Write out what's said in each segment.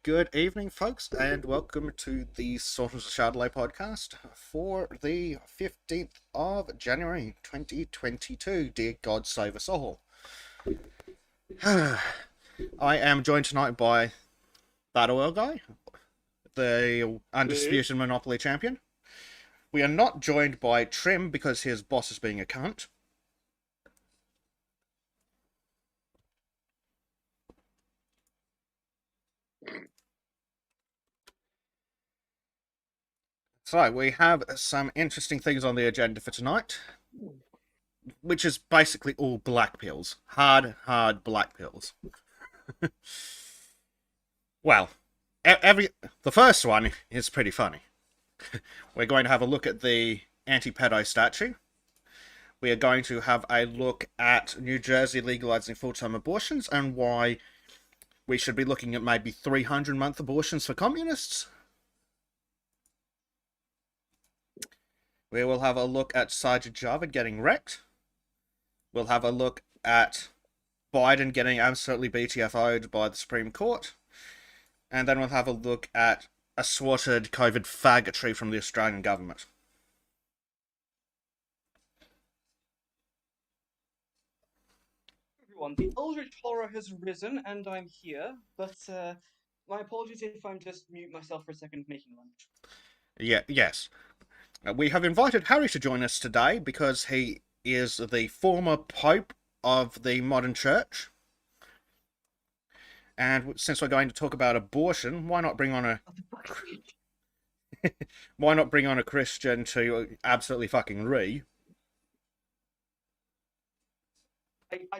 Good evening, folks, and welcome to the Sultans of Shadilay podcast for the 15th of January 2022. Dear God, save us all. I am joined tonight by that oil guy, the undisputed Monopoly champion. We are not joined by Trim because his boss is being a cunt. So, we have some interesting things on the agenda for tonight, which is basically all black pills. Hard black pills. Well, the first one is pretty funny. We're going to have a look at the anti-pedo statue. We are going to have a look at New Jersey legalizing full-time abortions and why we should be looking at maybe 300-month abortions for communists. We will have a look at Sergeant Java getting wrecked. We'll have a look at Biden getting absolutely BTFO'd by the Supreme Court. And then we'll have a look at assorted COVID faggotry from the Australian government. Everyone, the Eldritch Horror has risen and I'm here, but my apologies if I'm just mute myself for a second making lunch. Yes. We have invited Harry to join us today because he is the former Pope of the modern church. And since we're going to talk about abortion, why not bring on a Christian to absolutely fucking I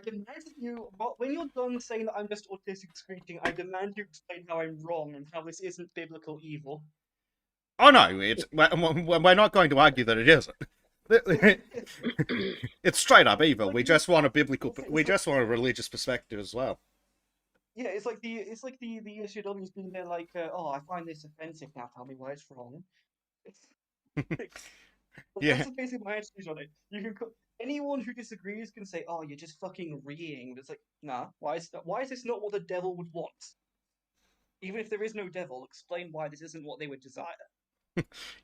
demand that you, when you're done saying that I'm just autistic screeching, I demand you explain how I'm wrong and how this isn't biblical evil. Oh no, we're not going to argue that it isn't. It's straight up evil. We just want a religious perspective as well. Yeah, it's like the SJWs being there like, oh, I find this offensive now. Tell me why it's wrong. Yeah. That's basically my attitude on it. Anyone who disagrees can say, "Oh, you're just fucking reeing." But it's like, nah. Why is this not what the devil would want? Even if there is no devil, explain why this isn't what they would desire.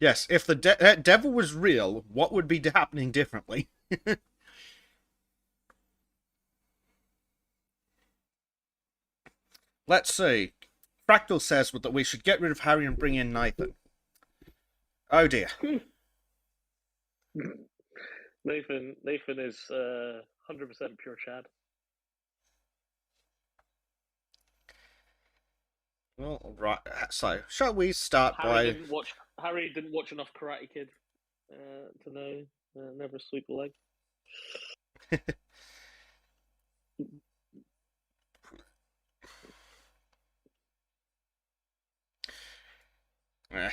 Yes, if the devil was real, what would be happening differently? Let's see. Fractal says that we should get rid of Harry and bring in Nathan. Oh dear. Nathan is 100% pure Chad. Well, right. So, shall we start Harry didn't watch enough Karate Kid to know never sweep the leg.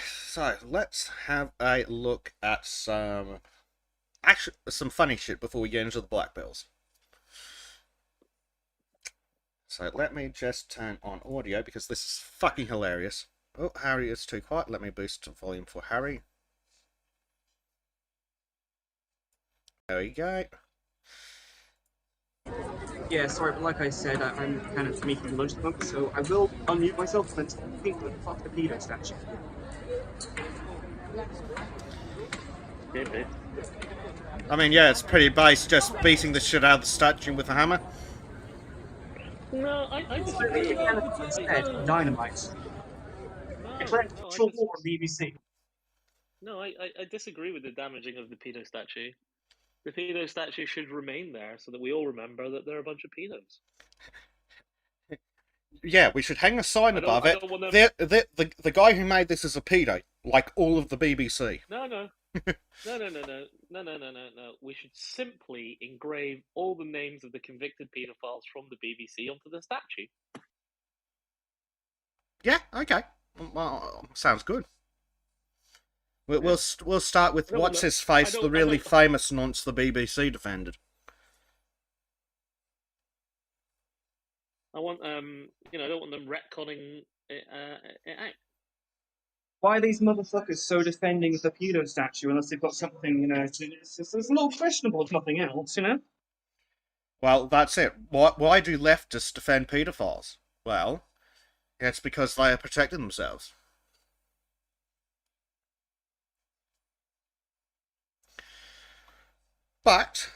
So, let's have a look at some funny shit before we get into the black bills. So let me just turn on audio because this is fucking hilarious. Oh, Harry is too quiet. Let me boost the volume for Harry. There we go. Yeah, sorry, but like I said, I'm kind of making lunch at the moment, so I will unmute myself and think of fuck the pedo statue. I mean, yeah, it's pretty base, just beating the shit out of the statue with a hammer. No, I disagree. Instead, dynamite. Declare war on BBC. No, I disagree with the damaging of the pedo statue. The pedo statue should remain there so that we all remember that they're a bunch of pedos. Yeah, we should hang a sign above it. The guy who made this is a pedo, like all of the BBC. No. We should simply engrave all the names of the convicted pedophiles from the BBC onto the statue. Yeah, okay. Well, sounds good. We'll start with what's his face, the really famous nonce the BBC defended. I want I don't want them retconning it out. Why are these motherfuckers so defending the pedo statue unless they've got something, it's a little questionable if nothing else, Well, that's it. Why do leftists defend pedophiles? Well, It's because they are protecting themselves. But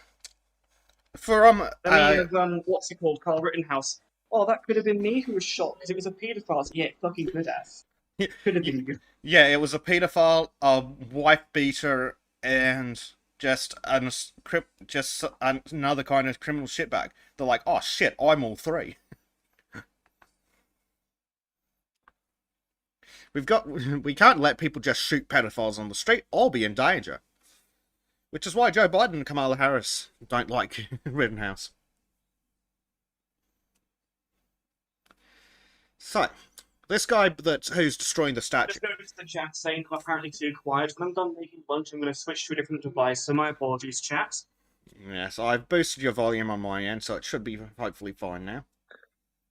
from What's it called? Carl Rittenhouse. Oh, that could have been me who was shot because it was a paedophile. Yeah, it fucking could have. Could have been you. yeah, it was a paedophile, a wife beater, and just another kind of criminal shitbag. They're like, oh shit, I'm all three. We can't let people just shoot pedophiles on the street or be in danger. Which is why Joe Biden and Kamala Harris don't like Rittenhouse. So, this guy who's destroying the statue. Just noticed the chat saying I'm apparently too quiet. When I'm done making lunch, I'm going to switch to a different device, so my apologies, chat. Yes, I've boosted your volume on my end, so it should be hopefully fine now.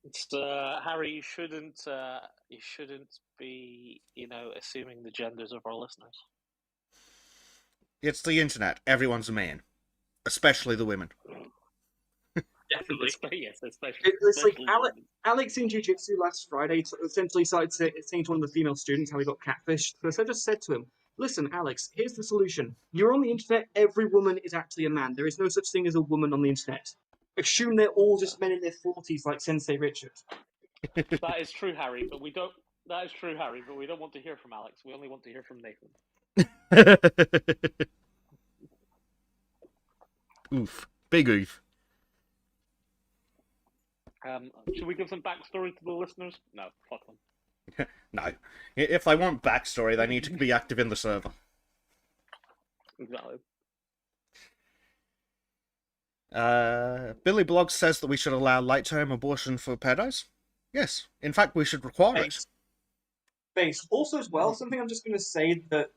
It's Harry. You shouldn't be, assuming the genders of our listeners. It's the internet. Everyone's a man, especially the women. Definitely. Yes, especially. It's like Alex in Jiu-Jitsu last Friday essentially started saying to one of the female students how he got catfished. So I just said to him, listen, Alex, here's the solution. You're on the internet, every woman is actually a man. There is no such thing as a woman on the internet. Assume they're all just men in their 40s like Sensei Richard. That is true, Harry, but we don't... That is true, Harry, but we don't want to hear from Alex. We only want to hear from Nathan. Oof. Big oof. Should we give some backstory to the listeners? No, fuck them. No. If they want backstory, they need to be active in the server. Exactly. Billy Bloggs says that we should allow late-term abortion for pedos. Yes. In fact, we should require it. Based. Also, as well, something I'm just going to say that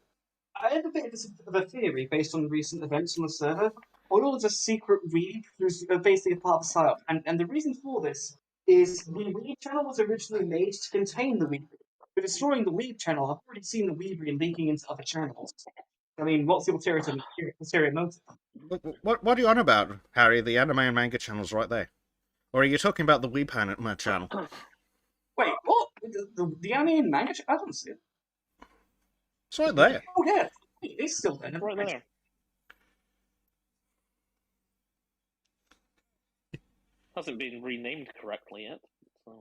I have a bit of a theory based on the recent events on the server. Oil is a secret weeb who's basically a part of the psyop. And the reason for this is the weeb channel was originally made to contain the weeb. But destroying the weeb channel, I've already seen the weebery leaking into other channels. I mean, what's the ulterior motive? What are you on about, Harry? The anime and manga channel's right there. Or are you talking about the Weeb channel? Wait, what? The anime and manga channel? I don't see it. It's right there. Oh, yeah. It's still there. Right there. Hasn't been renamed correctly yet. So.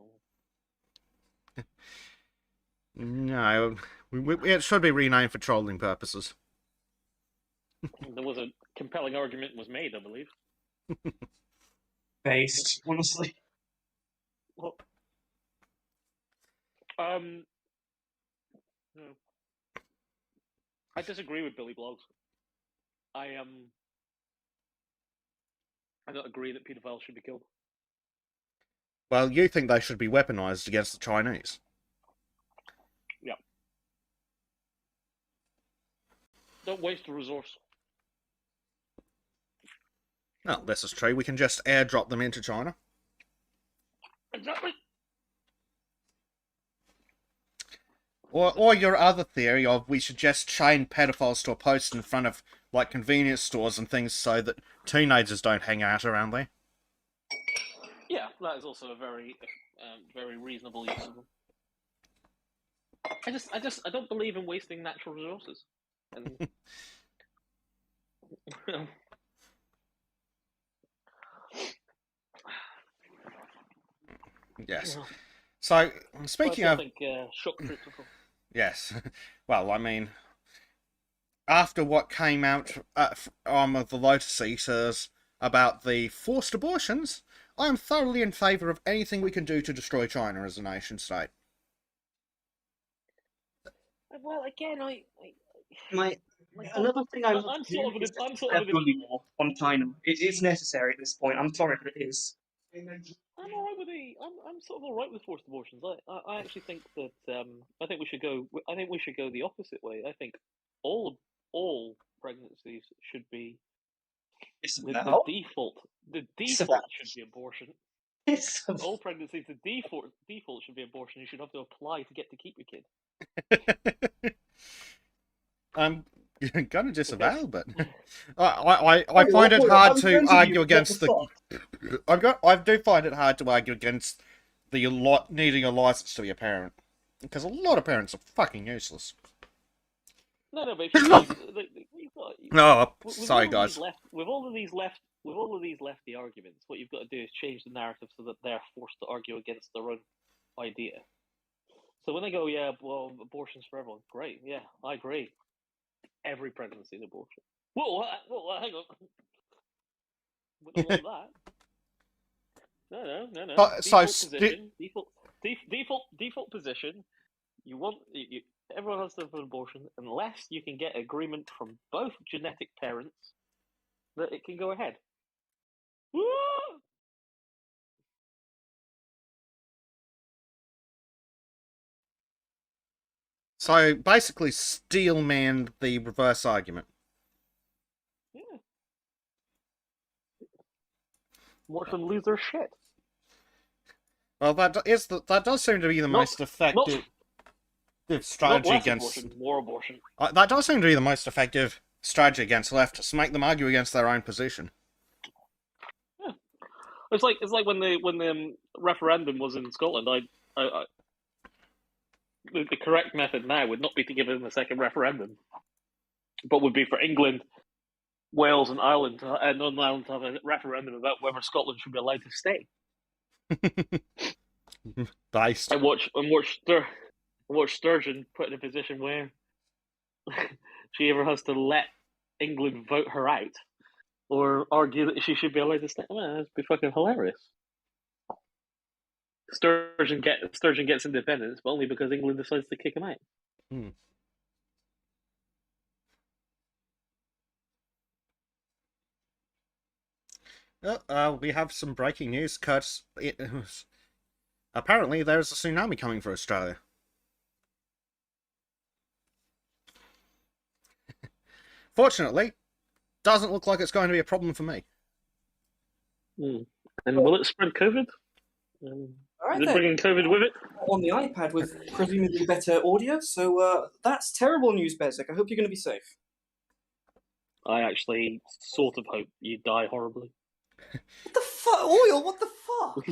No, it should be renamed for trolling purposes. There was a compelling argument was made, I believe. Based, honestly. Well, I disagree with Billy Bloggs. I don't agree that paedophiles should be killed. Well, you think they should be weaponized against the Chinese? Yeah. Don't waste a resource. No, this is true. We can just airdrop them into China. Exactly. Or your other theory of we should just chain pedophiles to a post in front of, like, convenience stores and things so that teenagers don't hang out around there. Yeah, that is also a very reasonable use of them. I don't believe in wasting natural resources. And yes. Yeah. So, speaking of... shock truthful. Yes. Well, I mean, after what came out of the Lotus Eaters about the forced abortions, I'm thoroughly in favour of anything we can do to destroy China as a nation state. Well, again, Another thing I'm sort of more on China. It's necessary at this point. I'm sorry, but it is. I'm alright with I'm sort of alright with forced abortions. I actually think that I think we should go the opposite way. I think all pregnancies should be the default. The default should be abortion. All pregnancies, the default should be abortion. You should have to apply to get to keep your kid. I'm gonna disavow, but I find it hard to argue against the. I do find it hard to argue against needing a license to be a parent, because a lot of parents are fucking useless. No, but if you've got, Oh, with sorry, all of guys. these lefty arguments, what you've got to do is change the narrative so that they're forced to argue against their own idea. So when they go, yeah, well, abortion's for everyone, great, yeah, I agree. Every pregnancy is abortion. Whoa, hang on. We don't want that. No. Default position. Everyone has to have an abortion unless you can get agreement from both genetic parents that it can go ahead. Woo! So basically, steelmanned the reverse argument. Yeah. Watch them lose their shit. Well, that does seem to be the most effective strategy against abortion, more abortion. That does seem to be the most effective strategy against leftists. Make them argue against their own position. Yeah. It's like when the referendum was in Scotland. The correct method now would not be to give them a second referendum, but would be for England, Wales, and Ireland and Northern Ireland to have a referendum about whether Scotland should be allowed to stay. Based. And watch Sturgeon put in a position where she either has to let England vote her out or argue that she should be allowed to stay. Well, that'd be fucking hilarious. Sturgeon gets independence, but only because England decides to kick him out. We have some breaking news, Kurt. Apparently, there's a tsunami coming for Australia. Fortunately, doesn't look like it's going to be a problem for me. And will it spread COVID? Is it bringing COVID with it? On the iPad with presumably better audio, so that's terrible news, Bezic. I hope you're going to be safe. I actually sort of hope you die horribly. What the fuck? Oil? What the fuck?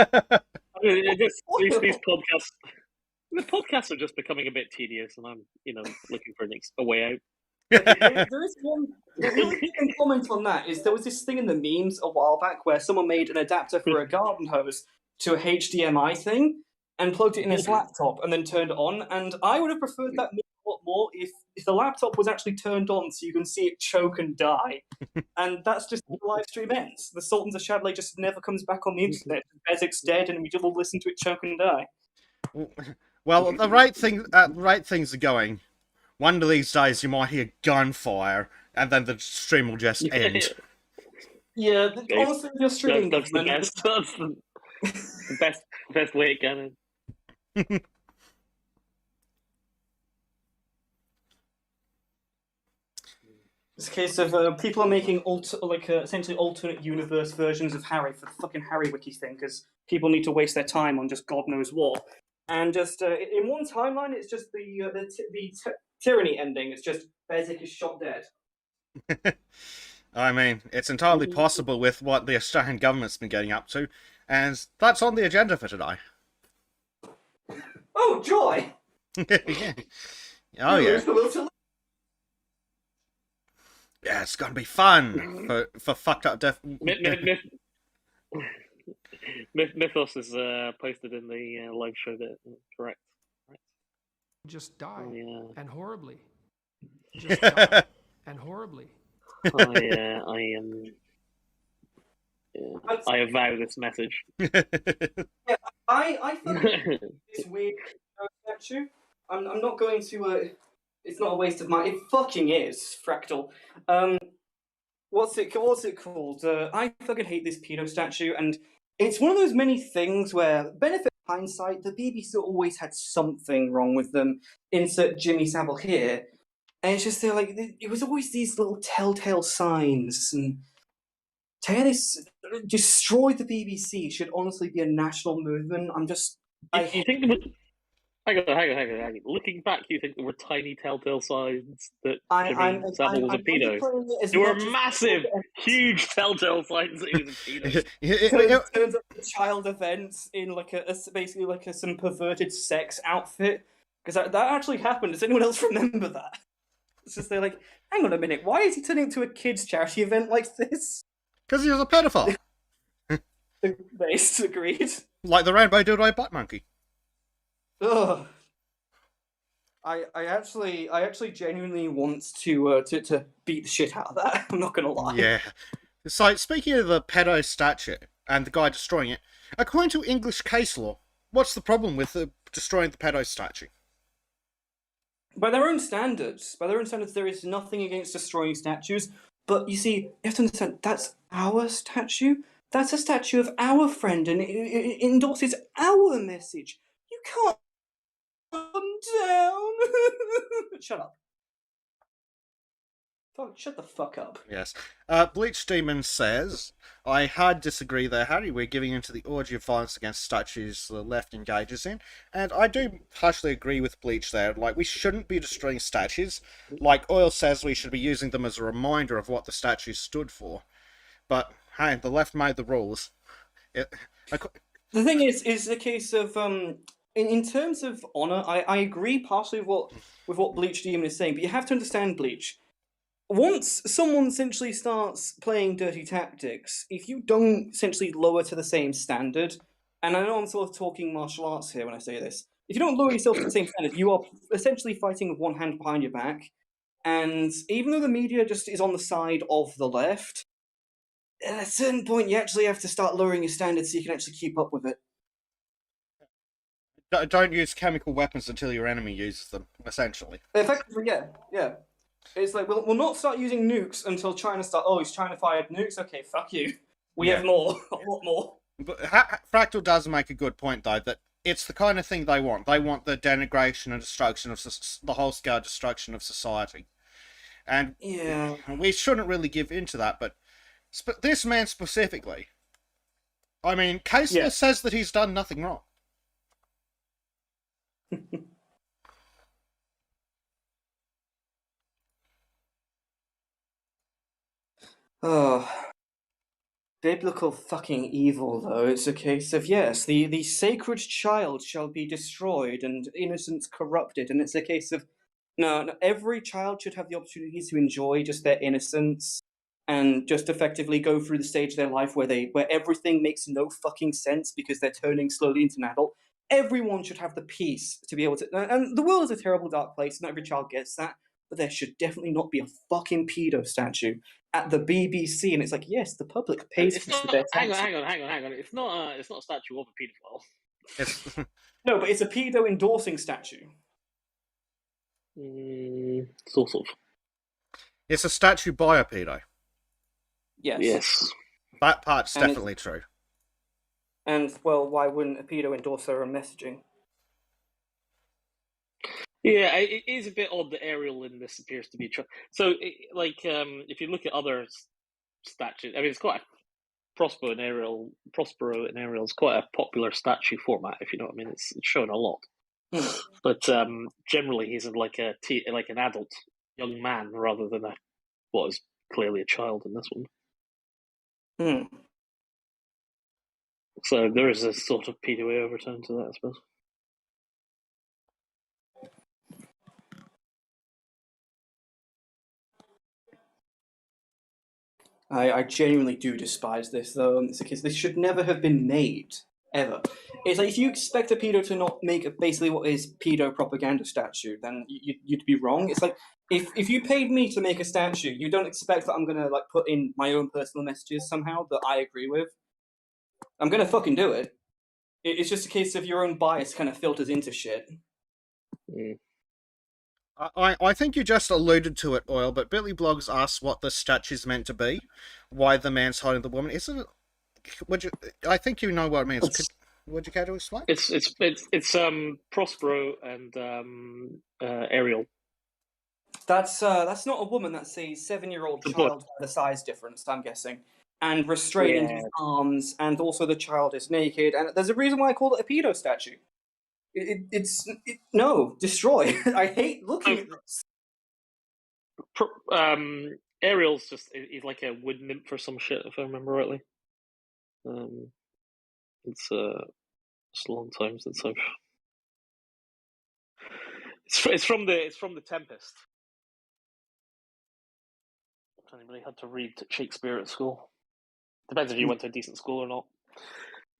I mean, these podcasts... The podcasts are just becoming a bit tedious, and I'm, looking for a way out. There is one comment on that. There was this thing in the memes a while back where someone made an adapter for a garden hose to a HDMI thing and plugged it in his laptop and then turned it on. And I would have preferred that meme a lot more if the laptop was actually turned on so you can see it choke and die. And that's just how the live stream ends. The Sultans of Shadilay just never comes back on the internet. Bezik's dead, and we just all listen to it choke and die. Well, the right things are going. One of these days, you might hear gunfire, and then the stream will just end. Yeah, honestly, you're streaming. That's the best. That's the best way it can end. It's a case of people are making essentially alternate universe versions of Harry for the fucking Harry Wiki thing, because people need to waste their time on just God knows what. And just in one timeline, it's just the tyranny ending. It's just Bezic is shot dead. I mean, it's entirely possible with what the Australian government's been getting up to, and that's on the agenda for today. Oh, joy! Yeah. Oh, yeah. Yeah, it's gonna be fun for fucked up death. Mythos is posted in the live show. That correct. Just die and horribly. Just die and horribly. I avow this message. Yeah, I thought this weird statue. I'm not going to. It's not a waste of my. It fucking is Fractal. What's it called? I fucking hate this pedo statue, and it's one of those many things where, benefit of hindsight, the BBC always had something wrong with them. Insert Jimmy Savile here, and it's just it was always these little telltale signs. And to hear this destroy the BBC should honestly be a national movement. You think Hang on. Looking back, you think there were tiny telltale signs that I'm Jimmy Savile was a pedo? underplaying it as There were much as massive, huge telltale signs that he was a pedo. turns up to child events in like basically like some perverted sex outfit, because that actually happened. Does anyone else remember that? It's just they're like, hang on a minute, why is he turning into a kids charity event like this? Because he was a pedophile. They agreed. Like the Rainbow Dildo Butt Monkey. Ugh. I actually genuinely want to beat the shit out of that. I'm not gonna lie. Yeah. So, speaking of the pedo statue and the guy destroying it, according to English case law, what's the problem with destroying the pedo statue? By their own standards, there is nothing against destroying statues. But you see, you have to understand, that's our statue. That's a statue of our friend, and it endorses our message. You can't calm down. Shut up. Shut the fuck up. Yes. Bleach Demon says, I hard disagree there, Harry. We're giving into the orgy of violence against statues the left engages in. And I do partially agree with Bleach there. Like, we shouldn't be destroying statues. Like Oil says, we should be using them as a reminder of what the statue stood for. But, hey, the left made the rules. The thing is a case of, in terms of honor, I agree partially with what Bleach Demon is saying, but you have to understand, Bleach. Once someone essentially starts playing dirty tactics, if you don't essentially lower to the same standard, and I know I'm sort of talking martial arts here when I say this, if you don't lower yourself to the same standard, you are essentially fighting with one hand behind your back, and even though the media just is on the side of the left, at a certain point you actually have to start lowering your standards so you can actually keep up with it. Don't use chemical weapons until your enemy uses them, essentially. Effectively, yeah. It's like, we'll not start using nukes until China he's China fired nukes? Okay, fuck you. We have more, a lot more. But Fractal does make a good point, though, that it's the kind of thing they want. They want the denigration and destruction of the whole-scale destruction of society. And yeah, we shouldn't really give in to that, but this man specifically, I mean, case law says that he's done nothing wrong. Oh, biblical fucking evil, though. It's a case of, yes, the sacred child shall be destroyed and innocence corrupted, and it's a case of, no, every child should have the opportunity to enjoy just their innocence and just effectively go through the stage of their life where everything makes no fucking sense because they're turning slowly into an adult. Everyone should have the peace to be able to, and the world is a terrible dark place, not every child gets that, but there should definitely not be a fucking pedo statue at the BBC, and it's like, yes, the public pays for their taxes. Hang on. It's not a statue of a paedophile. No, but it's a pedo endorsing statue. Sort of. It's a statue by a pedo. Yes. That part's definitely true. And, well, why wouldn't a pedo endorse their own messaging? Yeah, it is a bit odd that Ariel in this appears to be so. If you look at other statues, I mean, it's quite Prospero and Ariel is quite a popular statue format. If you know what I mean, it's shown a lot. But generally, he's like an adult young man rather than what is clearly a child in this one. So there is a sort of pedo overtone to that, I suppose. I genuinely do despise this, though. It's because this should never have been made, ever. It's like, if you expect a pedo to not make basically what is pedo propaganda statue, then you'd be wrong. It's like, if you paid me to make a statue, you don't expect that I'm gonna like put in my own personal messages somehow that I agree with. I'm gonna fucking do it. It's just a case of your own bias kind of filters into shit. I think you just alluded to it, Oil, but Billy Blogs asks what the statue's meant to be. Why the man's hiding the woman. Isn't it... I think you know what it means. Would you care to explain? It's Prospero and Ariel. That's not a woman, that's a 7-year-old child with a size difference, I'm guessing. And restraining his arms, and also the child is naked, and there's a reason why I call it a pedo statue. No, destroy. I hate looking at this. Ariel's just he's like a wood nymph or some shit, if I remember rightly. It's a long time since I've. It's from the Tempest. If anybody had to read Shakespeare at school, depends if you went to a decent school or not.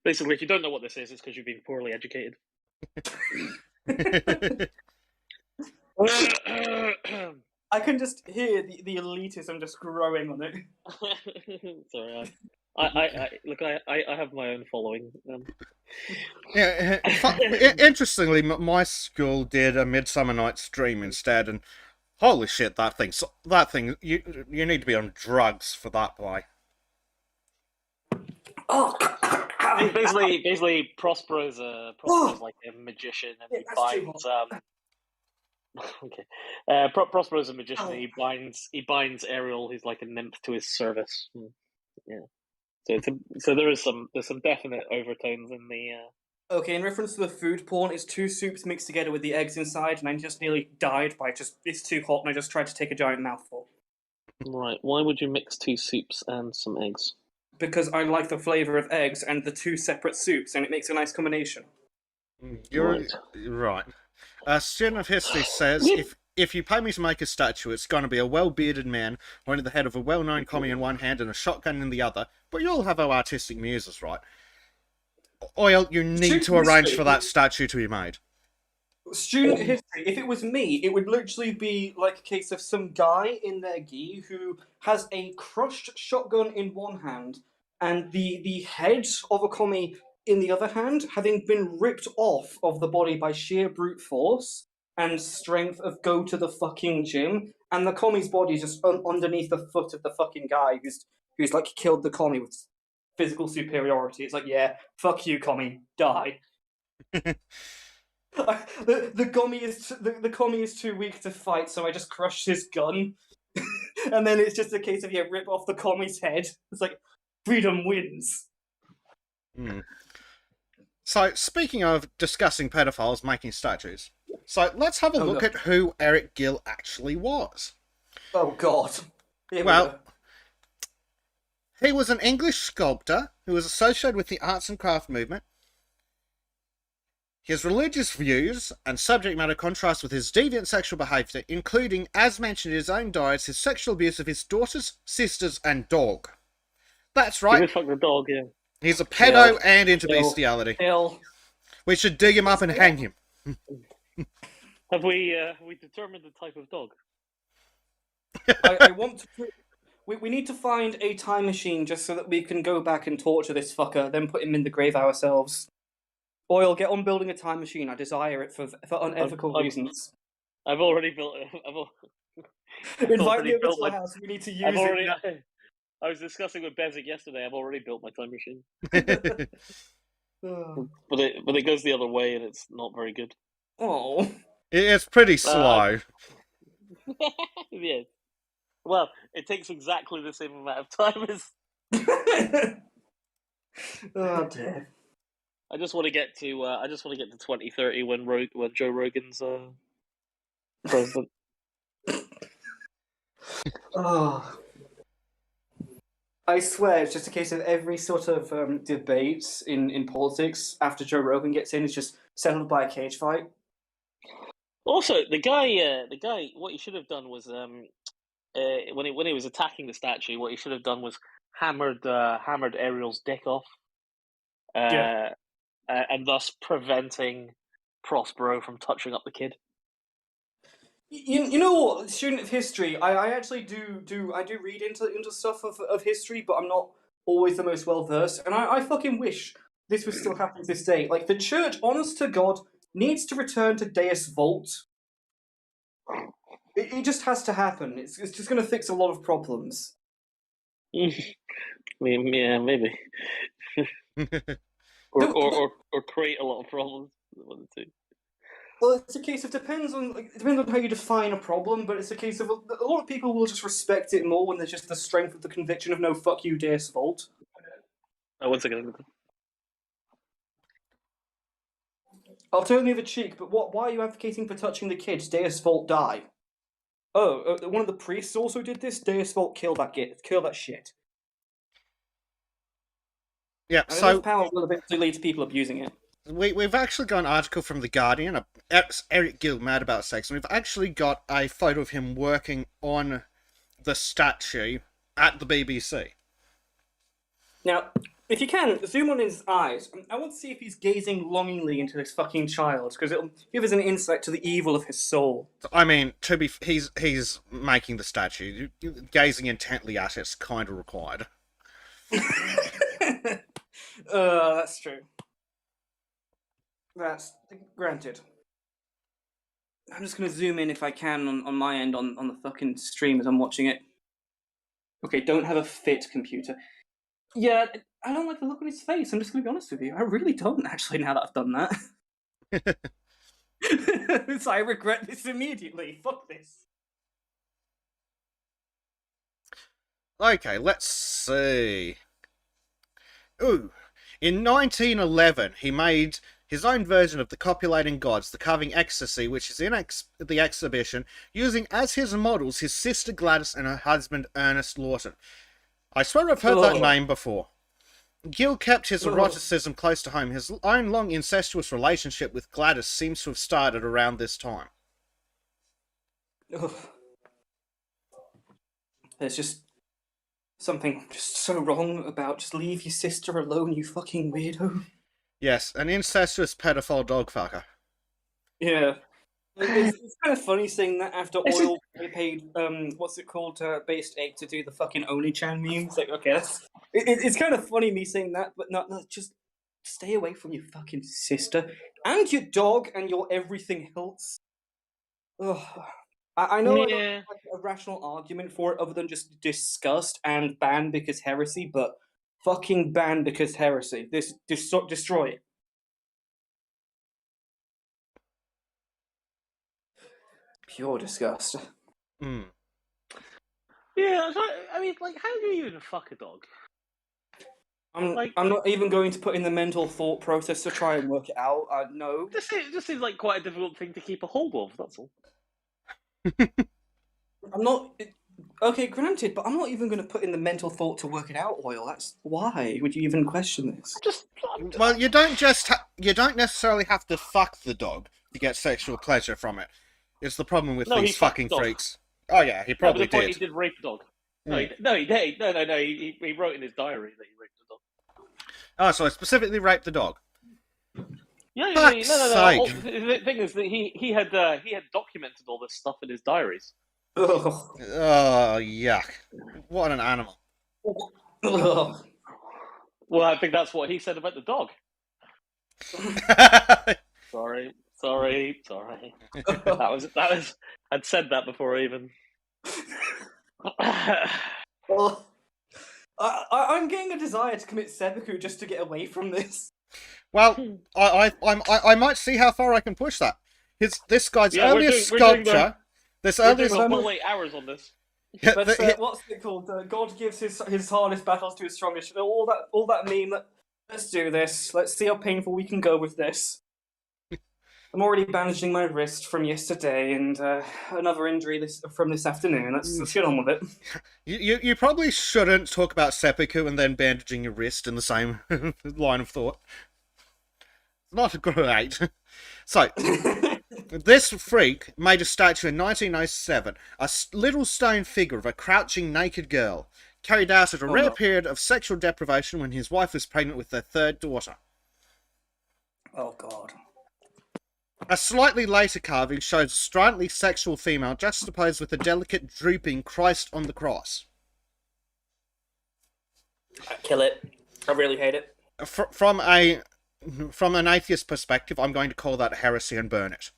Basically, if you don't know what this is, it's because you've been poorly educated. I can just hear the elitism just growing on it. Sorry, I have my own following. Yeah, interestingly, my school did a Midsummer Night's Dream instead, and holy shit, that thing, you need to be on drugs for that boy. Oh, basically, Prospero's like a magician, and he binds. Okay, Prospero's a magician. And he binds Ariel, who's like a nymph, to his service. Yeah, so there's some definite overtones in the. Okay, in reference to the food porn, it's two soups mixed together with the eggs inside, and I just nearly died by it's too hot, and I just tried to take a giant mouthful. Right, why would you mix two soups and some eggs? Because I like the flavour of eggs and the two separate soups, and it makes a nice combination. You're right. A student of history says, if you pay me to make a statue, it's going to be a well-bearded man holding the head of a well-known commie in one hand and a shotgun in the other, but you'll have our artistic muses, right? Oil, you need to arrange for that statue to be made. Student history, if it was me, it would literally be like a case of some guy in their gi who has a crushed shotgun in one hand and the head of a commie in the other hand, having been ripped off of the body by sheer brute force and strength of go to the fucking gym, and the commie's body is just underneath the foot of the fucking guy who's like killed the commie with physical superiority. It's like, yeah, fuck you, commie, die. The commie is too weak to fight, so I just crushed his gun, and then it's just a case of rip off the commie's head. It's like freedom wins. So, speaking of discussing pedophiles making statues, so let's have a look at who Eric Gill actually was. Oh God! Well, he was an English sculptor who was associated with the arts and craft movement. His religious views and subject matter contrast with his deviant sexual behaviour, including, as mentioned in his own diaries, his sexual abuse of his daughters, sisters, and dog. That's right. Fuck the dog, yeah. He's a pedo and into bestiality. We should dig him up and hang him. Have we determined the type of dog? I want to. We need to find a time machine just so that we can go back and torture this fucker, then put him in the grave ourselves. Oil, get on building a time machine. I desire it for unethical reasons. I've already built it. Invite me over to my house. We need to use it. I was discussing with Bezic yesterday. I've already built my time machine. But it goes the other way, and it's not very good. Oh, it's pretty slow. Yeah. Well, it takes exactly the same amount of time as. Oh dear. I just want to get to 2030 when Joe Rogan's president. Oh. I swear, it's just a case of every sort of debate in politics after Joe Rogan gets in is just settled by a cage fight. Also, the guy, what he should have done was when he was attacking the statue, what he should have done was hammered Ariel's dick off, and thus preventing Prospero from touching up the kid. You know what, student of history, I actually do read into stuff of history, but I'm not always the most well versed, and I fucking wish this was still happening to this day. Like, the church, honest to God, needs to return to Deus Vult. It just has to happen. It's just going to fix a lot of problems. Yeah, maybe. or create a lot of problems. One or two. Well, it's a case of depends on how you define a problem, but it's a case of a lot of people will just respect it more when there's just the strength of the conviction of no, fuck you, Deus Vult. Oh, 1 second. I'll turn the other cheek, but why are you advocating for touching the kids? Deus Vult die. Oh, one of the priests also did this? Deus Vult kill that shit. Yeah, And so enough power will eventually lead to people abusing it. we've actually got an article from The Guardian, Eric Gill, Mad About Sex, and we've actually got a photo of him working on the statue at the BBC. Now, if you can, zoom on his eyes. I want to see if he's gazing longingly into this fucking child, because it'll give us an insight to the evil of his soul. I mean, he's making the statue. Gazing intently at it's kind of required. That's true. That's granted. I'm just gonna zoom in if I can on my end on the fucking stream as I'm watching it. Okay, don't have a fit, computer. Yeah, I don't like the look on his face. I'm just gonna be honest with you. I really don't actually now that I've done that. So I regret this immediately. Fuck this. Okay, let's see. Ooh. In 1911, he made his own version of the Copulating Gods, the Carving Ecstasy, which is in the exhibition, using as his models his sister Gladys and her husband Ernest Lawton. I swear I've heard that name before. Gill kept his eroticism close to home. His own long incestuous relationship with Gladys seems to have started around this time. Ugh. There's just something just so wrong about just leave your sister alone, you fucking weirdo. Yes, an incestuous pedophile dogfucker. Yeah. It's kind of funny saying that after Oil paid, what's it called, Based Egg to do the fucking Oni-chan memes. Like, okay, it's kind of funny me saying that, but not just stay away from your fucking sister and your dog and your everything else. Ugh. I know I don't have a rational argument for it other than just disgust and ban because heresy, but fucking ban because heresy. Destroy it. Pure disgust. Mm. Yeah, I mean, like, how do you even fuck a dog? I'm not even going to put in the mental thought process to try and work it out. No. This seems like quite a difficult thing to keep a hold of, that's all. I'm not... Okay, granted, but I'm not even going to put in the mental thought to work it out, Oil. That's... Why would you even question this? Well, you don't necessarily have to fuck the dog to get sexual pleasure from it. It's the problem with these fucking freaks. Oh yeah, he probably did. He did rape a dog. No, he wrote in his diary that he raped a dog. Oh, so I specifically raped the dog. Yeah, no. The thing is that he had documented all this stuff in his diaries. Oh, yuck! What an animal. Well, I think that's what he said about the dog. Sorry. That was. I'd said that before I even. I'm getting a desire to commit seppuku just to get away from this. Well, I might see how far I can push that. This guy's earliest sculpture. We're doing 8 hours on this. But what's it called? God gives his hardest battles to his strongest. All that meme. Let's do this. Let's see how painful we can go with this. I'm already bandaging my wrist from yesterday and another injury from this afternoon. Let's get on with it. You probably shouldn't talk about seppuku and then bandaging your wrist in the same line of thought. Not great. So, this freak made a statue in 1907, a little stone figure of a crouching naked girl, carried out at a rare period of sexual deprivation when his wife was pregnant with their third daughter. Oh, God. A slightly later carving shows a stridently sexual female juxtaposed with a delicate, drooping Christ on the cross. I kill it. I really hate it. From an atheist perspective, I'm going to call that heresy and burn it.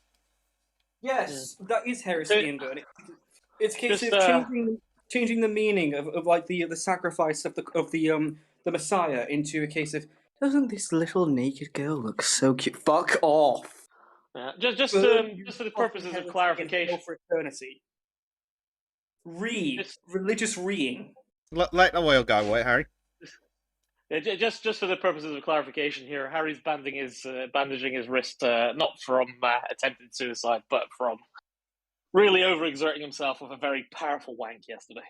Yes, that is heresy and burn it. It's a case of changing the meaning of like the sacrifice of the Messiah into a case of, doesn't this little naked girl look so cute? Fuck off. Just for the purposes of clarification. For eternity. Religious reeing. Let the oil go away, Harry. Just for the purposes of clarification here, Harry's bandaging his wrist not from attempted suicide, but from really overexerting himself with a very powerful wank yesterday.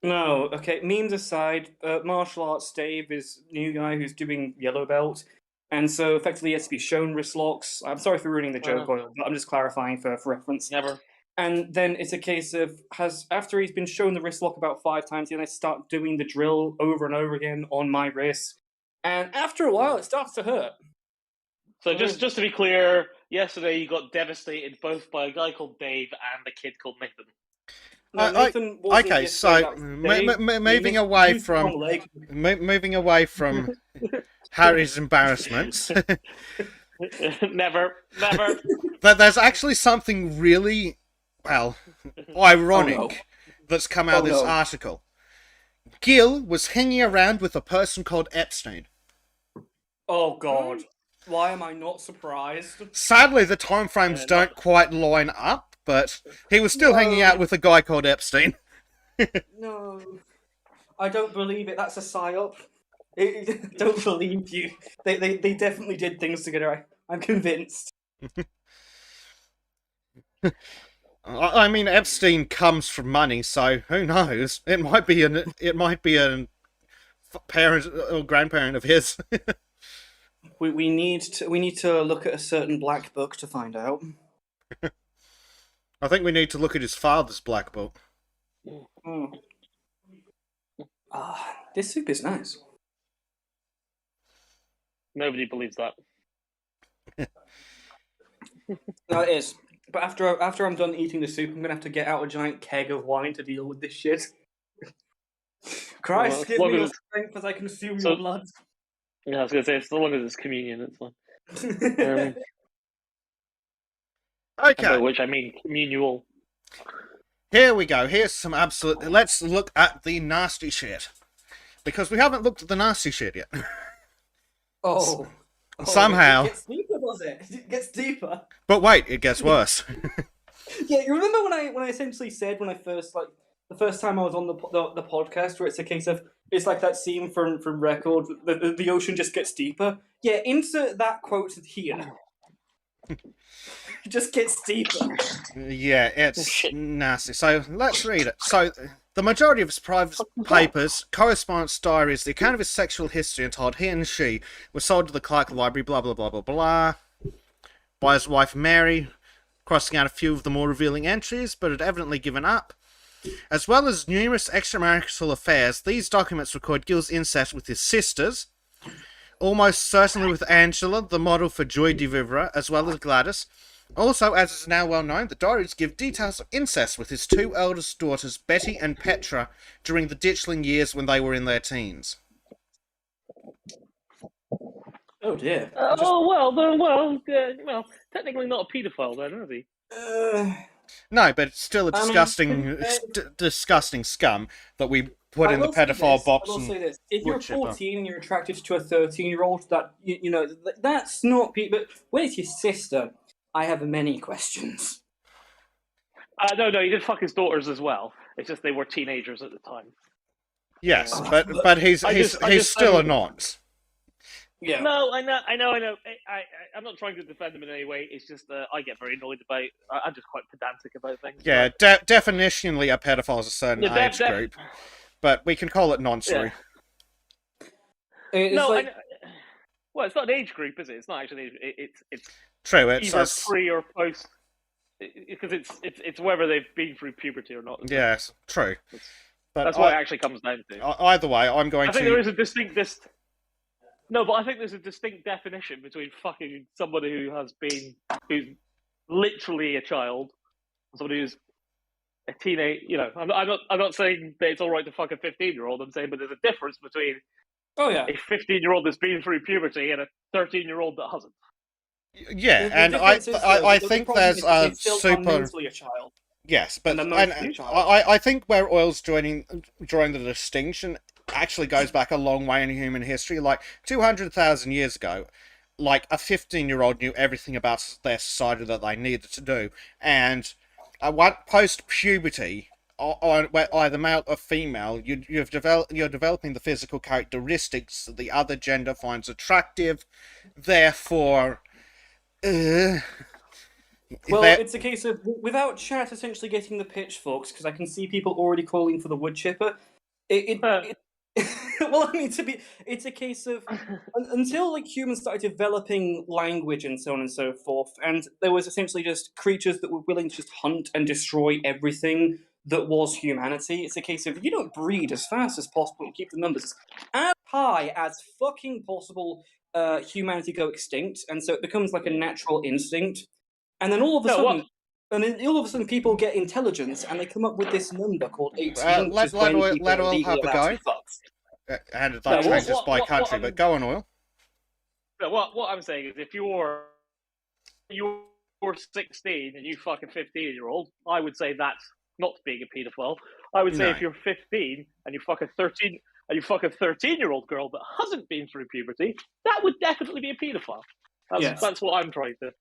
No, okay. Memes aside, martial arts Dave is new guy who's doing yellow belt, and so effectively he has to be shown wrist locks. I'm sorry for ruining the joke, Oil, but I'm just clarifying for reference. Never. And then it's a case of after he's been shown the wrist lock about 5 times, then I start doing the drill over and over again on my wrist, and after a while it starts to hurt. So just to be clear, yesterday you got devastated both by a guy called Dave and a kid called Nathan. No, Nathan wasn't okay, yesterday, so that was Dave. moving away from Harry's embarrassments. Never. But there's actually something really, ironic that's come out of this article. Gil was hanging around with a person called Epstein. Oh God. Why am I not surprised? Sadly, the timeframes don't quite line up, but he was still hanging out with a guy called Epstein. No. I don't believe it. That's a psyop. I don't believe you. They definitely did things together. I'm convinced. I mean, Epstein comes from money, so who knows? It might be a parent or grandparent of his. We need to look at a certain black book to find out. I think we need to look at his father's black book. This soup is nice. Nobody believes that. No, it is. But after I'm done eating the soup, I'm gonna have to get out a giant keg of wine to deal with this shit. Christ, give me your strength as I consume your blood. Yeah, I was going to say, as long as it's communion, it's fine. Okay. By which I mean communal. Here we go. Here's some absolute... Let's look at the nasty shit. Because we haven't looked at the nasty shit yet. Somehow. It gets deeper, does it? It gets deeper. But wait, it gets worse. Yeah, you remember when I essentially said when I first the first time I was on the podcast where it's a case of it's like that scene from Record, the ocean just gets deeper. Yeah, insert that quote here. It just gets deeper. Yeah, it's nasty. So let's read it. So the majority of his private papers, correspondence diaries, the account of his sexual history entitled He and She were sold to the Clark Library, blah blah blah blah blah, by his wife Mary, crossing out a few of the more revealing entries, but had evidently given up. As well as numerous extramarital affairs, these documents record Gil's incest with his sisters, almost certainly with Angela, the model for Joy de Vivre, as well as Gladys. Also, as is now well known, the diaries give details of incest with his 2 eldest daughters, Betty and Petra, during the Ditchling years when they were in their teens. Oh dear. Well, technically not a paedophile then, is he? No, but it's still a disgusting, disgusting scum that we put in the pedophile box. I will say this: if you're 14 and you're attracted to a 13-year-old, that you know that's not. But when it's your sister, I have many questions. No, he did fuck his daughters as well. It's just they were teenagers at the time. Yes, but he's still a nonce. Yeah. No, I know. I'm not trying to defend him in any way. It's just I get very annoyed about. I'm just quite pedantic about things. Yeah, definitionally, a pedophile is a certain age group, but we can call it noncery. Yeah. Well, it's not an age group, is it? It's not actually. It's true. It's either pre or post, because it's whether they've been through puberty or not. Yes, true. But that's what it actually comes down to. Either way, I think there is a distinct. No, but I think there's a distinct definition between fucking somebody who's literally a child, and somebody who's a teenage. You know, I'm not saying that it's all right to fuck a 15-year-old. I'm saying, but there's a difference between a 15-year-old that's been through puberty and a 13-year-old that hasn't. Yeah, and I think there's a super. A child. Yes, but I think where Oil's drawing the distinction actually goes back a long way in human history. Like 200,000 years ago, like a 15-year-old knew everything about their society that they needed to do, and post puberty, either male or female, you're developing the physical characteristics that the other gender finds attractive. Therefore, uh, Well, that it's a case of without chat essentially getting the pitchforks, because I can see people already calling for the wood chipper. It well, I mean, it's a case of until like humans started developing language and so on and so forth, and there was essentially just creatures that were willing to just hunt and destroy everything that was humanity. It's a case of you don't breed as fast as possible and keep the numbers as high as fucking possible. Humanity go extinct, and so it becomes like a natural instinct. And then all of a No, sudden, what? and then all of a sudden, people get intelligence, and they come up with this number called 18, which is when people let are oil legally have a allowed to go. be fucked. And No, that changes by country, I'm, but go on, Oil. no, what I'm saying is, if you're 16 and you fuck a 15-year-old, I would say that's not being a paedophile. I would say No. if you're 15 and you fuck a 13-year-old girl that hasn't been through puberty, that would definitely be a paedophile. Yes. That's what I'm trying to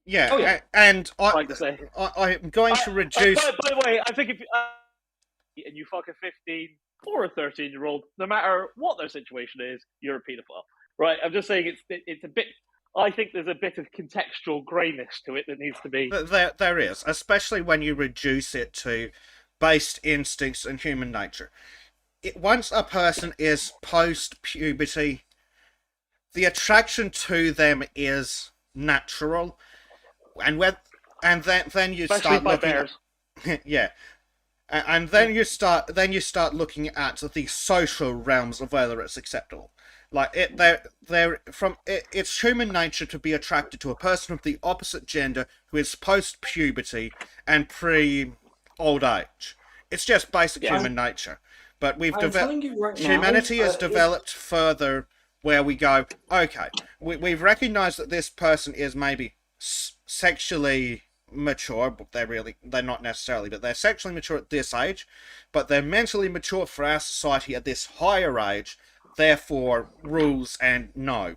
Yeah, Oh, yeah. and trying to say. I'm going to reduce. By the way, I think if and you fuck a 15 or a 13-year-old, no matter what their situation is, you're a paedophile, right? I'm just saying it's a bit. I think there's a bit of contextual greyness to it that needs to be. There is, especially when you reduce it to based instincts and human nature. Once a person is post puberty, the attraction to them is natural, and then you Especially start by looking bears. yeah, and then you start looking at the social realms of whether it's acceptable. Like it's human nature to be attracted to a person of the opposite gender who is post puberty and pre old age. It's just basic human nature. But I'm telling you right now, humanity has developed further where we go, okay, we've recognized that this person is maybe sexually mature, but they're not necessarily, but they're sexually mature at this age, but they're mentally mature for our society at this higher age, therefore rules and no.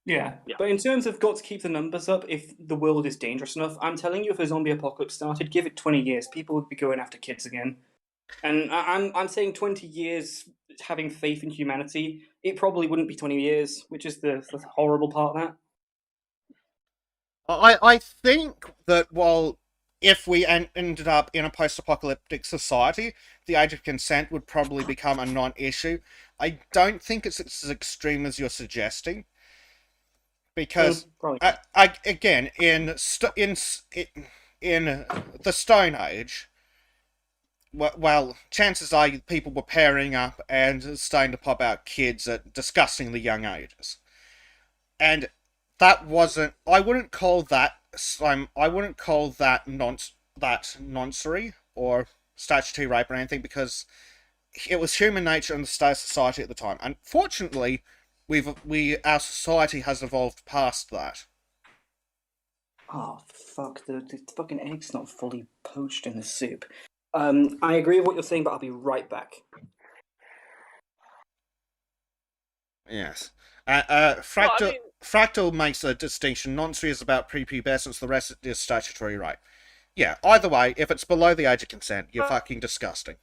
Yeah, but in terms of got to keep the numbers up, if the world is dangerous enough, I'm telling you, if a zombie apocalypse started, give it 20 years, people would be going after kids again. And I'm saying 20 years having faith in humanity, it probably wouldn't be 20 years, which is the horrible part of that. I think that while if we ended up in a post-apocalyptic society, the age of consent would probably become a non-issue. I don't think it's as extreme as you're suggesting, because again, in the Stone Age, well, chances are people were pairing up and starting to pop out kids at disgustingly young ages, and that wasn't. I wouldn't call that nonsense or statutory rape or anything, because it was human nature and the state of society at the time. Unfortunately, our society has evolved past that. Oh fuck! The fucking egg's not fully poached in the soup. I agree with what you're saying, but I'll be right back. Yes. Fractal makes a distinction. Nonsense is about prepubescence, the rest is statutory rape. Yeah, either way, if it's below the age of consent, you're fucking disgusting.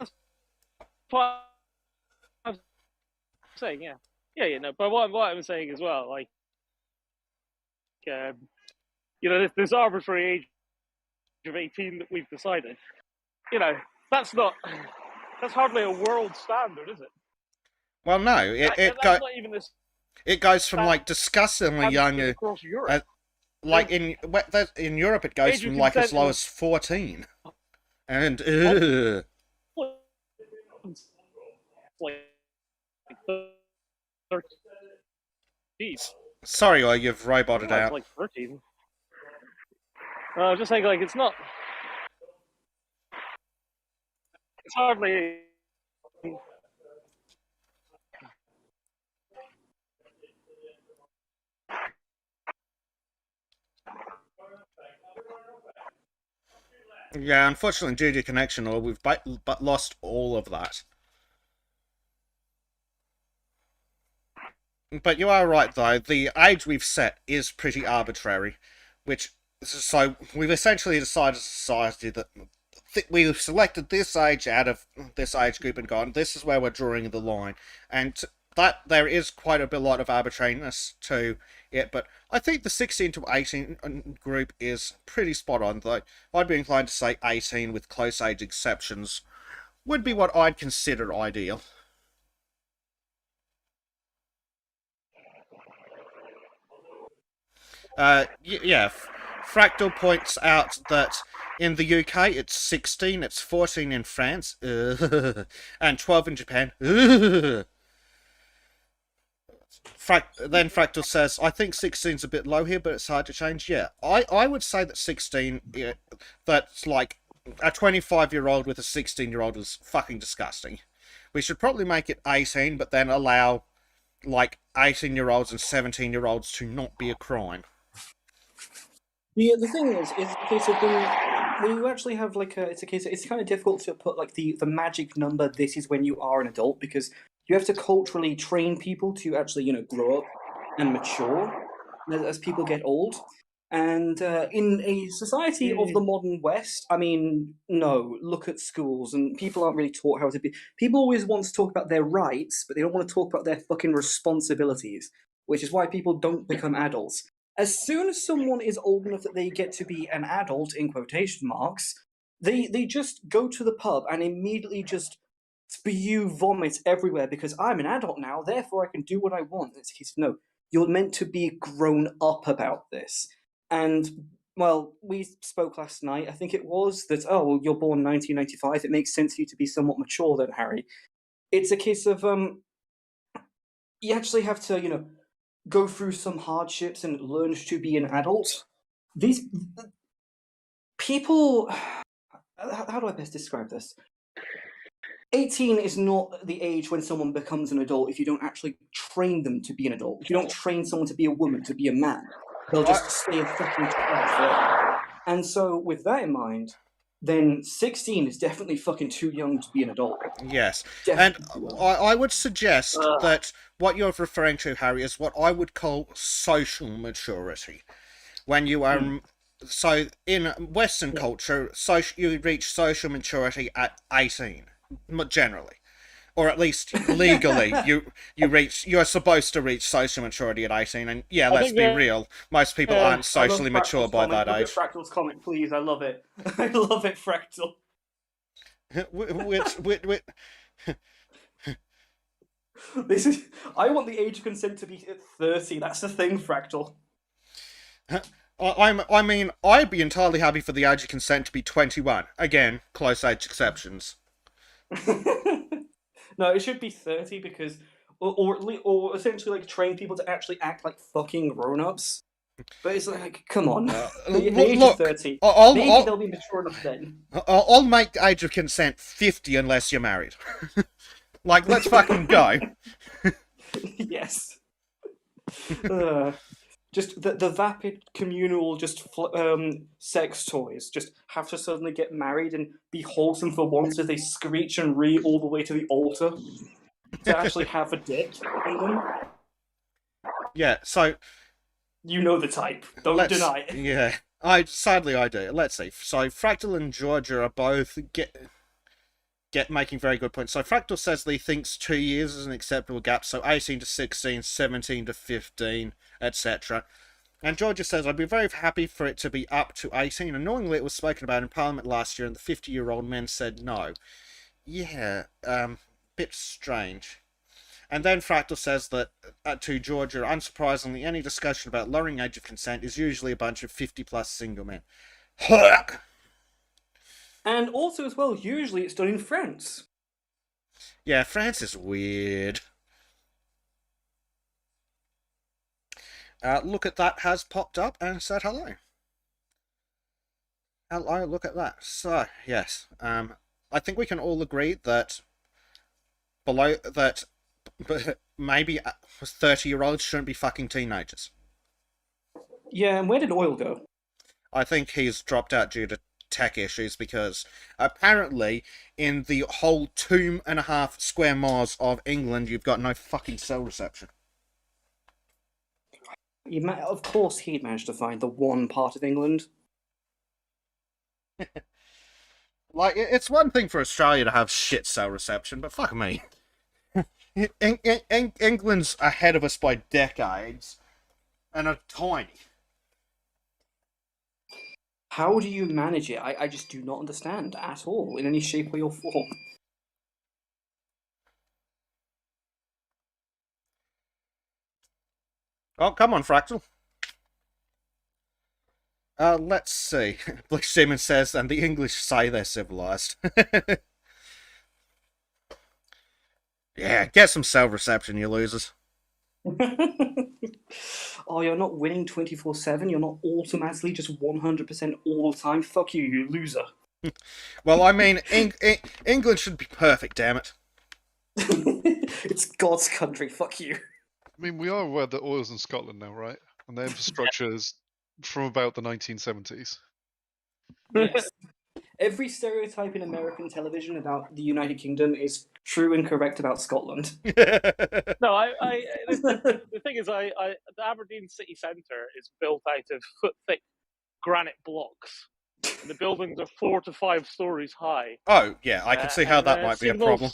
What I'm saying, yeah, no. But what I'm saying as well, like, this arbitrary age of 18 that we've decided, that's hardly a world standard, is it? Well, no, not even this. It goes from like disgustingly young, across Europe. like in Europe, it goes from like as low as 14, and sorry, you've roboted out. Like 13. I was just saying, like, it's not. It's hardly. Yeah, unfortunately, due to connection, or we've but lost all of that. But you are right, though. The age we've set is pretty arbitrary, so we've essentially decided as a society that we've selected this age out of this age group and gone, this is where we're drawing the line. And that there is quite a lot of arbitrariness to it, but I think the 16 to 18 group is pretty spot on. Though I'd be inclined to say 18 with close age exceptions would be what I'd consider ideal. Yeah, Fractal points out that in the UK it's 16, it's 14 in France, and 12 in Japan. Then Fractal says, I think 16's a bit low here, but it's hard to change. Yeah, I would say that 16, yeah, that's like a 25-year-old with a 16-year-old is fucking disgusting. We should probably make it 18, but then allow like 18-year-olds and 17-year-olds to not be a crime. The thing is a case of when you actually have like it's kind of difficult to put like the magic number. This is when you are an adult, because you have to culturally train people to actually grow up and mature as people get old. And in a society of the modern West, I mean, no, look at schools, and people aren't really taught how to be. People always want to talk about their rights, but they don't want to talk about their fucking responsibilities, which is why people don't become adults. As soon as someone is old enough that they get to be an adult, in quotation marks, they just go to the pub and immediately just spew vomit everywhere because I'm an adult now, therefore I can do what I want. It's a case of, no, you're meant to be grown up about this. And, well, we spoke last night, I think it was, that, oh, well, you're born 1995, it makes sense for you to be somewhat mature then, Harry. It's a case of, you actually have to, go through some hardships and learn to be an adult. These people, how do I best describe this? 18 is not the age when someone becomes an adult if you don't actually train them to be an adult. If you don't train someone to be a woman, to be a man, they'll just stay a fucking child forever. And so, with that in mind, then 16 is definitely fucking too young to be an adult. Yes, Definitely and I would suggest that what you're referring to, Harry, is what I would call social maturity. When you are... So, in Western culture, you reach social maturity at 18, generally. Or at least legally, you're supposed to reach social maturity at 18, and yeah, let's be real, most people aren't socially mature by that age. Look at Fractal's comment, please, I love it. I love it, Fractal. This is... I want the age of consent to be at 30, that's the thing, Fractal. I mean, I'd be entirely happy for the age of consent to be 21. Again, close age exceptions. No, it should be 30 because, or essentially like train people to actually act like fucking grown-ups. But it's like, come on, the age of 30. Maybe they'll be mature enough then. I'll make the age of consent 50 unless you're married. Like, let's fucking go. Yes. Just the vapid communal sex toys just have to suddenly get married and be wholesome for once as they screech and ree all the way to the altar to actually have a dick in them. Yeah, so... You know the type. Don't deny it. Yeah, sadly I do. Let's see. So Fractal and Georgia are both making very good points. So Fractal says that he thinks 2 years is an acceptable gap, so 18 to 16, 17 to 15, etc. And Georgia says, I'd be very happy for it to be up to 18. Annoyingly, it was spoken about in Parliament last year, and the 50-year-old men said no. Yeah, bit strange. And then Fractal says that, to Georgia, unsurprisingly, any discussion about lowering age of consent is usually a bunch of 50-plus single men. And also, as well, usually it's done in France. Yeah, France is weird. Look at that has popped up and said hello. Hello, look at that. So, yes, I think we can all agree that maybe 30-year-olds shouldn't be fucking teenagers. Yeah, and where did Oil go? I think he's dropped out due to tech issues because apparently in the whole 2.5 square miles of England you've got no fucking cell reception. Of course he'd managed to find the one part of England. Like, it's one thing for Australia to have shit cell reception, but fuck me. England's ahead of us by decades, and are tiny. How do you manage it? I just do not understand at all, in any shape or form. Oh, come on, Fractal. Let's see. Blake Simmons says, and the English say they're civilized. Yeah, get some cell reception, you losers. Oh, you're not winning 24/7. You're not automatically just 100% all the time. Fuck you, you loser. Well, I mean, England should be perfect, damn it. It's God's country. Fuck you. I mean, we are aware that oil's in Scotland now, right? And the infrastructure is from about the 1970s. Yes. Every stereotype in American television about the United Kingdom is true and correct about Scotland. No, the thing is, the Aberdeen city centre is built out of foot-thick granite blocks. The buildings are 4 to 5 stories high. Oh, yeah, I can see how that might be a problem.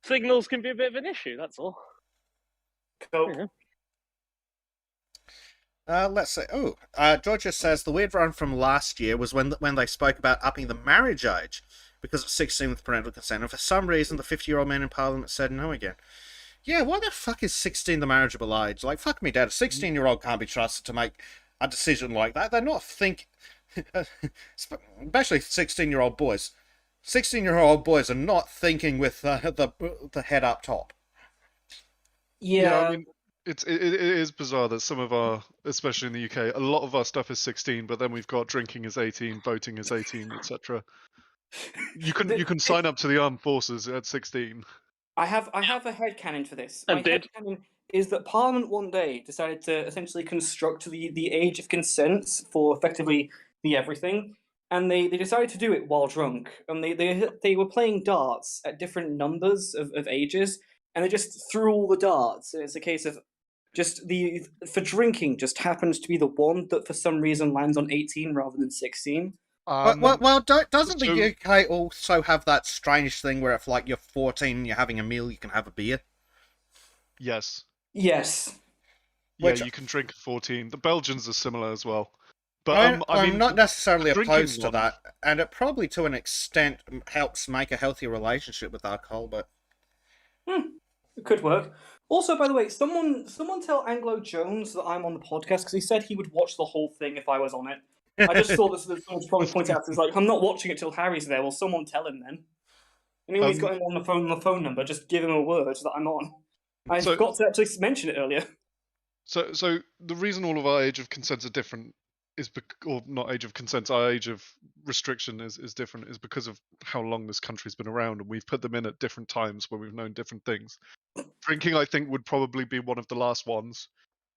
Signals can be a bit of an issue, that's all. Cool. Let's see. Georgia says the weird run from last year was when they spoke about upping the marriage age because it's 16 with parental consent, and for some reason the 50-year-old man in Parliament said no again. Yeah, why the fuck is 16 the marriageable age? Like, fuck me, Dad. A 16-year-old can't be trusted to make a decision like that. They're not especially 16-year-old boys. 16-year-old boys are not thinking with the head up top. Yeah, I mean, it is bizarre that some of our, especially in the UK, a lot of our stuff is 16, but then we've got drinking is 18, voting is 18, etc. You can sign up to the armed forces at 16. I have a headcanon for this. And My did. headcanon is that Parliament one day decided to essentially construct the age of consent for effectively the everything, and they decided to do it while drunk. And they were playing darts at different numbers of ages, and they just threw all the darts. And it's a case of just for drinking just happens to be the one that for some reason lands on 18 rather than 16. Well, doesn't the UK also have that strange thing where if like you're 14 and you're having a meal, you can have a beer? Yes. Yes. Yeah, you can drink at 14. The Belgians are similar as well. But I'm mean, not necessarily opposed to one. that, and it probably to an extent helps make a healthier relationship with alcohol, but It could work. Also, by the way, someone tell Anglo Jones that I'm on the podcast because he said he would watch the whole thing if I was on it. I just thought that someone probably point out, it's like, I'm not watching it till Harry's there. Well, someone tell him then. Anyway, he's got him on the phone number. Just give him a word that I'm on. I forgot to actually mention it earlier. So the reason all of our age of consents are different is, or not age of consent, our age of restriction is different, is because of how long this country's been around, and we've put them in at different times where we've known different things. Drinking, I think, would probably be one of the last ones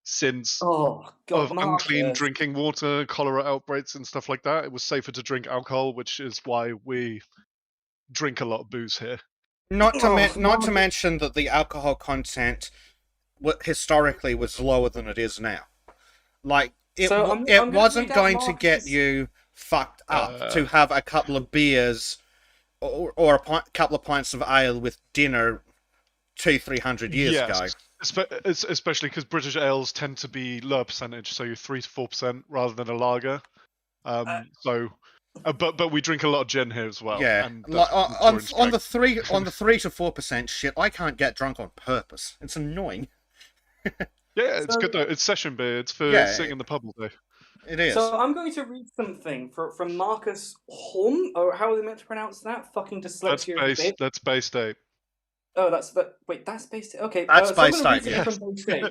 since of unclean drinking water, cholera outbreaks and stuff like that. It was safer to drink alcohol, which is why we drink a lot of booze here. Not to mention that the alcohol content historically was lower than it is now. Like, it wasn't going to get you fucked up to have a couple of beers or a couple of pints of ale with dinner 200-300 years ago. Especially because British ales tend to be lower percentage, so you're 3 to 4% rather than a lager. But we drink a lot of gin here as well. Yeah, and on the 3 to 4% shit, I can't get drunk on purpose. It's annoying. Yeah, it's good though. It's session beer. It's for sitting in the pub all day. It is. So I'm going to read something from Marcus Horn, or how are they meant to pronounce that? Fucking dyslexia. That's Bay State. Oh, wait, that's Bay State. Okay, that's Bay State. Yeah. From Bay State.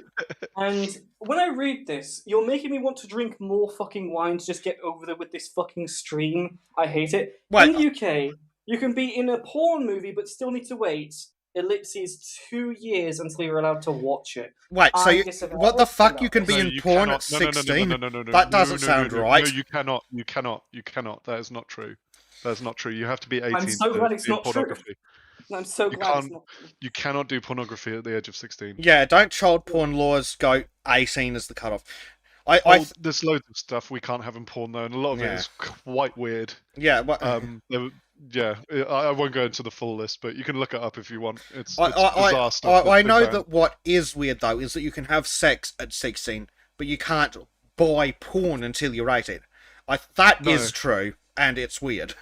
And when I read this, you're making me want to drink more fucking wine to just get over with this fucking stream. I hate it. In the UK, you can be in a porn movie but still need to wait ellipses 2 years until you're allowed to watch it. Wait, so what the fuck? You can be in porn at 16? No. That doesn't sound right. No, you cannot. That is not true. That is not true. You have to be 18 I'm so glad it's not pornography. True. I'm so glad it's not. You cannot do pornography at the age of 16. Yeah, don't child porn laws go 18 as the cutoff. There's loads of stuff we can't have in porn though, and a lot of it is quite weird. Yeah, I won't go into the full list, but you can look it up if you want. It's bizarre stuff. I know that what is weird though is that you can have sex at 16, but you can't buy porn until you're 18. That is true, and it's weird.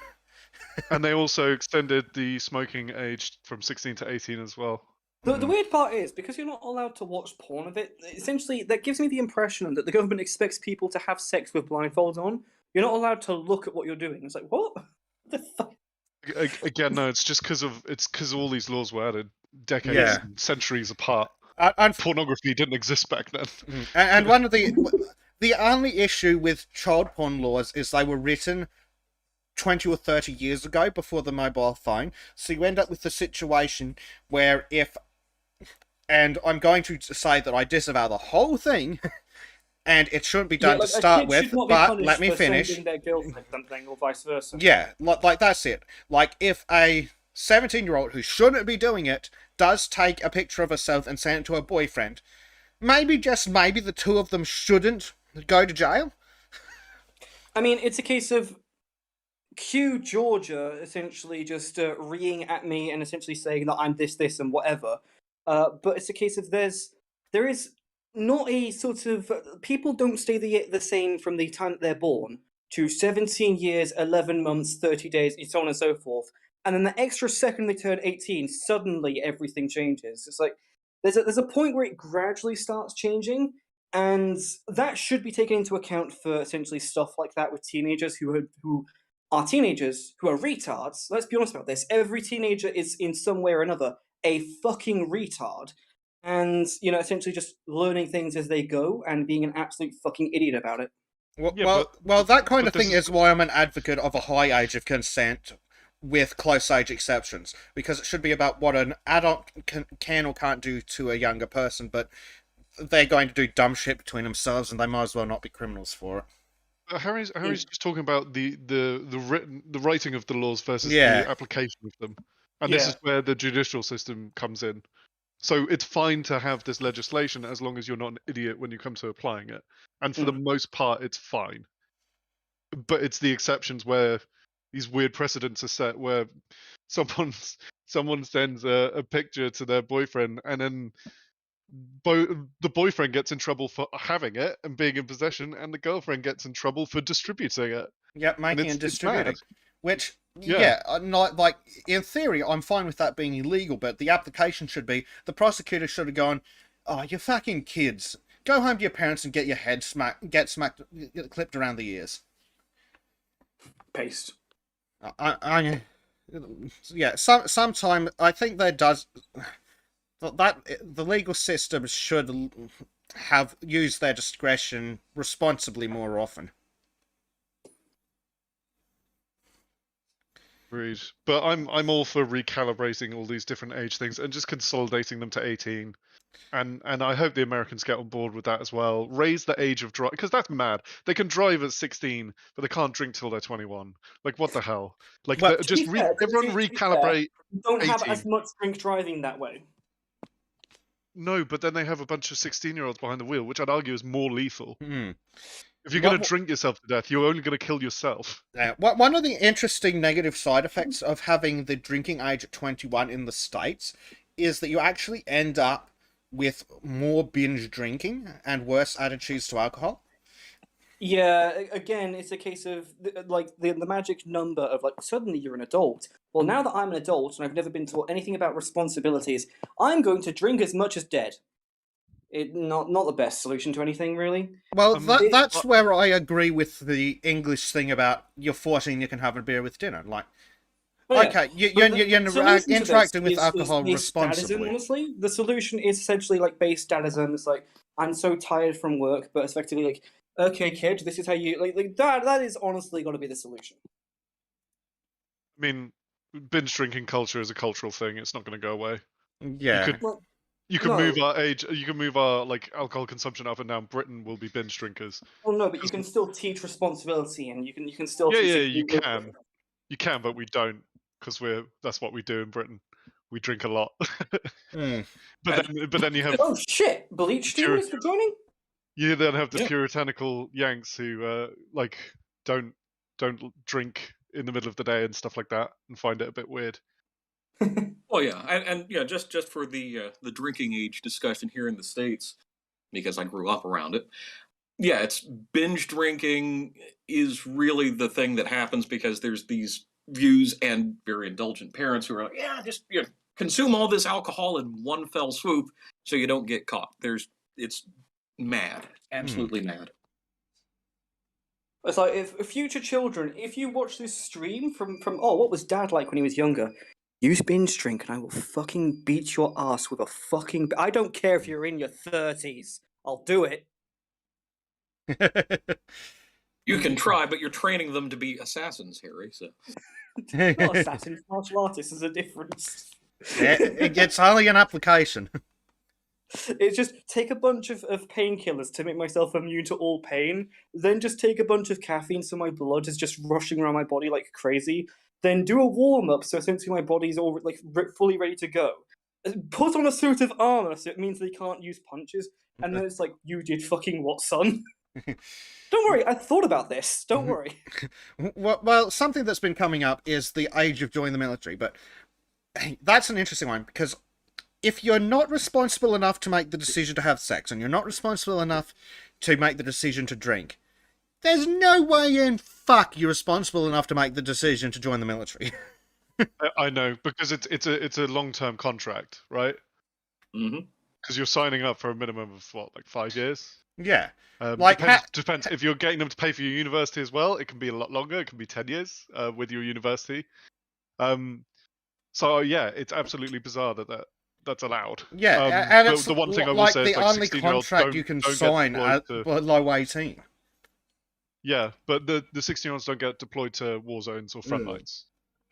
And they also extended the smoking age from 16 to 18 as well. The weird part is, because you're not allowed to watch porn of it, essentially that gives me the impression that the government expects people to have sex with blindfolds on. You're not allowed to look at what you're doing. It's like, what? The fuck? Again, no, it's just because all these laws were added decades and centuries apart. And pornography didn't exist back then. And one of the only issue with child porn laws is they were written 20 or 30 years ago before the mobile phone. So you end up with the situation where and I'm going to say that I disavow the whole thing, and it shouldn't be done to start with, but let me finish. Their girlfriend something, or vice versa. Yeah, like that's it. Like, if a 17-year-old who shouldn't be doing it does take a picture of herself and send it to her boyfriend, maybe, just maybe, the two of them shouldn't go to jail. I mean, it's a case of Q Georgia essentially just reeing at me and essentially saying that I'm this, and whatever. But it's a case of there is not a sort of... people don't stay the same from the time that they're born to 17 years, 11 months, 30 days, and so on and so forth. And then the extra second they turn 18, suddenly everything changes. It's like, there's a point where it gradually starts changing, and that should be taken into account for essentially stuff like that with teenagers who are teenagers who are retards. Let's be honest about this. Every teenager is, in some way or another, a fucking retard. And, essentially just learning things as they go and being an absolute fucking idiot about it. Well, that kind of thing is why I'm an advocate of a high age of consent with close age exceptions, because it should be about what an adult can or can't do to a younger person, but they're going to do dumb shit between themselves, and they might as well not be criminals for it. Harry's just talking about the writing of the laws versus the application of them, and this is where the judicial system comes in. So it's fine to have this legislation as long as you're not an idiot when you come to applying it, and for the most part, it's fine. But it's the exceptions where these weird precedents are set, where someone sends a picture to their boyfriend, and then the boyfriend gets in trouble for having it and being in possession, and the girlfriend gets in trouble for distributing it. Yep, making and distributing. Which, not like, in theory, I'm fine with that being illegal, but the application should be, the prosecutor should have gone, oh, you fucking kids, go home to your parents and get your head clipped around the ears. Paste. Sometime I think there does that the legal system should have used their discretion responsibly more often. Agreed. But I'm all for recalibrating all these different age things and just consolidating them to 18. And I hope the Americans get on board with that as well. Raise the age of drive, because that's mad. They can drive at 16, but they can't drink till they're 21. Like, what the hell? Like, everyone recalibrate. You don't 18. have as much drink driving that way. No, but then they have a bunch of 16-year-olds behind the wheel, which I'd argue is more lethal. Mm. If you're going to drink yourself to death, you're only going to kill yourself. One of the interesting negative side effects of having the drinking age at 21 in the States is that you actually end up with more binge drinking and worse attitudes to alcohol. Yeah, again, it's a case of, the magic number of, suddenly you're an adult. Well, now that I'm an adult and I've never been taught anything about responsibilities, I'm going to drink as much as dead. Not the best solution to anything, really. Well, that's where I agree with the English thing about you're 14, you can have a beer with dinner. Like, okay, you're interacting with alcohol responsibly. Statism, honestly, the solution is essentially base statism. It's like, I'm so tired from work, but effectively okay, kid, this is how you that is honestly got to be the solution. I mean, binge drinking culture is a cultural thing. It's not going to go away. Yeah. You can move our age. You can move our alcohol consumption up and down. Britain will be binge drinkers. Well, no, but you can still teach responsibility, and you can still. You can. You can, but we don't, because that's what we do in Britain. We drink a lot. But then you have. Oh shit! Bleach Steam is for joining. You then have the Yeah. puritanical Yanks who like don't drink in the middle of the day and stuff like that, and find it a bit weird. Well, yeah, and yeah, just for the drinking age discussion here in the States, because I grew up around it. Yeah, it's binge drinking is really the thing that happens because there's these views and very indulgent parents who are like, yeah, just consume all this alcohol in one fell swoop so you don't get caught. It's mad, absolutely mad. It's like, if future children, if you watch this stream from what was Dad like when he was younger? Use binge drink and I will fucking beat your ass with a fucking... I don't care if you're in your 30s. I'll do it. You can try, but you're training them to be assassins, Harry, so... Not assassins, martial artists, there's a difference. It's only an application. It's just take a bunch of painkillers to make myself immune to all pain, then just take a bunch of caffeine so my blood is just rushing around my body like crazy, then do a warm-up so essentially my body's all like fully ready to go. Put on a suit of armor so it means they can't use punches, and then it's like, you did fucking what, son? Don't worry, I thought about this. Don't worry. Well, something that's been coming up is the age of joining the military, but that's an interesting one, because if you're not responsible enough to make the decision to have sex, and you're not responsible enough to make the decision to drink, there's no way in fuck you're responsible enough to make the decision to join the military. I know, because it's a long-term contract, right? Mm-hmm. Because you're signing up for a minimum of what, like 5 years? Yeah. Depends. If you're getting them to pay for your university as well, it can be a lot longer. It can be 10 years with your university. So yeah, it's absolutely bizarre that's allowed. Yeah, and it's the one thing I will like say the is, like, only 16-year-olds contract you can sign at below 18. Yeah, but the 16-year-olds don't get deployed to war zones or front lines.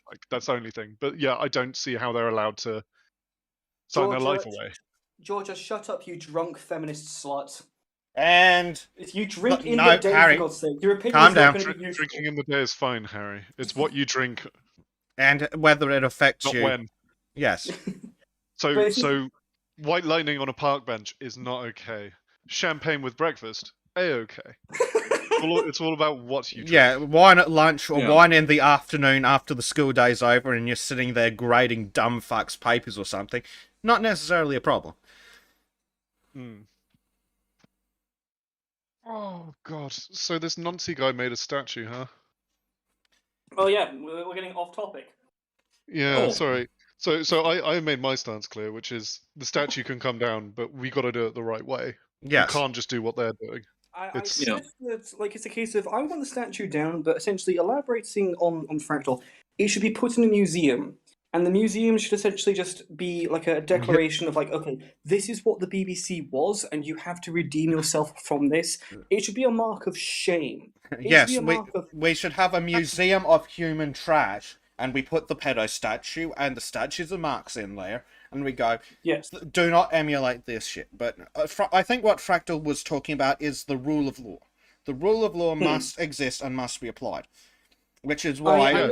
Like, that's the only thing. But yeah, I don't see how they're allowed to sign their life away. Georgia, shut up, you drunk feminist slut. And if you drink in the day, Harry, for God's sake, your opinion calm is not down. going to be useful. Drinking in the day is fine, Harry. It's what you drink, and whether it affects not you. when. Yes. So white lightning on a park bench is not okay. Champagne with breakfast, a-okay. It's all about what you drink. Yeah, wine at lunch or wine in the afternoon after the school day's over and you're sitting there grading dumb fucks papers or something. Not necessarily a problem. Oh, God. So this Nancy guy made a statue, huh? Oh, yeah, we're getting off topic. Yeah, sorry. So I made my stance clear, which is the statue can come down, but we got to do it the right way. Yes. You can't just do what they're doing. I said that, like, it's a case of, I want the statue down, but essentially elaborating on Fractal, it should be put in a museum. And the museum should essentially just be like a declaration of like, okay, this is what the BBC was, and you have to redeem yourself from this. It should be a mark of shame. Yes, we should have a museum of human trash, and we put the pedo statue and the statues of Marx in there, and we go, yes, do not emulate this shit. But I think what Fractal was talking about is the rule of law. The rule of law must exist and must be applied, which is why I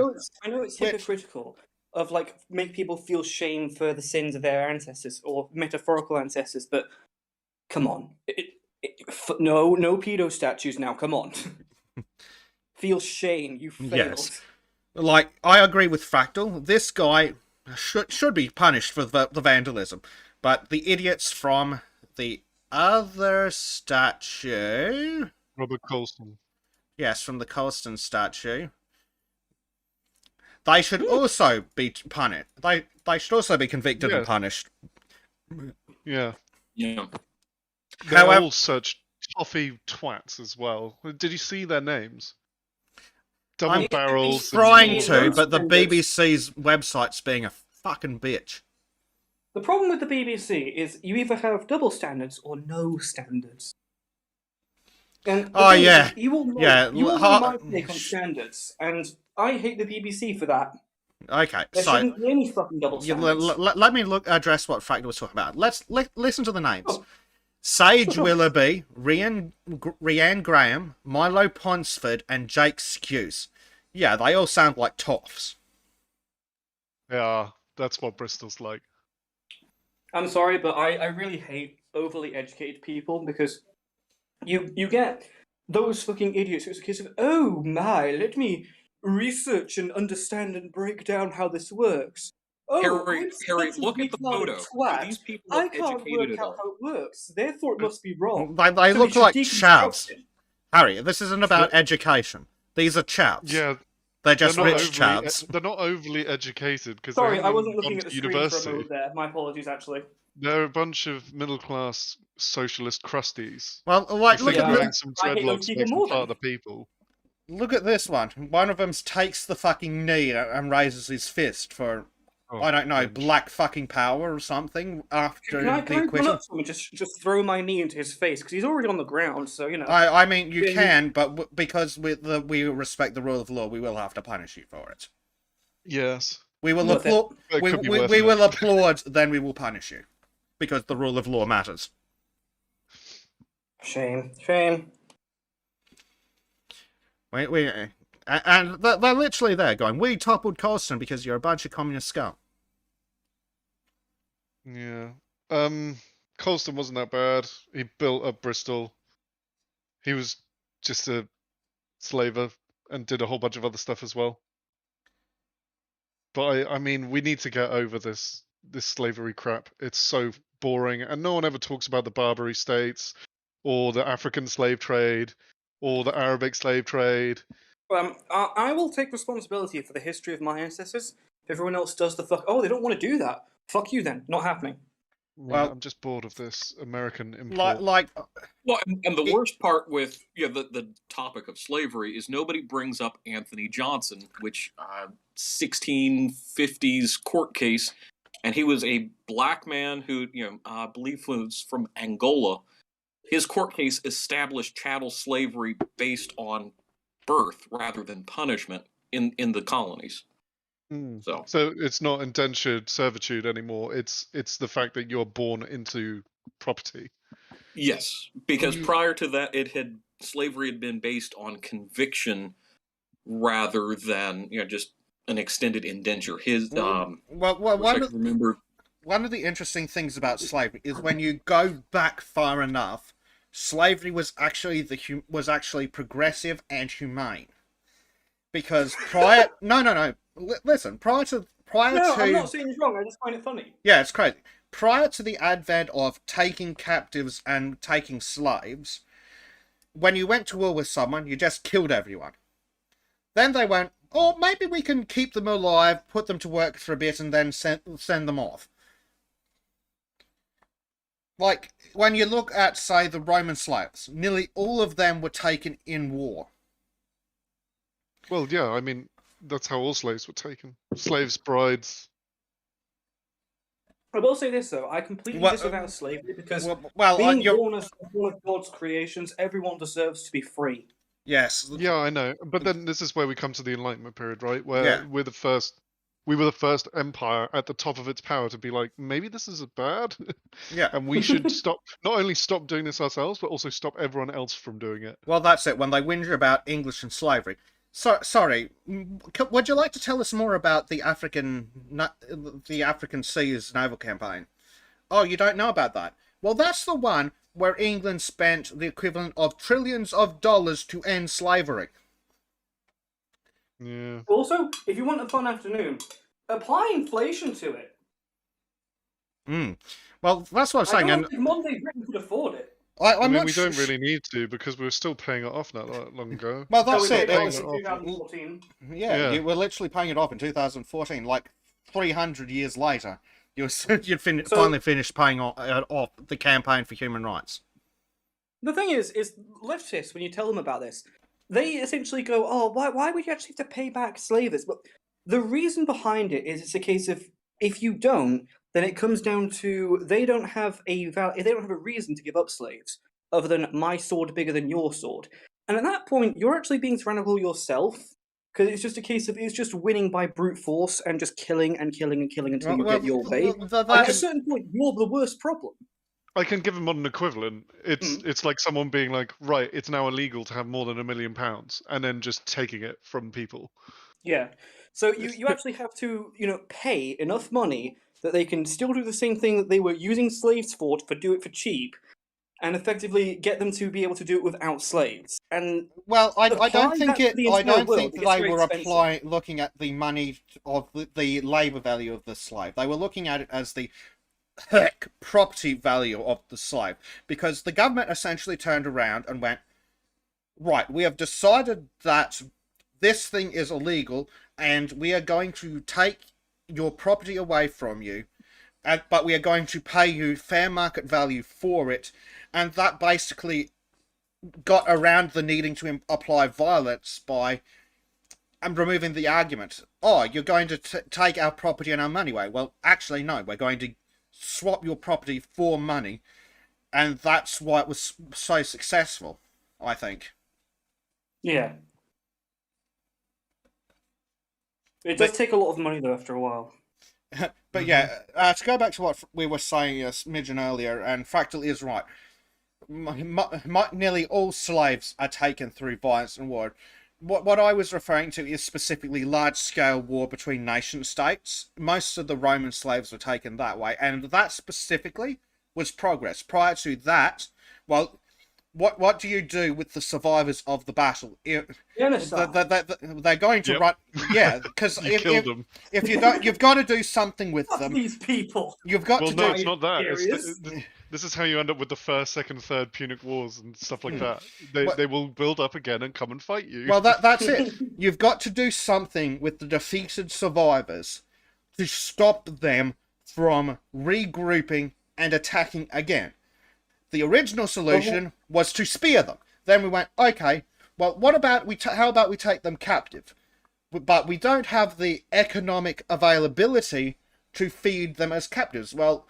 know it's hypocritical of like make people feel shame for the sins of their ancestors or metaphorical ancestors, but come on, no pedo statues now. Come on, feel shame. You failed. Yes. Like, I agree with Fractal. This guy should be punished for the vandalism, but the idiots from the other statue, Robert Colston. Yes, from the Colston statue. They should also be punished. They should also be convicted and punished. Yeah. Yeah. They're all such toffee twats as well. Did you see their names? Double barrels. Trying to, but the BBC's website's being a fucking bitch. The problem with the BBC is you either have double standards or no standards. And you will know my take on standards, and I hate the BBC for that. Okay, there shouldn't be any fucking double standards. Let me address what Fractal was talking about. Let's listen to the names. Sage Willoughby, Rhianne Graham, Milo Ponsford, and Jake Skews. Yeah, they all sound like toffs. Yeah, that's what Bristol's like. I'm sorry, but I really hate overly educated people because You get those fucking idiots. It's a case of, oh my, let me research and understand and break down how this works. Oh, Harry, I'm Harry, such a look at the retarded photo. Do twat. these people I look can't educated work at out all? how it works. Therefore, it must be wrong. They So look we should like deconstruct chavs. it. Harry, this isn't about education. These are chavs. Yeah, They're just they're not rich overly. chavs. They're not overly educated because they Sorry, haven't I even wasn't gone looking at to the screen for a university. moment there. My apologies, actually. They're a bunch of middle-class socialist crusties Well, who like, think look at wearing the, some I hate those dreadlocks people makes them more part of then. the people. look at this one. One of them takes the fucking knee and raises his fist for, Oh, I don't know, cringe. black fucking power or something after Can I the run acquittal. up to him and just throw my knee into his face? Because he's already on the ground, so, you know. I mean, you Yeah, can, but because we respect the rule of law, we will have to punish you for it. Yes. We will Worth it. applaud. It We, could be we, worth we it. will applaud, then we will punish you, because the rule of law matters. Shame. Shame. And they're literally there going, we toppled Colston because you're a bunch of communist scum. Yeah. Colston wasn't that bad. He built up Bristol. He was just a slaver and did a whole bunch of other stuff as well. But I mean, we need to get over this slavery crap. It's so boring, and no one ever talks about the Barbary states, or the African slave trade, or the Arabic slave trade. I will take responsibility for the history of my ancestors. If everyone else does the fuck... Oh, they don't want to do that. Fuck you then. Not happening. Man, Well, I'm just bored of this American import. Well, and the worst part with the topic of slavery is nobody brings up Anthony Johnson, which 1650s court case, and he was a black man who I believe was from Angola. His court case established chattel slavery based on birth rather than punishment in the colonies. So it's not indentured servitude anymore. It's the fact that you're born into property. Yes, because prior to that, slavery had been based on conviction rather than just an extended indenture. One of the interesting things about slavery is when you go back far enough, slavery was actually progressive and humane. Because prior, listen, prior to. I'm not saying it's wrong. I just find it funny. Yeah, it's crazy. Prior to the advent of taking captives and taking slaves, when you went to war with someone, you just killed everyone. Then they went, oh, maybe we can keep them alive, put them to work for a bit, and then send them off. Like, when you look at, say, the Roman slaves, nearly all of them were taken in war. Well, yeah, I mean, that's how all slaves were taken. Slaves, brides. I will say this, though. I completely disavow slavery because being born as one of God's creations, everyone deserves to be free. Yes. Yeah, I know. But then this is where we come to the Enlightenment period, right? Where we were the first empire at the top of its power to be like, maybe this is bad. Yeah. And we should not only stop doing this ourselves, but also stop everyone else from doing it. Well, that's it. When they whinge about English and slavery. Sorry, would you like to tell us more about the African Seas naval campaign? Oh, you don't know about that? Well, that's the one where England spent the equivalent of trillions of dollars to end slavery. Yeah. Also, if you want a fun afternoon, apply inflation to it. Well, that's what I'm saying. I don't think modern-day Britain could afford it. I mean, we don't really need to because we were still paying it off not that long ago. Well, that's it. It was 2014. Yeah, you were literally paying it off in 2014, like 300 years later. You'd finally finish paying off the campaign for human rights. The thing is leftists, when you tell them about this, they essentially go, oh, why would you actually have to pay back slavers? But the reason behind it is it's a case of, if you don't, then it comes down to they don't have a reason to give up slaves other than my sword bigger than your sword. And at that point, you're actually being tyrannical yourself, because it's just a case of it's just winning by brute force and just killing and killing and killing until you get your way. At a certain point, you're the worst problem. I can give a modern equivalent. It's like someone being like, right, it's now illegal to have more than £1 million, and then just taking it from people. Yeah. So you actually have to pay enough money that they can still do the same thing that they were using slaves for do it for cheap, and effectively get them to be able to do it without slaves. And well, I don't apply think that to the I entire don't world, think it gets they very were expensive. looking at the money of the labor value of the slave. They were looking at it as the property value of the slave, because the government essentially turned around and went, right, we have decided that this thing is illegal and we are going to take your property away from you, but we are going to pay you fair market value for it. And that basically got around the needing to apply violence by removing the argument. Oh, you're going to take our property and our money away. Well, actually, no, we're going to swap your property for money. And that's why it was so successful, I think. Yeah. It does take a lot of money, though, after a while. But yeah, to go back to what we were saying, Smidgen, earlier, and Fractal is right. Nearly all slaves are taken through violence and war. What I was referring to is specifically large-scale war between nation-states. Most of the Roman slaves were taken that way, and that specifically was progress. Prior to that, well, what do you do with the survivors of the battle? They're going to run. Yeah, because if you don't, you've got to do something with them. These people. You've got to do. No, it's not that. This is how you end up with the first, second, third Punic Wars and stuff like that. They will build up again and come and fight you. Well, that's it. You've got to do something with the defeated survivors to stop them from regrouping and attacking again. The original solution was to spear them. Then we went, okay, well, what about how about we take them captive? But we don't have the economic availability to feed them as captives. Well,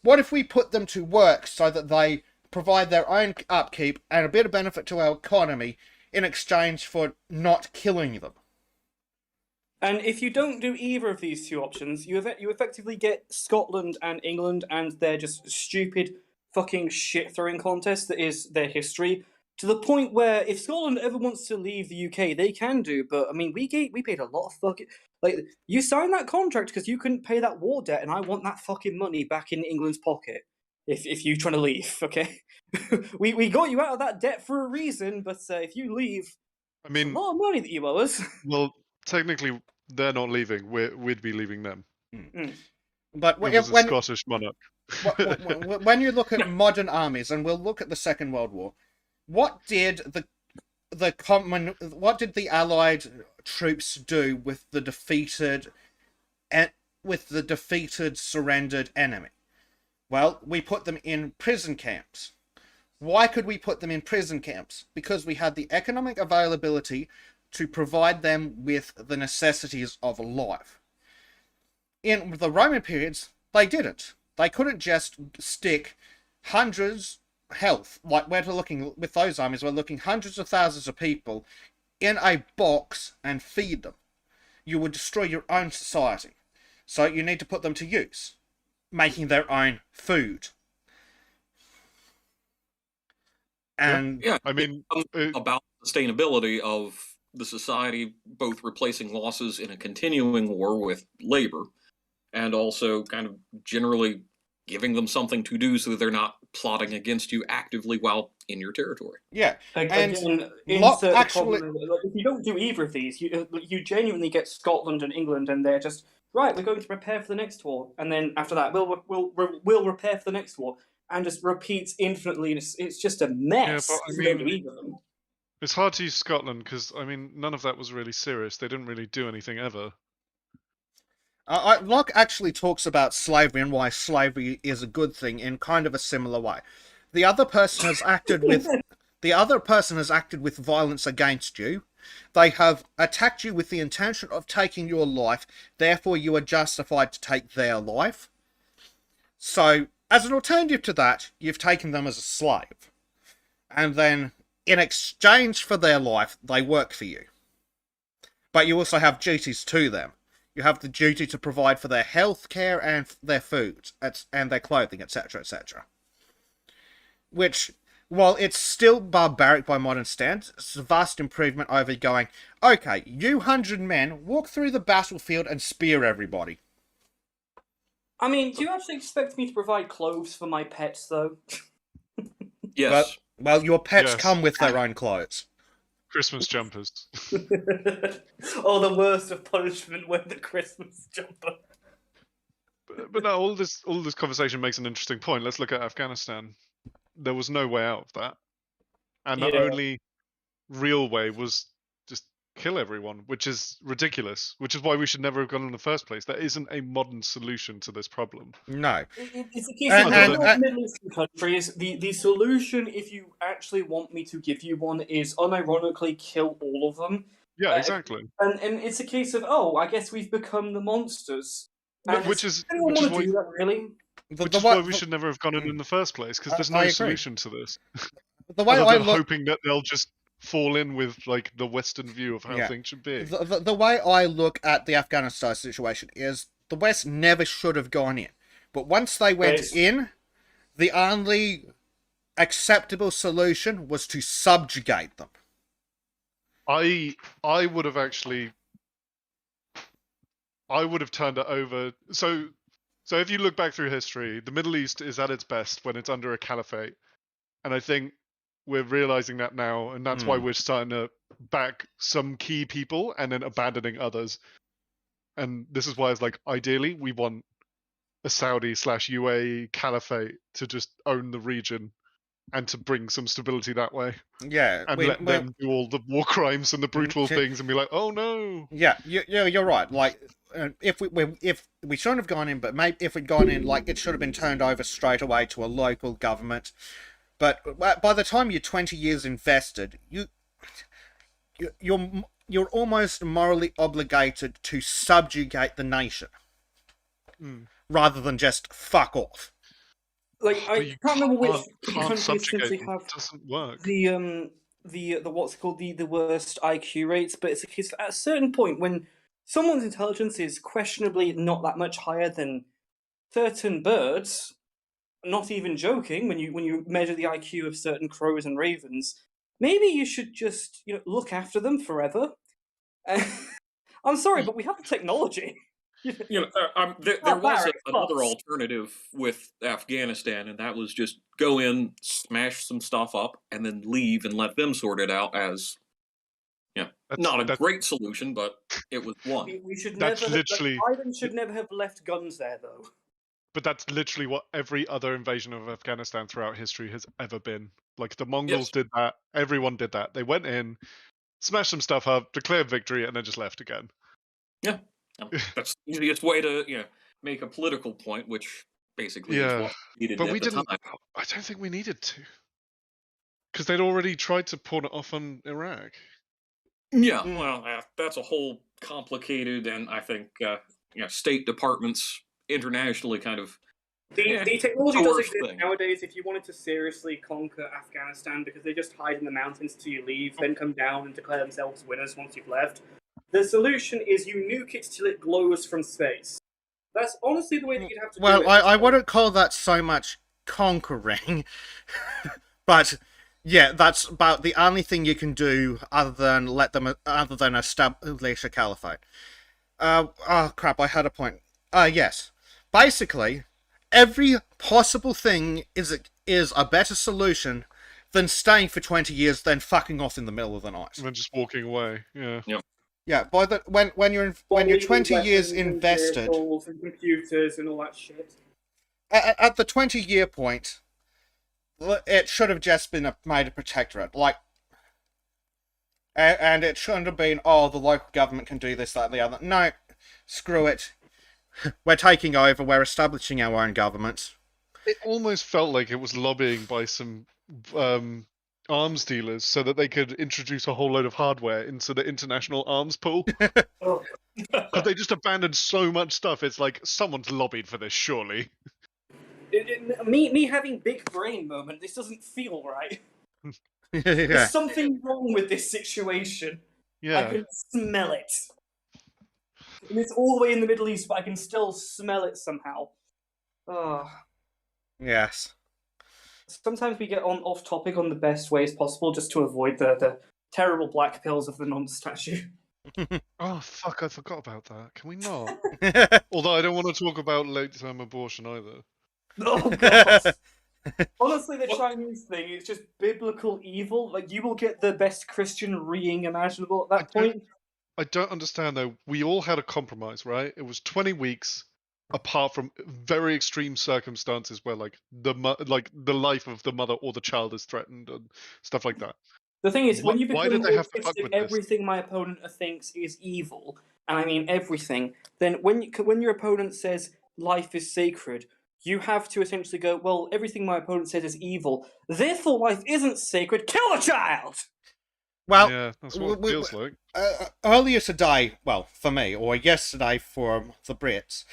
what if we put them to work so that they provide their own upkeep and a bit of benefit to our economy in exchange for not killing them? And if you don't do either of these two options, you effectively get Scotland and England and their just stupid fucking shit throwing contest that is their history, to the point where if Scotland ever wants to leave the UK, they can do. But I mean, we paid a lot of fucking, like, you signed that contract because you couldn't pay that war debt, and I want that fucking money back in England's pocket. If you're trying to leave, okay, we got you out of that debt for a reason. But if you leave, I mean, it's a lot of money that you owe us. Well, technically, they're not leaving. We'd be leaving them. But it was a Scottish monarch. When you look at modern armies, and we'll look at the Second World War, what did the Allied troops do with the defeated, surrendered enemy? Well, we put them in prison camps. Why could we put them in prison camps? Because we had the economic availability to provide them with the necessities of life. In the Roman periods, they didn't. They couldn't just stick hundreds like we're looking with those armies, we're looking hundreds of thousands of people in a box and feed them. You would destroy your own society. So you need to put them to use, making their own food. And yeah, I mean, about sustainability of the society, both replacing losses in a continuing war with labor, and also kind of generally giving them something to do so that they're not plotting against you actively while in your territory. Yeah, and actually, if you don't do either of these, you genuinely get Scotland and England, and they're just right. We're going to prepare for the next war, and then after that, we'll prepare for the next war, and just repeats infinitely. And it's just a mess. Yeah, but, I mean, it's hard to use Scotland because I mean none of that was really serious. They didn't really do anything ever. Locke actually talks about slavery and why slavery is a good thing in kind of a similar way. The other person has acted with violence against you. They have attacked you with the intention of taking your life. Therefore, you are justified to take their life. So, as an alternative to that, you've taken them as a slave, and then in exchange for their life, they work for you. But you also have duties to them. You have the duty to provide for their health care and their food and their clothing, etc., etc. Which, while it's still barbaric by modern standards, it's a vast improvement over going, okay, you 100 men, walk through the battlefield and spear everybody. I mean, do you actually expect me to provide clothes for my pets, though? Yes. Well, your pets Yes. come with their own clothes. Christmas jumpers. Oh, the worst of punishment, wear the Christmas jumper. But no, all this conversation makes an interesting point. Let's look at Afghanistan. There was no way out of that, and the Yeah. only real way was just kill everyone, which is ridiculous. Which is why we should never have gone in the first place. There isn't a modern solution to this problem. No. It's a case And- of Middle Eastern countries. The solution, if you actually want me to give you one, is unironically kill all of them. Yeah, exactly. And it's a case of, oh, I guess we've become the monsters. And Which is anyone which is want to do that, really? which is why we should never have gone in the first place, because there's I no agree. solution to this. The way Other I than look, hoping that they'll just fall in with like the Western view of how things should be. the way I look at the Afghanistan situation is the West never should have gone in, but once they went in, the only acceptable solution was to subjugate them. I would have actually. I would have turned it over. So if you look back through history, the Middle East is at its best when it's under a caliphate, and I think we're realizing that now, and that's why we're starting to back some key people and then abandoning others. And this is why it's like, ideally, we want a Saudi/UAE caliphate to just own the region and to bring some stability that way. Yeah, and let them do all the war crimes and the brutal things and be like, oh no. Yeah, you're right. Like, if we shouldn't have gone in, but maybe if we'd gone in, like, it should have been turned over straight away to a local government. But by the time you're 20 years invested, you're almost morally obligated to subjugate the nation, rather than just fuck off. Like, I can't remember which can't countries subjugate have it doesn't work. the what's it called, the worst IQ rates, but it's a case at a certain point when someone's intelligence is questionably not that much higher than certain birds. Not even joking, when you measure the IQ of certain crows and ravens, maybe you should just look after them forever. I'm sorry, but we have the technology. There was another alternative with Afghanistan, and that was just go in, smash some stuff up, and then leave and let them sort it out. As not a great solution, but it was one. We should That's never. literally. Biden should never have left guns there, though. But that's literally what every other invasion of Afghanistan throughout history has ever been. Like, the Mongols did that. Everyone did that. They went in, smashed some stuff up, declared victory, and then just left again. Yeah. That's the easiest way to make a political point, which basically is what we needed but at we the didn't. time. I don't think we needed to. Because they'd already tried to pawn it off on Iraq. Yeah, well, that's a whole complicated, and I think State Departments internationally kind of the technology does exist thing. nowadays if you wanted to seriously conquer Afghanistan, because they just hide in the mountains till you leave, then come down and declare themselves winners once you've left. The solution is you nuke it till it glows from space. That's honestly the way that you'd have to do it. Well, I wouldn't call that so much conquering, but yeah, that's about the only thing you can do other than establish a caliphate. Oh crap! I had a point. Yes. Basically, every possible thing is a better solution than staying for 20 years, then fucking off in the middle of the night. And then just walking away. Yeah. Yep. Yeah. When you're 20 years invested, and computers and all that shit. At the 20-year point, it should have just been made a protectorate, like, and it shouldn't have been, oh, the local government can do this, that, and the other. No, screw it. We're taking over. We're establishing our own government. It almost felt like it was lobbying by some arms dealers so that they could introduce a whole load of hardware into the international arms pool. Because they just abandoned so much stuff. It's like, someone's lobbied for this, surely. Me having big brain moment. This doesn't feel right. Yeah. There's something wrong with this situation. Yeah. I can smell it. And it's all the way in the Middle East, but I can still smell it somehow. Yes. Sometimes we get off topic on the best ways possible just to avoid the terrible black pills of the non-statue. Oh, fuck, I forgot about that. Can we not? Although I don't want to talk about late-term abortion either. Oh, God. Honestly, the Chinese thing is just biblical evil. Like, you will get the best Christian reeing imaginable at that point. I don't understand though. We all had a compromise, right? It was 20 weeks, apart from very extreme circumstances where like the life of the mother or the child is threatened and stuff like that. The thing is, when you Why become did they have to fuck autistic, with this? everything my opponent thinks is evil, and I mean everything. Then when your opponent says life is sacred, you have to essentially go, well, everything my opponent says is evil, therefore life isn't sacred. Kill a child. Well, Yeah, that's what it feels like. Earlier today, well, for me, or yesterday for the Brits,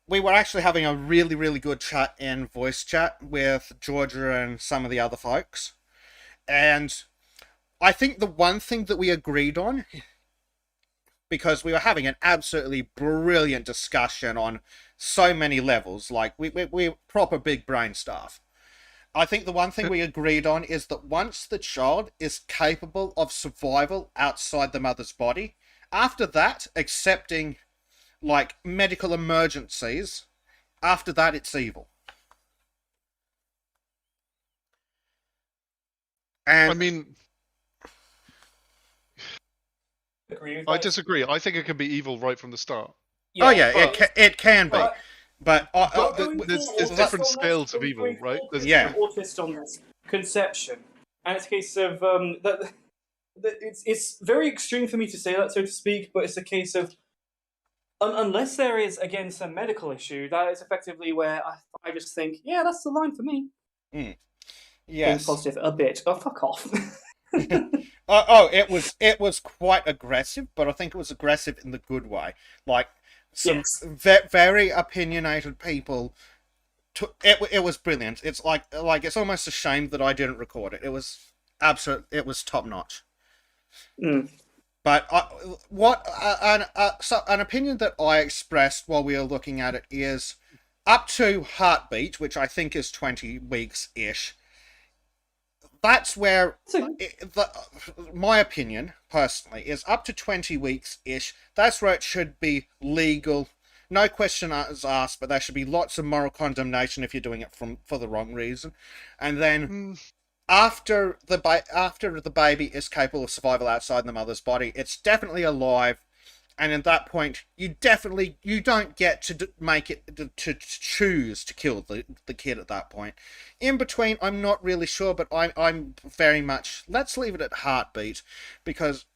we were actually having a really, really good chat in voice chat with Georgia and some of the other folks. And I think the one thing that we agreed on, because we were having an absolutely brilliant discussion on so many levels, like we proper big brain stuff. I think the one thing we agreed on is that once the child is capable of survival outside the mother's body, after that, accepting like medical emergencies, after that it's evil. And I mean, I disagree. I think it can be evil right from the start. It can be, but there's different scales of evil, right? Yeah, autist on this conception, and it's a case of that. It's very extreme for me to say that, so to speak, but it's a case of unless there is again some medical issue, that is effectively where I just think, yeah, that's the line for me. Yes, being positive a bit. Oh, fuck off. It was quite aggressive, but I think it was aggressive in the good way. Like some very opinionated people. It was brilliant. It's like it's almost a shame that I didn't record it. It was absolute. It was top notch. But an opinion that I expressed while we were looking at it is up to heartbeat, which I think is 20 weeks ish. That's where my opinion personally is up to 20 weeks ish. That's where it should be legal. No question is asked, but there should be lots of moral condemnation if you're doing it for the wrong reason. And then after the baby is capable of survival outside the mother's body, it's definitely alive. And at that point, you don't get to make it to choose to kill the kid at that point. In between, I'm not really sure, but I'm very much, let's leave it at heartbeat, because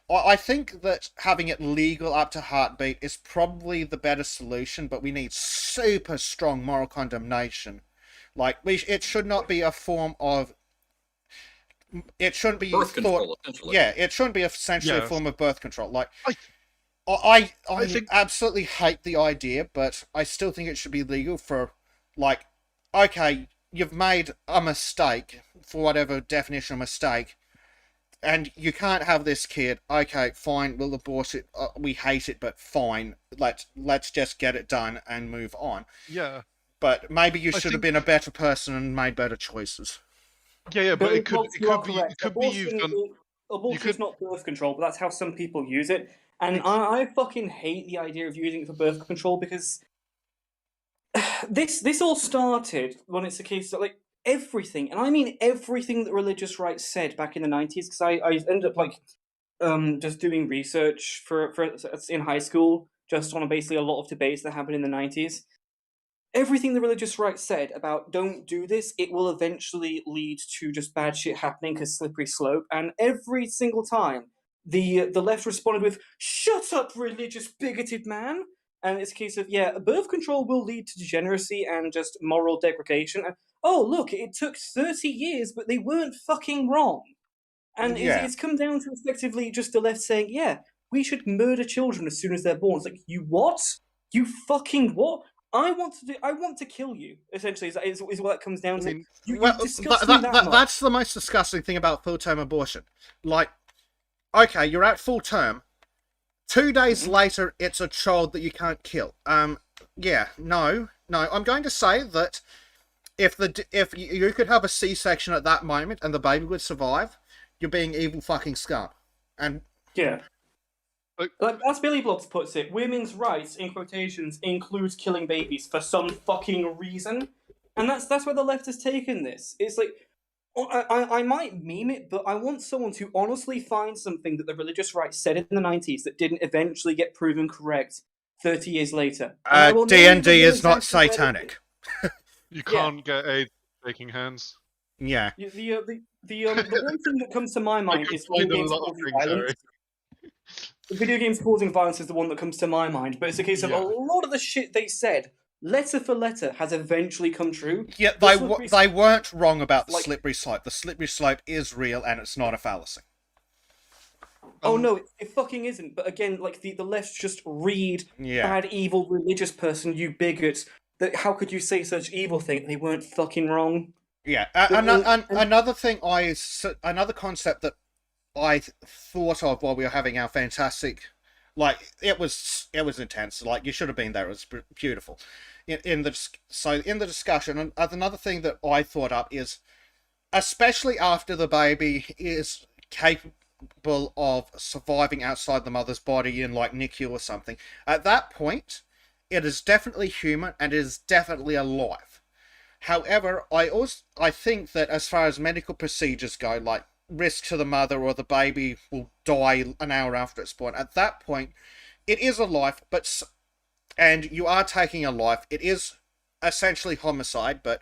I think that having it legal up to heartbeat is probably the better solution, but we need super strong moral condemnation. Like, it should not be a form of... It shouldn't be birth control, essentially. Yeah, it shouldn't be essentially a form of birth control. Like, I absolutely hate the idea, but I still think it should be legal for, like, okay, you've made a mistake, for whatever definition of mistake, and you can't have this kid. Okay, fine, we'll abort it. We hate it, but fine. Let's just get it done and move on. Yeah. But maybe you should have been a better person and made better choices. Yeah, but it could be used on... Abortion is not birth control, but that's how some people use it. And I fucking hate the idea of using it for birth control, because this all started when it's a case that, like, everything, and I mean everything that religious right said back in the 90s, because I ended up, like, just doing research for in high school, just on basically a lot of debates that happened in the 90s. Everything the religious right said about don't do this, it will eventually lead to just bad shit happening because slippery slope, and every single time the left responded with, shut up, religious bigoted man! And it's a case of, yeah, birth control will lead to degeneracy and just moral degradation. And, oh, look, it took 30 years, but they weren't fucking wrong. And it's come down to effectively just the left saying, yeah, we should murder children as soon as they're born. It's like, you what? You fucking what? I want to kill you, essentially, is what that comes down to. That's the most disgusting thing about full-term abortion. Like, okay, you're at full term. 2 days later, it's a child that you can't kill. Yeah, no. I'm going to say that if you could have a C-section at that moment and the baby would survive, you're being evil fucking scum. And yeah. Like, as Billy Bloggs puts it, women's rights, in quotations, includes killing babies for some fucking reason. And that's where the left has taken this. It's like, I might meme it, but I want someone to honestly find something that the religious right said in the 90s that didn't eventually get proven correct 30 years later. And I will name D&D you one is not example where they satanic. You can't get AIDS shaking hands. Yeah. The one thing that comes to my mind is video Find a games lot of causing things, violence. Harry. Video games causing violence is the one that comes to my mind, but it's a case of a Yeah. lot of the shit they said, letter for letter, has eventually come true. Yeah, they weren't wrong about the slippery slope. The slippery slope is real, and it's not a fallacy. Oh no, it fucking isn't. But again, like the left just read bad, evil, religious person, you bigot. That how could you say such evil thing? They weren't fucking wrong. Yeah, another concept that I thought of while we were having our fantastic, like it was intense. Like you should have been there. It was beautiful. In the discussion, and another thing that I thought up is, especially after the baby is capable of surviving outside the mother's body in like NICU or something, at that point, it is definitely human and it is definitely alive. However, I think that as far as medical procedures go, like risk to the mother or the baby will die an hour after its born. At that point, it is a life, and you are taking a life. It is essentially homicide, but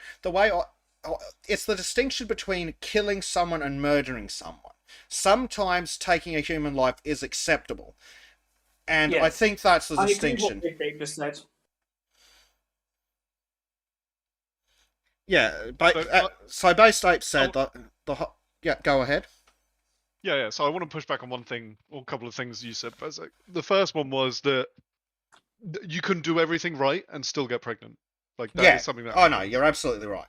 it's the distinction between killing someone and murdering someone. Sometimes taking a human life is acceptable, and I think that's the distinction. I agree with what they just said. Yeah, so Base Ape said yeah, go ahead. Yeah. So I want to push back on one thing, or a couple of things you said. But the first one was that you can do everything right and still get pregnant. Like that is something that. Oh no, you're absolutely right.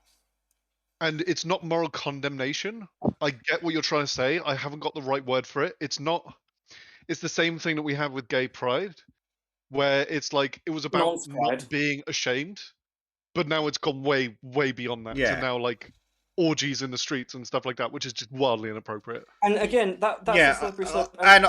And it's not moral condemnation. I get what you're trying to say. I haven't got the right word for it. It's not. It's the same thing that we have with gay pride, where it's like it was about not being ashamed, but now it's gone way, way beyond that to now like orgies in the streets and stuff like that, which is just wildly inappropriate. And again, that's a slippery slope. And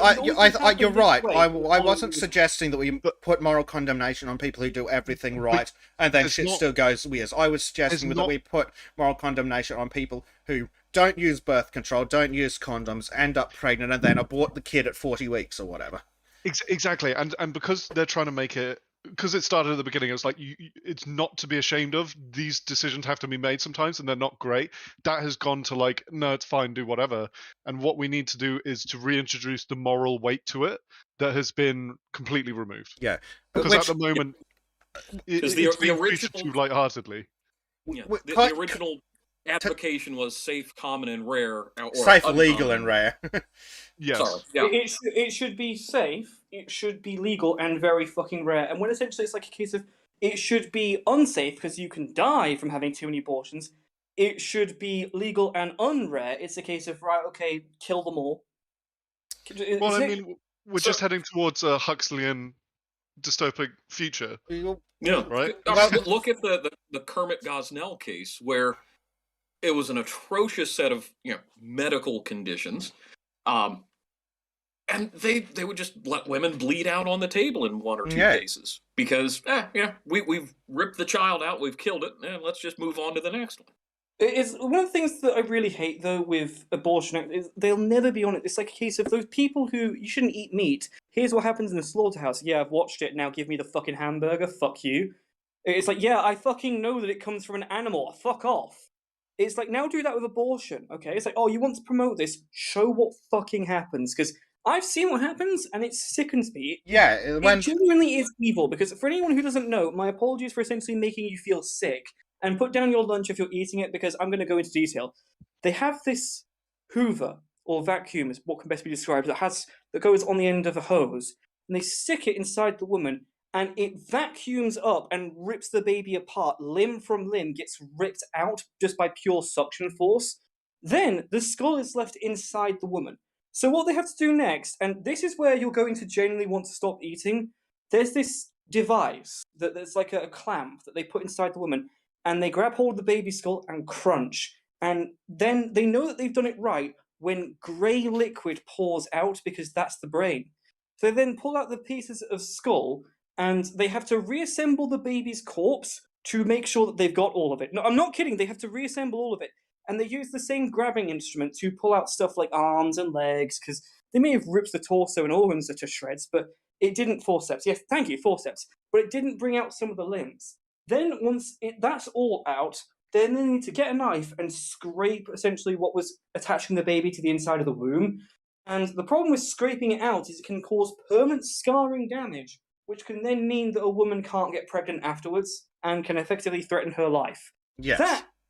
you're right. I wasn't suggesting that we put moral condemnation on people who do everything right and then shit still goes weird. I was suggesting that we put moral condemnation on people who don't use birth control, don't use condoms, end up pregnant, and then abort the kid at 40 weeks or whatever. Exactly, and because they're trying to make it. Because it started at the beginning, it was like, it's not to be ashamed of. These decisions have to be made sometimes, and they're not great. That has gone to like, no, it's fine, do whatever. And what we need to do is to reintroduce the moral weight to it that has been completely removed. Yeah. Because at the moment, it's being treated too lightheartedly. Yeah, the original application was safe, common, and rare. Or safe, legal, and rare. Yes. Sorry. Yeah. It should be safe, it should be legal, and very fucking rare. And when essentially it's like a case of it should be unsafe because you can die from having too many abortions, it should be legal and unrare. It's a case of, right, okay, kill them all. Well, I mean, we're just heading towards a Huxleyan dystopic future. Yeah. Right? Look at the Kermit Gosnell case, where it was an atrocious set of medical conditions. And they would just let women bleed out on the table in one or two cases because we've ripped the child out, we've killed it, and let's just move on to the next one. It's one of the things that I really hate though with abortion is they'll never be on it. It's like a case of those people who you shouldn't eat meat. Here's what happens in the slaughterhouse. Yeah, I've watched it. Now give me the fucking hamburger. Fuck you. It's like, yeah, I fucking know that it comes from an animal. Fuck off. It's like, now do that with abortion. Okay, it's like, oh, you want to promote this? Show what fucking happens, because I've seen what happens, and it sickens me. It genuinely is evil, because for anyone who doesn't know, my apologies for essentially making you feel sick, and put down your lunch if you're eating it, because I'm going to go into detail. They have this hoover, or vacuum is what can best be described, that goes on the end of a hose, and they stick it inside the woman, and it vacuums up and rips the baby apart, limb from limb, gets ripped out just by pure suction force. Then the skull is left inside the woman. So what they have to do next, and this is where you're going to genuinely want to stop eating, there's this device that's like a clamp that they put inside the woman, and they grab hold of the baby skull and crunch. And then they know that they've done it right when grey liquid pours out, because that's the brain. So they then pull out the pieces of skull, and they have to reassemble the baby's corpse to make sure that they've got all of it. No, I'm not kidding. They have to reassemble all of it. And they use the same grabbing instrument to pull out stuff like arms and legs, because they may have ripped the torso and organs to shreds, but it didn't forceps. Yes, thank you, forceps. But it didn't bring out some of the limbs. Then once that's all out, then they need to get a knife and scrape essentially what was attaching the baby to the inside of the womb. And the problem with scraping it out is it can cause permanent scarring damage, which can then mean that a woman can't get pregnant afterwards and can effectively threaten her life. Yes.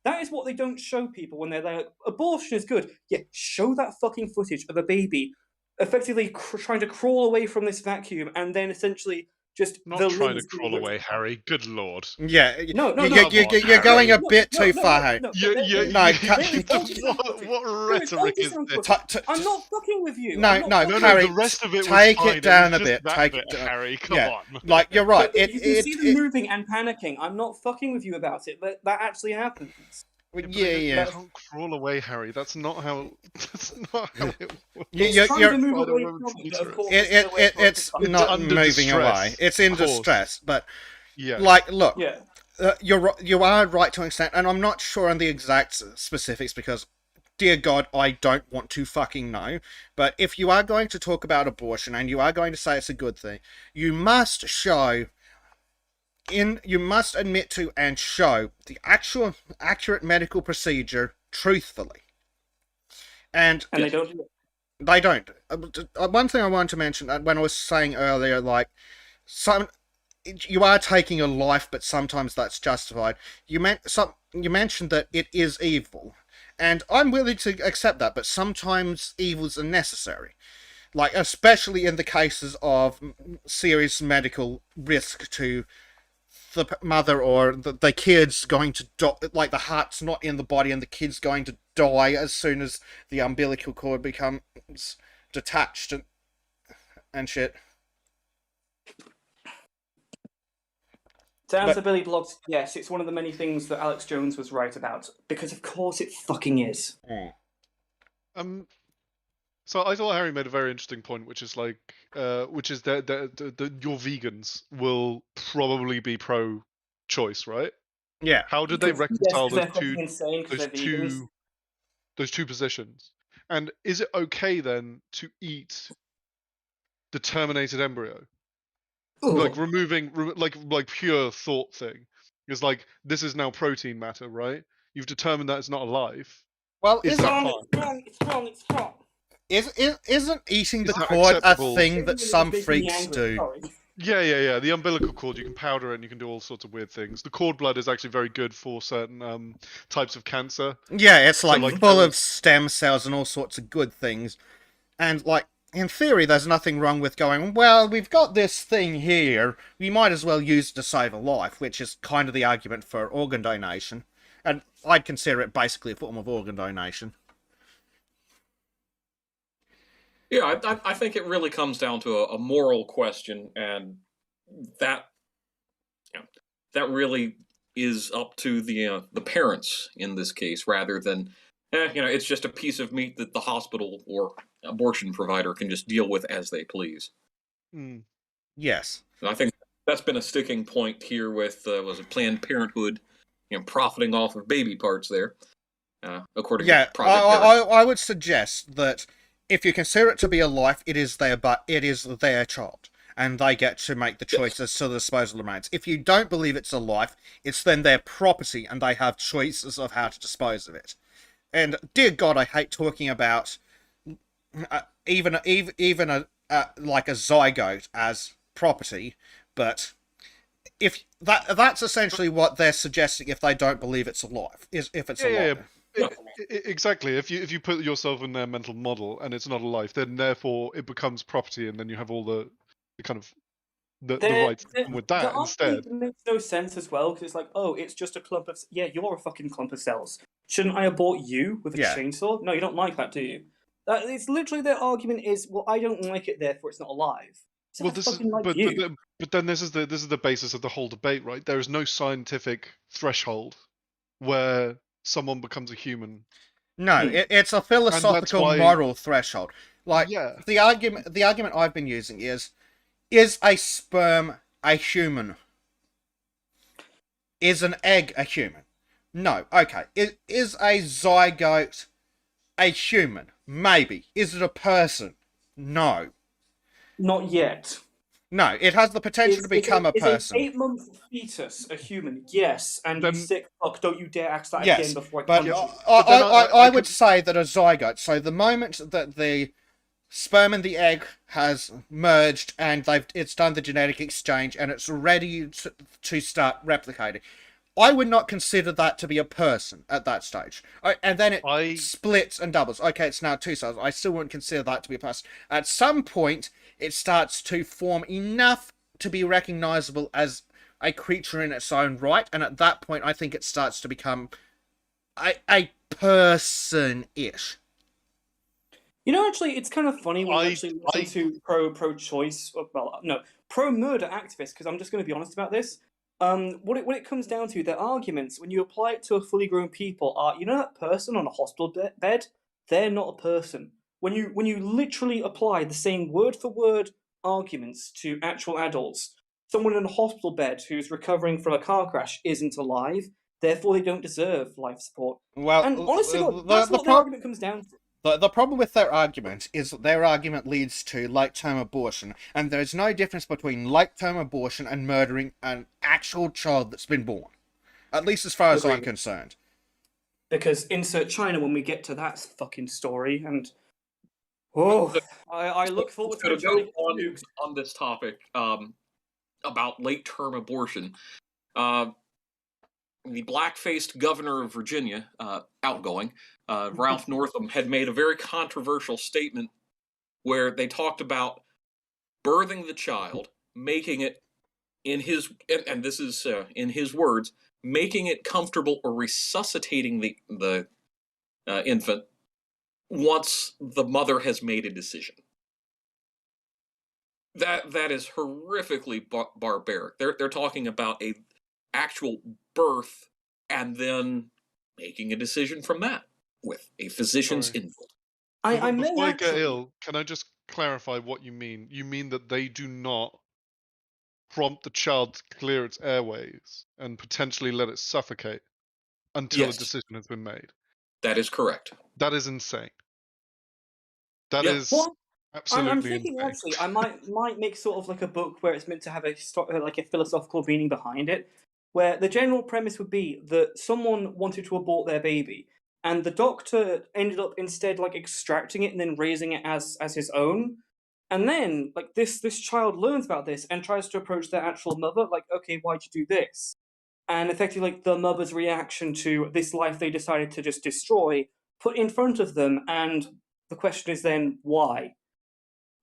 That is what they don't show people when they're like, abortion is good. Yeah, show that fucking footage of a baby effectively trying to crawl away from this vacuum and then essentially just Not the trying to limbs crawl away, Harry. Good lord. Yeah. No, You're going a bit too far, Harry. No, What rhetoric is this? I'm not fucking with you. No, Harry, the rest of it was take fine, it down was a just bit. that Take bit, it down. Harry. Come Yeah. on. Like, you're right. You can see them moving and panicking. I'm not fucking with you about it, but that actually happens. Yeah. Don't crawl away, Harry. That's not how. That's not how it works. It's trying to move away from it, but of course It's not under moving distress, away. It's in of course. distress. But, Yeah. like, look, Yeah. you are right to an extent, and I'm not sure on the exact specifics because, dear God, I don't want to fucking know. But if you are going to talk about abortion and you are going to say it's a good thing, you must admit to and show the actual accurate medical procedure truthfully. And they don't do it. They don't. One thing I wanted to mention when I was saying earlier, like, you are taking a life, but sometimes that's justified. You mentioned that it is evil, and I'm willing to accept that. But sometimes evils are necessary, like especially in the cases of serious medical risk to the mother or the kid's going to die, like the heart's not in the body and the kid's going to die as soon as the umbilical cord becomes detached and shit. To answer Billy Bloggs, yes, it's one of the many things that Alex Jones was right about, because of course it fucking is. So I thought Harry made a very interesting point, which is like, that your vegans will probably be pro-choice, right? Yeah. How did they reconcile those two positions? And is it okay then to eat the terminated embryo? Ooh. Like removing, like pure thought thing. It's like, this is now protein matter, right? You've determined that it's not alive. Well, it's wrong. Isn't eating the cord a thing that some freaks do? Yeah. The umbilical cord, you can powder it and you can do all sorts of weird things. The cord blood is actually very good for certain types of cancer. Yeah, it's like full of stem cells and all sorts of good things. And like, in theory, there's nothing wrong with going, well, we've got this thing here, we might as well use it to save a life, which is kind of the argument for organ donation. And I'd consider it basically a form of organ donation. Yeah, I think it really comes down to a moral question, and that really is up to the parents in this case, rather than it's just a piece of meat that the hospital or abortion provider can just deal with as they please. Yes, and I think that's been a sticking point here with was it Planned Parenthood, profiting off of baby parts there, according to Project I would suggest that if you consider it to be a life, it is their child, and they get to make the choice as to the disposal remains. If you don't believe it's a life, it's then their property, and they have choices of how to dispose of it. And dear God, I hate talking about even like a zygote as property, but if that's essentially what they're suggesting if they don't believe it's alive, is if it's alive. Yeah. Exactly. If you put yourself in their mental model and it's not a life, then therefore it becomes property, and then you have all the kind of the rights that come with that instead. It makes no sense as well, because it's like, oh, it's just a clump of... Yeah, you're a fucking clump of cells. Shouldn't I abort you with a chainsaw? No, you don't like that, do you? It's literally their argument is, well, I don't like it, therefore it's not alive. Well, but then this is the basis of the whole debate, right? There is no scientific threshold where someone becomes a human. No, it's a philosophical moral threshold. Like, the argument I've been using is a sperm a human? Is an egg a human? No. Okay. Is a zygote a human? Maybe. Is it a person? No. Not yet. No. It has the potential to become a Is person. an 8-month fetus a human? Yes. And you Then- sick fuck, don't you dare ask that again Yes, before I but punch you. I would say that a zygote. So the moment that the sperm and the egg has merged and it's done the genetic exchange and it's ready to start replicating, I would not consider that to be a person at that stage. And then it splits and doubles. Okay, it's now two cells. I still wouldn't consider that to be a person. At some point, it starts to form enough to be recognizable as a creature in its own right, and at that point, I think it starts to become a person-ish. You know, actually, it's kind of funny when you actually listen to pro-choice, well, no, pro-murder activists, because I'm just going to be honest about this. What it comes down to, their arguments, when you apply it to a fully grown people, are, you know that person on a hospital bed? They're not a person. When you literally apply the same word-for-word arguments to actual adults, someone in a hospital bed who's recovering from a car crash isn't alive, therefore they don't deserve life support. Well, and honestly, that's what the argument comes down to. The problem with their argument is that their argument leads to late-term abortion, and there's no difference between late-term abortion and murdering an actual child that's been born. At least as far as I'm concerned. Because insert China when we get to that fucking story, and I look forward to go on this topic about late-term abortion. The black-faced governor of Virginia, outgoing, Ralph Northam, had made a very controversial statement where they talked about birthing the child, making it, in his, and this is in his words, making it comfortable or resuscitating the infant once the mother has made a decision. That is horrifically barbaric. They're talking about a actual birth and then making a decision from that with a physician's input. Before I get ill, can I just clarify what you mean? You mean that they do not prompt the child to clear its airways and potentially let it suffocate until a decision has been made? That is correct. That is insane. That is absolutely I'm thinking insane. actually, I might make sort of like a book where it's meant to have a philosophical meaning behind it, where the general premise would be that someone wanted to abort their baby, and the doctor ended up instead like extracting it and then raising it as his own. And then like this child learns about this and tries to approach their actual mother, like, okay, why'd you do this? And effectively like the mother's reaction to this life they decided to just destroy, put in front of them, and the question is then why?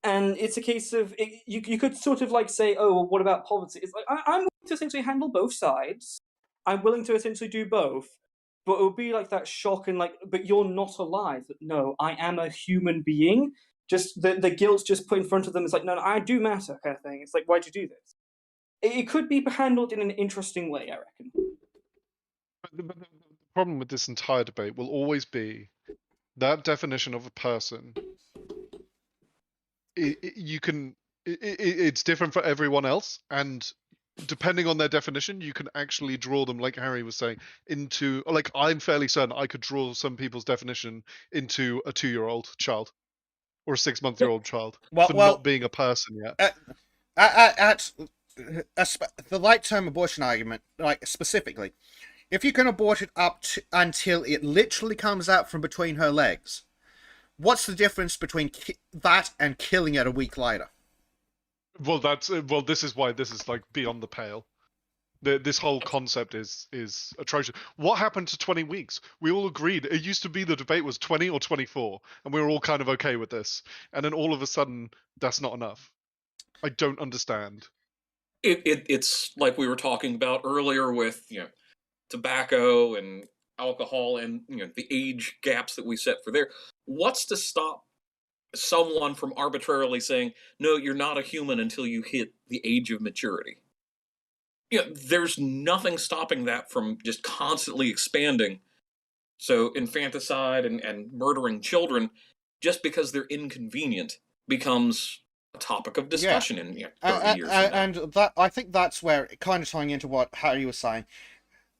And it's a case of you could sort of like say, oh, well, what about poverty? It's like I'm willing to essentially handle both sides. I'm willing to essentially do both, but it would be like that shock and like, but you're not alive. No, I am a human being. Just the guilt's just put in front of them. It's like, no, I do matter, kind of thing. It's like, why'd you do this? It could be handled in an interesting way, I reckon. The problem with this entire debate will always be that definition of a person. It's different for everyone else, and depending on their definition, you can actually draw them, like Harry was saying, into, like, I'm fairly certain I could draw some people's definition into a 2-year-old child or a 6-month-old child for not being a person yet. At the late-term abortion argument, like specifically, if you can abort it up until it literally comes out from between her legs, what's the difference between that and killing it a week later? Well, this is why this is like beyond the pale. This whole concept is atrocious. What happened to 20 weeks? We all agreed. It used to be the debate was 20 or 24, and we were all kind of okay with this. And then all of a sudden, that's not enough. I don't understand. It's like we were talking about earlier with tobacco and alcohol and the age gaps that we set for there. What's to stop someone from arbitrarily saying, no, you're not a human until you hit the age of maturity? There's nothing stopping that from just constantly expanding. So infanticide and murdering children, just because they're inconvenient, becomes a topic of discussion in 30 years from now. And that, I think that's where, kind of tying into what Harry was saying,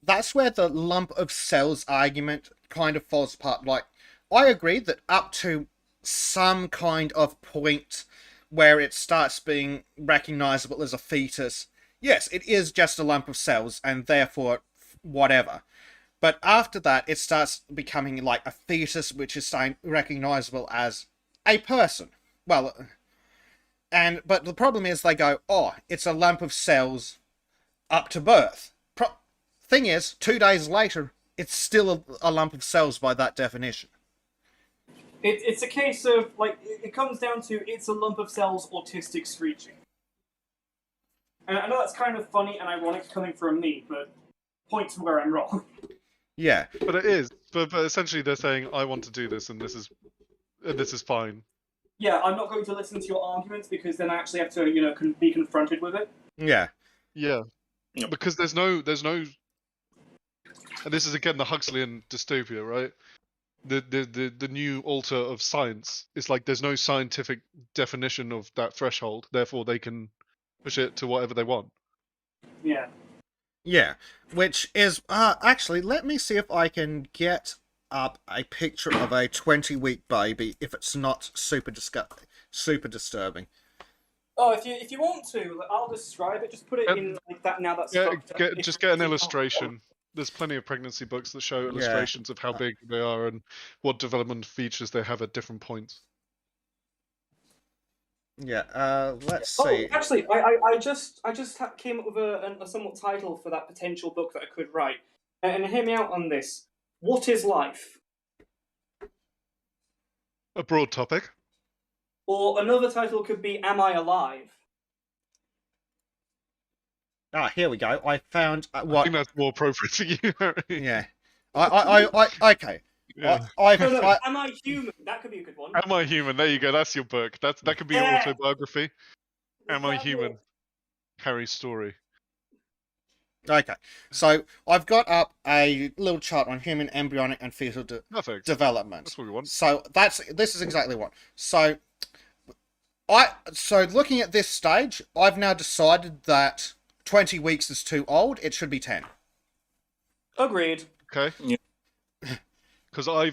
that's where the lump of cells argument kind of falls apart. Like, I agree that up to some kind of point where it starts being recognizable as a fetus, yes, it is just a lump of cells, and therefore whatever. But after that, it starts becoming like a fetus, which is recognizable as a person. Well, but the problem is they go, oh, it's a lump of cells up to birth. Thing is, 2 days later, it's still a lump of cells by that definition. It's a case of, like, it comes down to it's a lump of cells, autistic screeching. And I know that's kind of funny and ironic coming from me, but point to where I'm wrong. Yeah. But it is. But essentially they're saying, I want to do this and this is fine. Yeah, I'm not going to listen to your arguments because then I actually have to, be confronted with it. Yeah. Yeah. Because there's no and this is again the Huxleyan dystopia, right? The new altar of science is like there's no scientific definition of that threshold, therefore they can push it to whatever they want. Yeah. Yeah. Which is actually, let me see if I can get up a picture of a 20-week baby if it's not super disturbing. Oh, if you want to, I'll describe it. Just put it in like that now. That's just get an illustration. There's plenty of pregnancy books that show illustrations of how big they are and what development features they have at different points. Yeah, let's see. Oh, actually, I just came up with a somewhat title for that potential book that I could write. And hear me out on this. What is life? A broad topic. Or another title could be Am I Alive? Here we go. I found what. I think that's more appropriate for you, Harry. Yeah. Okay. Yeah. Am I Human? That could be a good one. Am I Human? There you go. That's your book. That could be your autobiography. Am I Human? Harry's story. Okay. So I've got up a little chart on human embryonic and fetal development. That's what we want. So this is exactly what. So looking at this stage, I've now decided that 20 weeks is too old. It should be 10. Agreed. Okay. Yeah. Because I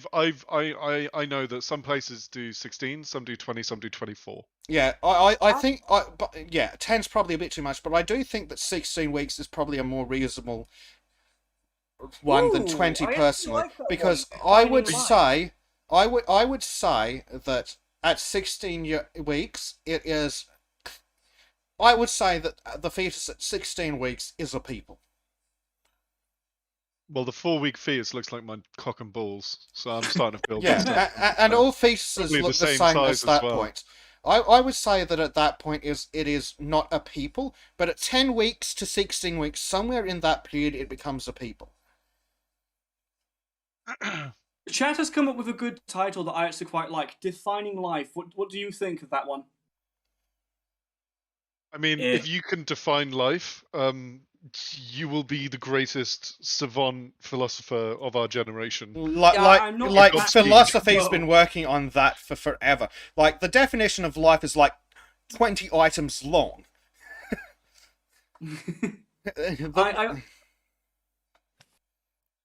know that some places do 16, some do 20, some do 24. Yeah, I think, but yeah, 10's probably a bit too much, but I do think that 16 weeks is probably a more reasonable one than 20 personally, because I would say that at 16 weeks it is. I would say that the fetus at 16 weeks is a people. Well, the 4-week fetus looks like my cock and balls, so I'm starting to build. Yeah, and all fetuses look the same at that point. I would say that at that point it is not a people, but at 10 weeks to 16 weeks, somewhere in that period, it becomes a people. Chat has come up with a good title that I actually quite like. Defining Life. What do you think of that one? I mean, if you can define life, you will be the greatest savant philosopher of our generation. Like philosophy's been working on that for forever. Like, the definition of life is like 20 items long.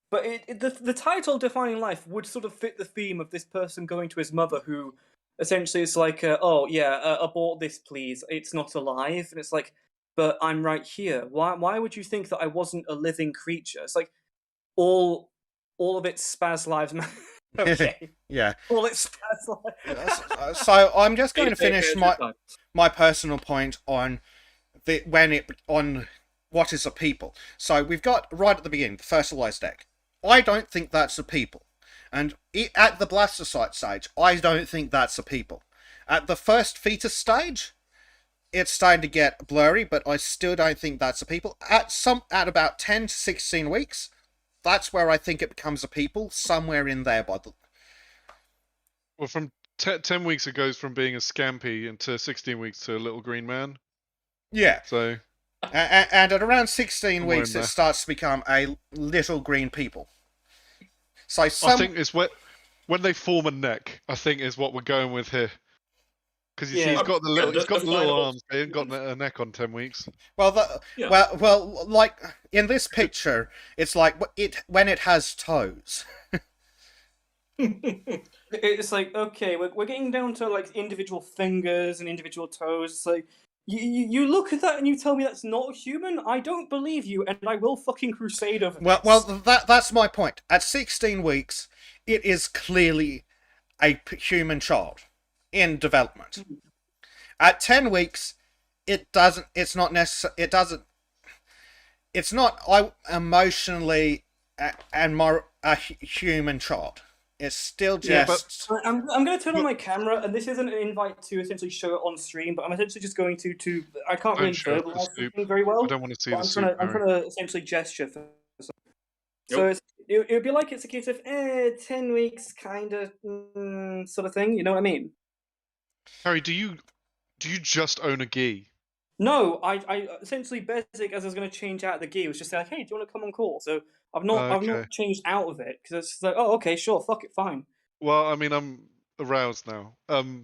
But the title Defining Life would sort of fit the theme of this person going to his mother who essentially is like, abort this please, it's not alive. And it's like, but I'm right here. Why would you think that I wasn't a living creature? It's like all of its spaz lives matter. Okay. Yeah. All its spaz lives. So I'm just going to finish my personal point on what is a people. So we've got right at the beginning the fertilized egg. I don't think that's a people. And at the blastocyte stage, I don't think that's a people. At the first fetus stage, it's starting to get blurry, but I still don't think that's a people. At about 10 to 16 weeks, that's where I think it becomes a people, somewhere in there Well, from 10 weeks it goes from being a scampi into 16 weeks to a little green man. Yeah. So. And at around 16 weeks, it starts to become a little green people. So I think it's when they form a neck, I think is what we're going with here. Because you see, he's got the little definable arms, but he ain't got a neck on 10 weeks. Well, Yeah. well, like in this picture, it's like when it has toes. It's like, okay, we're getting down to like individual fingers and individual toes. It's like you look at that and you tell me that's not human. I don't believe you, and I will fucking crusade over this. Well, that's my point. At 16 weeks, it is clearly a human child in development. At 10 weeks, it doesn't. It's not necessary. It doesn't. It's not emotionally and more a human child. It's still just. Yeah, I'm going to turn on my camera, and this isn't an invite to essentially show it on stream, but I'm essentially just going to I can't really verbalize anything very well. I don't want to see the I'm soup. trying to essentially gesture for something. So it would be like it's a case of 10 weeks kind of sort of thing. You know what I mean? Harry, do you just own a gi? No, I essentially Bezic, as I was going to change out the gi, was just like, hey, do you want to come on call? So I've not changed out of it because it's just like, oh, okay, sure, fuck it, fine. Well, I mean, I'm aroused now. But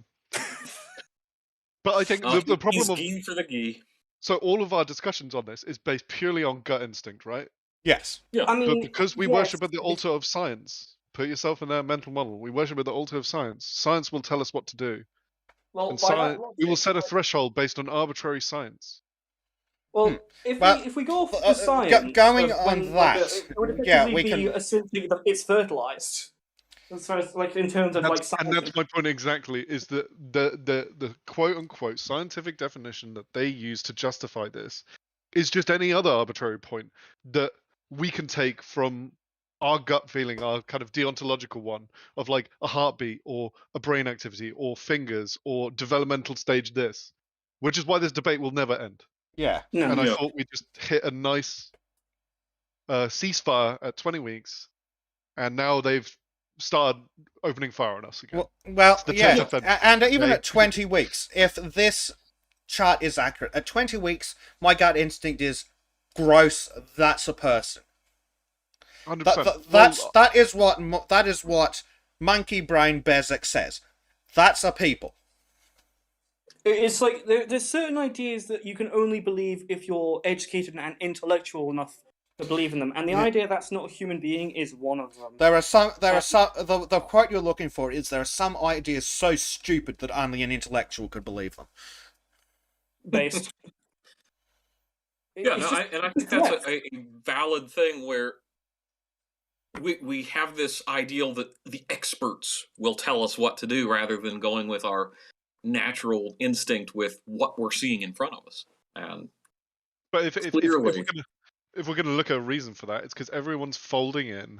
I think the problem of for the gi. So all of our discussions on this is based purely on gut instinct, right? Yes. Yeah. I mean, but because we worship at the altar of science, put yourself in that mental model. We worship at the altar of science. Science will tell us what to do. Well, and we will set a threshold based on arbitrary science. Well, if we go off the science, going on that, it would effectively be essentially that it's fertilized. As far as like in terms of like science. And that's my point exactly. Is that the quote unquote scientific definition that they use to justify this is just any other arbitrary point that we can take from our gut feeling, our kind of deontological one of like a heartbeat or a brain activity or fingers or developmental stage this, which is why this debate will never end. Yeah. No. And I thought we just hit a nice ceasefire at 20 weeks, and now they've started opening fire on us again. Well yeah, and even at 20 weeks, if this chart is accurate, at 20 weeks, my gut instinct is gross, that's a person. 100%. That is what Monkey Brain Bezic says. That's a people. It's like there's certain ideas that you can only believe if you're educated and intellectual enough to believe in them, and the idea that's not a human being is one of them. The quote you're looking for is there are some ideas so stupid that only an intellectual could believe them. Based. I think that's a valid thing where we have this ideal that the experts will tell us what to do rather than going with our natural instinct with what we're seeing in front of us. But if we're going to look at a reason for that, it's because everyone's folding in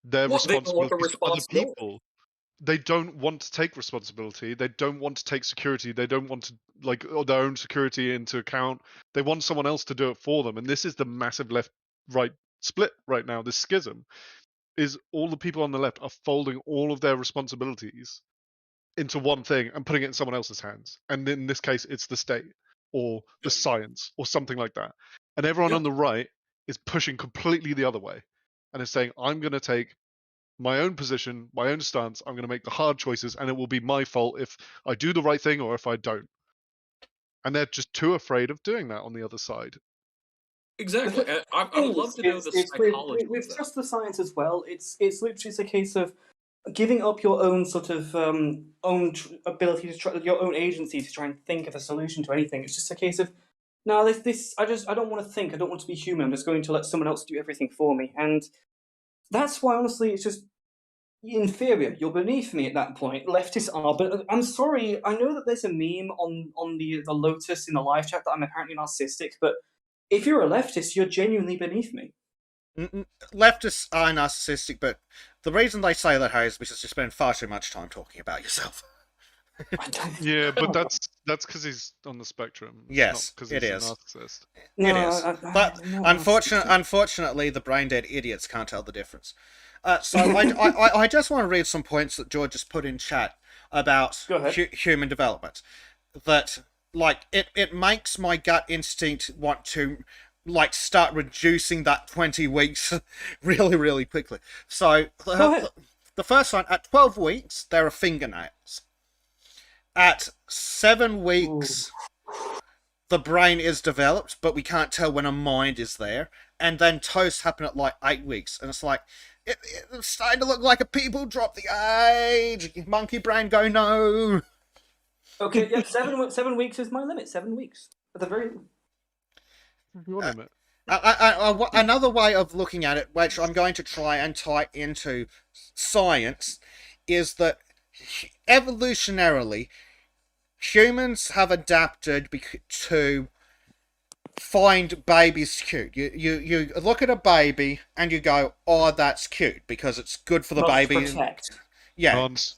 their responsibility to other people. They don't want to take responsibility. They don't want to take security. They don't want to like their own security into account. They want someone else to do it for them. And this is the massive left-right split right now. This schism is all the people on the left are folding all of their responsibilities into one thing and putting it in someone else's hands. And in this case, it's the state or the science or something like that. And everyone on the right is pushing completely the other way and is saying, I'm going to take my own position, my own stance. I'm going to make the hard choices, and it will be my fault if I do the right thing or if I don't. And they're just too afraid of doing that on the other side. Exactly. I would love to know the psychology. With just the science as well, it's literally a case of giving up your own sort of own ability to try, your own agency to try and think of a solution to anything. It's just a case of no, I don't want to think. I don't want to be human. I'm just going to let someone else do everything for me, and that's why honestly, it's just inferior. You're beneath me at that point. Leftists are, but I'm sorry. I know that there's a meme on the Lotus in the live chat that I'm apparently narcissistic, but if you're a leftist, you're genuinely beneath me. Leftists are narcissistic, but the reason they say that, Harry, is because you spend far too much time talking about yourself. Yeah, but that's because he's on the spectrum. Yes, not it he's is. A narcissist. It is. But unfortunately, the brain-dead idiots can't tell the difference. So I just want to read some points that George just put in chat about human development. That, like, it makes my gut instinct want to, like, start reducing that 20 weeks really, really quickly. So, the first one, at 12 weeks, there are fingernails. at 7 weeks, the brain is developed, but we can't tell when a mind is there. And then toast happen at like 8 weeks, and it's like it's starting to look like a people drop the age. Monkey brain go no. Okay, yeah, 7 weeks is my limit. 7 weeks at the very. Your limit. Another way of looking at it, which I'm going to try and tie into science, is that evolutionarily, humans have adapted to find babies cute. You look at a baby and you go, oh, that's cute, because it's good for the Not baby. protect. Yeah. Nonce.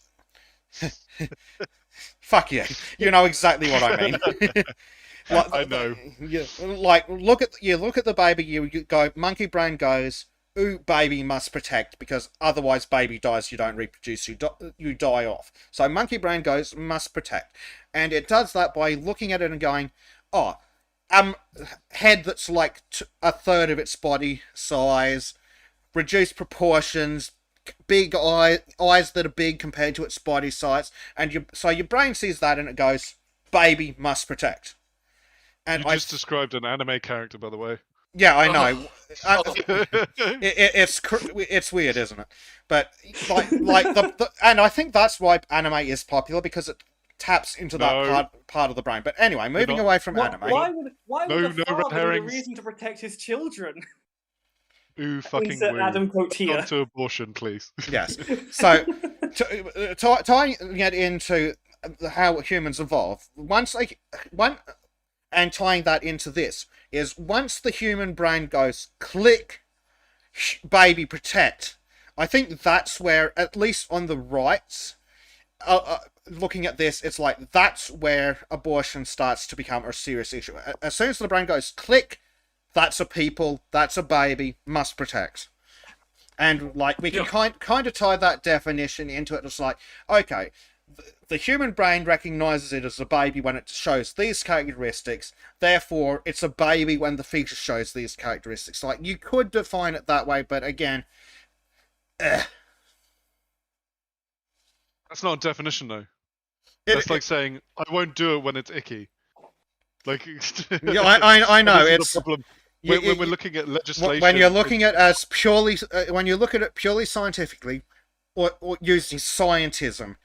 Fuck yeah. You know exactly what I mean. I know. Like look at the baby, you go, monkey brain goes, ooh, baby must protect, because otherwise baby dies, you don't reproduce, you die off. So monkey brain goes, must protect. And it does that by looking at it and going, oh, head that's like a third of its body size, reduced proportions, big eyes that are big compared to its body size, and so your brain sees that and it goes, baby must protect. And you just described an anime character, by the way. Yeah, I know. It's weird, isn't it? But and I think that's why anime is popular, because it taps into that part of the brain. But anyway, moving away from anime. Why would a father need a herrings. reason to protect his children? Ooh, fucking Insert woo. Adam quote here. On to abortion, please. Yes. So, tying it into how humans evolve, and tying that into this, is once the human brain goes, click, baby, protect, I think that's where, at least on the rights, looking at this, it's like, that's where abortion starts to become a serious issue. As soon as the brain goes, click, that's a people, that's a baby, must protect. And, like, we can kind of tie that definition into it. It's like, okay, the human brain recognizes it as a baby when it shows these characteristics, therefore it's a baby when the fetus shows these characteristics. Like, you could define it that way, but again, That's not a definition, though. That's like saying, I won't do it when it's icky. Like, yeah, I know, it's the problem. When we're looking at legislation, when you're looking at as purely, when you look at it purely scientifically, or using scientism,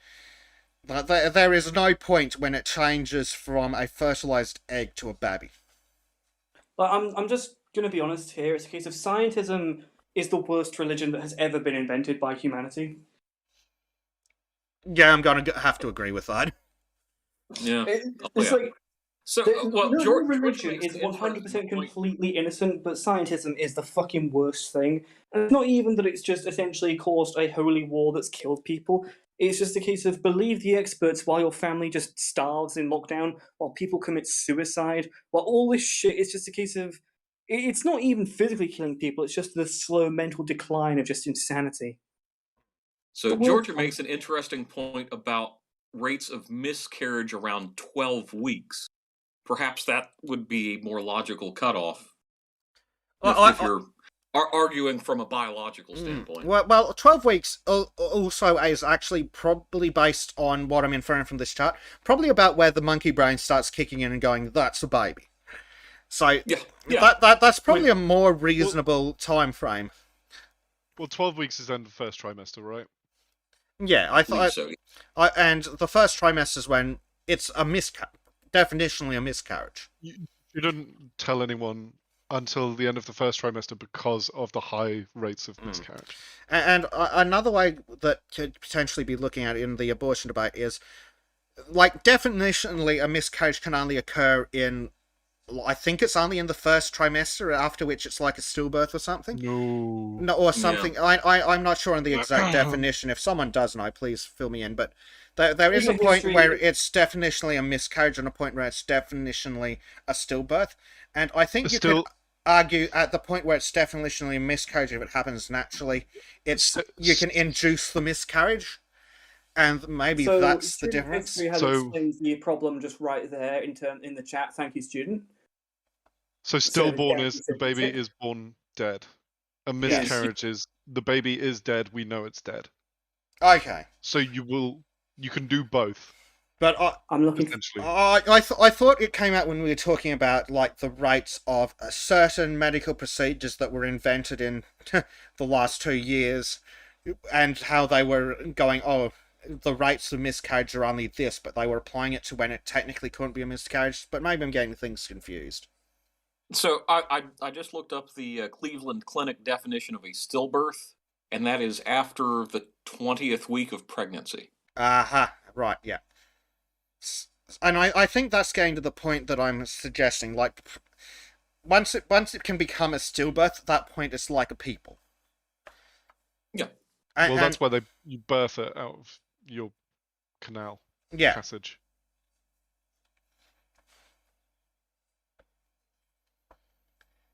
there is no point when it changes from a fertilized egg to a baby. But I'm just going to be honest here. It's a case of scientism is the worst religion that has ever been invented by humanity. Yeah, I'm going to have to agree with that. Yeah. It's like, so, no religion is 100% completely innocent, but scientism is the fucking worst thing. And it's not even that it's just essentially caused a holy war that's killed people. It's just a case of believe the experts while your family just starves in lockdown, while people commit suicide, while all this shit is just a case of... It's not even physically killing people, it's just the slow mental decline of just insanity. So Georgia makes an interesting point about rates of miscarriage around 12 weeks. Perhaps that would be a more logical cutoff if you're arguing from a biological standpoint. Well, 12 weeks also is actually probably based on what I'm inferring from this chart, probably about where the monkey brain starts kicking in and going, that's a baby. So that's probably a more reasonable time frame. Well, 12 weeks is end of the first trimester, right? Yeah, I thought so. And the first trimester is when it's a definitionally a miscarriage. You didn't tell anyone until the end of the first trimester because of the high rates of miscarriage. And another way that could potentially be looking at it in the abortion debate is, like, definitionally a miscarriage can only occur in, I think it's only in the first trimester, after which it's like a stillbirth or something. No, or something. Yeah. I'm not sure on the exact definition. If someone does know, please fill me in. But there is a point where it's definitionally a miscarriage and a point where it's definitionally a stillbirth. And I think you could argue at the point where it's definitionally a miscarriage, if it happens naturally, you can induce the miscarriage. And maybe that's the difference. So explains the problem just right there in the chat. Thank you, student. So stillborn is the baby is born dead. A miscarriage is the baby is dead. We know it's dead. Okay. So you can do both. But I'm looking. Essentially. I thought it came out when we were talking about like the rates of certain medical procedures that were invented in the last 2 years, and how they were going, oh, the rates of miscarriage are only this, but they were applying it to when it technically couldn't be a miscarriage. But maybe I'm getting things confused. So I just looked up the Cleveland Clinic definition of a stillbirth, and that is after the 20th week of pregnancy. Aha, right, yeah. And I think that's getting to the point that I'm suggesting. Like, once it can become a stillbirth, at that point it's like a people. Yeah. And, Well, that's why you birth it out of your canal passage.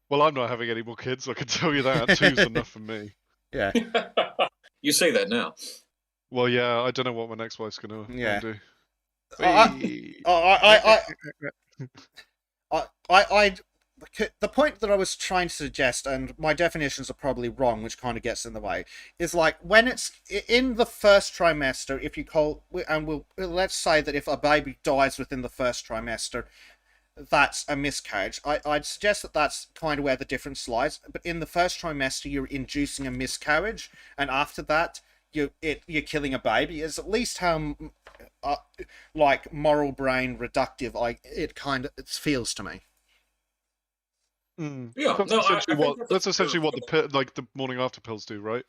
Well, I'm not having any more kids, I can tell you that. 2's enough for me. Yeah. You say that now. Well, yeah, I don't know what my next wife's gonna do. The point that I was trying to suggest, and my definitions are probably wrong, which kind of gets in the way, is like when it's in the first trimester. If you let's say that if a baby dies within the first trimester, that's a miscarriage. I'd suggest that that's kind of where the difference lies. But in the first trimester, you're inducing a miscarriage, and after that, you're killing a baby. Is at least how like moral brain reductive it feels to me. Yeah, that's essentially what the morning after pills do, right?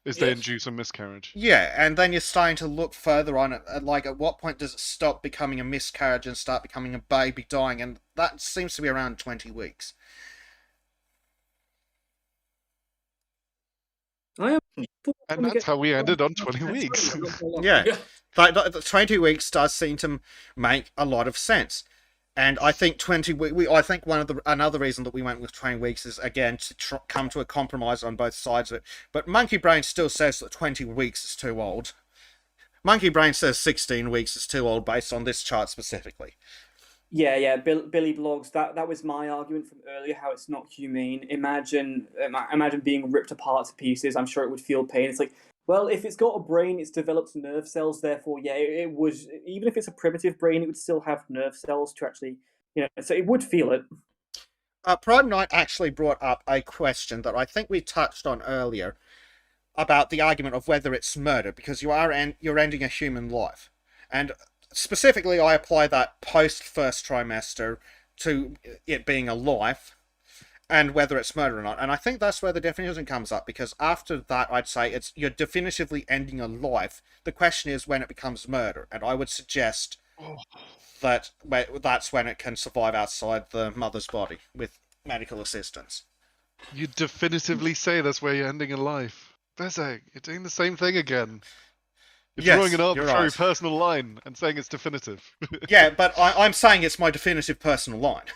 They induce a miscarriage. Yeah, and then you're starting to look further on at like at what point does it stop becoming a miscarriage and start becoming a baby dying, and that seems to be around 20 weeks. And that's how we ended on 20 weeks. Yeah. The 20 weeks does seem to make a lot of sense. And I think I think another reason that we went with 20 weeks is, again, to come to a compromise on both sides of it. But Monkey Brain still says that 20 weeks is too old. Monkey Brain says 16 weeks is too old based on this chart specifically. Yeah. Billy Blogs. That was my argument from earlier. How it's not humane. Imagine being ripped apart to pieces. I'm sure it would feel pain. It's like, well, if it's got a brain, it's developed nerve cells. Therefore, yeah, it would. Even if it's a primitive brain, it would still have nerve cells to actually, so it would feel it. Prime Knight actually brought up a question that I think we touched on earlier about the argument of whether it's murder, because you're ending a human life, and specifically, I apply that post first trimester to it being a life, and whether it's murder or not. And I think that's where the definition comes up, because after that, I'd say you're definitively ending a life. The question is when it becomes murder, and I would suggest that that's when it can survive outside the mother's body with medical assistance. You definitively say that's where you're ending a life. Bezek, you're doing the same thing again. You're drawing an arbitrary personal line and saying it's definitive. Yeah, but I'm saying it's my definitive personal line.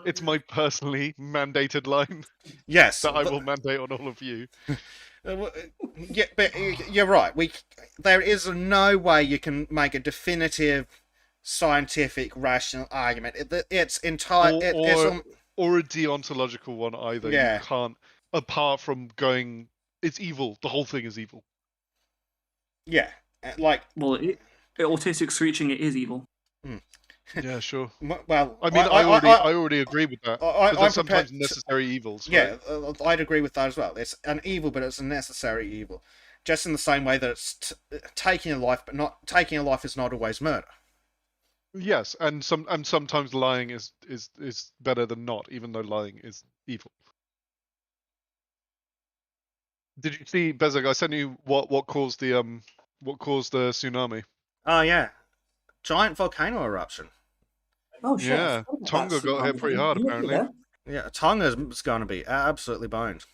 It's my personally mandated line. Yes. That I will mandate on all of you. Yeah, but you're right. There is no way you can make a definitive, scientific, rational argument. It's entire... Or a deontological one either. Yeah. You can't, apart from going, it's evil. The whole thing is evil. Yeah. Like... Well, autistic screeching, it is evil. Yeah, sure. Well, I mean, I already agree with that. There's sometimes necessary evils. Right? Yeah, I'd agree with that as well. It's an evil, but it's a necessary evil. Just in the same way that it's taking a life, but not taking a life is not always murder. Yes, and sometimes lying is better than not, even though lying is evil. Did you see, Bezek? I sent you what caused the tsunami. Oh yeah, giant volcano eruption. Oh shit! Yeah, Tonga got hit pretty hard apparently. Yeah, Tonga's going to be absolutely boned.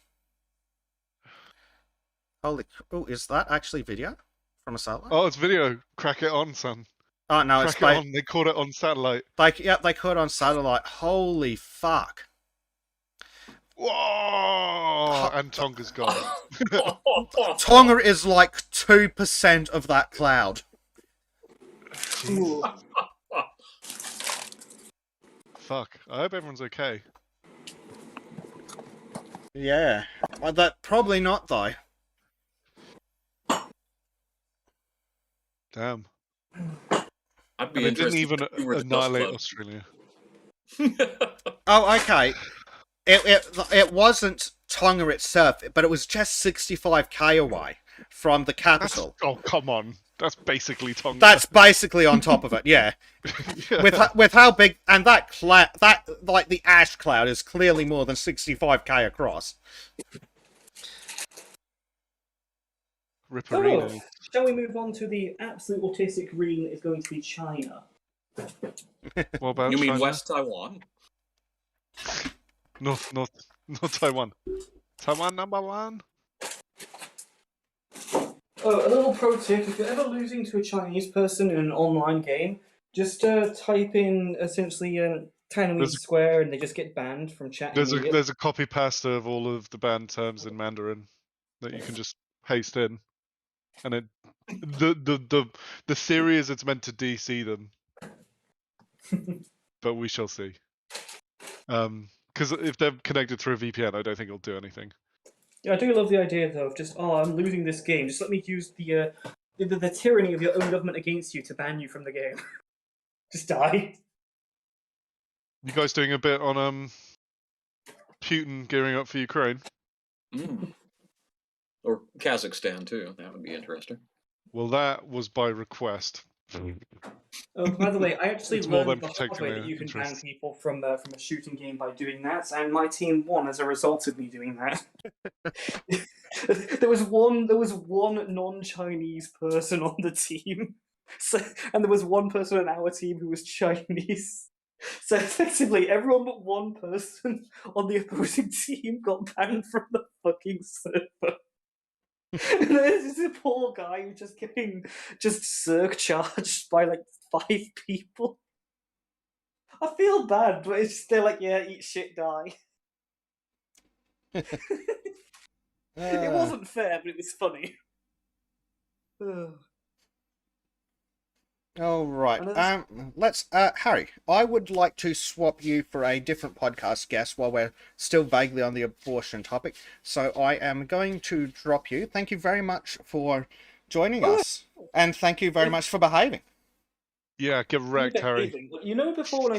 Holy! Oh, is that actually video from a satellite? Oh, it's video. Crack it on, son. Oh no, Crack it on. They caught it on satellite. They caught it on satellite. Holy fuck! Whoa! And Tonga's gone. Tonga is like 2% of that cloud. Fuck. I hope everyone's okay. Yeah. Well, that probably not though. Damn. I'd be And it didn't interested even to see where the dust annihilate cloud. Australia. Oh, okay. It wasn't Tonga itself, but it was just 65k away from the capital. Oh, come on. That's basically Tonga. That's basically on top of it, yeah. Yeah. With how big, and that like the ash cloud is clearly more than 65k across. Ripperino. Oh, shall we move on to the absolute autistic green that is going to be China? What about You mean China? West Taiwan? Not Taiwan. Taiwan number one. Oh, a little pro tip: if you're ever losing to a Chinese person in an online game, just type in essentially Taiwanese square, and they just get banned from chat immediately. There's a copy pasta of all of the banned terms in Mandarin that you can just paste in, and it the theory is it's meant to DC them, but we shall see. Because if they're connected through a VPN, I don't think it'll do anything. Yeah, I do love the idea though of just I'm losing this game. Just let me use the tyranny of your own government against you to ban you from the game. Just die. You guys doing a bit on Putin gearing up for Ukraine? Or Kazakhstan too. That would be interesting. Well, that was by request. Oh, by the way, I actually It's more learned than the hard protecting way their that you can ban interests. people from a shooting game by doing that, and my team won as a result of me doing that. There was one non-Chinese person on the team, and there was one person on our team who was Chinese. So effectively, everyone but one person on the opposing team got banned from the fucking server. And there's this poor guy who's just getting surcharged by like 5 people. I feel bad, but it's still like, yeah, eat shit, die. It wasn't fair, but it was funny. All right. Let's Harry, I would like to swap you for a different podcast guest while we're still vaguely on the abortion topic. So I am going to drop you. Thank you very much for joining us, and thank you very much for behaving. Yeah, get wrecked, Harry. You know, before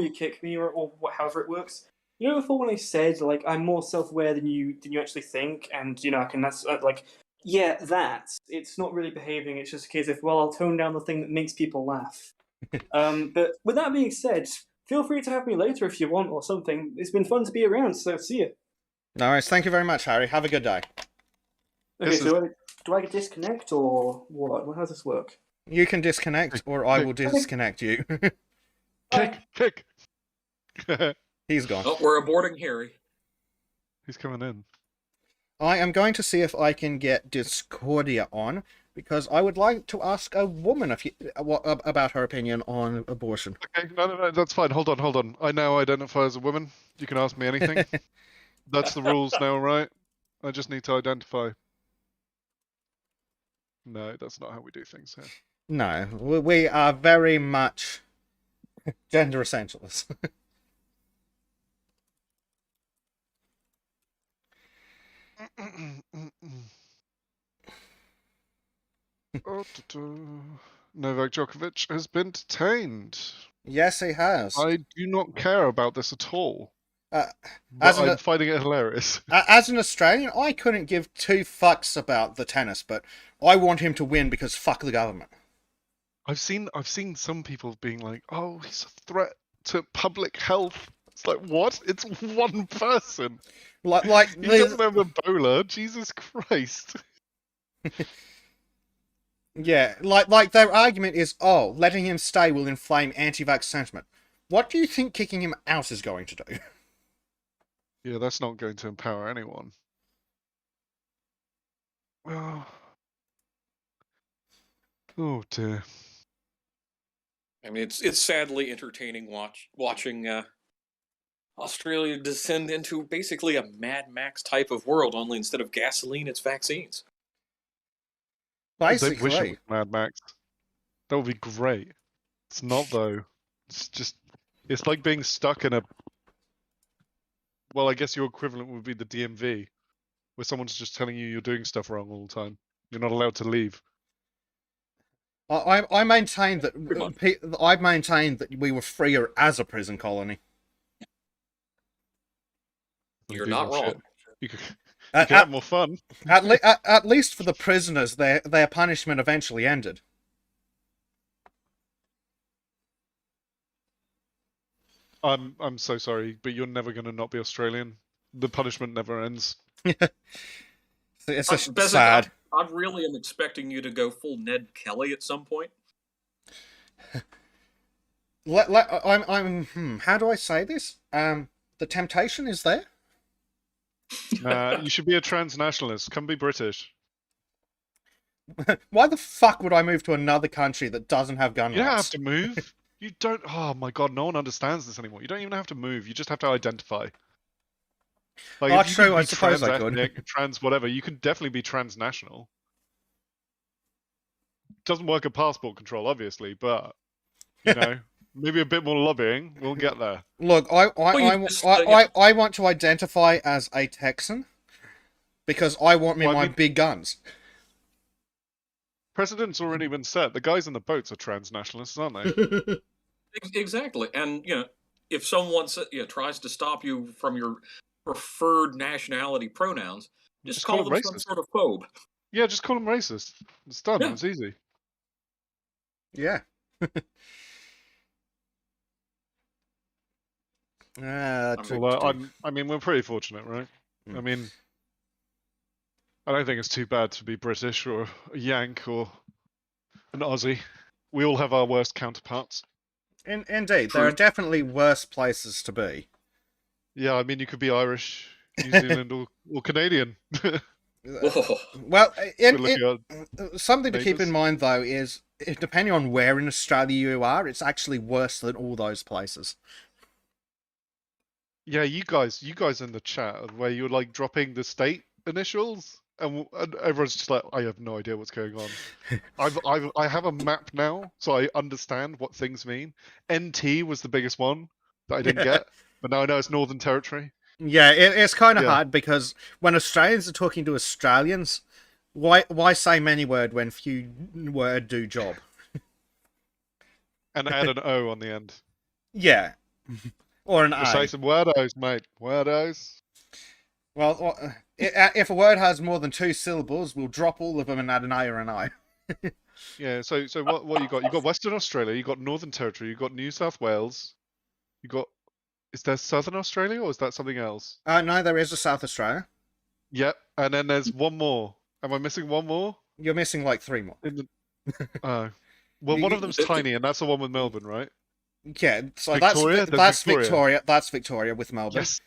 you kick me, or however it works. You know, before when I said like I'm more self-aware than you actually think, and you know I can that's like. Yeah, it's not really behaving. It's just a case of, well, I'll tone down the thing that makes people laugh. But with that being said, feel free to have me later if you want or something. It's been fun to be around, so see you. No worries. Thank you very much, Harry. Have a good day. Okay, so do I disconnect or what? How does this work? You can disconnect, or I will disconnect you. Kick. He's gone. Oh, we're aborting Harry. He's coming in. I am going to see if I can get Discordia on, because I would like to ask a woman about her opinion on abortion. Okay, no, that's fine. Hold on. I now identify as a woman. You can ask me anything. That's the rules now, right? I just need to identify. No, that's not how we do things here. No, we are very much gender essentialists. Novak Djokovic has been detained. Yes, he has. I do not care about this at all. But I'm finding it hilarious. As an Australian, I couldn't give 2 fucks about the tennis, but I want him to win because fuck the government. I've seen some people being like, "Oh, he's a threat to public health." It's like, what? It's one person. Like he doesn't have Ebola. Jesus Christ. Yeah, like their argument is, oh, letting him stay will inflame anti-vax sentiment. What do you think kicking him out is going to do? Yeah, that's not going to empower anyone. Oh dear. I mean, it's sadly entertaining watching Australia descend into basically a Mad Max type of world. Only instead of gasoline, it's vaccines. Basically, they wish it was Mad Max. That would be great. It's not though. It's like being stuck in a. Well, I guess your equivalent would be the DMV, where someone's just telling you you're doing stuff wrong all the time. You're not allowed to leave. I maintain that Pretty much. I maintain that we were freer as a prison colony. You You're do not more shit. wrong. You could At, have more fun. at least for the prisoners, their punishment eventually ended. I'm so sorry, but you're never going to not be Australian. The punishment never ends. It's Bezic, sad. I really am expecting you to go full Ned Kelly at some point. How do I say this? The temptation is there. You should be a transnationalist. Come be British. Why the fuck would I move to another country that doesn't have gun You don't have rights? to move. You don't. Oh my god, no one understands this anymore. You don't even have to move. You just have to identify. Like, Oh, if you true, could I be suppose I could. trans-ethnic, trans whatever, you can definitely be transnational. Doesn't work at passport control, obviously, but you know, maybe a bit more lobbying, we'll get there. Look, I want to identify as a Texan because I want me Well, I my mean- big guns. Precedent's already been set. The guys in the boats are transnationalists, aren't they? Exactly, and if someone tries to stop you from your preferred nationality pronouns, just call them some racist. sort of phobe. Yeah, just call them racist. It's done. Yeah. It's easy. Yeah. Although I mean, we're pretty fortunate, right? Mm. I mean, I don't think it's too bad to be British or a Yank or an Aussie. We all have our worst counterparts. Indeed, there are definitely worse places to be. Yeah, I mean, you could be Irish, New Zealand, or Canadian. Well, something to keep neighbours. in mind though is, depending on where in Australia you are, it's actually worse than all those places. Yeah, you guys in the chat where you're like dropping the state initials, and everyone's just like, I have no idea what's going on. I have a map now, so I understand what things mean. NT was the biggest one that I didn't get, but now I know it's Northern Territory. Yeah, it's kind of hard because when Australians are talking to Australians, why say many word when few word do job? And add an O on the end. Yeah. Or an Just A. say some wordos, mate. Wordos. Well, if a word has more than 2 syllables, we'll drop all of them and add an A or an I. Yeah, so what you got? You got Western Australia, you got Northern Territory, you got New South Wales, you got... Is there Southern Australia, or is that something else? No, there is a South Australia. Yep, and then there's one more. Am I missing one more? You're missing like 3 more. Oh. Well, one of them's tiny, and that's the one with Melbourne, right? Yeah, so Victoria? that's Victoria. Victoria. That's Victoria with Melbourne. Yes.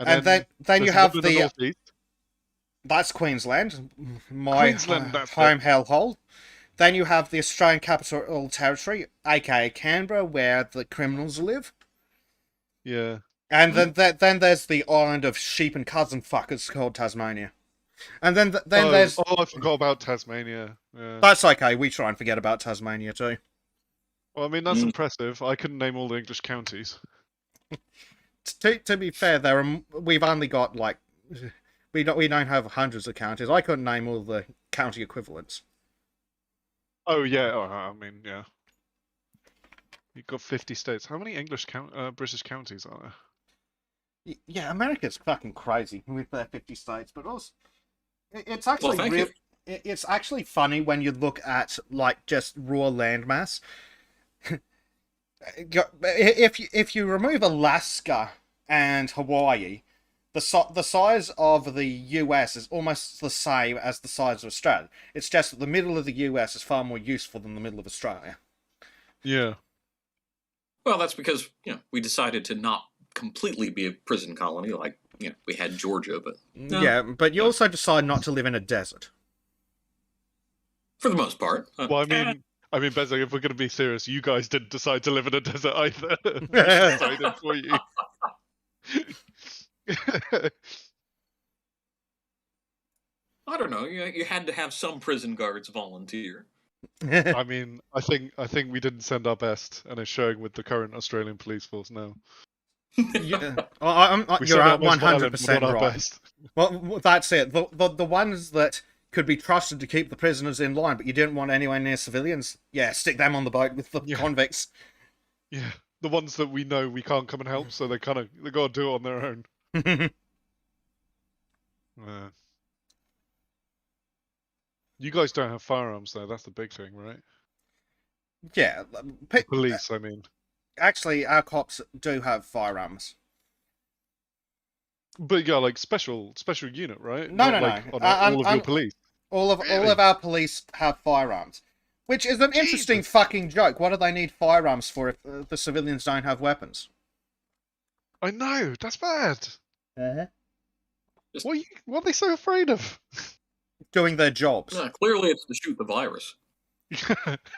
And then there's you have one in the Northeast. that's Queensland, my Queensland, that's home hellhole. Then you have the Australian Capital Territory, aka Canberra, where the criminals live. Yeah. And then there's the island of sheep and cousin fuckers called Tasmania. And then there's... Oh, I forgot about Tasmania. Yeah. That's okay, we try and forget about Tasmania too. Well, I mean, that's impressive. I couldn't name all the English counties. To be fair, we've only got like... We don't have hundreds of counties. I couldn't name all the county equivalents. Oh, yeah. I mean, yeah. You've got 50 states. How many British counties are there? Yeah, America's fucking crazy with their 50 states, but also... It's actually it's actually funny when you look at like just raw landmass. If you remove Alaska and Hawaii, the size of the US is almost the same as the size of Australia. It's just that the middle of the US is far more useful than the middle of Australia. Yeah. Well, that's because we decided to not completely be a prison colony like we had Georgia, but yeah, but you also decide not to live in a desert. For the most part. Well, I mean, Bezic, if we're going to be serious, you guys didn't decide to live in a desert either. We decided for you. I don't know. You had to have some prison guards volunteer. I mean, I think we didn't send our best, and it's showing with the current Australian police force now. Yeah, you're 100% right. Well, that's it. The ones that could be trusted to keep the prisoners in line, but you didn't want anyone near civilians. Yeah, stick them on the boat with the convicts. Yeah, the ones that we know we can't come and help, so they got to do it on their own. You guys don't have firearms though. That's the big thing, right? Yeah, The police. I mean, actually, our cops do have firearms. But yeah, like special unit, right? No, Not no, like no. all of your police. All of our police have firearms, which is an interesting fucking joke. What do they need firearms for if the civilians don't have weapons? I know, that's bad. Uh-huh. What are they so afraid of? Doing their jobs. No, clearly, it's to shoot the virus.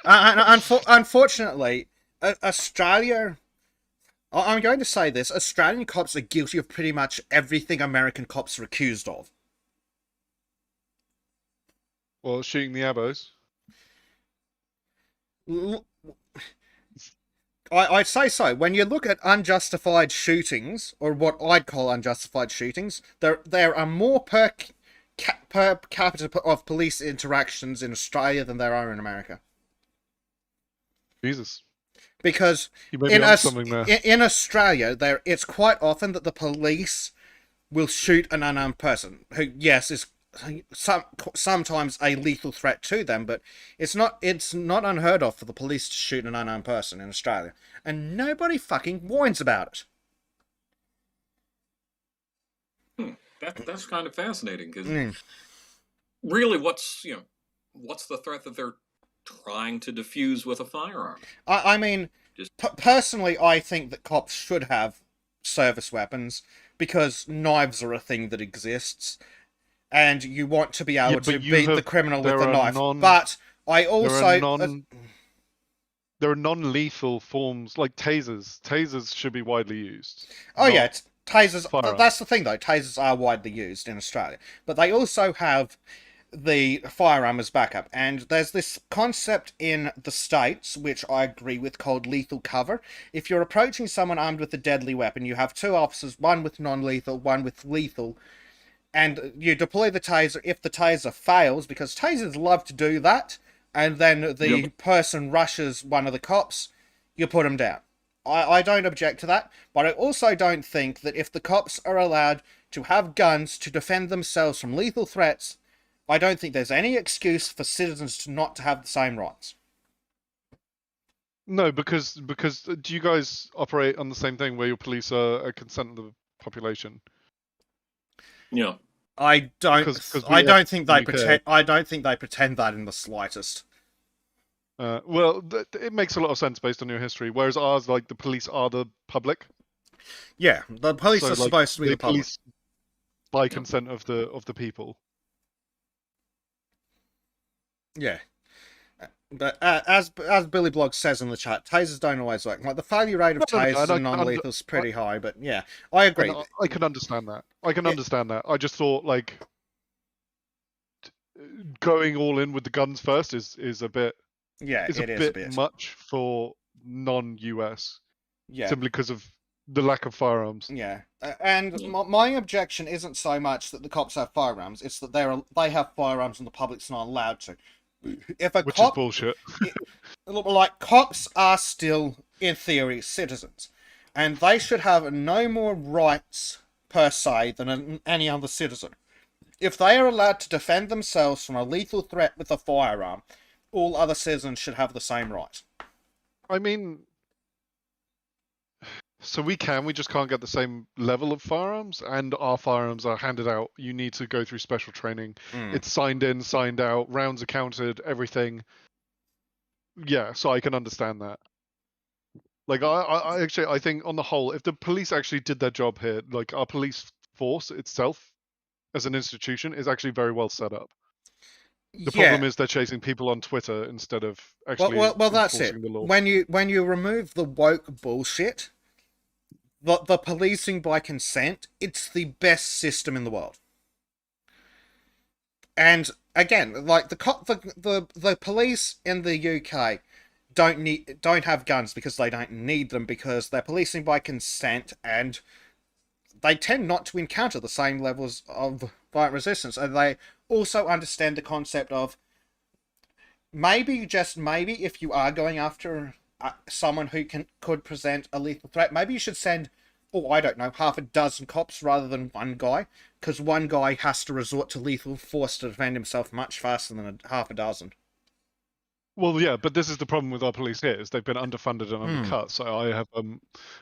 Unfortunately, Australia. I'm going to say this: Australian cops are guilty of pretty much everything American cops are accused of. Well, shooting the abos. I'd say so. When you look at unjustified shootings, or what I'd call unjustified shootings, there are more per capita of police interactions in Australia than there are in America. Jesus. Because in Australia, it's quite often that the police will shoot an unarmed person who, yes, is sometimes a lethal threat to them, but it's not unheard of for the police to shoot an unarmed person in Australia, and nobody fucking whines about it. That's kind of fascinating, because really, what's the threat that they're trying to defuse with a firearm? I mean, personally, I think that cops should have service weapons because knives are a thing that exists, and you want to be able to beat the criminal with the knife. But I also there are non-lethal forms like tasers. Tasers should be widely used. Oh yeah, tasers. That's the thing, though. Tasers are widely used in Australia, but they also have the firearm as backup, and there's this concept in the States, which I agree with, called lethal cover. If you're approaching someone armed with a deadly weapon, you have two officers, one with non-lethal, one with lethal, and you deploy the taser. If the taser fails, because tasers love to do that, and then the person rushes one of the cops, you put them down. I don't object to that, but I also don't think that if the cops are allowed to have guns to defend themselves from lethal threats, I don't think there's any excuse for citizens to not to have the same rights. No, because do you guys operate on the same thing where your police are a consent of the population? Yeah. I don't think they pretend that in the slightest. Well, it makes a lot of sense based on your history. Whereas ours, like the police are the public. Yeah, the police are supposed to be the public by consent of the people. Yeah, but as Billy Blog says in the chat, tasers don't always work. Like the failure rate of tasers and non-lethal is pretty high, but yeah, I agree. I can understand that. Understand that. I just thought like going all in with the guns first is a bit a bit much for non-US. Yeah, simply because of the lack of firearms. Yeah, and my objection isn't so much that the cops have firearms; it's that they have firearms and the public's not allowed to. Which is bullshit. Like, cops are still, in theory, citizens, and they should have no more rights per se than any other citizen. If they are allowed to defend themselves from a lethal threat with a firearm, all other citizens should have the same right. I mean, so we just can't get the same level of firearms, and our firearms are handed out. You need to go through special training. It's signed in, signed out, rounds are counted, everything. Yeah, so I can understand that. Like, I think on the whole, if the police actually did their job here, like our police force itself as an institution is actually very well set up. The problem is they're chasing people on Twitter instead of actually well, that's it. The law. When you remove the woke bullshit, the policing by consent, it's the best system in the world. And again, like the police in the UK don't have guns because they don't need them, because they're policing by consent, and they tend not to encounter the same levels of violent resistance, and they also understand the concept of maybe, just maybe, if you are going after someone who could present a lethal threat, maybe you should send, oh, I don't know, half a dozen cops rather than one guy, because one guy has to resort to lethal force to defend himself much faster than half a dozen. Well, yeah, but this is the problem with our police here, is they've been underfunded and undercut. So I have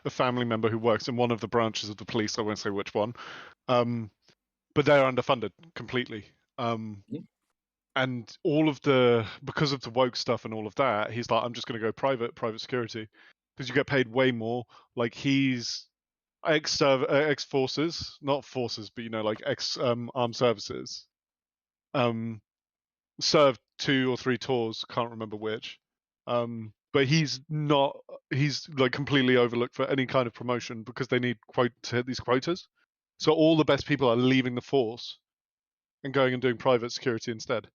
a family member who works in one of the branches of the police, I won't say which one, but they're underfunded completely. And because of the woke stuff and all of that, he's like, I'm just going to go private security, because you get paid way more. Like, he's ex-forces, not forces, but, like ex-armed services. Served 2 or 3 tours, can't remember which. But he's like completely overlooked for any kind of promotion because they need to hit these quotas. So all the best people are leaving the force and going and doing private security instead.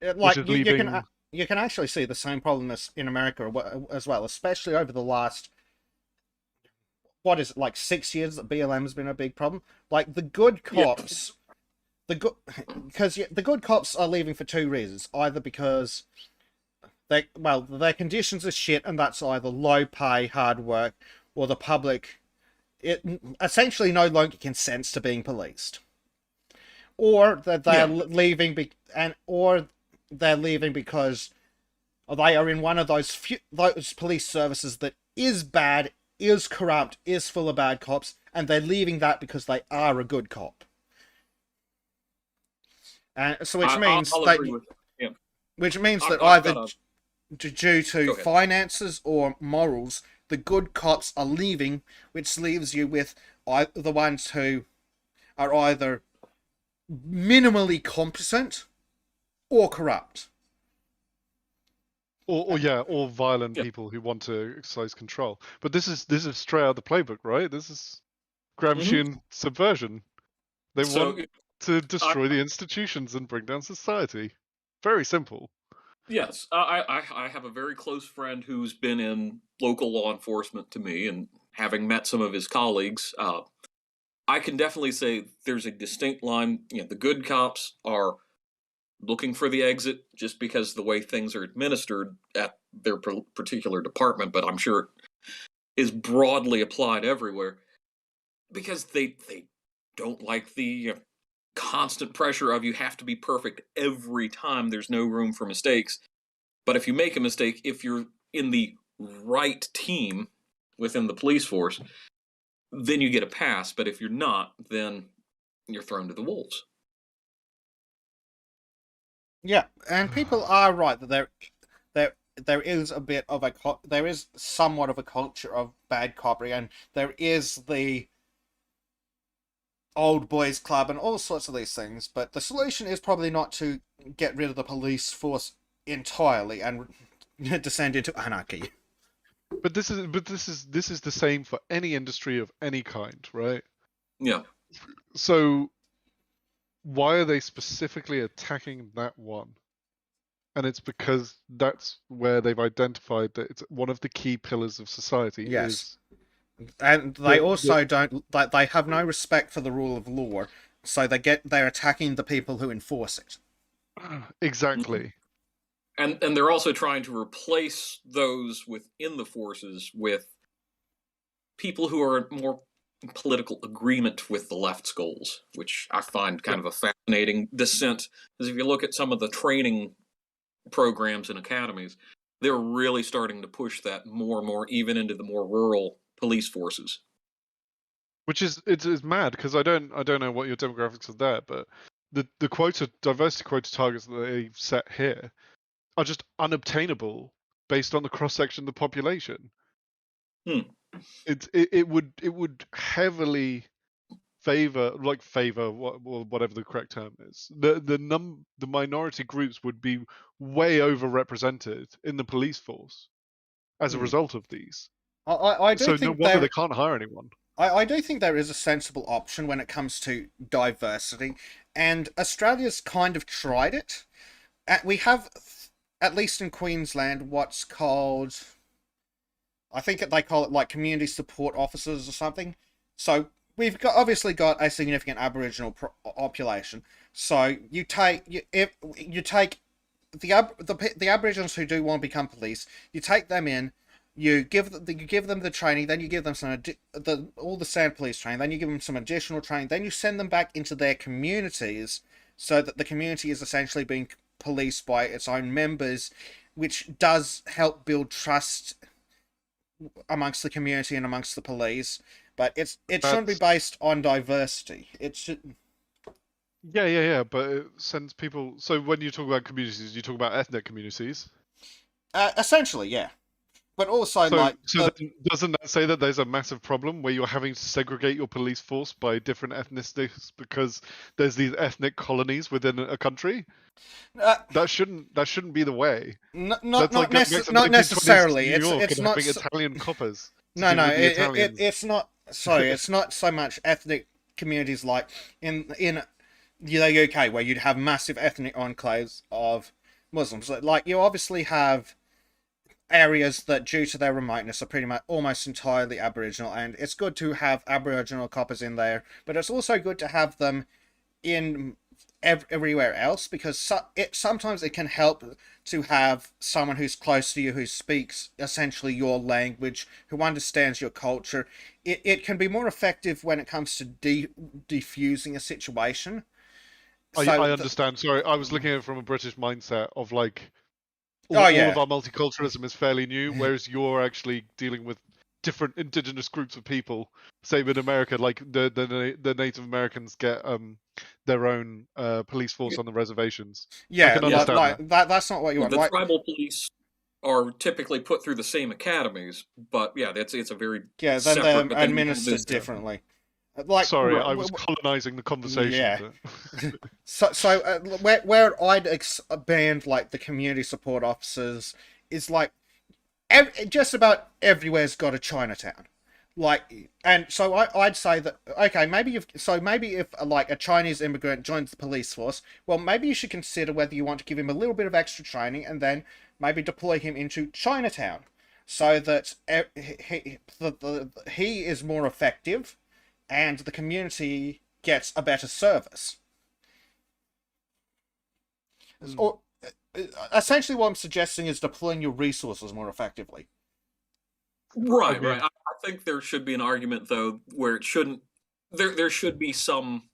Like, you can actually see the same problem in America as well, especially over the last, what is it, like 6 years that BLM has been a big problem. Like, the good cops, because the good cops are leaving for 2 reasons. Either because their conditions are shit, and that's either low pay, hard work, or the public essentially no longer consents to being policed. Or that they're leaving they're leaving because they are in one of those police services that is bad, is corrupt, is full of bad cops, and they're leaving that because they are a good cop. And so, which means that either due to finances or morals, the good cops are leaving, which leaves you with the ones who are either minimally competent or corrupt. Or violent people who want to exercise control. But this is straight out of the playbook, right? This is Gramscian subversion. They want to destroy the institutions and bring down society. Very simple. Yes, I have a very close friend who's been in local law enforcement to me, and having met some of his colleagues, I can definitely say there's a distinct line. The good cops are looking for the exit just because the way things are administered at their particular department, but I'm sure it is broadly applied everywhere, because they don't like the constant pressure of you have to be perfect every time. There's no room for mistakes. But if you make a mistake, if you're in the right team within the police force, then you get a pass. But if you're not, then you're thrown to the wolves. Yeah, and people are right that there is a bit of there is somewhat of a culture of bad coppery, and there is the old boys club and all sorts of these things. But the solution is probably not to get rid of the police force entirely and descend into anarchy. But this is the same for any industry of any kind, right? Yeah. So why are they specifically attacking that one? And it's because that's where they've identified that it's one of the key pillars of society. Yes. And they also they have no respect for the rule of law, so they're attacking the people who enforce it. Exactly. And they're also trying to replace those within the forces with people who are in more political agreement with the left's goals, which I find kind of a fascinating descent. Because if you look at some of the training programs and academies, they're really starting to push that more and more, even into the more rural police forces. Which is mad, because I don't know what your demographics are there, but the diversity quota targets that they set here are just unobtainable based on the cross section of the population. It would heavily favor whatever the correct term is. The minority groups would be way overrepresented in the police force as a result of these. I do think no wonder they can't hire anyone. I do think there is a sensible option when it comes to diversity, and Australia's kind of tried it. We have, at least in Queensland, what's called, I think they call it like community support officers or something. So we've obviously got a significant Aboriginal population. So you take the Aborigines who do want to become police, you take them in, you give them the training, then you give them all the sand police training, then you give them some additional training, then you send them back into their communities, so that the community is essentially being policed by its own members, which does help build trust amongst the community and amongst the police. But it shouldn't be based on diversity. It should. Yeah. But it sends people. So when you talk about communities, you talk about ethnic communities. Essentially, yeah. But also, then doesn't that say that there's a massive problem where you're having to segregate your police force by different ethnicities because there's these ethnic colonies within a country? That shouldn't be the way. Not necessarily. It's not Italian coppers. No, it's not. Sorry, it's not so much ethnic communities like in the UK, where you'd have massive ethnic enclaves of Muslims. Like, you obviously have areas that, due to their remoteness, are pretty much almost entirely Aboriginal, and it's good to have Aboriginal coppers in there, but it's also good to have them in everywhere else, because sometimes it can help to have someone who's close to you, who speaks essentially your language, who understands your culture. It can be more effective when it comes to defusing a situation. I understand. Sorry, I was looking at it from a British mindset of like, all of our multiculturalism is fairly new, whereas you're actually dealing with different indigenous groups of people. Same in America, like the Native Americans get their own police force on the reservations. Yeah, I can understand that. That's not what you want. The tribal police are typically put through the same academies, but yeah, it's a very then they're administered differently. Like, sorry, I was colonizing the conversation. Yeah. so where I'd expand like the community support officers is like just about everywhere's got a Chinatown. Like, and so I'd say that, okay, maybe if like a Chinese immigrant joins the police force, well, maybe you should consider whether you want to give him a little bit of extra training and then maybe deploy him into Chinatown, so that he is more effective and the community gets a better service. Or essentially what I'm suggesting is deploying your resources more effectively. Right. I think there should be an argument, though, where it shouldn't. There should be some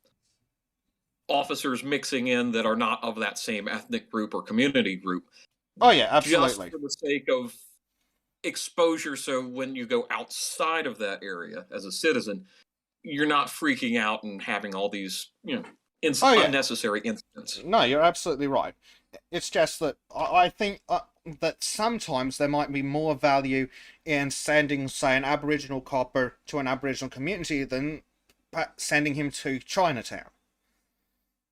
officers mixing in that are not of that same ethnic group or community group. Oh yeah, absolutely. Just for the sake of exposure, so when you go outside of that area as a citizen, you're not freaking out and having all these, unnecessary incidents. No, you're absolutely right. It's just that I think that sometimes there might be more value in sending, say, an Aboriginal copper to an Aboriginal community than sending him to Chinatown.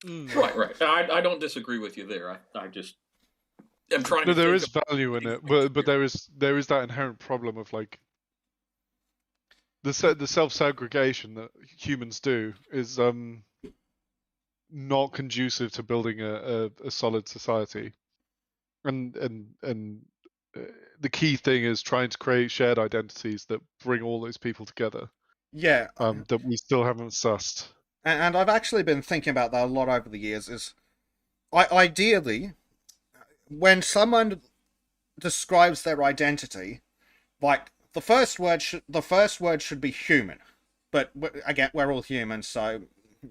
Right. I don't disagree with you there. I just am trying to. There is value in it, but there is that inherent problem of like the self-segregation that humans do is not conducive to building a solid society, and the key thing is trying to create shared identities that bring all those people together. Yeah. That we still haven't sussed. And I've actually been thinking about that a lot over the years. Is ideally, when someone describes their identity, like the first word should be human, but again, we're all humans, so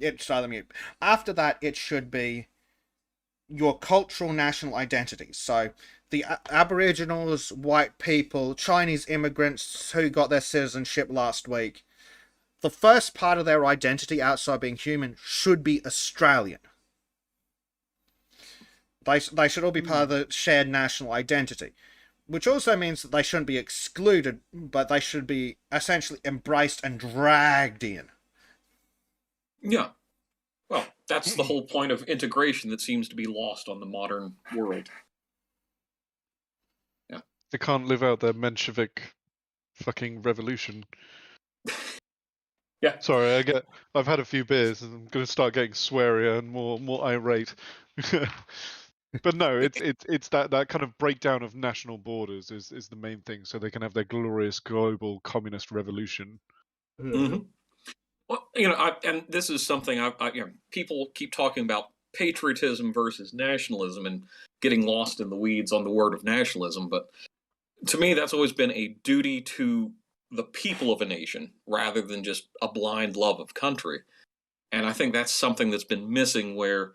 it's either mute. After that, it should be your cultural national identity. So the Aboriginals, white people, Chinese immigrants who got their citizenship last week, the first part of their identity outside being human should be Australian. They should all be part of the shared national identity, which also means that they shouldn't be excluded, but they should be essentially embraced and dragged in. Yeah. Well, that's the whole point of integration that seems to be lost on the modern world. Yeah. They can't live out their Menshevik fucking revolution. Yeah. Sorry, I've had a few beers and I'm going to start getting swearier and more irate. But no, it's that kind of breakdown of national borders is the main thing, so they can have their glorious global communist revolution. Mm-hmm. Well, And this is something people keep talking about patriotism versus nationalism and getting lost in the weeds on the word of nationalism. But to me, that's always been a duty to the people of a nation rather than just a blind love of country. And I think that's something that's been missing where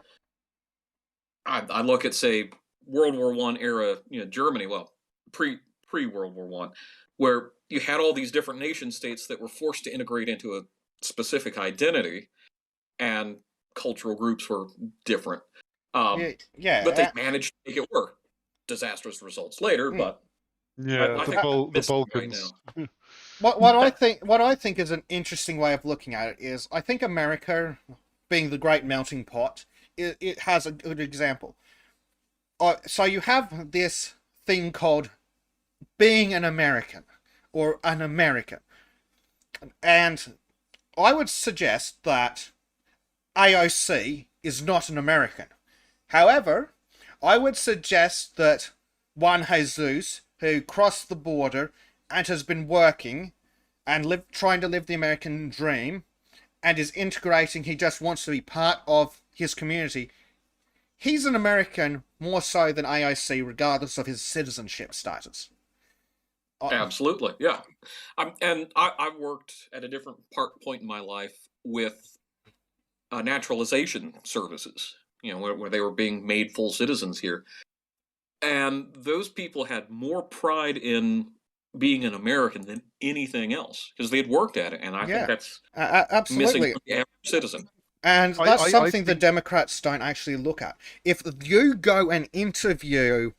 I look at, say, World War I era, Germany, well, pre World War I, where you had all these different nation states that were forced to integrate into a specific identity, and cultural groups were different. But they managed to make it work. Disastrous results later, but I think the Balkans. Right what I think is an interesting way of looking at it is, I think America, being the great melting pot, it has a good example. So you have this thing called being an American or an American, and I would suggest that AOC is not an American. However, I would suggest that Juan Jesus, who crossed the border and has been working and trying to live the American dream and is integrating, he just wants to be part of his community, he's an American more so than AOC, regardless of his citizenship status. Absolutely, yeah. And I've worked at a different point in my life with naturalization services, where they were being made full citizens here. And those people had more pride in being an American than anything else because they had worked at it. And I think that's absolutely missing from the average citizen. And that's something the Democrats don't actually look at. If you go and interview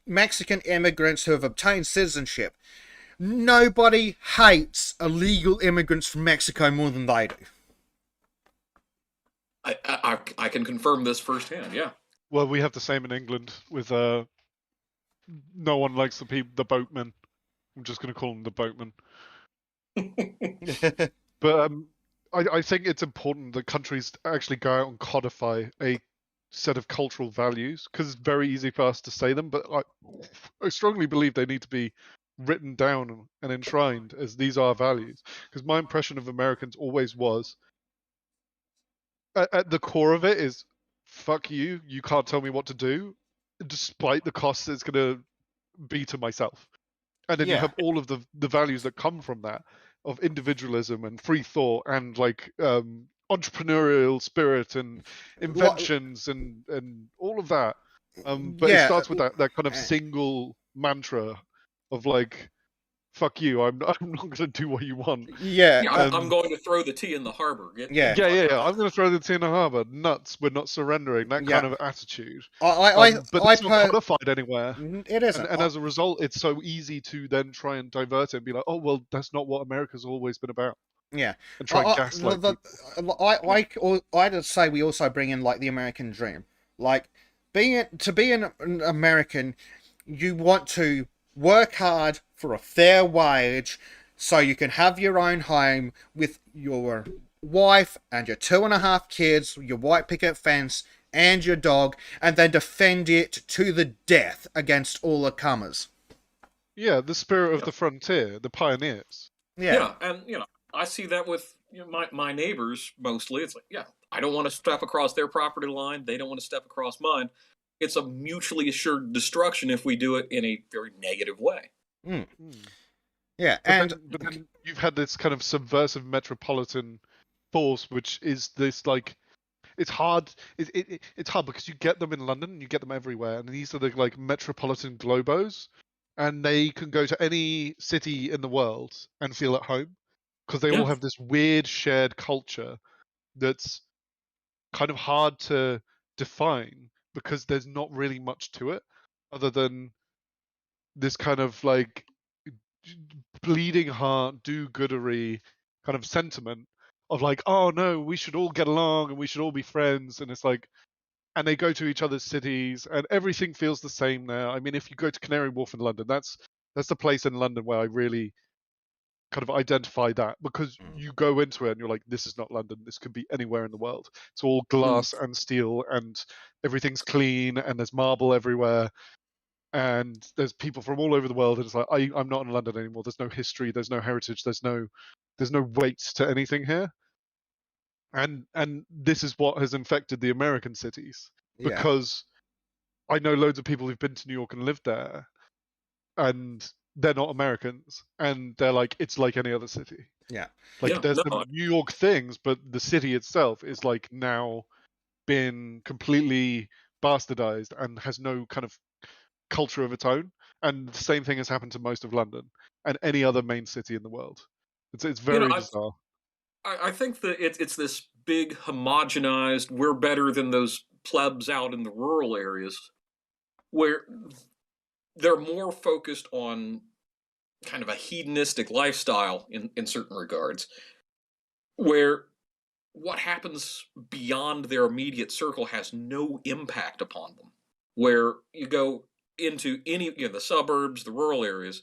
Mexican immigrants who have obtained citizenship, nobody hates illegal immigrants from Mexico more than they do. I can confirm this firsthand, yeah. Well, we have the same in England with no one likes the boatmen. I'm just going to call them the boatmen. But I think it's important that countries actually go out and codify a set of cultural values, because it's very easy for us to say them, but I strongly believe they need to be written down and enshrined as these are values. Because my impression of Americans always was, at the core of it is, fuck you, you can't tell me what to do, despite the cost it's going to be to myself. And then you have all of the values that come from that, of individualism and free thought and entrepreneurial spirit and inventions and all of that. But it starts with that kind of single mantra of fuck you, I'm not going to do what you want. I'm going to throw the tea in the harbor. I'm going to throw the tea in the harbor. Nuts, we're not surrendering. That kind of attitude. But it's not codified anywhere. It isn't. And as a result, it's so easy to then try and divert it and be like, oh, well, that's not what America's always been about. Yeah. And try and gaslight people. I'd say we also bring in the American dream. To be an American, you want to work hard for a fair wage so you can have your own home with your wife and your 2.5 kids, your white picket fence and your dog, and then defend it to the death against all the comers. Yeah, the spirit of the frontier, the pioneers. Yeah, and I see that with my neighbors mostly. It's I don't want to step across their property line. They don't want to step across mine. It's a mutually assured destruction if we do it in a very negative way. Yeah, but then you've had this kind of subversive metropolitan force, which is this it's hard. It's hard because you get them in London, you get them everywhere, and these are the metropolitan globos, and they can go to any city in the world and feel at home because they all have this weird shared culture that's kind of hard to define because there's not really much to it other than this kind of bleeding heart, do-goodery kind of sentiment of oh no, we should all get along and we should all be friends, and it's and they go to each other's cities and everything feels the same there. I mean, if you go to Canary Wharf in London, that's the place in London where I really kind of identify that, because you go into it and you're like, this is not London, this could be anywhere in the world. It's all glass and steel and everything's clean and there's marble everywhere. and there's people from all over the world, and it's like I'm not in London anymore. There's no history, there's no heritage, there's no weight to anything here. And this is what has infected the American cities, Yeah. because I know loads of people who've been to New York and lived there, and they're not Americans, and they're like, it's like any other city. Yeah. Like Yeah, there's no, the New York things, but the city itself is like now been completely bastardized and has no kind of culture of its own. And the same thing has happened to most of London and any other main city in the world. It's very bizarre. I think that it's this big homogenized, we're better than those plebs out in the rural areas, where they're more focused on kind of a hedonistic lifestyle in certain regards, where what happens beyond their immediate circle has no impact upon them. Where you go into any, the suburbs, the rural areas,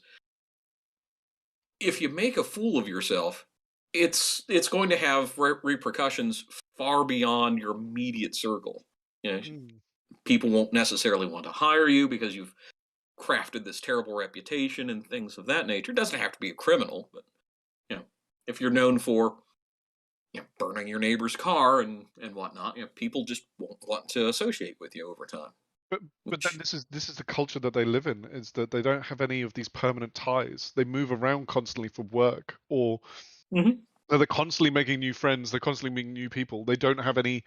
if you make a fool of yourself, it's going to have repercussions far beyond your immediate circle. People won't necessarily want to hire you because you've crafted this terrible reputation and things of that nature. It doesn't have to be a criminal, but if you're known for burning your neighbor's car and whatnot, people just won't want to associate with you over time. But then this is the culture that they live in, is that they don't have any of these permanent ties. They move around constantly for work, or they're constantly making new friends. They're constantly meeting new people. They don't have any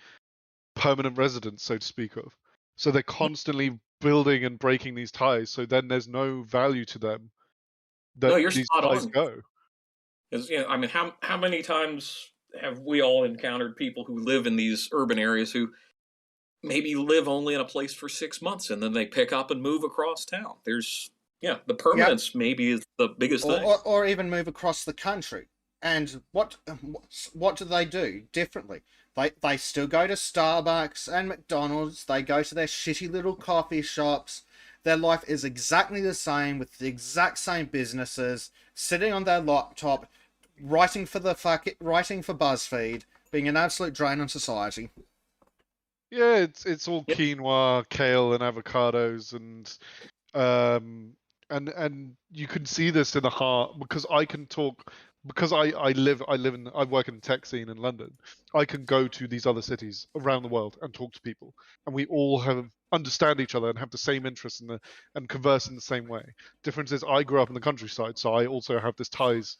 permanent residence, so to speak of. So they're constantly building and breaking these ties. So then there's no value to them that No, you're these spot ties on. go. I mean, how many times have we all encountered people who live in these urban areas who maybe live only in a place for 6 months and then they pick up and move across town? There's the permanence maybe is the biggest thing. Or even move across the country. And what do they do differently? They still go to Starbucks and McDonald's. They go to their shitty little coffee shops. Their life is exactly the same, with the exact same businesses, sitting on their laptop, writing for BuzzFeed, being an absolute drain on society. Yeah, it's all quinoa, kale, and avocados, and you can see this in the heart, because I can talk, because I work in the tech scene in London. I can go to these other cities around the world and talk to people, and we all understand each other and have the same interests and converse in the same way. Difference is, I grew up in the countryside, so I also have this ties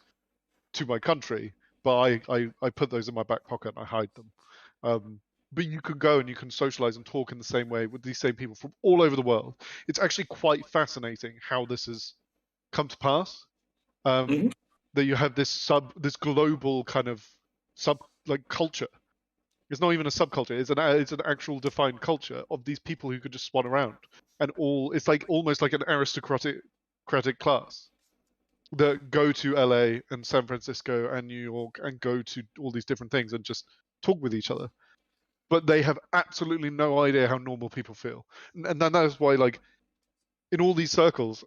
to my country, but I put those in my back pocket and I hide them. But you can go and you can socialize and talk in the same way with these same people from all over the world. It's actually quite fascinating how this has come to pass. That you have this global kind of culture. It's not even a subculture. It's an actual defined culture of these people who could just swan around, and it's like almost like an aristocratic class that go to LA and San Francisco and New York and go to all these different things and just talk with each other. But they have absolutely no idea how normal people feel. And that is why, in all these circles,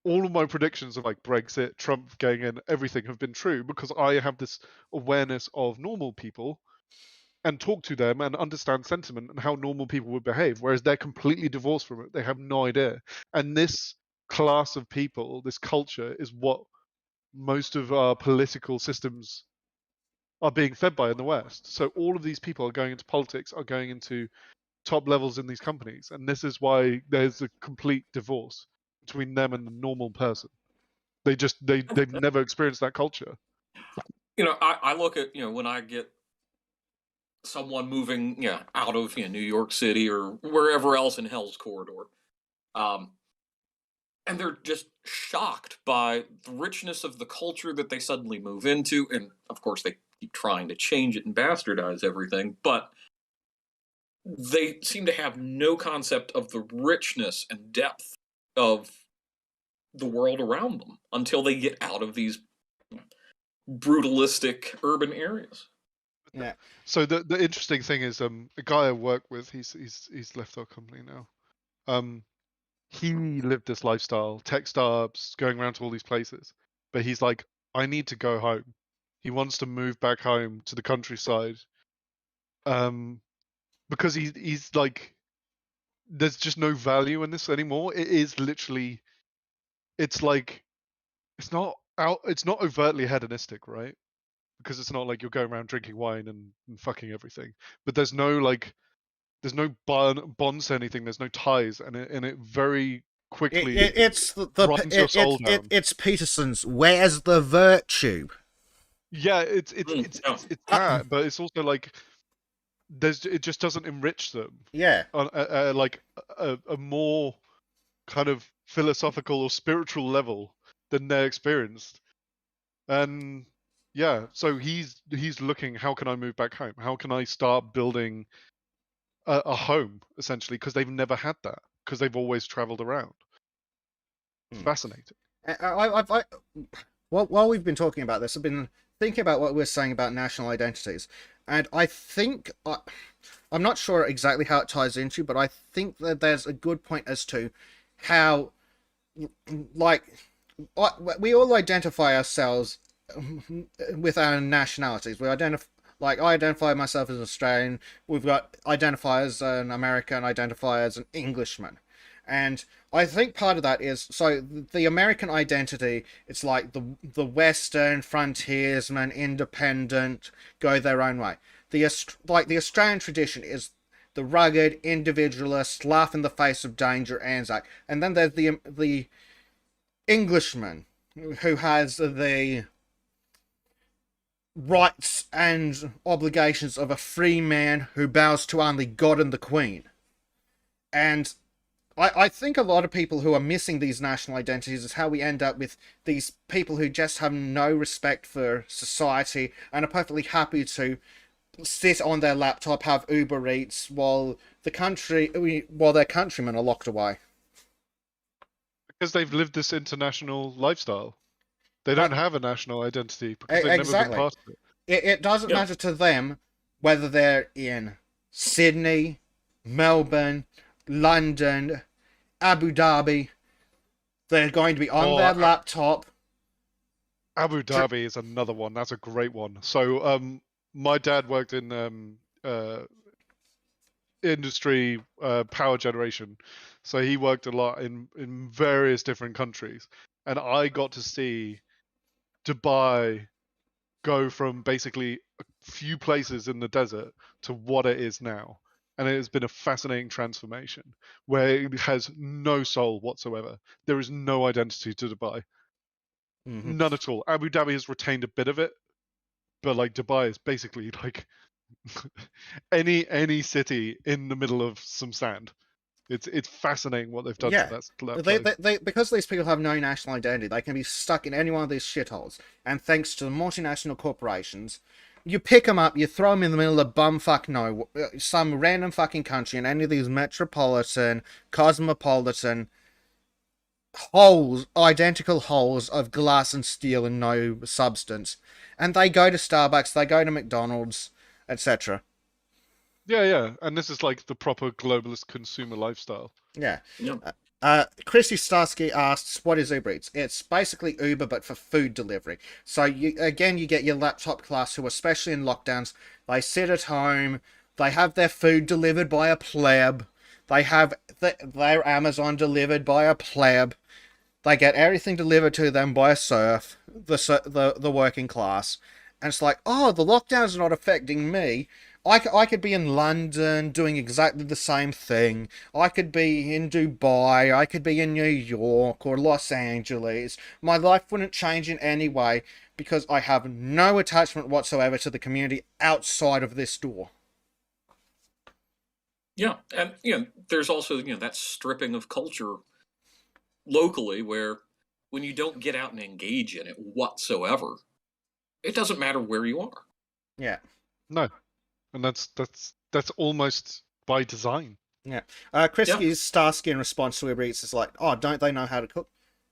all of my predictions of Brexit, Trump going in, everything have been true, because I have this awareness of normal people and talk to them and understand sentiment and how normal people would behave, whereas they're completely divorced from it. They have no idea. And this class of people, this culture, is what most of our political systems are being fed by in the West. So all of these people are going into politics, are going into top levels in these companies, and this is why there's a complete divorce between them and the normal person. They've never experienced that culture. I look at when I get someone moving out of New York City or wherever else in Hell's Corridor, and they're just shocked by the richness of the culture that they suddenly move into, and of course they keep trying to change it and bastardize everything, but they seem to have no concept of the richness and depth of the world around them until they get out of these brutalistic urban areas. Yeah. So the interesting thing is, a guy I work with, he's left our company now. He lived this lifestyle, tech startups, going around to all these places, but he's like, I need to go home. He wants to move back home to the countryside, because he's like, there's just no value in this anymore. It is literally, it's like, it's not overtly hedonistic, right? Because it's not like you're going around drinking wine and fucking everything. But there's no bonds to anything. There's no ties, and it very quickly It's grinds your soul down. it's Peterson's. Where's the virtue? Yeah, it's Yeah. that, but it's also like it just doesn't enrich them Yeah. on like a more kind of philosophical or spiritual level than they're experienced. And yeah, so he's looking, how can I move back home? How can I start building a home, essentially, because they've never had that, because they've always traveled around. Fascinating. While we've been talking about this, I've been thinking about what we're saying about national identities, and I think I'm not sure exactly how it ties into, but I think that there's a good point as to how, like, we all identify ourselves with our nationalities. We identify, like, I identify myself as Australian. We've got identify as an American, identify as an Englishman. And I think part of that is, so the American identity, it's like the Western frontiersman, independent, go their own way. The Australian tradition is the rugged individualist, laugh in the face of danger, Anzac. And then there's the Englishman, who has the rights and obligations of a free man who bows to only God and the Queen. And I think a lot of people who are missing these national identities is how we end up with these people who just have no respect for society and are perfectly happy to sit on their laptop, have Uber Eats while their countrymen are locked away. Because they've lived this international lifestyle. They don't have a national identity because they've never been part of it. It doesn't matter to them whether they're in Sydney, Melbourne, London, Abu Dhabi. They're going to be on their laptop. Abu Dhabi is another one. That's a great one. So, my dad worked in industry, power generation. So he worked a lot in various different countries, and I got to see Dubai go from basically a few places in the desert to what it is now. And it has been a fascinating transformation where it has no soul whatsoever. There is no identity to Dubai. Mm-hmm. None at all. Abu Dhabi has retained a bit of it, but like Dubai is basically like any city in the middle of some sand. It's fascinating what they've done to that they because these people have no national identity, they can be stuck in any one of these shitholes. And thanks to the multinational corporations, you pick them up, you throw them in the middle of bumfuck some random fucking country in any of these metropolitan, cosmopolitan holes, identical holes of glass and steel and no substance. And they go to Starbucks, they go to McDonald's, etc. Yeah, and this is like the proper globalist consumer lifestyle. Yeah. Yeah. Christy Starsky asks, what is Uber Eats? It's basically Uber, but for food delivery. So you get your laptop class who, especially in lockdowns, they sit at home, they have their food delivered by a pleb, they have their Amazon delivered by a pleb, they get everything delivered to them by a serf, the working class. And it's like, oh, the lockdown's not affecting me. I could be in London doing exactly the same thing. I could be in Dubai. I could be in New York or Los Angeles. My life wouldn't change in any way because I have no attachment whatsoever to the community outside of this door. Yeah, and there's also that stripping of culture locally, where when you don't get out and engage in it whatsoever, it doesn't matter where you are. Yeah. No. And that's almost by design. Yeah. Christy's Starsky in response to Uber Eats is like, oh, don't they know how to cook?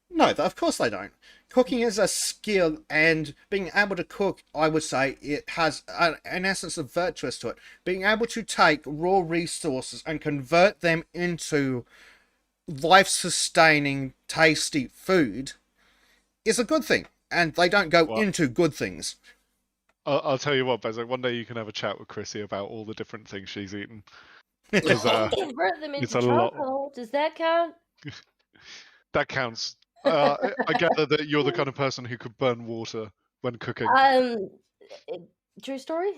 No, of course they don't. Cooking is a skill, and being able to cook, I would say, it has an essence of virtuous to it. Being able to take raw resources and convert them into life-sustaining, tasty food is a good thing, and they don't go into good things. I'll tell you what, Bezo, one day you can have a chat with Chrissy about all the different things she's eaten. 'Cause, Convert them it's into a lot. charcoal. Does that count? That counts. I gather that you're the kind of person who could burn water when cooking. True story.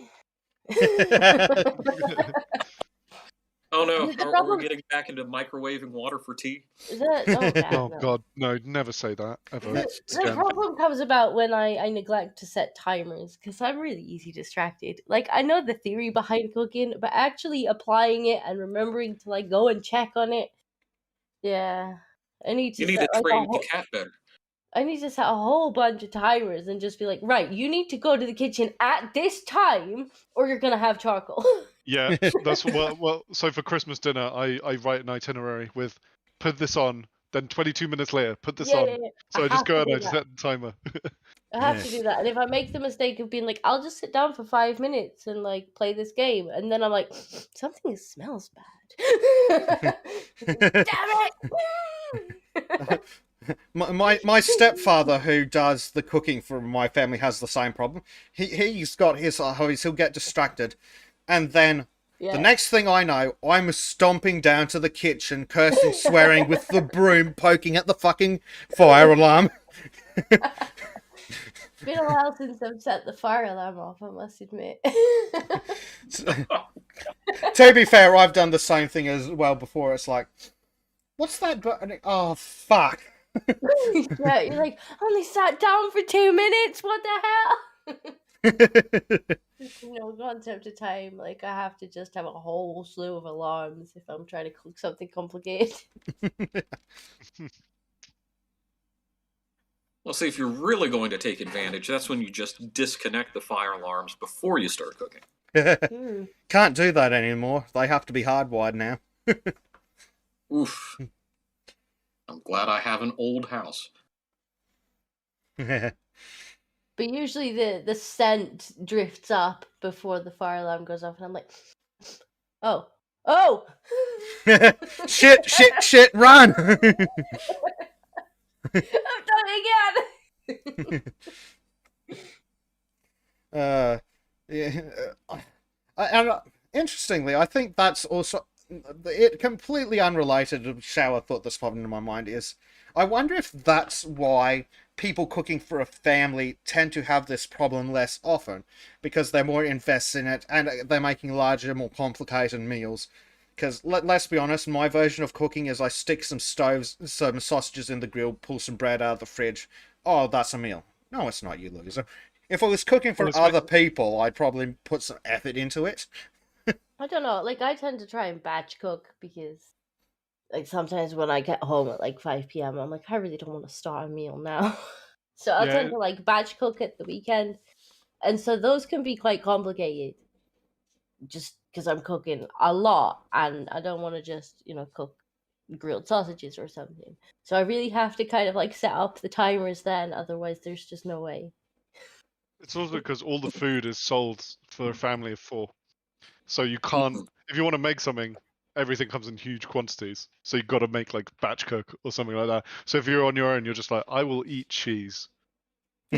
Oh no, The are we problem- getting back into microwaving water for tea? Is that? Oh, God, Oh no. God, no! Never say that ever. The again. problem comes about when I neglect to set timers because I'm really easy distracted. Like, I know the theory behind cooking, but actually applying it and remembering to like go and check on it, yeah, I need to You need set to like train the cat better. I need to set a whole bunch of timers and just be like, right, you need to go to the kitchen at this time, or you're gonna have charcoal. Yeah, that's well. So for Christmas dinner, I write an itinerary with put this on, then 22 minutes later, put this on. Yeah. So I just have go to and do I just that. set the timer. I have to do that. And if I make the mistake of being like, I'll just sit down for 5 minutes and like play this game, and then I'm like, something smells bad. Damn it! My stepfather, who does the cooking for my family, has the same problem. He's got his hobbies. He'll get distracted, and then Yeah. the next thing I know, I'm stomping down to the kitchen, cursing, swearing, with the broom, poking at the fucking fire alarm. It's been a while since I've set the fire alarm off, I must admit. To be fair, I've done the same thing as well before. It's like, what's that button? Oh, fuck. Yeah, you're like, I only sat down for 2 minutes, what the hell? No concept of time. Like, I have to just have a whole slew of alarms if I'm trying to cook something complicated. Well, see, if you're really going to take advantage, that's when you just disconnect the fire alarms before you start cooking. Can't do that anymore. They have to be hardwired now. Oof. I'm glad I have an old house. But usually the scent drifts up before the fire alarm goes off, and I'm like, oh, Shit, run! I've done it again. Yeah, and interestingly, I think that's also it. Completely unrelated to shower thought that's popped into my mind is, I wonder if that's why people cooking for a family tend to have this problem less often, because they're more invested in it and they're making larger, more complicated meals. Because let's be honest, my version of cooking is I stick some sausages in the grill, pull some bread out of the fridge. Oh, that's a meal. No, it's not, you loser. If I was cooking for other people, I'd probably put some effort into it. I don't know. Like, I tend to try and batch cook because, like, sometimes when I get home at like 5 p.m., I'm like, I really don't want to start a meal now. So I'll tend to like batch cook at the weekend, and so those can be quite complicated. Just because I'm cooking a lot and I don't want to just, cook grilled sausages or something. So I really have to kind of like set up the timers then, otherwise there's just no way. It's also because all the food is sold for a family of 4. So you can't, if you want to make something, everything comes in huge quantities. So you've got to make like batch cook or something like that. So if you're on your own, you're just like, I will eat cheese.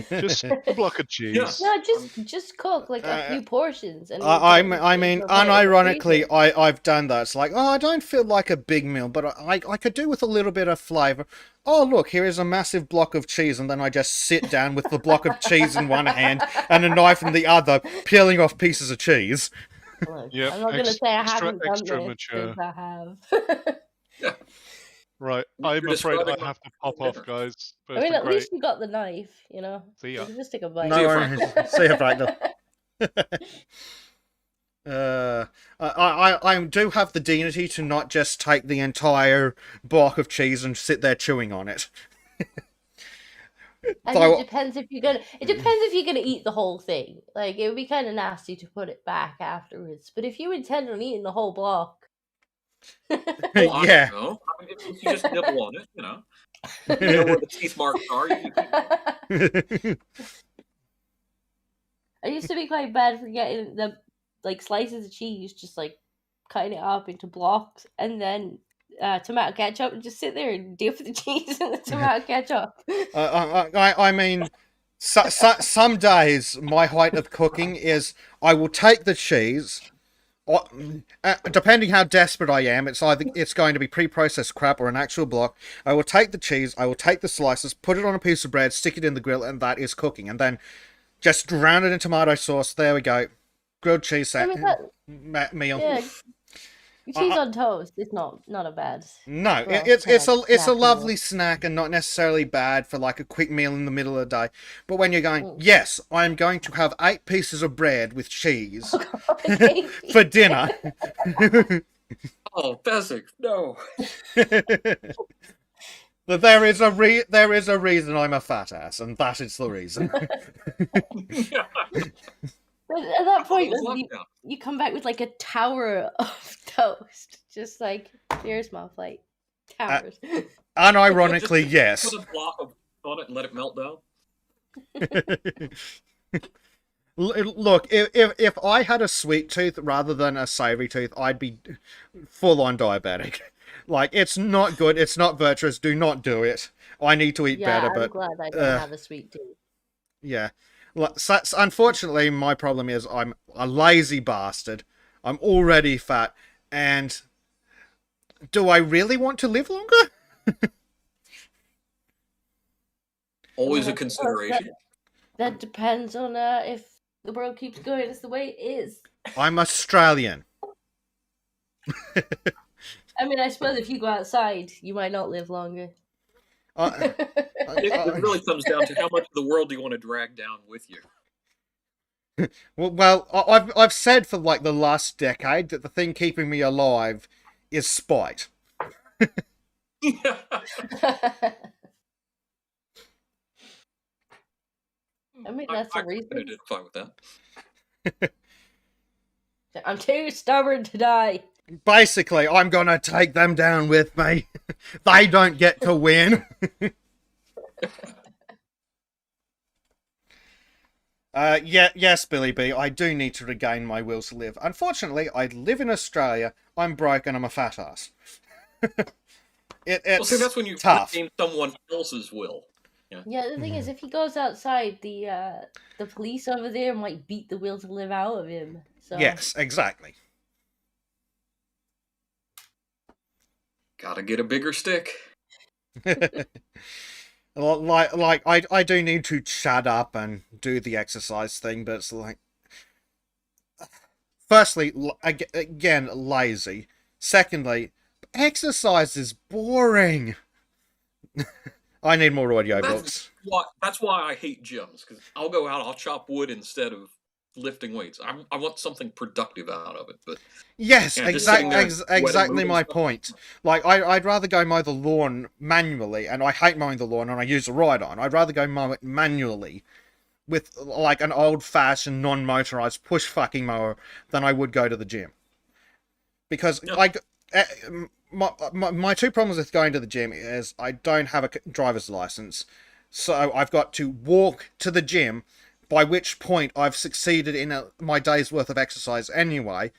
Just a block of cheese. No, just cook like a few portions. And I mean, unironically, I've done that. It's like, oh, I don't feel like a big meal, but I could do with a little bit of flavour. Oh, look, here is a massive block of cheese, and then I just sit down with the block of cheese in one hand and a knife in the other, peeling off pieces of cheese. Look, yep, I'm not going to say I haven't done this, because I have. Right, I'm afraid I have to pop off, guys. I mean, at least you got the knife, See ya. You can just take a bite. No worries. See ya, Fractal. I do have the dignity to not just take the entire block of cheese and sit there chewing on it. And it depends if you're gonna. It depends if you're gonna eat the whole thing. Like, it would be kind of nasty to put it back afterwards. But if you intend on eating the whole block. Yeah. I mean, if you just nibble on it, You know where the teeth marks are. I used to be quite bad for getting the slices of cheese, just like cutting it up into blocks, and then tomato ketchup, and just sit there and dip the cheese in the tomato ketchup. I mean, some days my height of cooking is I will take the cheese, Depending how desperate I am, it's going to be pre-processed crap or an actual block. I will take the cheese, I will take the slices, put it on a piece of bread, stick it in the grill, and that is cooking. And then just drown it in tomato sauce. There we go, grilled cheese meal. Yeah, cheese on toast is not a bad. No, well, it's a lovely meal. snack and not necessarily bad for like a quick meal in the middle of the day. But when you're going, yes, I'm going to have 8 pieces of bread with cheese for dinner. Oh, Basic, no. But there is a reason I'm a fat ass, and that is the reason. But at that point, you come back with like a tower of toast. Just like, here's my plate. Towers. Unironically, yes. Put a block on it and let it melt down. Look, if I had a sweet tooth rather than a savory tooth, I'd be full on diabetic. Like, it's not good. It's not virtuous. Do not do it. I need to eat better. I'm but glad I don't have a sweet tooth. Yeah. So, unfortunately, my problem is I'm a lazy bastard. I'm already fat, and do I really want to live longer? Always a consideration. That depends on if the world keeps going as the way it is. I'm Australian. I mean, I suppose if you go outside, you might not live longer. It really comes down to how much of the world do you want to drag down with you. Well, I've said for like the last decade that the thing keeping me alive is spite. I mean, that's a reason. I did fine with that. I'm too stubborn to die. Basically, I'm gonna take them down with me. They don't get to win. Yes, Billy B, I do need to regain my will to live. Unfortunately, I live in Australia, I'm broke, and I'm a fat ass. It's see, that's when you tough. regain someone else's will. Yeah, the thing is, if he goes outside, the police over there might beat the will to live out of him. So. Yes, exactly. Gotta get a bigger stick. like I do need to shut up and do the exercise thing, but it's like, firstly, again, lazy. Secondly, exercise is boring. I need more audiobooks. That's why I hate gyms, because I'll go out, I'll chop wood instead of lifting weights. I want something productive out of it. But yes, exactly my point. Like, I'd rather go mow the lawn manually, and I hate mowing the lawn, and I use a ride-on. I'd rather go mow it manually with like an old-fashioned non-motorized push-fucking mower than I would go to the gym. Because my two problems with going to the gym is I don't have a driver's license, so I've got to walk to the gym, by which point I've succeeded in my day's worth of exercise anyway,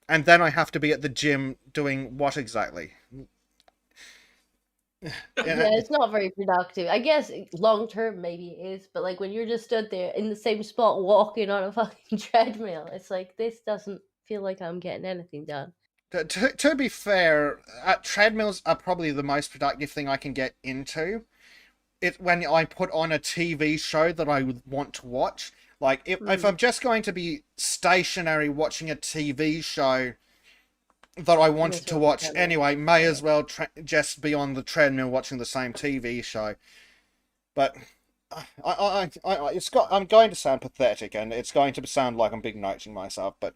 and then I have to be at the gym doing what exactly? Yeah, it's not very productive. I guess long term maybe it is, but like when you're just stood there in the same spot walking on a fucking treadmill, it's like, this doesn't feel like I'm getting anything done. To be fair, treadmills are probably the most productive thing I can get into. It when I put on a TV show that I would want to watch. Like, if I'm just going to be stationary watching a TV show that I wanted to watch anyway, may as well just be on the treadmill watching the same TV show. But I'm going to sound pathetic, and it's going to sound like I'm big noting myself, but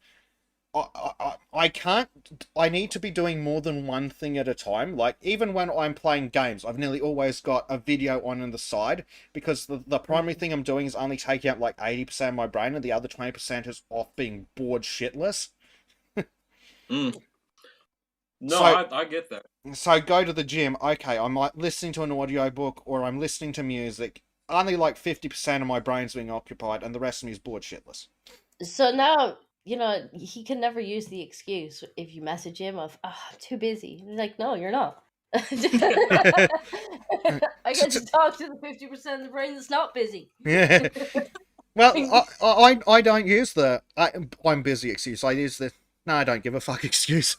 I can't. I need to be doing more than one thing at a time. Like, even when I'm playing games, I've nearly always got a video on the side, because the primary thing I'm doing is only taking up like 80% of my brain, and the other 20% is off being bored shitless. No, so, I get that. So go to the gym. Okay, I'm like listening to an audiobook or I'm listening to music. Only like 50% of my brain's being occupied, and the rest of me is bored shitless. So now, you know, he can never use the excuse if you message him of, I'm too busy. He's like, no, you're not. I get to talk to the 50% of the brain that's not busy. Yeah. Well, I don't use the I'm busy excuse. I use the No, I don't give a fuck excuse.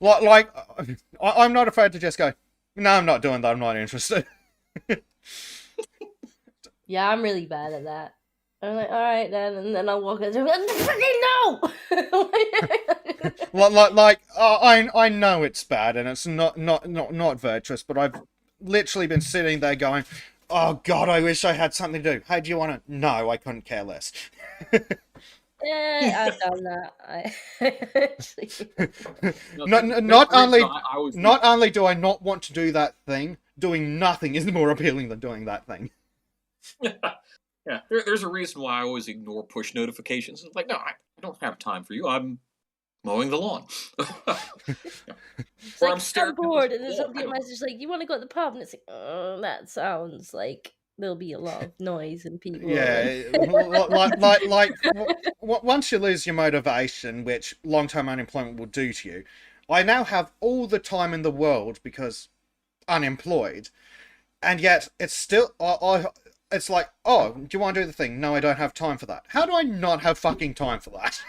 Like, I'm not afraid to just go, no, I'm not doing that, I'm not interested. Yeah, I'm really bad at that. I'm like, all right then, and then I'll walk into fucking no. I know it's bad and it's not virtuous, but I've literally been sitting there going, oh god, I wish I had something to do. Hey, do you want to? No, I couldn't care less. I've done that. Not only do I not want to do that thing, doing nothing is more appealing than doing that thing. Yeah, there's a reason why I always ignore push notifications. It's like, no, I don't have time for you. I'm mowing the lawn. It's like, I'm bored, and there's a message like, you want to go to the pub? And it's like, oh, that sounds like there'll be a lot of noise and people. Yeah, like once you lose your motivation, which long-term unemployment will do to you, I now have all the time in the world because unemployed, and yet it's still it's like, oh, do you want to do the thing? No, I don't have time for that. How do I not have fucking time for that?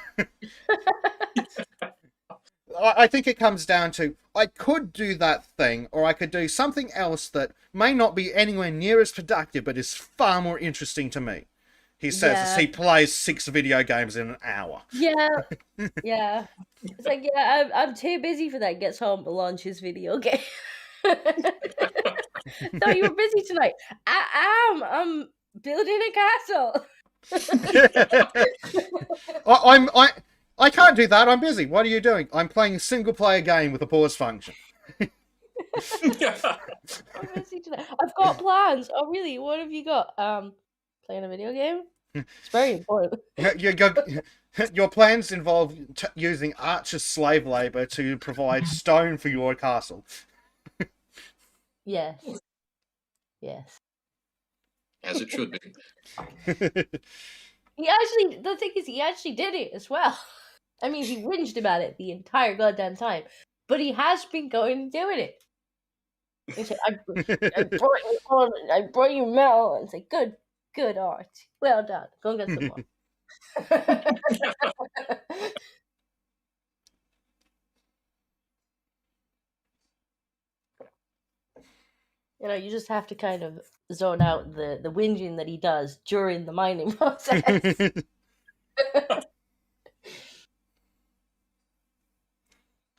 I think it comes down to, I could do that thing, or I could do something else that may not be anywhere near as productive, but is far more interesting to me. He says as he plays 6 video games in an hour. Yeah, yeah. It's like, yeah, I'm too busy for that. Gets home, launches video game. No, you were busy tonight. I'm building a castle. I can't do that. I'm busy. What are you doing? I'm playing a single player game with a pause function. I'm busy tonight. I've got plans. Oh, really? What have you got? Playing a video game. It's very important. Your plans involve using archer slave labor to provide stone for your castle. Yes. Yes. As it should be. The thing is, he actually did it as well. I mean, he whinged about it the entire goddamn time, but he has been going and doing it. He said, I brought you metal, and say, good art, well done. Go and get some more. You know, you just have to kind of zone out the whinging that he does during the mining process.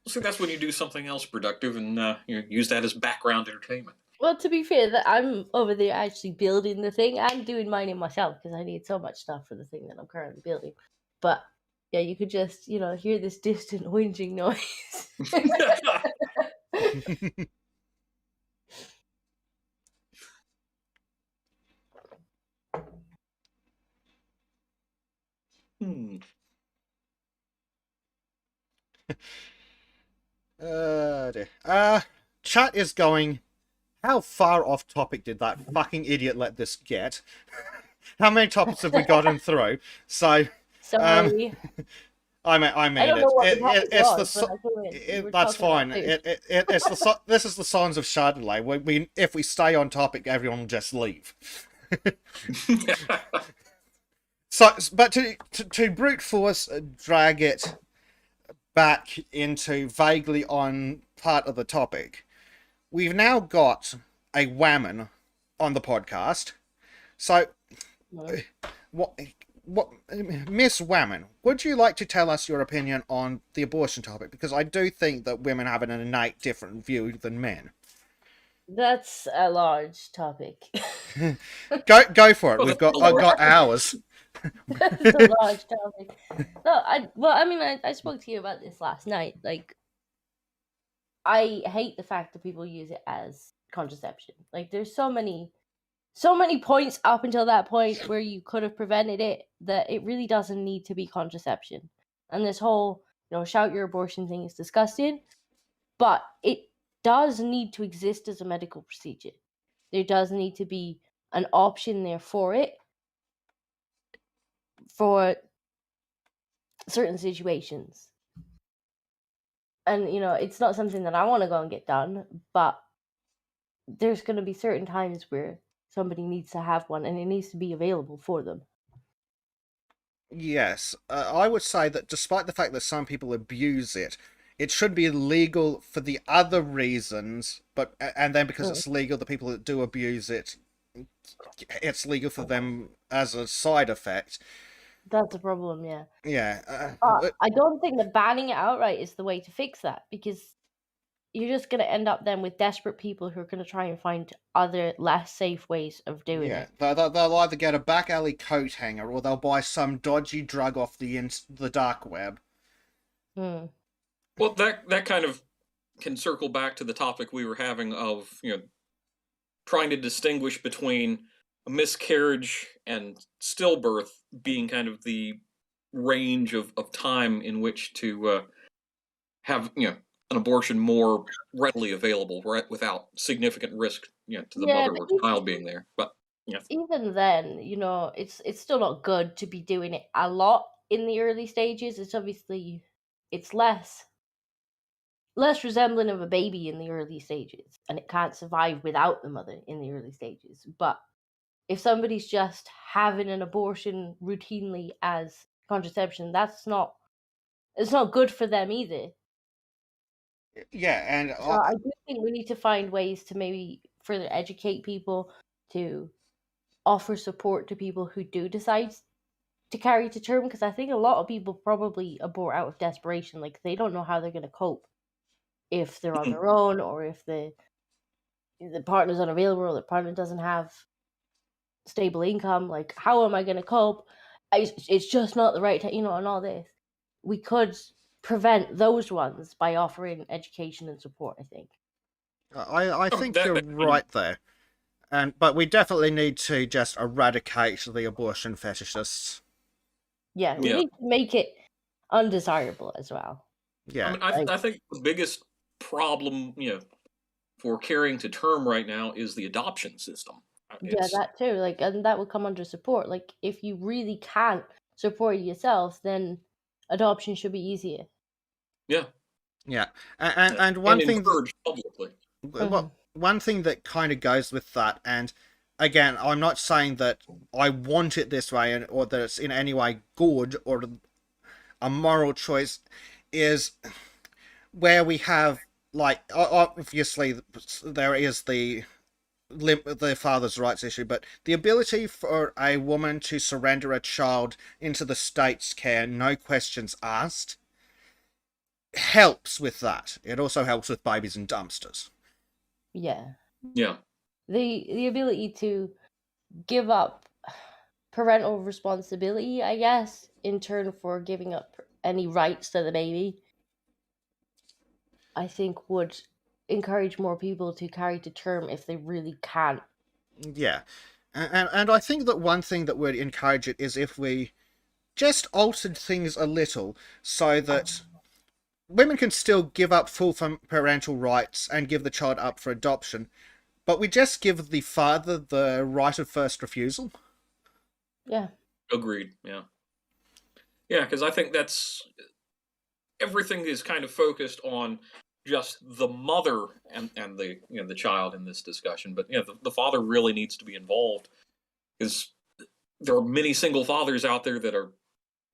So that's when you do something else productive and use that as background entertainment. Well, to be fair, that I'm over there actually building the thing. I'm doing mining myself because I need so much stuff for the thing that I'm currently building. But yeah, you could just, hear this distant whinging noise. Chat is going, how far off topic did that fucking idiot let this get? How many topics have we gotten through? So, sorry. I mean, I don't know what that's fine. This is the Sultans of Shadilay. If we stay on topic, everyone will just leave. But to brute force drag it back into vaguely on part of the topic, we've now got a whammon on the podcast. So, what, Miss Whammon, would you like to tell us your opinion on the abortion topic? Because I do think that women have an innate different view than men. That's a large topic. Go for it. I've got hours. That's a large topic. No, I spoke to you about this last night. Like, I hate the fact that people use it as contraception. Like, there's so many points up until that point where you could have prevented it that it really doesn't need to be contraception. And this whole, shout your abortion thing is disgusting, but it does need to exist as a medical procedure. There does need to be an option there for it for certain situations. And, it's not something that I want to go and get done, but there's going to be certain times where somebody needs to have one and it needs to be available for them. Yes, I would say that despite the fact that some people abuse it, it should be legal for the other reasons, but and then because Mm. it's legal, the people that do abuse it, it's legal for them as a side effect. That's a problem, yeah. Yeah. I don't think that banning it outright is the way to fix that, because you're just going to end up then with desperate people who are going to try and find other less safe ways of doing Yeah, it. they'll either get a back alley coat hanger or they'll buy some dodgy drug off the dark web. Hmm. Well, that kind of can circle back to the topic we were having of, trying to distinguish between a miscarriage and stillbirth being kind of the range of time in which to have an abortion more readily available, right, without significant risk to the Yeah, mother but or child being there. But even then, it's still not good to be doing it a lot in the early stages. It's obviously it's less resembling of a baby in the early stages, and it can't survive without the mother in the early stages. But if somebody's just having an abortion routinely as contraception, it's not good for them either. Yeah, and So I do think we need to find ways to maybe further educate people, to offer support to people who do decide to carry to term, because I think a lot of people probably abort out of desperation. Like, they don't know how they're going to cope if they're on their own, or if the partner's unavailable, or the partner doesn't have stable income. Like, how am I going to cope? It's just not the right time, and all this. We could prevent those ones by offering education and support, I think. I think you're right there. But we definitely need to just eradicate the abortion fetishists. Yeah, we need to make it undesirable as well. Yeah. I think the biggest problem, for carrying to term right now is the adoption system. Yeah, that too. Like, and that would come under support. Like, if you really can't support yourself, then adoption should be easier. Yeah. Yeah, and one thing encouraged publicly. One thing that kind of goes with that, and again, I'm not saying that I want it this way or that it's in any way good or a moral choice, is where we have, like, obviously there is the father's rights issue, but the ability for a woman to surrender a child into the state's care, no questions asked, helps with that. It also helps with babies in dumpsters. Yeah. Yeah. The ability to give up parental responsibility, I guess, in turn for giving up any rights to the baby, I think would encourage more people to carry to term if they really can. Yeah. And I think that one thing that would encourage it is if we just altered things a little so that women can still give up full parental rights and give the child up for adoption, but we just give the father the right of first refusal. Yeah. Agreed. Yeah. Yeah, because I think that's everything is kind of focused on just the mother and the the child in this discussion, but the father really needs to be involved, because there are many single fathers out there that are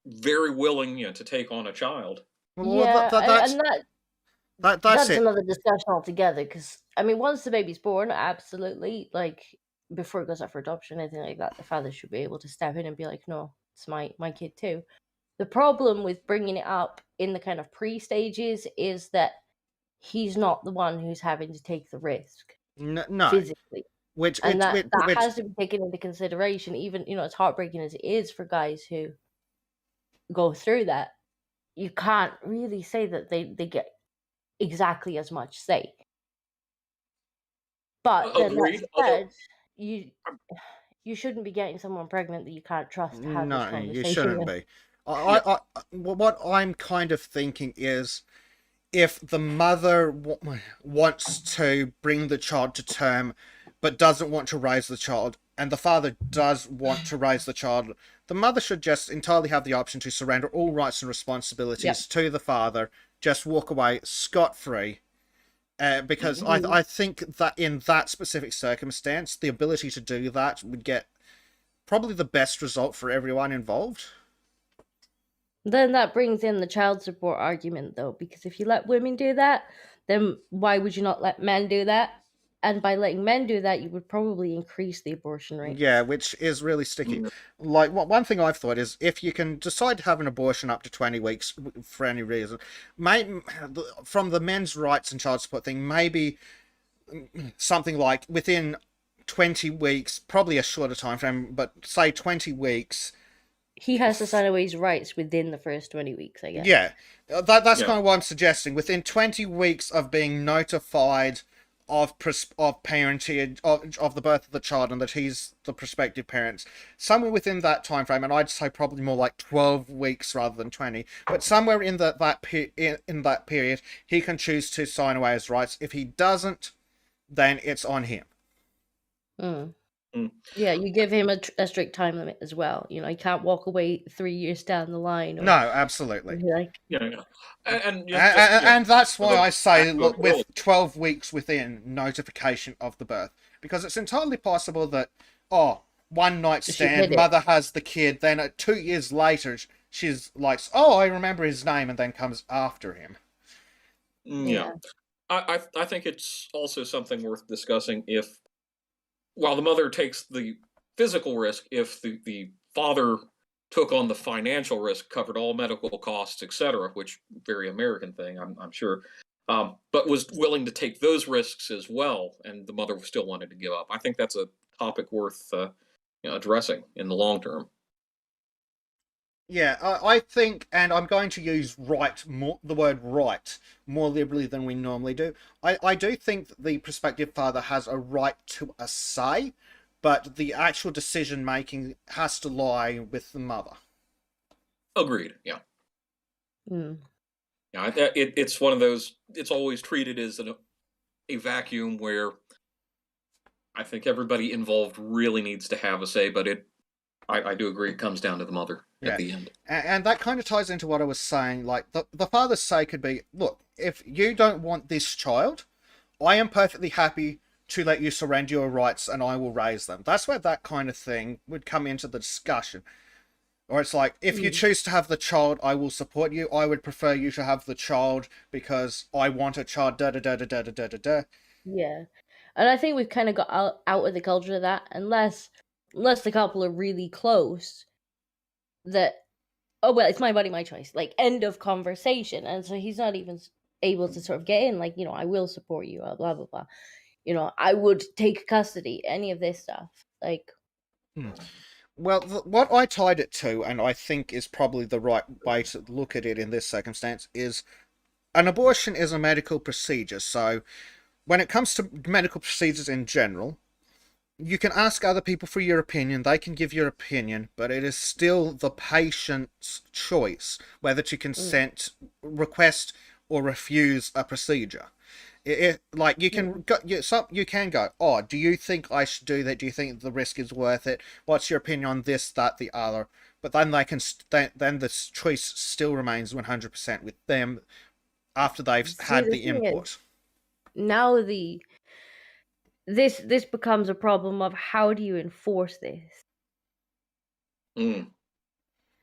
very willing to take on a child. Yeah, that's it. Another discussion altogether. Because I mean, once the baby's born, absolutely, like before it goes up for adoption, anything like that, the father should be able to step in and be like, "No, it's my kid too." The problem with bringing it up in the kind of pre-stages is that he's not the one who's having to take the risk no, physically, which has to be taken into consideration. Even as heartbreaking as it is for guys who go through that, you can't really say that they get exactly as much say. But then that said, you shouldn't be getting someone pregnant that you can't trust to have this conversation. You shouldn't be. What I'm kind of thinking is, if the mother wants to bring the child to term but doesn't want to raise the child, and the father does want to raise the child, the mother should just entirely have the option to surrender all rights and responsibilities to the father, just walk away scot-free. Because I think that in that specific circumstance, the ability to do that would get probably the best result for everyone involved. Then that brings in the child support argument, though, because if you let women do that, then why would you not let men do that? And by letting men do that, you would probably increase the abortion rate. Yeah, which is really sticky. Mm. Like, one thing I've thought is if you can decide to have an abortion up to 20 weeks for any reason, from the men's rights and child support thing, maybe something like within 20 weeks, probably a shorter time frame, but say 20 weeks. He has to sign away his rights within the first 20 weeks, I guess. Yeah, that's kind of what I'm suggesting. Within 20 weeks of being notified of parentage of the birth of the child and that he's the prospective parents, somewhere within that time frame, and I'd say probably more like 12 weeks rather than 20, but somewhere in that period, he can choose to sign away his rights. If he doesn't, then it's on him. Mm. Mm. Yeah, you give him a strict time limit as well. You know, he can't walk away 3 years down the line. Or, No, absolutely. like, Yeah. And that's why I say, look, with Well, 12 weeks within notification of the birth, because it's entirely possible that, one night She stand, hid it. mother has the kid, then 2 years later, she's like, oh, I remember his name, and then comes after him. Yeah. I think it's also something worth discussing if, while the mother takes the physical risk, if the father took on the financial risk, covered all medical costs, etc., which very American thing, I'm sure, but was willing to take those risks as well, and the mother still wanted to give up. I think that's a topic worth addressing in the long term. Yeah, I think, and I'm going to use the word right more liberally than we normally do. I do think that the prospective father has a right to a say, but the actual decision making has to lie with the mother. Agreed. Yeah. Mm. Yeah. It's one of those. It's always treated as a vacuum where I think everybody involved really needs to have a say, but I do agree it comes down to the mother at the end. And that kind of ties into what I was saying. Like, the father's say could be, look, if you don't want this child, I am perfectly happy to let you surrender your rights and I will raise them. That's where that kind of thing would come into the discussion. Or it's like, if you choose to have the child, I will support you. I would prefer you to have the child because I want a child, da-da-da-da-da-da-da-da. Yeah. And I think we've kind of got out of the culture of that, unless the couple are really close, that, oh, well, it's my body, my choice. Like, end of conversation. And so he's not even able to sort of get in, like, you know, I will support you, blah, blah, blah. You know, I would take custody, any of this stuff. Like... Well, what I tied it to, and I think is probably the right way to look at it in this circumstance, is an abortion is a medical procedure. So when it comes to medical procedures in general, you can ask other people for your opinion, they can give your opinion, but it is still the patient's choice whether to consent, request, or refuse a procedure. Like, you can go, you can go, oh, do you think I should do that? Do you think the risk is worth it? What's your opinion on this, that, the other? But then they can then the choice still remains 100% with them after they've had the input. Now this becomes a problem of how do you enforce this?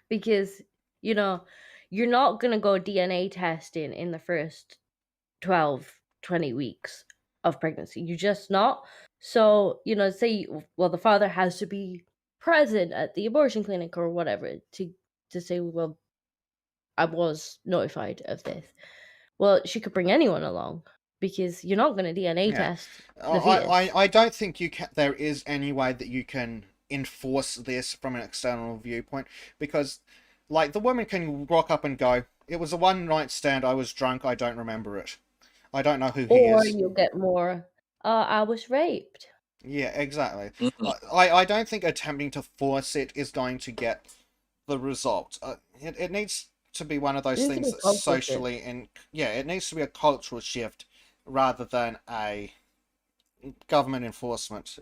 Because, you know, you're not going to go DNA testing in the first 12, 20 weeks of pregnancy. You're just not. So, you know, say, well, the father has to be present at the abortion clinic or whatever to say, well, I was notified of this. Well, she could bring anyone along because you're not going to DNA test the fetus. I don't think there is any way that you can enforce this from an external viewpoint, because, like, the woman can walk up and go, it was a one night stand, I was drunk, I don't remember it. I don't know who he is. Or you'll get more, I was raped. Yeah, exactly. I don't think attempting to force it is going to get the result. It needs to be one of those things that's socially it needs to be a cultural shift rather than a government enforcement.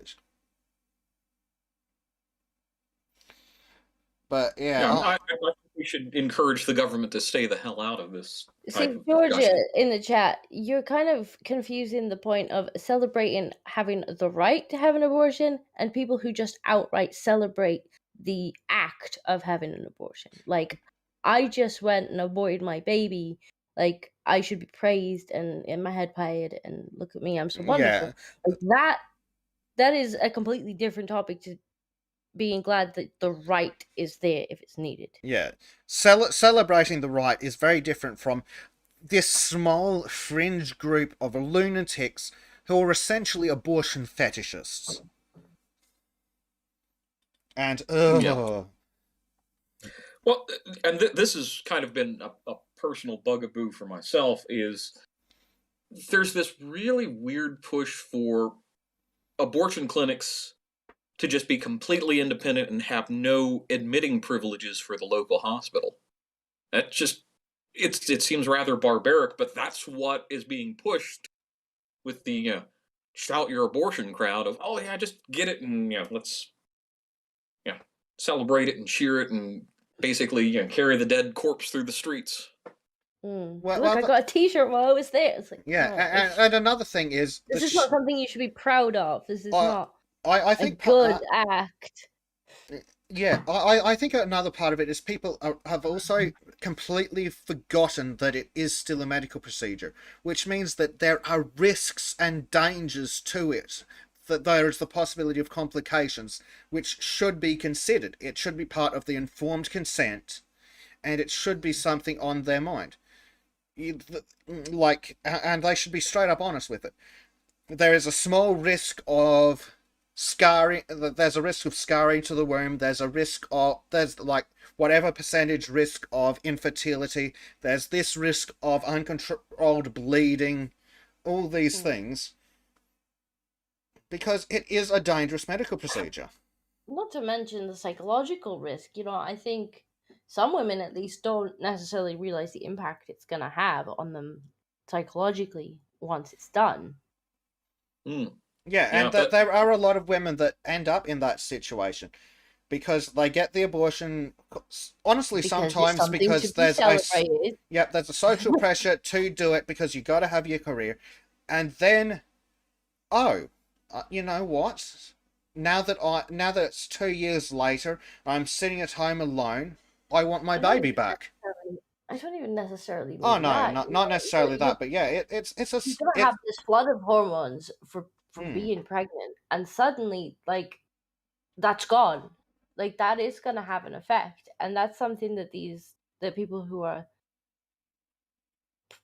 But I think we should encourage the government to stay the hell out of this. See, Georgia, in the chat, you're kind of confusing the point of celebrating having the right to have an abortion and people who just outright celebrate the act of having an abortion. Like, I just went and aborted my baby. Like, I should be praised and in my head pie and look at me, I'm so wonderful. Yeah. Like that is a completely different topic to being glad that the right is there if it's needed. Yeah. Celebrating the right is very different from this small fringe group of lunatics who are essentially abortion fetishists. And, Yeah. Well, and this has kind of been a personal bugaboo for myself, is there's this really weird push for abortion clinics to just be completely independent and have no admitting privileges for the local hospital. That just, it seems rather barbaric, but that's what is being pushed with the shout your abortion crowd of, oh yeah, just get it and let's celebrate it and cheer it and basically carry the dead corpse through the streets. Well, look, I got a T-shirt while I was there. It's like, and another thing is, this is not something you should be proud of. This is not I think a good act. Yeah, I think another part of it is people have also completely forgotten that it is still a medical procedure, which means that there are risks and dangers to it, that there is the possibility of complications, which should be considered. It should be part of the informed consent, and it should be something on their mind. And they should be straight up honest with it. There is a small risk of scarring. There's a risk of scarring to the womb. There's like whatever percentage risk of infertility. There's this risk of uncontrolled bleeding. All these things. Because it is a dangerous medical procedure. Not to mention the psychological risk. I think some women at least don't necessarily realize the impact it's going to have on them psychologically once it's done. Yeah, and there are a lot of women that end up in that situation because they get the abortion, honestly, sometimes because there's there's a social pressure to do it because you got to have your career, and then, you know what? Now that it's 2 years later, I'm sitting at home alone. I want my baby back. I don't even necessarily mean no, that. not necessarily that, but yeah, it's a. You're gonna have this flood of hormones for being pregnant, and suddenly, like, that's gone. Like, that is gonna have an effect, and that's something that the people who are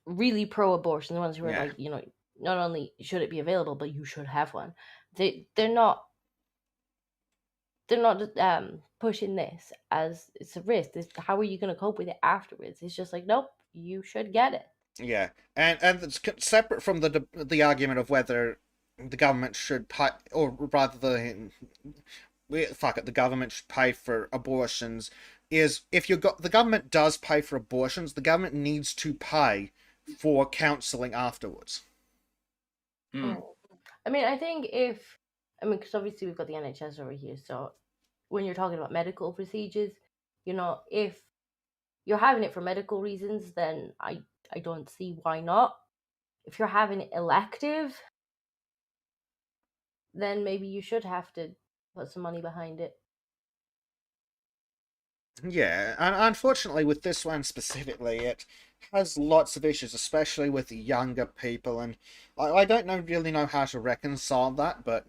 really pro-abortion, the ones who are like, not only should it be available, but you should have one. They're not pushing this as it's a risk. How are you going to cope with it afterwards? It's just like, nope, you should get it. Yeah, and it's separate from the argument of whether the government should pay, or rather the government should pay for abortions. Is if the government does pay for abortions, the government needs to pay for counselling afterwards. I mean, I think because obviously we've got the NHS over here, so when you're talking about medical procedures, if you're having it for medical reasons, then I don't see why not. If you're having it elective, then maybe you should have to put some money behind it. Yeah, and unfortunately with this one specifically, it has lots of issues, especially with younger people, and I don't really know how to reconcile that, but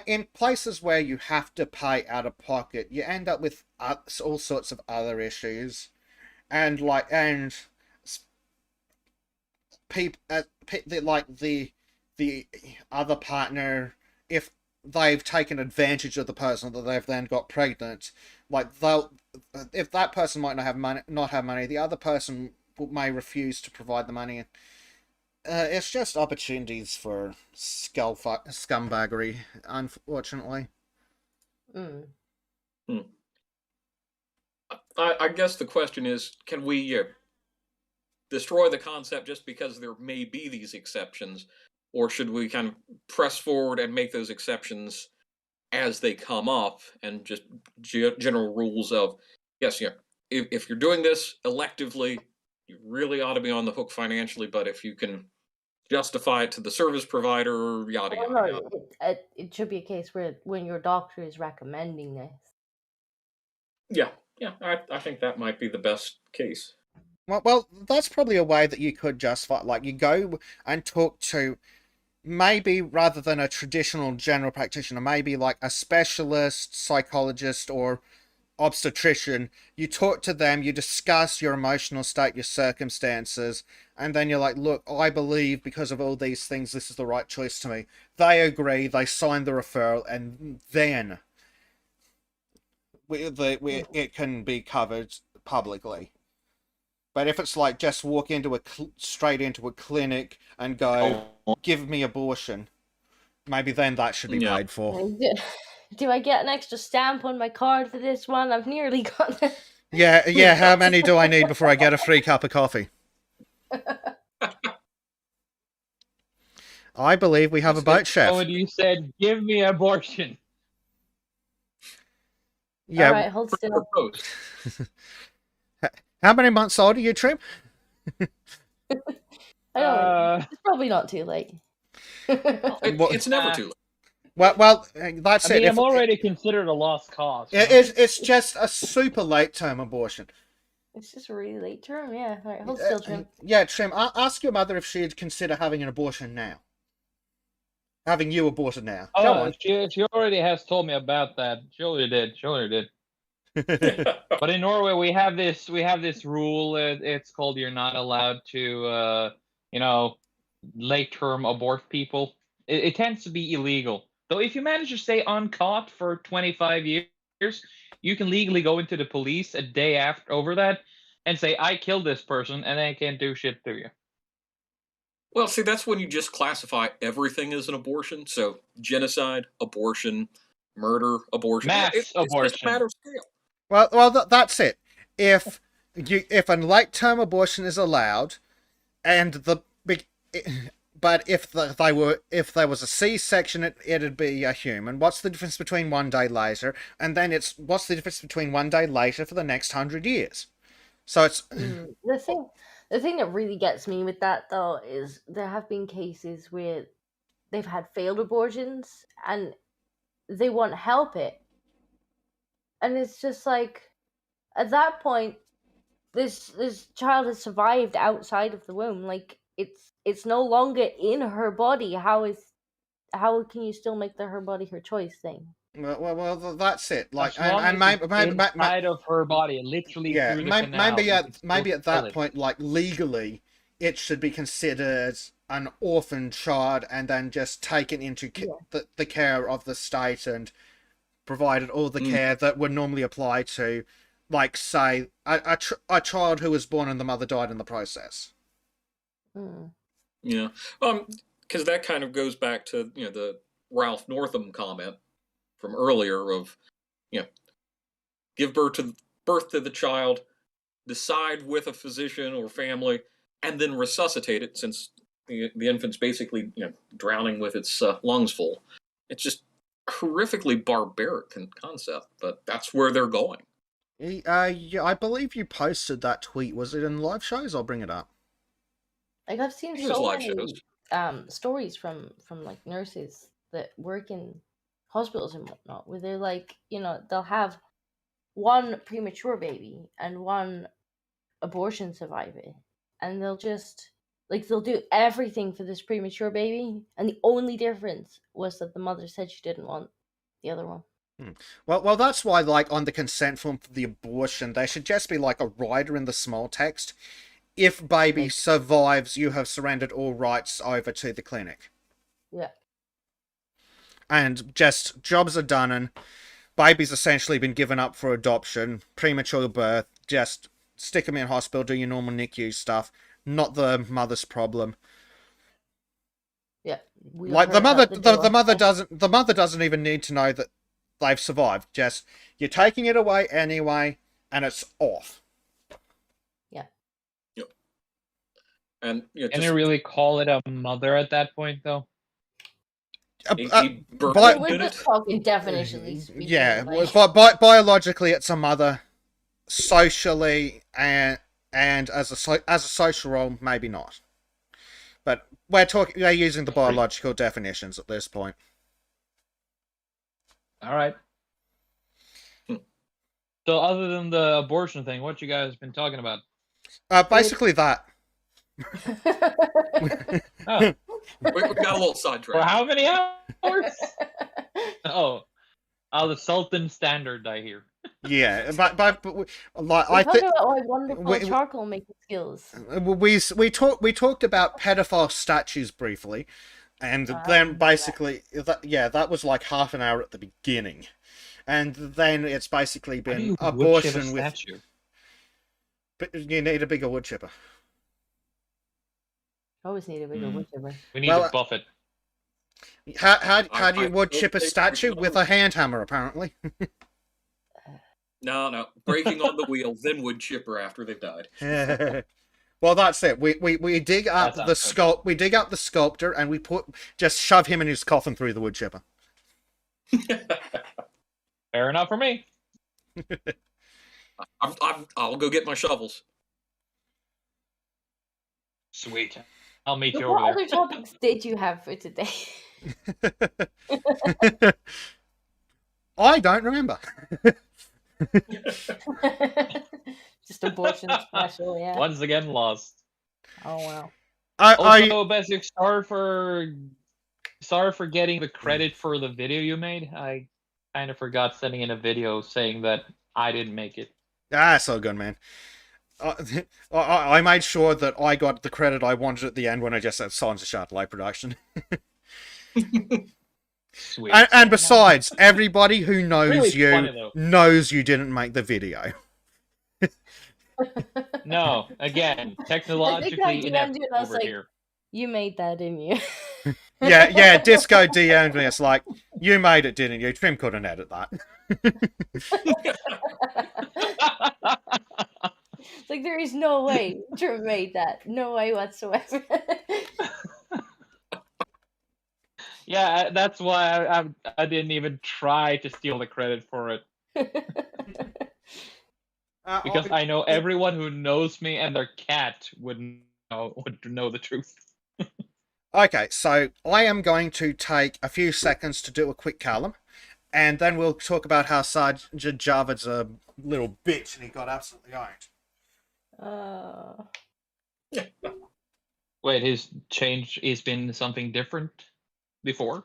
in places where you have to pay out of pocket, you end up with all sorts of other issues, and people the other partner, if they've taken advantage of the person that they've then got pregnant, if that person might not have money, the other person may refuse to provide the money. It's just opportunities for scumbaggery, unfortunately. I guess the question is, can we destroy the concept just because there may be these exceptions, or should we kind of press forward and make those exceptions as they come up, and just general rules of, yes, if you're doing this electively, you really ought to be on the hook financially, but if you can justify it to the service provider, yada yada. It should be a case where when your doctor is recommending this. Yeah, Yeah, I think that might be the best case. Well, that's probably a way that you could justify. Like, you go and talk to maybe rather than a traditional general practitioner, maybe like a specialist psychologist or obstetrician. You talk to them, you discuss your emotional state, your circumstances, and then you're like, look, I believe because of all these things, this is the right choice to me. They agree, they sign the referral, and then it can be covered publicly. But if it's like just walk into straight into a clinic and go, Oh, give me abortion, maybe then that should be yeah. paid for. Do I get an extra stamp on my card for this one? I've nearly got it. Yeah, how many do I need before I get a free cup of coffee? I believe we have a boat chef. Oh, and you said, give me abortion. Yeah. All right, hold still. How many months old are you, Trim? I don't know. It's probably not too late. It's never too late. Well, that's it. I'm already considered a lost cause. It's just a super late term abortion. It's just a really late term, yeah. All right, hold still, Trim. Yeah, Trim, ask your mother if she'd consider having an abortion now. Having you aborted now. Go on. She already has told me about that. She already did. But in Norway, we have this rule. It's called you're not allowed to, late term abort people. It tends to be illegal. Though if you manage to stay uncaught for 25 years, you can legally go into the police a day over that and say, I killed this person, and they can't do shit to you. Well, see, that's when you just classify everything as an abortion. So genocide, abortion, murder, abortion. Mass abortion. It's just a matter of scale. Well, that's it. If a late term abortion is allowed, but if there was a C-section, it'd be a human. What's the difference between 1 day later? And then what's the difference between 1 day later for the next 100 years? So it's the thing that really gets me with that though is there have been cases where they've had failed abortions and they won't help it, and it's just like at that point this child has survived outside of the womb. Like it's no longer in her body. How can you still make her body her choice thing? Well, that's it. Like, and maybe inside of her body, literally through the canal. Maybe at that point, like legally, it should be considered an orphan child and then just taken into the care of the state and provided all the care that would normally apply to, like, say, a child who was born and the mother died in the process. Yeah, because that kind of goes back to the Ralph Northam comment from earlier of give birth to the child, decide with a physician or family, and then resuscitate it since the infant's basically drowning with its lungs full. It's just horrifically barbaric concept, but that's where they're going. Yeah, I believe you posted that tweet. Was it in live shows? I'll bring it up. Like I've seen so many stories from like nurses that work in hospitals and whatnot, where they're like, they'll have one premature baby and one abortion survivor, and they'll just they'll do everything for this premature baby, and the only difference was that the mother said she didn't want the other one. Well, that's why, like, on the consent form for the abortion, there should just be like a rider in the small text. If baby survives, you have surrendered all rights over to the clinic. Yeah. And just jobs are done, and baby's essentially been given up for adoption, premature birth, just stick them in hospital, do your normal NICU stuff, not the mother's problem. Yeah. Like the mother doesn't even need to know that they've survived. Just you're taking it away anyway, and it's off. And can you really call it a mother at that point, though? We're just talking definitionally speaking. Yeah, like... biologically, it's a mother. Socially and as a social role, maybe not. But we're using the biological definitions at this point. All right. So other than the abortion thing, what you guys been talking about? Basically that. Oh, We got a little for sidetracked. how many hours? Oh, the Sultan standard, I hear. Yeah, but like We're I talking think about my wonderful charcoal making skills. we talked about pedophile statues briefly, and then basically that was like half an hour at the beginning, and then it's basically How do been you abortion wood with. chip a statue? But you need a bigger wood chipper. Always need a bigger wood chipper. We need to buff it. How do you wood I chip a don't statue? think- With a hand hammer, apparently. No, breaking on the wheel, then wood chipper after they've died. Well, that's it. We dig up That the sounds We dig up the sculptor, and we just shove him in his coffin through the wood chipper. Fair enough for me. I'll go get my shovels. Sweet. I'll meet So you what over there. other topics did you have for today? I don't remember. Just abortion special, yeah. Once again, lost. Oh wow. Also, Basic, sorry for getting the credit for the video you made. I kind of forgot sending in a video saying that I didn't make it. So good, man. I made sure that I got the credit I wanted at the end when I just said Sultans of Shadilay production. Sweet. And besides, everybody who knows Really you funny, though. knows you didn't make the video. No, again, technologically inept I was over like, here. you made that, didn't you? Yeah, Disco DM'd me. It's like, you made it, didn't you? Trim couldn't edit that. It's like, there is no way Drew made that. No way whatsoever. Yeah, that's why I didn't even try to steal the credit for it. Because I know everyone who knows me and their cat would know the truth. Okay, so I am going to take a few seconds to do a quick column, and then we'll talk about how Sergeant Javid's a little bitch and he got absolutely owned. Wait, his change has been something different before?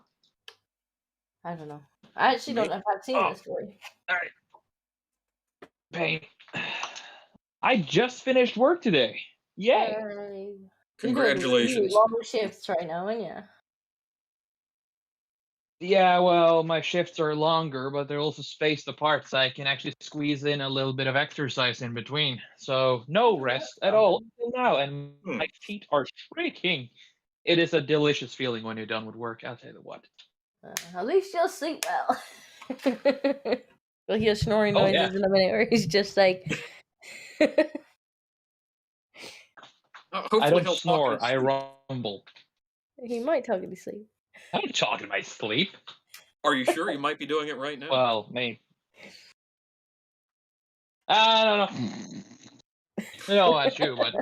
I don't know. I actually don't know if I've seen this story. Alright. Pain. I just finished work today. Yay! Congratulations. You're doing long shifts right now, aren't you? Yeah, well, my shifts are longer, but they're also spaced apart, so I can actually squeeze in a little bit of exercise in between. So no rest at all until now, and my feet are shaking. It is a delicious feeling when you're done with work, I'll tell you what. At least you'll sleep well. You'll hear snoring noises in a minute, where he's just like... I don't snore, I rumble. He might talk in his sleep. I don't talk in my sleep. Are you sure you might be doing it right now? Well, maybe. I don't know. No, I do, but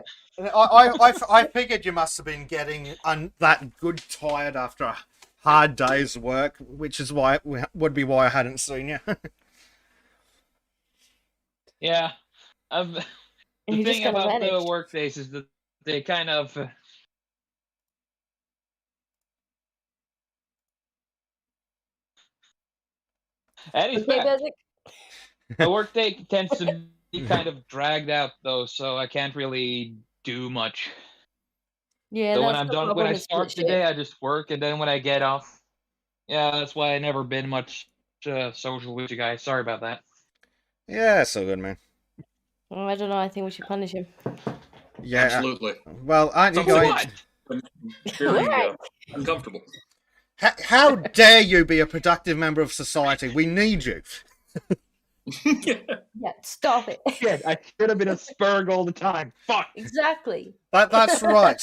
I figured you must have been getting that good tired after a hard day's work, which is why would be why I hadn't seen you. Yeah, the thing about the work days is that they kind of. And he's back. The workday tends to be kind of dragged out, though, so I can't really do much. Yeah. So when I'm done, when I start the day, I just work, and then when I get off, yeah, that's why I never been much social with you guys. Sorry about that. Yeah, so good, man. Oh, I don't know. I think we should punish him. Yeah, absolutely. Well, aren't you going? Very uncomfortable. How dare you be a productive member of society? We need you. Yeah, stop it. Shit, I should have been a Spurg all the time. Fuck. Exactly. That's right.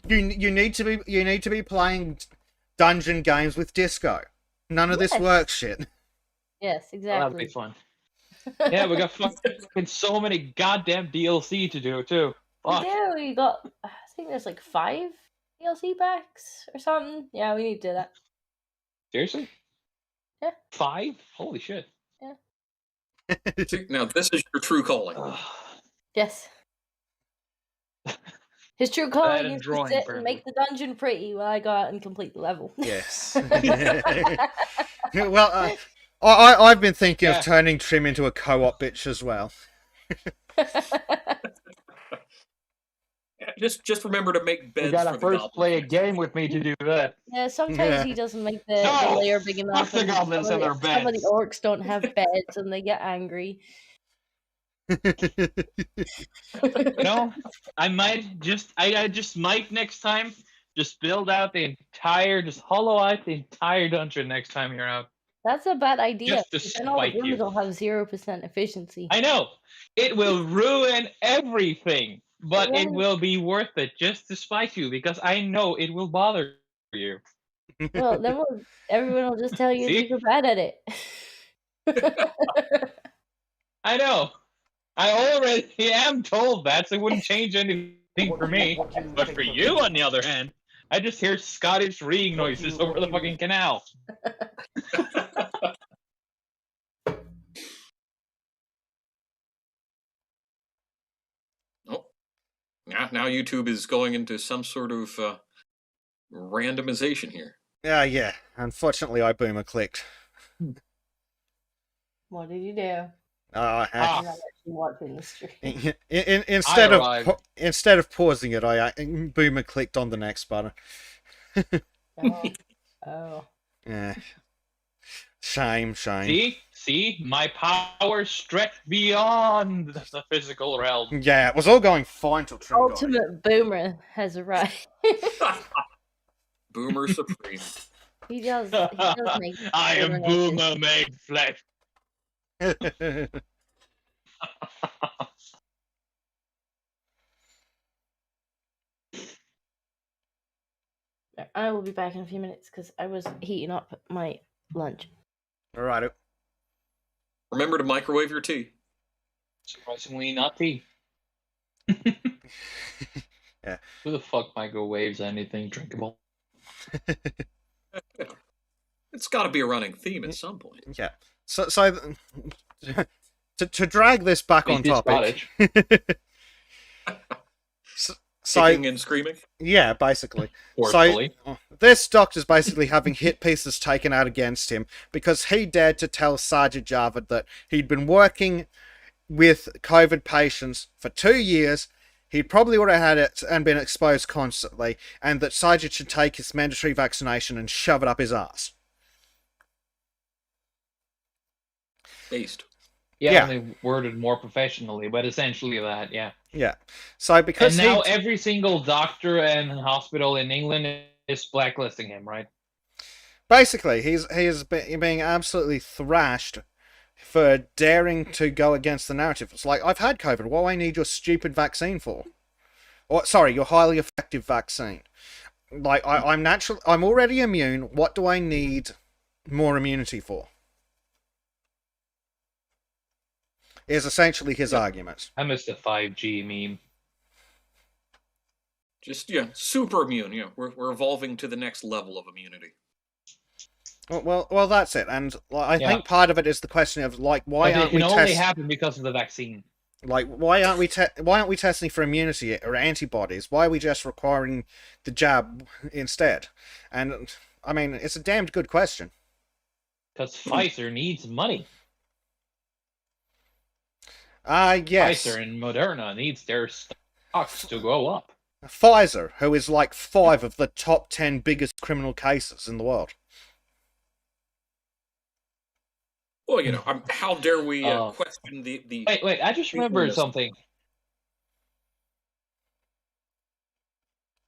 You need to be playing dungeon games with Disco. None of this work shit. Yes, exactly. That'll be fun. Yeah, we got fucking so many goddamn DLC to do too. Fuck. Yeah, we got. I think there's like 5 DLC packs or something. Yeah, we need to do that. Seriously? Yeah. 5? Holy shit. Yeah. See, now this is your true calling. Yes. His true calling and is to drawing, sit and apparently. make the dungeon pretty while I go out and complete the level. Yes. Well, I've been thinking Yeah. of turning Trim into a co-op bitch as well. Just remember to make beds You gotta for the first goblins. play a game with me to do that. Yeah, sometimes Yeah. he doesn't make the No! layer big enough. Fuck the And goblins and their some of the beds. orcs don't have beds and they get angry. You know, I might just, I just might next time, just build out the entire, just hollow out the entire dungeon next time you're out. That's a bad idea. Just to Because then all the spite rooms you. will have 0% efficiency. I know, it will ruin everything, but Well, it will be worth it just to spite you because I know it will bother you. Well, then everyone will just tell you See? you're bad at it. I know. I already am told that, so it wouldn't change anything for me. But for you, on the other hand, I just hear Scottish reeing noises over the fucking canal. Oh, now YouTube is going into some sort of randomization here. Yeah. Unfortunately, I boomer clicked. What did you do? I I'm not actually watching the stream. instead of pausing it, I boomer clicked on the next button. Oh. Yeah. Shame. See, my power stretched beyond the physical realm. Yeah, it was all going fine till Trim got it. Ultimate Boomer has arrived. Boomer Supreme. He does make I am Boomer made flesh. I will be back in a few minutes because I was heating up my lunch. Alright. Remember to microwave your tea. Surprisingly, not tea. Yeah. Who the fuck microwaves anything drinkable? It's got to be a running theme at some point. Yeah. So to drag this back on topic. Kicking and screaming? Yeah, basically. Forcefully. So this doctor's basically having hit pieces taken out against him because he dared to tell Sergeant Jarvid that he'd been working with COVID patients for 2 years. He probably would have had it and been exposed constantly, and that Sergeant should take his mandatory vaccination and shove it up his ass. Based. Yeah, only worded more professionally, but essentially that, yeah. Yeah. So because and now every single doctor and hospital in England is blacklisting him, right? Basically, he is being absolutely thrashed for daring to go against the narrative. It's like, I've had COVID. What do I need your stupid vaccine for? Or sorry, your highly effective vaccine. Like, I'm already immune. What do I need more immunity for? Is essentially his argument. I missed the 5G meme. Just, super immune. Yeah, we're evolving to the next level of immunity. Well, that's it. And I think part of it is the question of, like, why aren't we testing? It only happened because of the vaccine. Like, why aren't we testing for immunity or antibodies? Why are we just requiring the jab instead? And, I mean, it's a damned good question. Because Pfizer needs money. Yes. Pfizer and Moderna needs their stocks to go up. Pfizer, who is like 5 of the top 10 biggest criminal cases in the world. Well, how dare we question the... Wait, I just remembered something.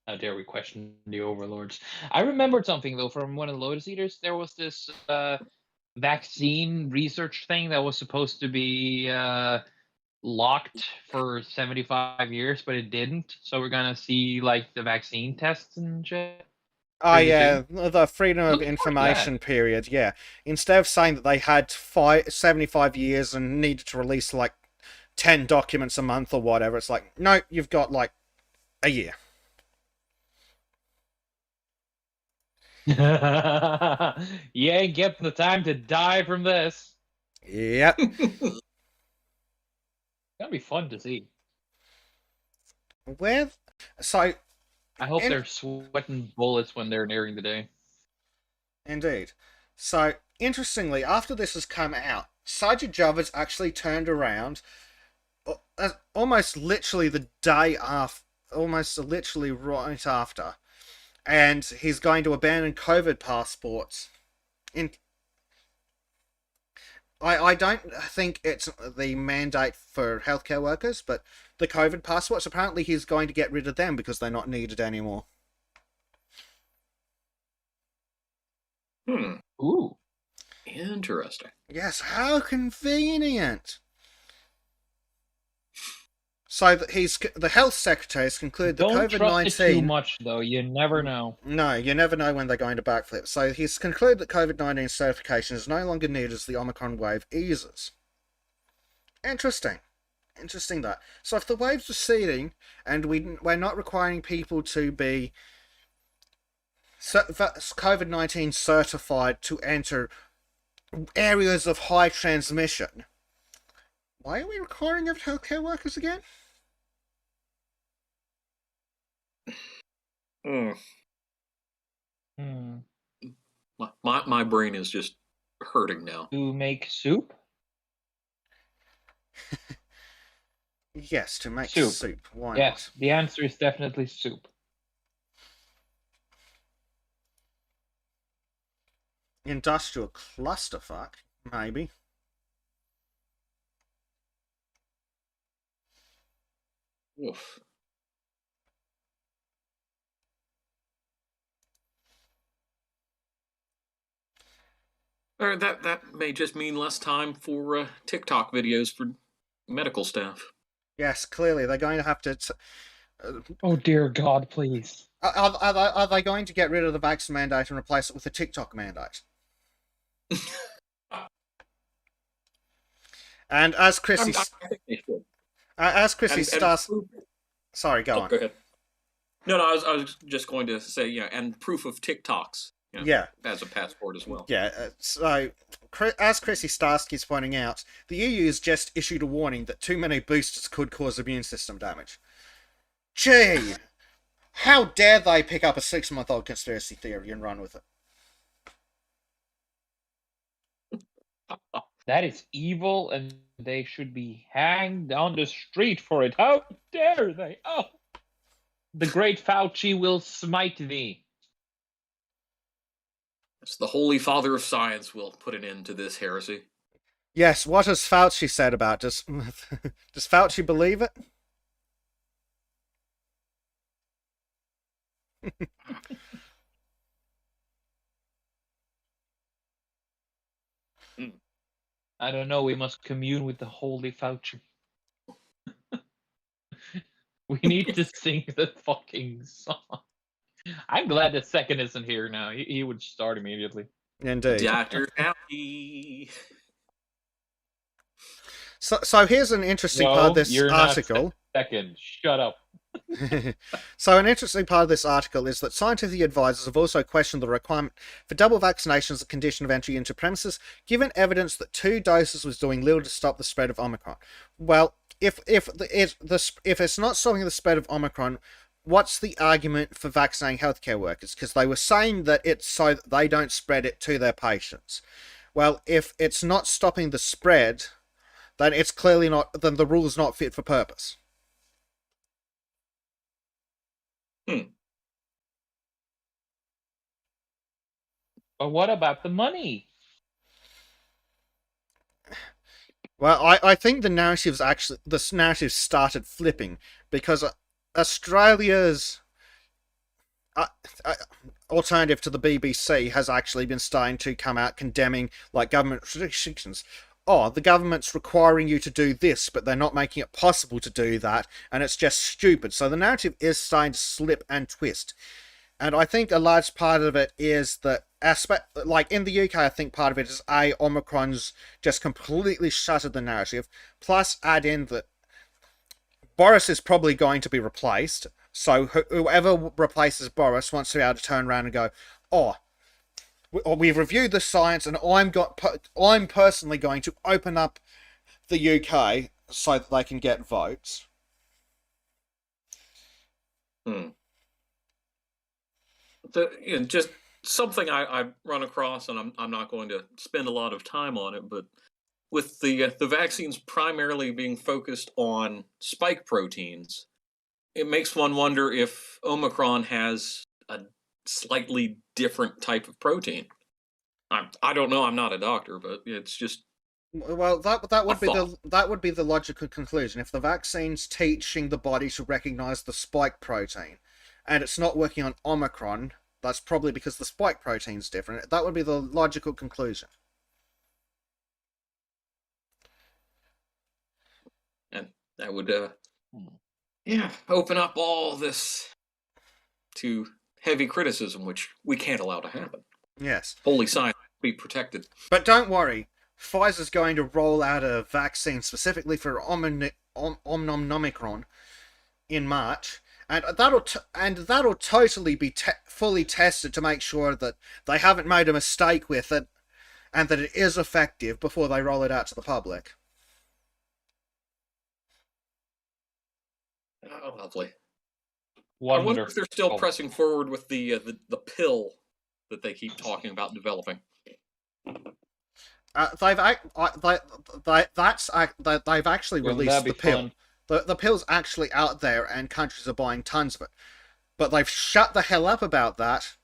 How dare we question the overlords? I remembered something, though, from one of the Lotus Eaters. There was this vaccine research thing that was supposed to be locked for 75 years, but it didn't. So we're going to see, like, the vaccine tests and shit. Oh, yeah, the Freedom of Information period, yeah. Instead of saying that they had 75 years and needed to release, like, 10 documents a month or whatever, it's like, no, you've got, like, a year. You ain't getting the time to die from this. Yep. That'd be fun to see. So I hope they're sweating bullets when they're nearing the day. Indeed. So, interestingly, after this has come out, Sajid Javid's actually turned around almost literally the day after, almost literally right after, and he's going to abandon COVID passports. I don't think it's the mandate for healthcare workers, but the COVID passports, apparently he's going to get rid of them because they're not needed anymore. Ooh. Interesting. Yes, how convenient. So the health secretary has concluded that Don't COVID-19... trust it too much, though. You never know. No, you never know when they're going to backflip. So he's concluded that COVID-19 certification is no longer needed as the Omicron wave eases. Interesting. Interesting that. So if the wave's receding and we're not requiring people to be COVID-19 certified to enter areas of high transmission, why are we requiring of healthcare workers again? My brain is just hurting now. To make soup? Yes, to make soup. Why yes, not? The answer is definitely soup. Industrial clusterfuck, maybe. Oof. Or that may just mean less time for TikTok videos for medical staff. Yes, clearly they're going to have to. Oh dear God, please. Are they going to get rid of the vaccine mandate and replace it with a TikTok mandate? And as Chrissy, I think they should. As Chrissy starts. Sorry, go on. Go ahead. No, I was just going to say, and proof of TikToks. As a passport as well. Yeah, so as Chrissy Starsky's pointing out, the EU has just issued a warning that too many boosters could cause immune system damage. Gee, how dare they pick up a 6-month-old conspiracy theory and run with it? That is evil, and they should be hanged down the street for it. How dare they? Oh, the great Fauci will smite thee. The Holy Father of Science will put an end to this heresy. Yes, what has Fauci said about does Fauci believe it? I don't know, we must commune with the Holy Fauci. We need to sing the fucking song. I'm glad that Second isn't here now. He would start immediately. Indeed. Dr. Fauci. So here's an interesting part of this article. Not Second, shut up. So an interesting part of this article is that scientific advisors have also questioned the requirement for double vaccination as a condition of entry into premises, given evidence that 2 doses was doing little to stop the spread of Omicron. Well, if it's not stopping the spread of Omicron, what's the argument for vaccinating healthcare workers? Because they were saying that it's so that they don't spread it to their patients. Well, if it's not stopping the spread, then it's clearly not. Then the rule is not fit for purpose. But what about the money? Well, I think the narrative started flipping because Australia's alternative to the BBC has actually been starting to come out condemning government restrictions. Oh, the government's requiring you to do this, but they're not making it possible to do that, and it's just stupid. So the narrative is starting to slip and twist. And I think a large part of it is that in the UK, I think part of it is Omicron's just completely shuttered the narrative. Plus, add in that Boris is probably going to be replaced. So whoever replaces Boris wants to be able to turn around and go, oh, we've reviewed the science, and I'm personally going to open up the UK so that they can get votes. Just something I run across, and I'm not going to spend a lot of time on it, but with the vaccines primarily being focused on spike proteins, it makes one wonder if Omicron has a slightly different type of protein. I don't know. I'm not a doctor, but it's just. Well, that would be the logical conclusion. If the vaccine's teaching the body to recognize the spike protein, and it's not working on Omicron, that's probably because the spike protein's different. That would be the logical conclusion. And that would, open up all this to heavy criticism, which we can't allow to happen. Yes. Holy science be protected. But don't worry, Pfizer's going to roll out a vaccine specifically for Omicron in March, and that'll totally be fully tested to make sure that they haven't made a mistake with it, and that it is effective before they roll it out to the public. Oh, lovely. Wonderful. I wonder if they're still pressing forward with the pill that they keep talking about developing. They've actually released the pill. The pill's actually out there, and countries are buying tons of it. But they've shut the hell up about that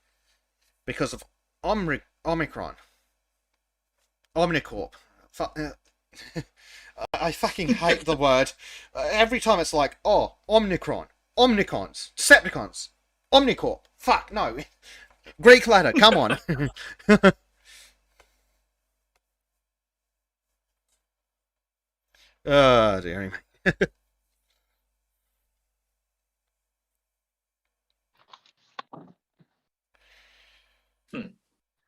because of Omicron. Omnicorp. I fucking hate the word. Every time it's like, oh, Omnicron, Omnicons, Decepticons, Omnicorp. Fuck, no. Greek letter, come on. Oh, dear me.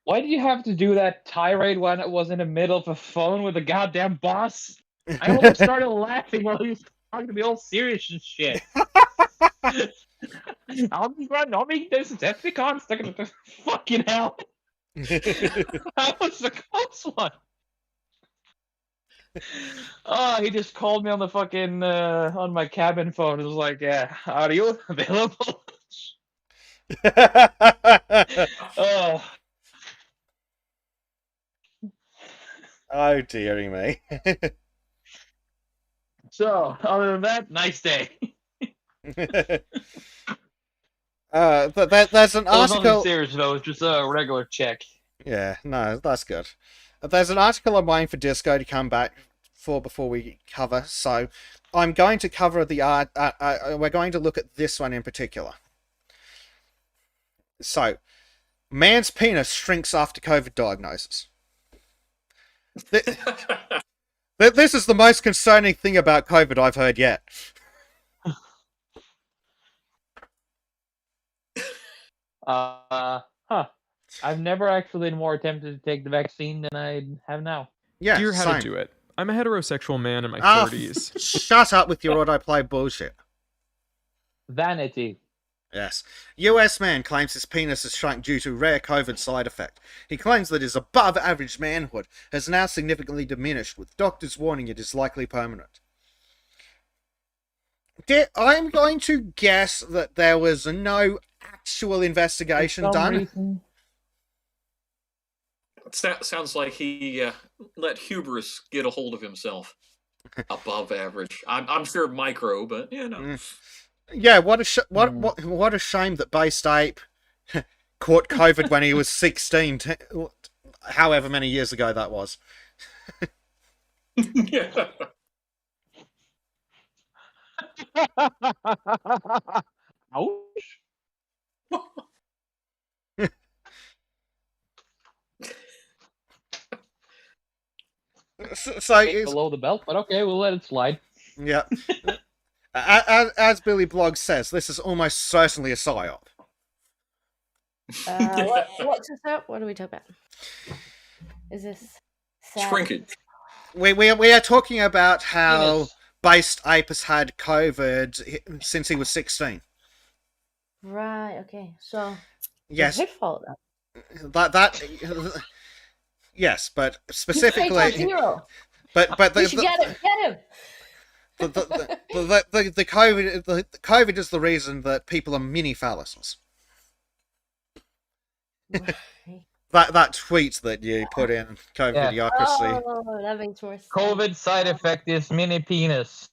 Why did you have to do that tirade when it was in the middle of a phone with a goddamn boss? I almost started laughing while he was talking to me all serious and shit. I'll be running, I'll make this Decepticons. Fucking hell. That was the close one. Oh, he just called me on the fucking on my cabin phone. It was like, yeah, are you available? Oh. Oh, dearie me. So, other than that, nice day. There's an article. Nothing serious though. It's just a regular check. Yeah, no, that's good. There's an article I'm waiting for Disco to come back for before we cover. So, I'm going to cover the art. We're going to look at this one in particular. So, man's penis shrinks after COVID diagnosis. This is the most concerning thing about COVID I've heard yet. I've never actually been more tempted to take the vaccine than I have now. Yeah, Dear how same. to do it. I'm a heterosexual man in my 30s. Shut up with your autoplay bullshit. Vanity. Yes. US man claims his penis has shrunk due to rare COVID side effect. He claims that his above average manhood has now significantly diminished, with doctors warning it is likely permanent. I'm going to guess that there was no actual investigation done. Reason. Sounds like he let hubris get a hold of himself. Above average. I'm sure micro, but you know. Yeah, what a shame that Based Ape caught COVID when he was 16, however many years ago that was. Yeah. Ouch. So it's below the belt, but okay, we'll let it slide. Yeah. As Billy Bloggs says, this is almost certainly a psyop. What's this up? What are we talking about? Is this shrinkage? We are talking about how Based Ape has had COVID since he was 16. Right. Okay. So yes, his fault. That yes, but specifically, zero. but You should get him. the COVID is the reason that people are mini phalluses. that tweet that you put in COVIDiocracy. Oh, that makes more sense. COVID side effect is mini penis.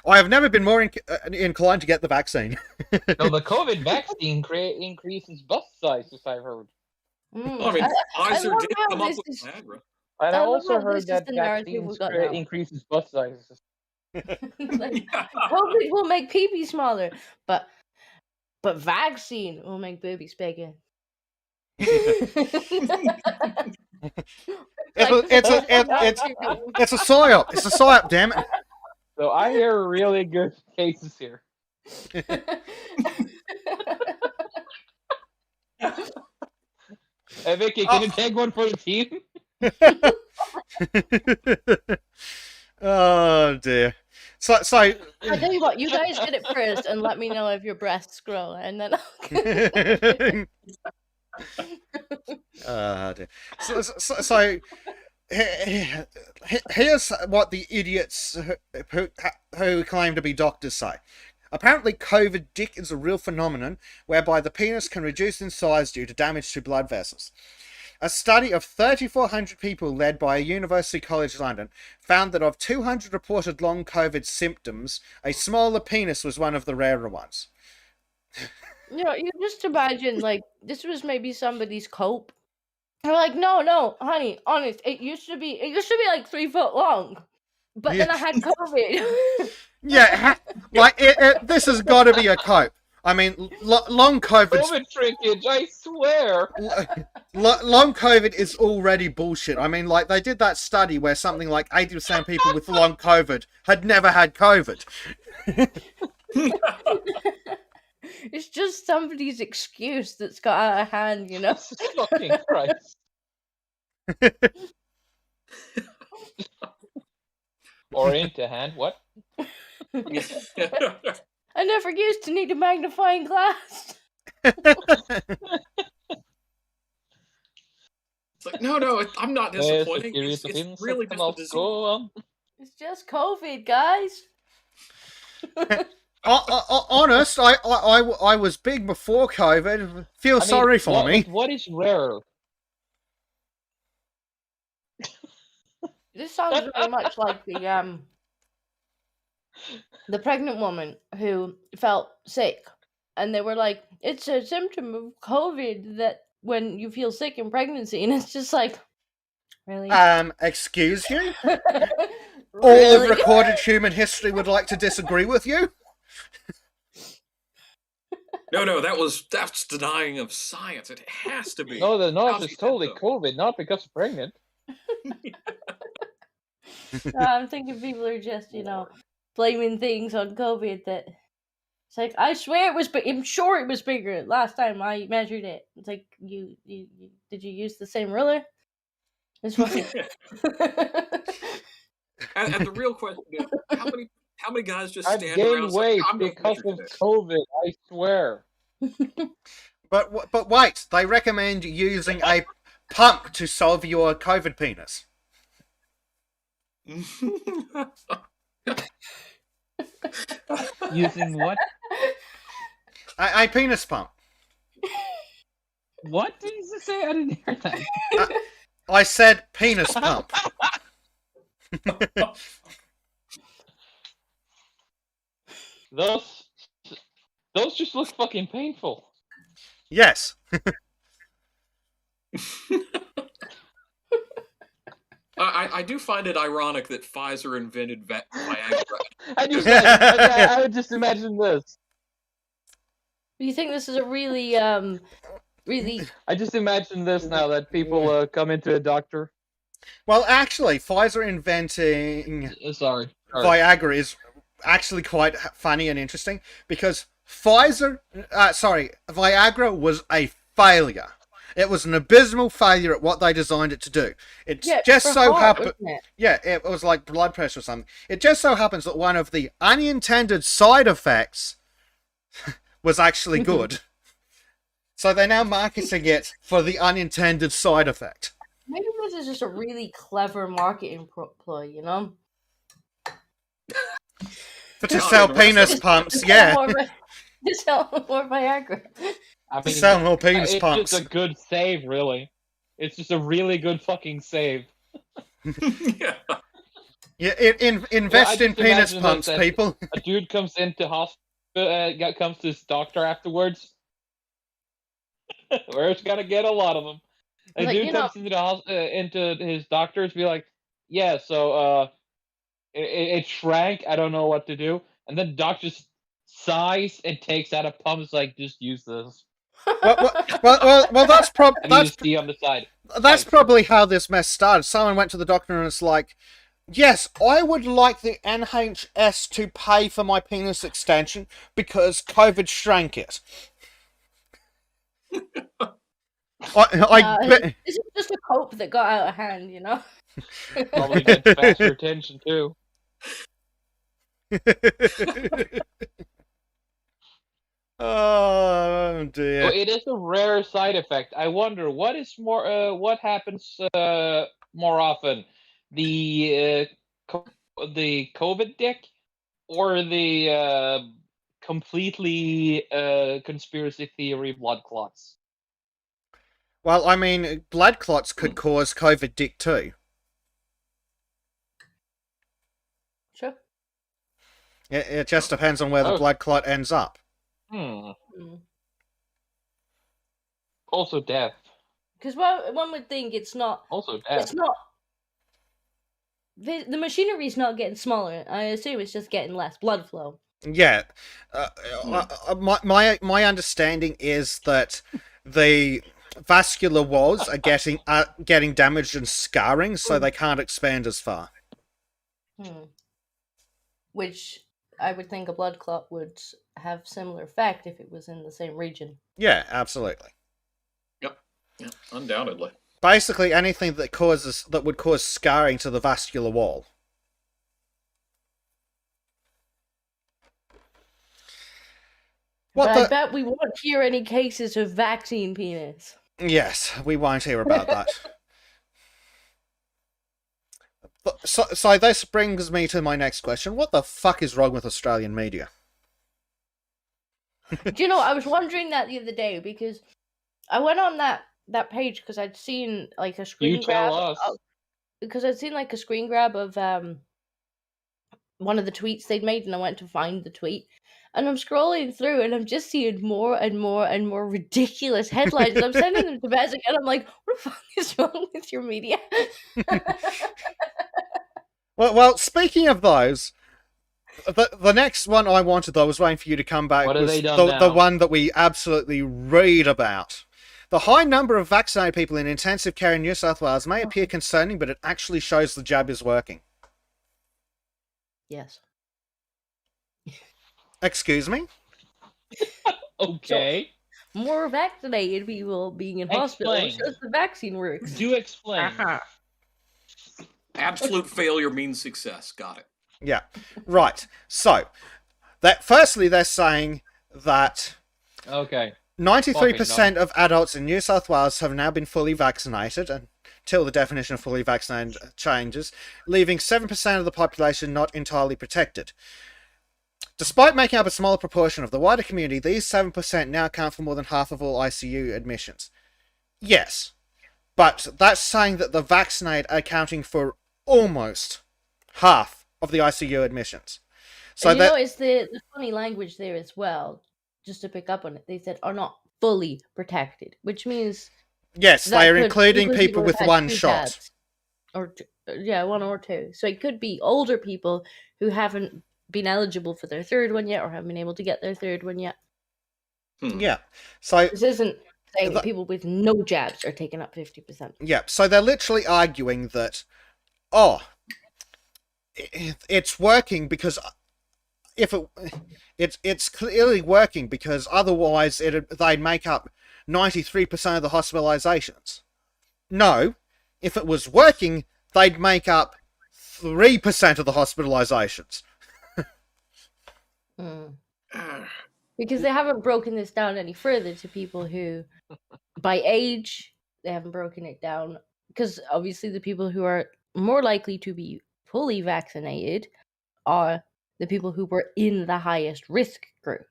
I have never been more inclined to get the vaccine. No, the COVID vaccine increases bust sizes, I've heard. Well, I mean, Pfizer did come up with Viagra. And I also heard that vaccines increases bust sizes. Like, COVID will make pee-pee smaller, but vaccine will make boobies bigger. It's a psyop. It's a psyop, damn it. So I hear really good cases here. Hey Vicky, can you take one for the team? Oh dear. So I tell you what, you guys get it first, and let me know if your breasts grow, and then I'll. Dear. So here's what the idiots who claim to be doctors say. Apparently, COVID dick is a real phenomenon whereby the penis can reduce in size due to damage to blood vessels. A study of 3,400 people led by University College London found that of 200 reported long COVID symptoms, a smaller penis was one of the rarer ones. You know, you just imagine, like, this was maybe somebody's cope. They're like, no, honey, honest, it used to be like 3 foot long, but then I had COVID. Yeah, like this has got to be a cope. I mean, long COVID. COVID shrinkage, I swear. Long COVID is already bullshit. I mean, like, they did that study where something like 80% of people with long COVID had never had COVID. It's just somebody's excuse that's got out of hand, you know? Fucking Christ. Or into hand, what? I never used to need a magnifying glass. It's like, no, I'm not disappointing. It's really just a disease. It's just COVID, guys. Honest, I was big before COVID. Feel sorry for me. What is rare? This sounds very much like the pregnant woman who felt sick, and they were like, it's a symptom of COVID that when you feel sick in pregnancy, and it's just like, really? Excuse you? Really? All of recorded human history would like to disagree with you? No, that's denying of science. It has to be. No, it's totally COVID, not because I'm pregnant. I'm thinking people are just, blaming things on COVID that it's like, I swear it was, but I'm sure it was bigger last time I measured it. It's like, you did you use the same ruler? It's fine. and the real question is, how many guys just I've stand gained around weight saying, because of COVID, I swear. But wait, they recommend using a pump to solve your COVID penis. Using what? A penis pump. What did you say? I didn't hear that. I said penis pump. Those just look fucking painful. Yes. I do find it ironic that Pfizer invented Viagra. I would just imagine this. Do you think this is a really, really... I just imagine this now, that people come into a doctor. Well, actually, Pfizer inventing Viagra is actually quite funny and interesting, because Viagra was a failure. It was an abysmal failure at what they designed it to do. It just so happened. Yeah, it was like blood pressure or something. It just so happens that one of the unintended side effects was actually good. So they're now marketing it for the unintended side effect. Maybe this is just a really clever marketing ploy, you know? to sell penis pumps, yeah. To sell more Viagra. I mean, To sell more penis it's pumps. just a good save, really. It's just a really good fucking save. Yeah. Yeah, invest in penis pumps, people. A dude comes into hospital, comes to his doctor afterwards. We're just gonna get a lot of them. A dude comes into his doctor's, be like, "Yeah, so it shrank. I don't know what to do." And then the doctor sighs and takes out a pump. It's like, just use this. Well, that's see on the side. That's probably how this mess started. Someone went to the doctor and it's like, yes, I would like the NHS to pay for my penis extension because COVID shrank it. This is just a cope that got out of hand, you know? Probably gets faster attention, too. Oh dear. So it is a rare side effect. I wonder what happens more often, the COVID dick, or the completely conspiracy theory blood clots. Well, I mean, blood clots could cause COVID dick too. Sure. It just depends on where the blood clot ends up. Also death. Because one would think it's not. Also death. It's not. The machinery's not getting smaller. I assume it's just getting less blood flow. Yeah. My understanding is that the vascular walls are getting damaged and scarring, so they can't expand as far. Which I would think a blood clot would have similar effect if it was in the same region. Yeah, absolutely. Yep, undoubtedly. Basically, anything that would cause scarring to the vascular wall. I bet we won't hear any cases of vaccine penis. Yes, we won't hear about that. So this brings me to my next question. What the fuck is wrong with Australian media? Do you know, I was wondering that the other day, because I went on that page because I'd seen like a screen grab. Because I'd seen like a screen grab of one of the tweets they'd made, and I went to find the tweet. And I'm scrolling through, and I'm just seeing more and more and more ridiculous headlines. I'm sending them to Bezic, and I'm like, what the fuck is wrong with your media? Well, speaking of those, the next one I wanted, though, was waiting for you to come back, was the one that we absolutely read about. The high number of vaccinated people in intensive care in New South Wales may appear concerning, but it actually shows the jab is working. Yes. Excuse me? Okay. So, more vaccinated people being in hospital shows the vaccine works. Do explain. Absolute failure means success. Got it. Yeah. Right. So, firstly, they're saying that 93% of adults in New South Wales have now been fully vaccinated, until the definition of fully vaccinated changes, leaving 7% of the population not entirely protected. Despite making up a smaller proportion of the wider community, these 7% now account for more than half of all ICU admissions. Yes, but that's saying that the vaccinated are accounting for almost half of the ICU admissions. So and it's the funny language there as well, just to pick up on it. They said are not fully protected, which means... Yes, they are including people with one shot. One or two. So it could be older people who haven't been eligible for their third one yet, or haven't been able to get their third one yet. Yeah. So this isn't saying that people with no jabs are taking up 50%. Yeah. So they're literally arguing that, it's working because it's clearly working because otherwise they'd make up 93% of the hospitalizations. No, if it was working, they'd make up 3% of the hospitalizations. Because they haven't broken this down any further to people who, by age, they haven't broken it down. Because obviously the people who are more likely to be fully vaccinated are the people who were in the highest risk groups.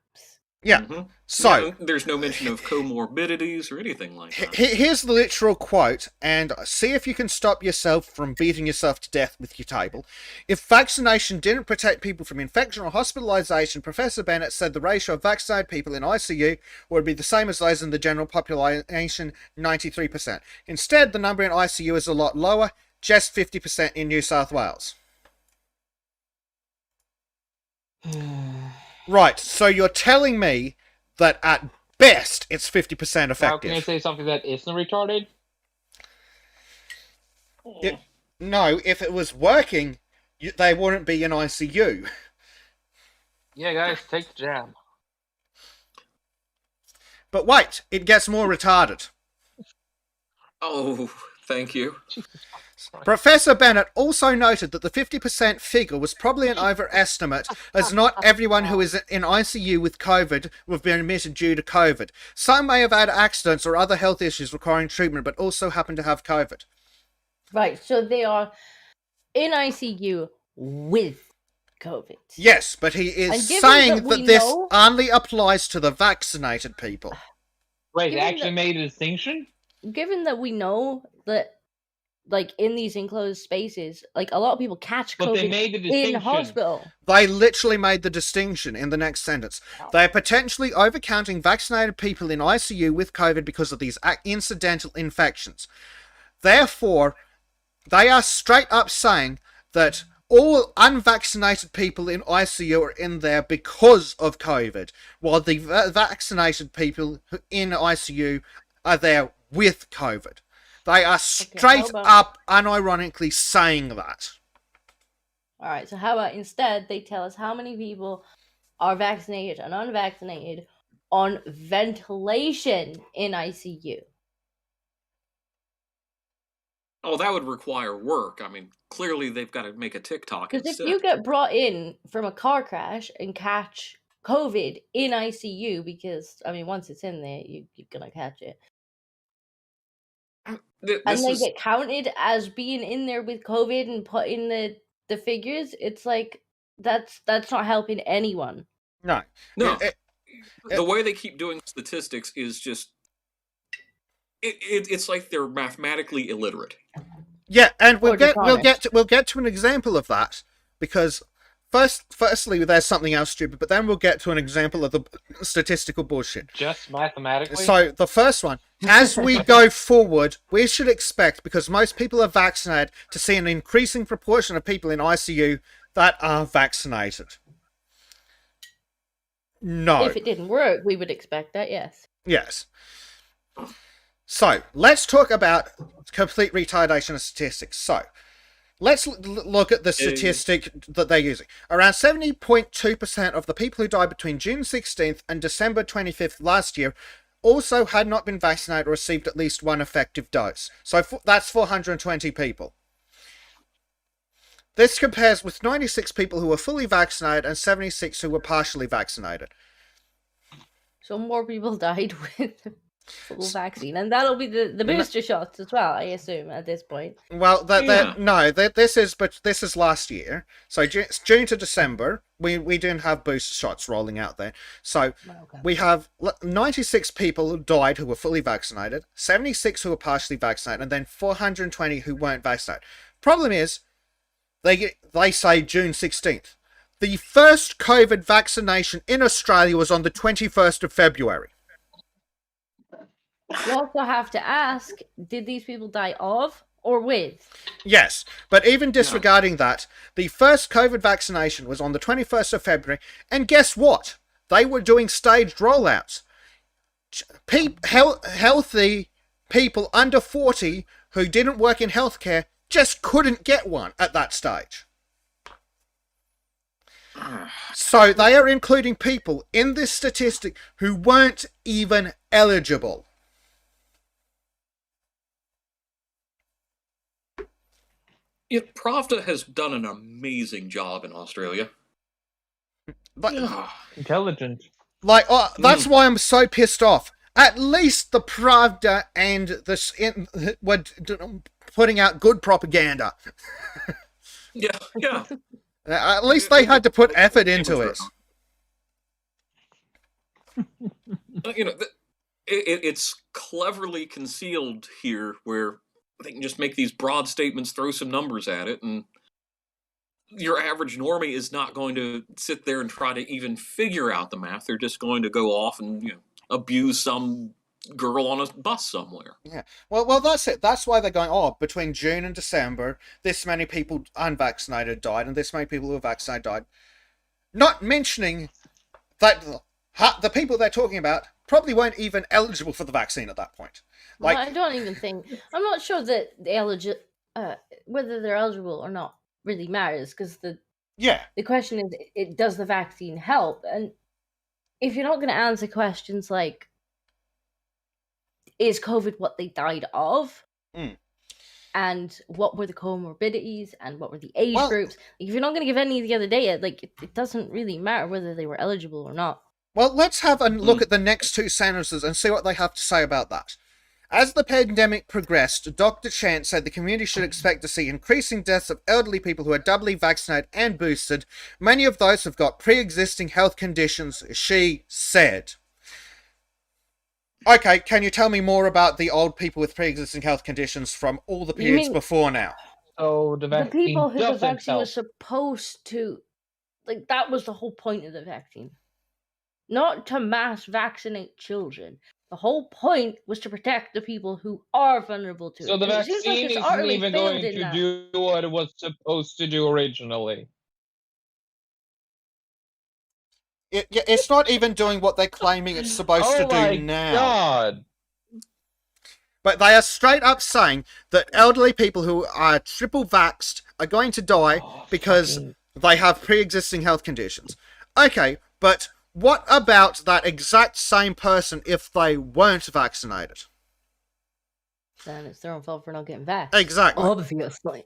Yeah. Mhm. So Yeah, there's no mention of comorbidities or anything like that. here's the literal quote, and see if you can stop yourself from beating yourself to death with your table. If vaccination didn't protect people from infection or hospitalization, Professor Bennett said the ratio of vaccinated people in ICU would be the same as those in the general population, 93%. Instead, the number in ICU is a lot lower, just 50% in New South Wales. Right, so you're telling me that at best it's 50% Now, effective. can you say something that isn't retarded? No, if it was working, they wouldn't be in ICU. Yeah, guys, take the jab. But wait, it gets more retarded. Oh, thank you. Professor Bennett also noted that the 50% figure was probably an overestimate, as not everyone who is in ICU with COVID will have been admitted due to COVID. Some may have had accidents or other health issues requiring treatment, but also happen to have COVID. Right, so they are in ICU with COVID. Yes, but he is saying that this only applies to the vaccinated people. Wait, they actually made a distinction? Given that we know that, like, in these enclosed spaces, like, a lot of people catch COVID they made the distinction. in hospital. They literally made the distinction in the next sentence. They are potentially overcounting vaccinated people in ICU with COVID because of these incidental infections. Therefore, they are straight up saying that all unvaccinated people in ICU are in there because of COVID, while the vaccinated people in ICU are there with COVID. They are straight up unironically saying that. Alright, so how about instead they tell us how many people are vaccinated and unvaccinated on ventilation in ICU? Oh, that would require work. I mean, clearly they've got to make a TikTok Because instead. if you get brought in from a car crash and catch COVID in ICU, because, I mean, once it's in there, you're going to catch it. And they get counted as being in there with COVID and put in the figures, it's like, that's not helping anyone. No. The way they keep doing statistics is just... It's like they're mathematically illiterate. Yeah, and we'll get to an example of that, because firstly there's something else stupid, but then we'll get to an example of the statistical bullshit. Just mathematically? So the first one, as we go forward, we should expect, because most people are vaccinated, to see an increasing proportion of people in ICU that are vaccinated. No. If it didn't work, we would expect that, yes. Yes. So, let's talk about complete retardation of statistics. So, let's look at the statistic that they're using. Around 70.2% of the people who died between June 16th and December 25th last year also had not been vaccinated or received at least one effective dose. So, that's 420 people. This compares with 96 people who were fully vaccinated and 76 who were partially vaccinated. So more people died with full vaccine, and that'll be the booster shots as well, I assume, at this point. Well, this is last year. So June to December, we didn't have booster shots rolling out there. So we have 96 people who died who were fully vaccinated, 76 who were partially vaccinated, and then 420 who weren't vaccinated. Problem is, they say June 16th. The first COVID vaccination in Australia was on the 21st of February. You also have to ask, did these people die of or with? Yes, but even disregarding that, the first COVID vaccination was on the 21st of February, and guess what? They were doing staged rollouts. Healthy people under 40 who didn't work in healthcare just couldn't get one at that stage. So they are including people in this statistic who weren't even eligible. Pravda has done an amazing job in Australia. Intelligent. That's why I'm so pissed off. At least the Pravda and were putting out good propaganda. Yeah. At least they had to put effort into it. You know, it's cleverly concealed here, where they can just make these broad statements, throw some numbers at it, and your average normie is not going to sit there and try to even figure out the math. They're just going to go off and abuse some girl on a bus somewhere. Yeah. Well, that's it. That's why they're going, oh, between June and December, this many people unvaccinated died, and this many people who are vaccinated died. Not mentioning that the people they're talking about probably weren't even eligible for the vaccine at that point. Like, well, I don't even think... I'm not sure that whether they're eligible or not really matters, because the question is, does the vaccine help? And if you're not going to answer questions like, is COVID what they died of? And what were the comorbidities? And what were the age groups? Like, if you're not going to give any of the other data, like, it doesn't really matter whether they were eligible or not. Well, let's have a look at the next two sentences and see what they have to say about that. As the pandemic progressed, Dr. Chant said the community should expect to see increasing deaths of elderly people who are doubly vaccinated and boosted. Many of those have got pre-existing health conditions, she said. Okay, can you tell me more about the old people with pre-existing health conditions from all the periods before now? So the people who the vaccine was supposed to... Like, that was the whole point of the vaccine. Not to mass vaccinate children. The whole point was to protect the people who are vulnerable to it. So the vaccine isn't even going to do what it was supposed to do originally. It's not even doing what they're claiming it's supposed to do now. God. But they are straight up saying that elderly people who are triple vaxxed are going to die because they have pre-existing health conditions. Okay, but what about that exact same person if they weren't vaccinated? Then it's their own fault for not getting vaxxed. Exactly. Obviously.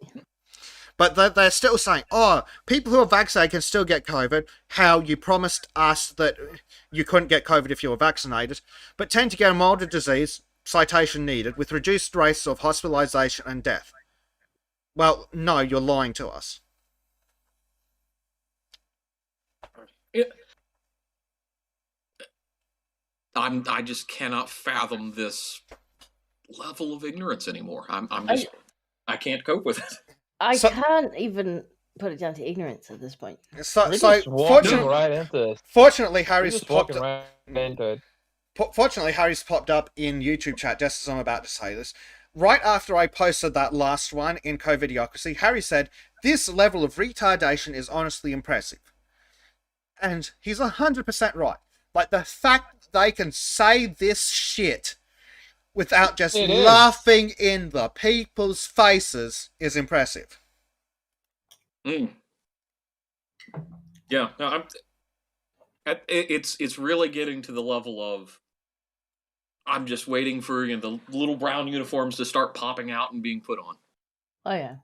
But they're still saying, people who are vaccinated can still get COVID. How you promised us that you couldn't get COVID if you were vaccinated, but tend to get a milder disease, citation needed, with reduced rates of hospitalization and death. Well, no, you're lying to us. I just cannot fathom this level of ignorance anymore. I can't cope with it. I can't even put it down to ignorance at this point. Fortunately, Harry's popped up. Fortunately, Harry's popped up in YouTube chat just as I'm about to say this. Right after I posted that last one in COVIDiocracy, Harry said, "This level of retardation is honestly impressive." And he's 100% right. Like, the fact they can say this shit without just laughing in the people's faces is impressive. Yeah, no, it's really getting to the level of I'm just waiting for the little brown uniforms to start popping out and being put on. Oh yeah.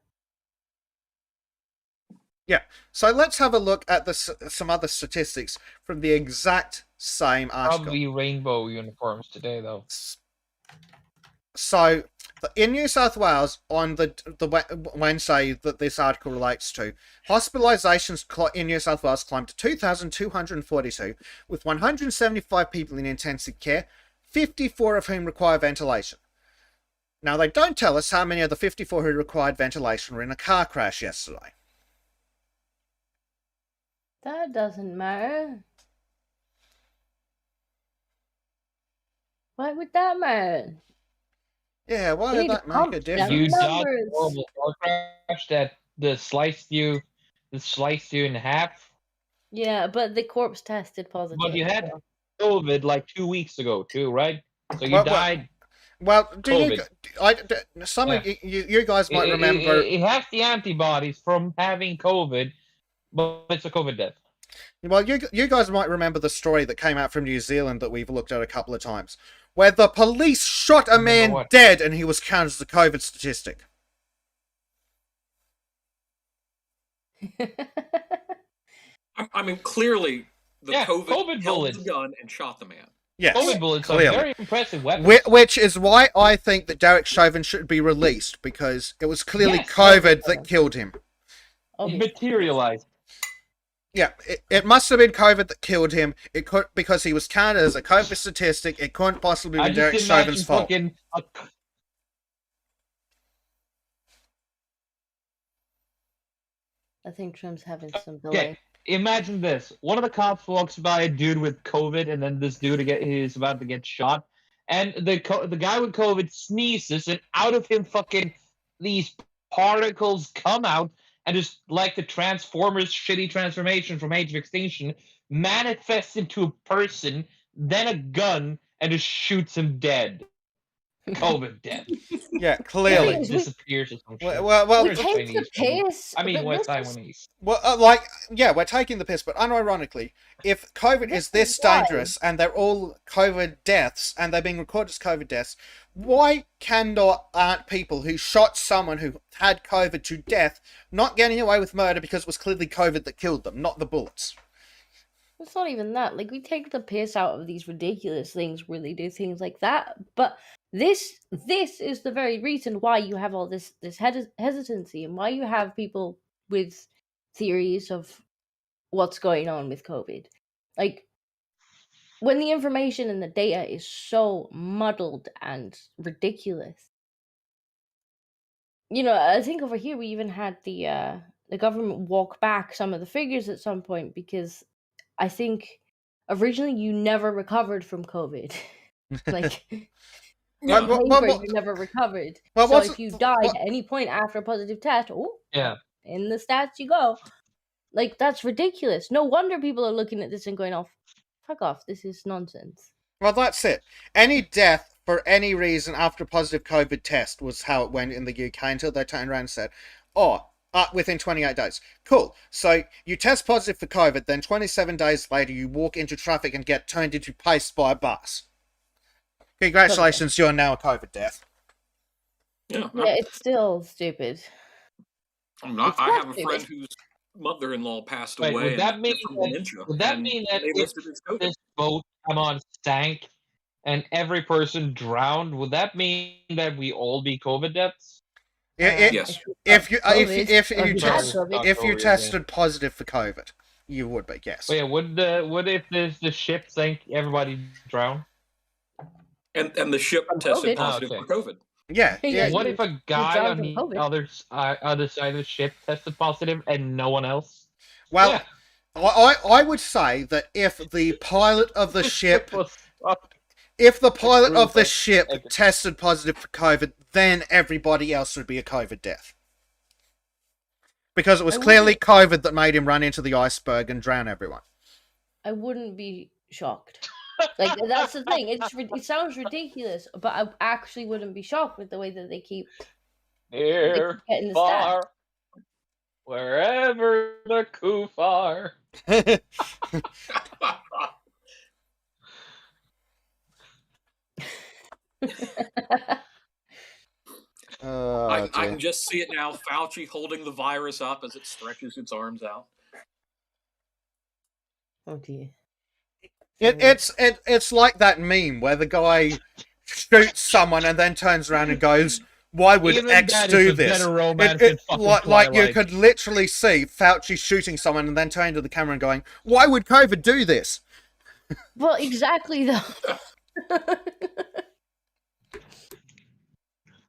Yeah, so let's have a look at some other statistics from the exact same article. Probably rainbow uniforms today, though. So, in New South Wales, on the Wednesday that this article relates to, hospitalizations in New South Wales climbed to 2,242, with 175 people in intensive care, 54 of whom require ventilation. Now, they don't tell us how many of the 54 who required ventilation were in a car crash yesterday. That doesn't matter. Why would that matter? Yeah, why would that make a difference? You died in a horrible car crash that sliced you in half. Yeah, but the corpse tested positive. But you had COVID like 2 weeks ago too, right? So you died. Well, some of you guys might remember. It has the antibodies from having COVID, but it's a COVID death. Well, you guys might remember the story that came out from New Zealand that we've looked at a couple of times, where the police shot a man dead and he was counted as a COVID statistic. I mean, clearly, COVID held the gun and shot the man. Yes, COVID bullets are very impressive weapons. Which is why I think that Derek Chauvin should be released, because it was clearly COVID that killed him. It materialized. Yeah, it must have been COVID that killed him. It could, because he was counted as a COVID statistic. It couldn't possibly be Derek Chauvin's fault. I think Trump's having some delay. Okay, imagine this. One of the cops walks by a dude with COVID, and then this dude is about to get shot. And the guy with COVID sneezes, and out of him these particles come out, and just like the Transformers shitty transformation from Age of Extinction, manifests into a person, then a gun, and just shoots him dead. COVID dead. Yeah, clearly. Like, disappears or something. Well, we take the piss. I mean, West Taiwanese. Well, yeah, we're taking the piss, but unironically, if COVID is this dangerous and they're all COVID deaths and they're being recorded as COVID deaths, why aren't people who shot someone who had COVID to death not getting away with murder because it was clearly COVID that killed them, not the bullets? It's not even that. Like, we take the piss out of these ridiculous things where they do things like that, but this is the very reason why you have all this hesitancy and why you have people with theories of what's going on with COVID. Like, when the information and the data is so muddled and ridiculous. You know, I think over here we even had the government walk back some of the figures at some point because I think originally you never recovered from COVID. Like, you never recovered. So if you died at any point after a positive test, in the stats you go. Like, that's ridiculous. No wonder people are looking at this and going, "Oh, fuck off, this is nonsense." Well, that's it. Any death for any reason after a positive COVID test was how it went in the UK until they turned around and said, within 28 days. Cool. So you test positive for COVID, then 27 days later you walk into traffic and get turned into paste by a bus. Congratulations, you're now a COVID death. Yeah, it's still stupid. I have a friend whose mother-in-law passed away. Would that mean that if this boat sank and every person drowned, would that mean that we all be COVID deaths? Yes. If you tested positive for COVID, you would be, yes. Well, yeah, would if the ship sank, everybody drown? And the ship tested positive for COVID. Yeah. What if a guy on the other side of the ship tested positive and no one else? Well, I would say that if the pilot of the ship tested positive for COVID, then everybody else would be a COVID death. Because it was clearly COVID that made him run into the iceberg and drown everyone. I wouldn't be shocked. Like, that's the thing. It sounds ridiculous, but I actually wouldn't be shocked with the way that they keep near, far, wherever the Kufar. I can just see it now. Fauci holding the virus up as it stretches its arms out. Oh dear. It's like that meme where the guy shoots someone and then turns around and goes, "Why would X do this?" You could literally see Fauci shooting someone and then turning to the camera and going, "Why would COVID do this?" Well, exactly though.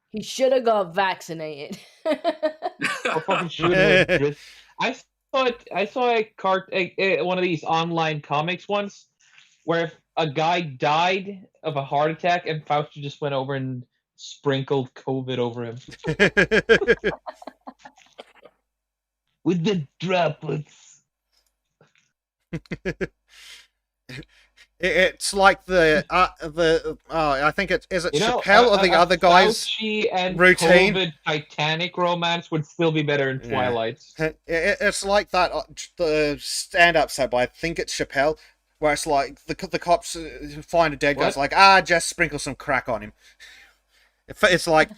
He should have got vaccinated. I saw one of these online comics once, where a guy died of a heart attack and Fauci just went over and sprinkled COVID over him. With the droplets. It's like I think is it Chappelle or the other guy's Fauci and routine? COVID Titanic romance would still be better in Twilight. It's like that the stand-up set by I think it's Chappelle, where it's like the cops find a dead guy. It's like, just sprinkle some crack on him. It's like,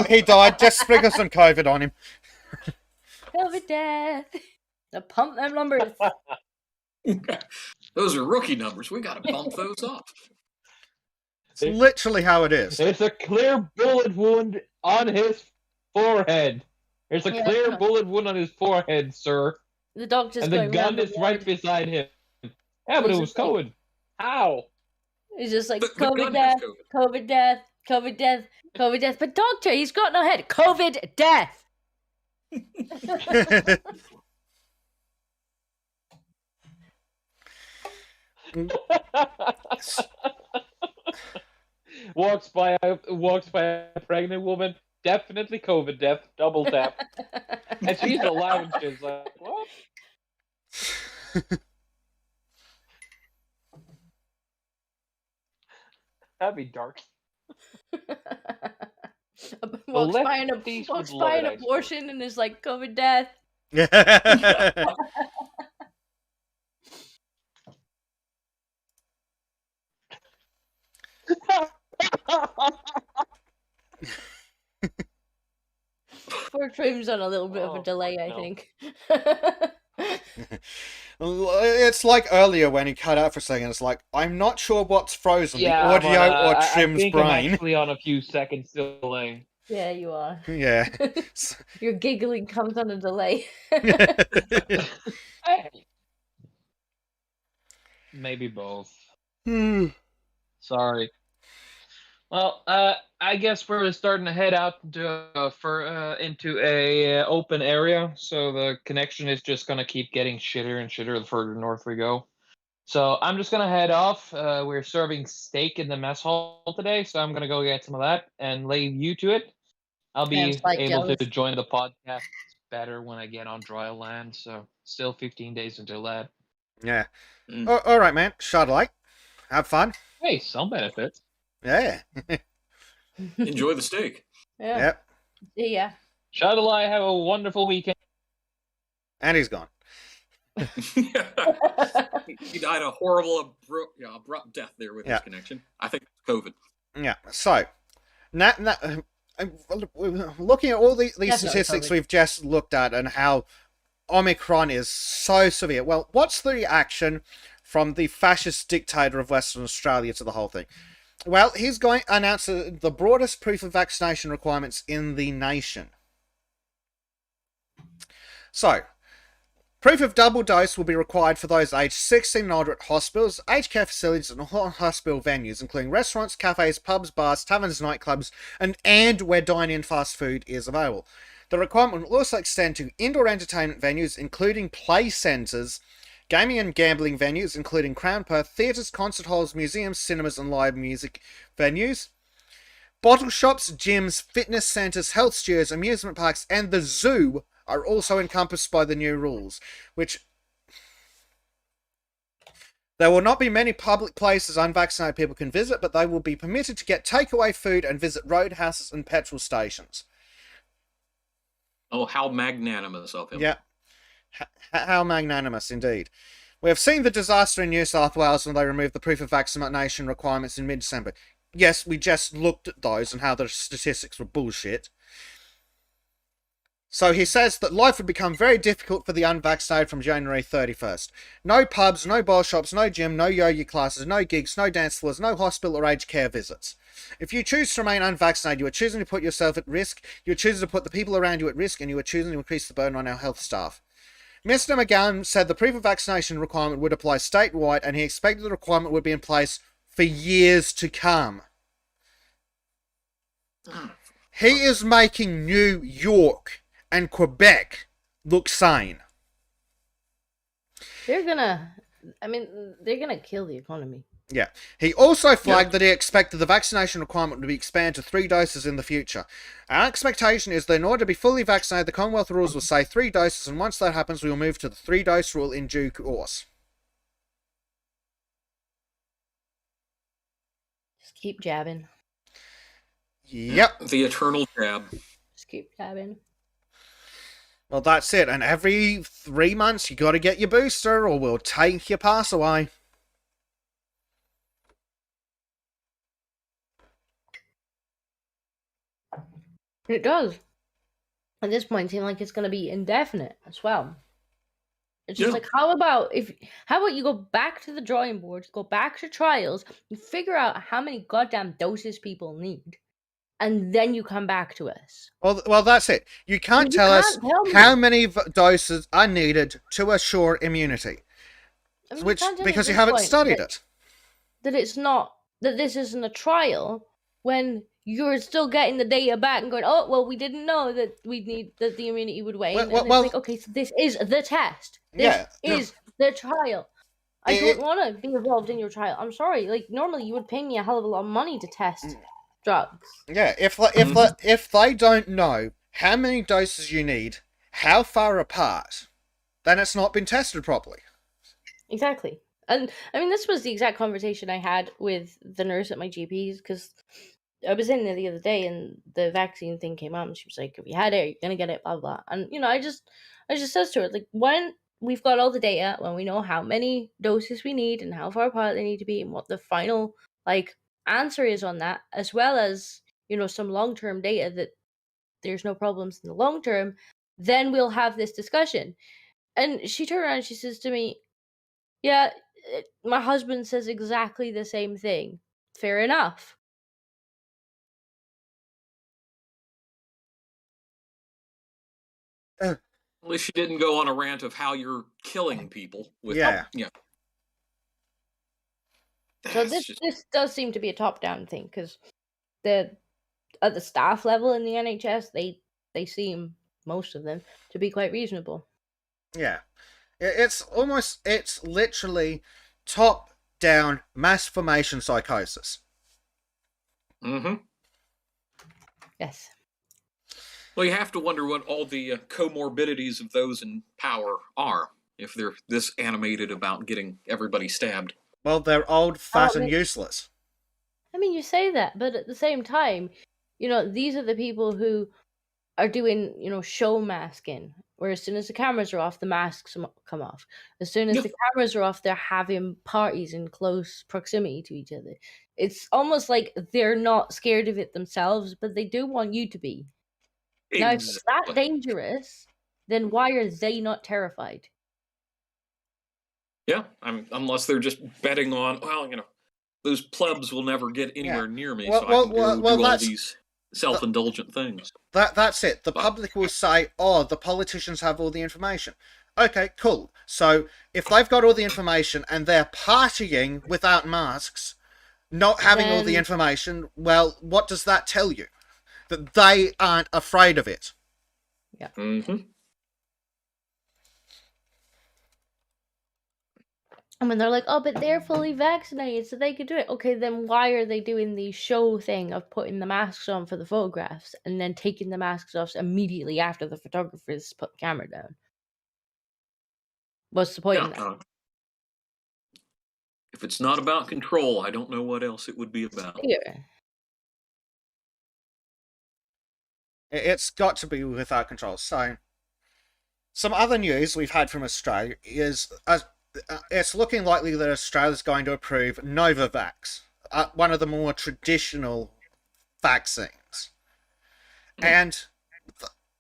he died. Just sprinkle some COVID on him. COVID death. To pump them numbers. Those are rookie numbers. We got to bump those up. It's literally how it is. It's a clear bullet wound on his forehead. There's a clear bullet wound on his forehead, sir. The doctor's And the going gun round the is right ward. beside him. Yeah, but He's it was just like- COVID. How? He's just like, The COVID gun has death, COVID death, COVID death, COVID death. But doctor, he's got no head. COVID death. walks by a pregnant woman. Definitely COVID death. Double tap. And she's alive, and she's like, what? That'd be dark. walks by an lefties would love it, I abortion and is like, COVID death. Poor Trim's on a little bit of a delay, I think. It's like earlier when he cut out for a second. It's like, I'm not sure what's frozen, the audio or Trim's I think brain. I'm actually on a few seconds delay. Yeah, you are. Yeah. Your giggling comes on a delay. Maybe both. Hmm. Sorry. Well, I guess we're starting to head out into a open area, so the connection is just gonna keep getting shitter and shitter the further north we go. So I'm just gonna head off. We're serving steak in the mess hall today, so I'm gonna go get some of that and leave you to it. I'll be able to join the podcast better when I get on dry land. So still 15 days until that. Yeah. All right, man. Shadilay. Have fun. Hey, some benefits. Yeah. Enjoy the steak. Yeah. Yep. See ya. Shadilay, have a wonderful weekend. And he's gone. He died a horrible, abrupt death there with his connection. I think it's COVID. Yeah. So, looking at all these statistics we've just looked at and how Omicron is so severe. Well, what's the reaction from the fascist dictator of Western Australia to the whole thing? Well, he's going to announce the broadest proof of vaccination requirements in the nation. So, proof of double dose will be required for those aged 16 and older at hospitals, aged care facilities, and hospital venues, including restaurants, cafes, pubs, bars, taverns, nightclubs, and where dine-in fast food is available. The requirement will also extend to indoor entertainment venues, including play centres, gaming and gambling venues, including Crown Perth, theatres, concert halls, museums, cinemas, and live music venues. Bottle shops, gyms, fitness centres, health studios, amusement parks, and the zoo are also encompassed by the new rules, which... There will not be many public places unvaccinated people can visit, but they will be permitted to get takeaway food and visit roadhouses and petrol stations. Oh, how magnanimous of him. Yeah. How magnanimous, indeed. We have seen the disaster in New South Wales when they removed the proof of vaccination requirements in mid-December. Yes, we just looked at those and how the statistics were bullshit. So he says that life would become very difficult for the unvaccinated from January 31st. No pubs, no bar shops, no gym, no yoga classes, no gigs, no dance floors, no hospital or aged care visits. If you choose to remain unvaccinated, you are choosing to put yourself at risk, you are choosing to put the people around you at risk, and you are choosing to increase the burden on our health staff. Mr. McGowan said the proof of vaccination requirement would apply statewide, and he expected the requirement would be in place for years to come. He is making New York and Quebec look sane. They're gonna kill the economy. Yeah. He also flagged that he expected the vaccination requirement to be expanded to 3 doses in the future. Our expectation is that in order to be fully vaccinated, the Commonwealth rules will say 3 doses, and once that happens, we will move to the 3-dose rule in due course. Just keep jabbing. Yep. The eternal jab. Just keep jabbing. Well, that's it. And every 3 months, you got to get your booster, or we'll take your pass away. It does. At this point, it seems like it's going to be indefinite as well. It's just like, how about you go back to the drawing board, go back to trials, and figure out how many goddamn doses people need, and then you come back to us. Well, that's it. You can't tell us how many doses are needed to assure immunity, I mean, because you haven't studied it. That it's not, that this isn't a trial when you're still getting the data back and going, oh, well, we didn't know that that the immunity would wane. And it's like, okay, so this is the test. This is the trial. I don't want to be involved in your trial. I'm sorry. Like, normally you would pay me a hell of a lot of money to test drugs. Yeah, if they don't know how many doses you need, how far apart, then it's not been tested properly. Exactly. And I mean, this was the exact conversation I had with the nurse at my GP's, because I was in there the other day and the vaccine thing came out and she was like, if you had it, you're going to get it, blah, blah. And, you know, I just says to her, like, when we've got all the data, when we know how many doses we need and how far apart they need to be and what the final, like, answer is on that, as well as, you know, some long-term data that there's no problems in the long term, then we'll have this discussion. And she turned around and she says to me, yeah, my husband says exactly the same thing. Fair enough. At least she didn't go on a rant of how you're killing people. Yeah. So this does seem to be a top-down thing, because at the staff level in the NHS, they seem, most of them, to be quite reasonable. Yeah. It's literally top-down mass formation psychosis. Mm-hmm. Yes. Well, you have to wonder what all the comorbidities of those in power are, if they're this animated about getting everybody stabbed. Well, they're old, fat, and useless. I mean, you say that, but at the same time, you know, these are the people who are doing, you know, show masking, where as soon as the cameras are off, the masks come off. As soon as the cameras are off, they're having parties in close proximity to each other. It's almost like they're not scared of it themselves, but they do want you to be. Now, if it's that dangerous, then why are they not terrified? Yeah, unless they're just betting on, well, you know, those plebs will never get anywhere near me, so I can do all these self-indulgent things. That's it. The public will say, oh, the politicians have all the information. Okay, cool. So if they've got all the information and they're partying without masks, not having all the information, well, what does that tell you? That they aren't afraid of it. Yeah. Mm-hmm. I mean, they're like, oh, but they're fully vaccinated, so they could do it. Okay, then why are they doing the show thing of putting the masks on for the photographs and then taking the masks off immediately after the photographers put the camera down? What's the point of that? If it's not about control, I don't know what else it would be about. Yeah. It's got to be without control. So, some other news we've had from Australia is it's looking likely that Australia's going to approve Novavax, one of the more traditional vaccines. And,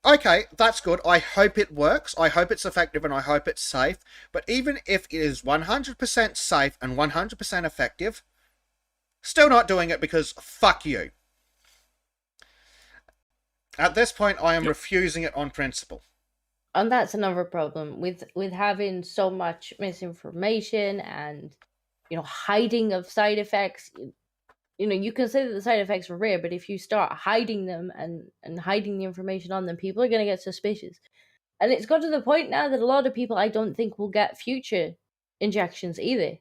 okay, that's good. I hope it works. I hope it's effective and I hope it's safe. But even if it is 100% safe and 100% effective, still not doing it because fuck you. At this point, I am refusing it on principle. And that's another problem with having so much misinformation and, you know, hiding of side effects. You know, you can say that the side effects are rare, but if you start hiding them and hiding the information on them, people are going to get suspicious. And it's got to the point now that a lot of people, I don't think, will get future injections either,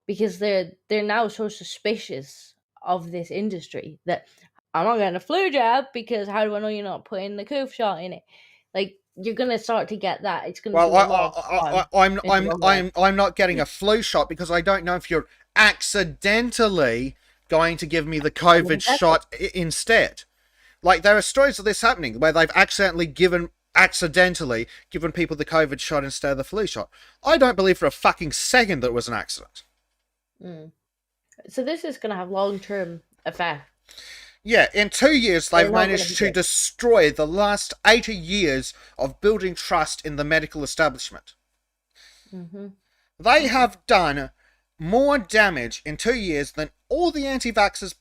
because they're now so suspicious of this industry that I'm not getting a flu jab because how do I know you're not putting the coof shot in it? Like, you're gonna start to get that. It's gonna. I'm not getting a flu shot because I don't know if you're accidentally going to give me the COVID shot instead. Like, there are stories of this happening where they've accidentally given people the COVID shot instead of the flu shot. I don't believe for a fucking second that it was an accident. So this is gonna have long-term effect. Yeah, in 2 years, they've managed to destroy the last 80 years of building trust in the medical establishment. Mm-hmm. They have done more damage in 2 years than all the anti-vaxxers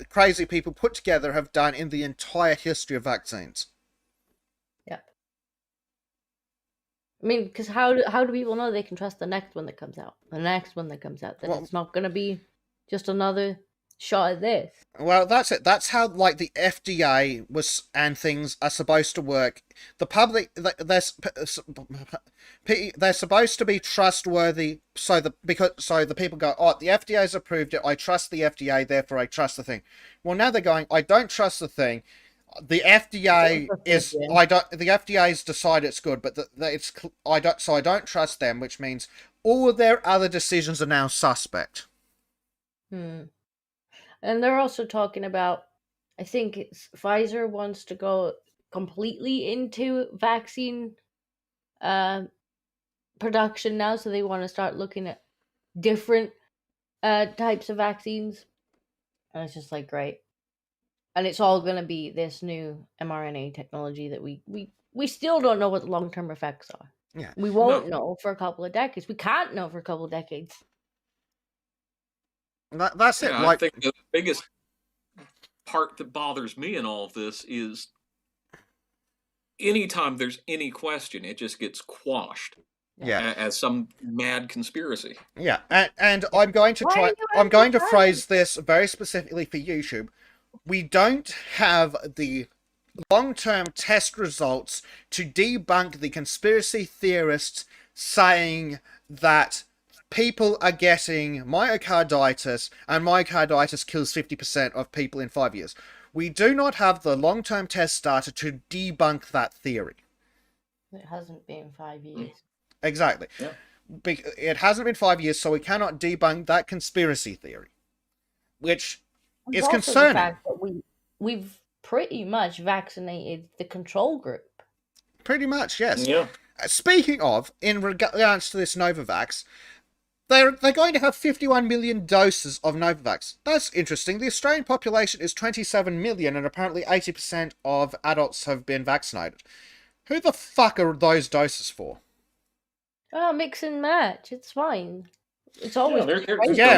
crazy people put together have done in the entire history of vaccines. Yep. I mean, because how do people know they can trust the next one that comes out? The next one that comes out, that it's not going to be just another shot at this. Well, that's it. That's how, like, the FDA was and things are supposed to work. The public, they're supposed to be trustworthy, so the people go, oh, the FDA's approved it. I trust the FDA, therefore I trust the thing. Well, now they're going, I don't trust the thing. The FDA the FDA's decided it's good, but I don't trust them, which means all of their other decisions are now suspect. And they're also talking about, I think Pfizer wants to go completely into vaccine production now, so they want to start looking at different types of vaccines. And it's just like, great. And it's all going to be this new mRNA technology that we still don't know what the long-term effects are. Yeah. We won't know for a couple of decades. We can't know for a couple of decades. That's it. I think the biggest part that bothers me in all of this is anytime there's any question, it just gets quashed. Yeah. As some mad conspiracy. Yeah, and I'm going to phrase this very specifically for YouTube. We don't have the long-term test results to debunk the conspiracy theorists saying that people are getting myocarditis, and myocarditis kills 50% of people in 5 years. We do not have the long-term test data to debunk that theory. It hasn't been 5 years. Exactly. Yeah. It hasn't been 5 years, so we cannot debunk that conspiracy theory, which is concerning. The fact that we've pretty much vaccinated the control group. Pretty much, yes. Yeah. Speaking of, in regards to this Novavax, they're going to have 51 million doses of Novavax. That's interesting. The Australian population is 27 million, and apparently 80% of adults have been vaccinated. Who the fuck are those doses for? Oh, mix and match. It's fine. It's always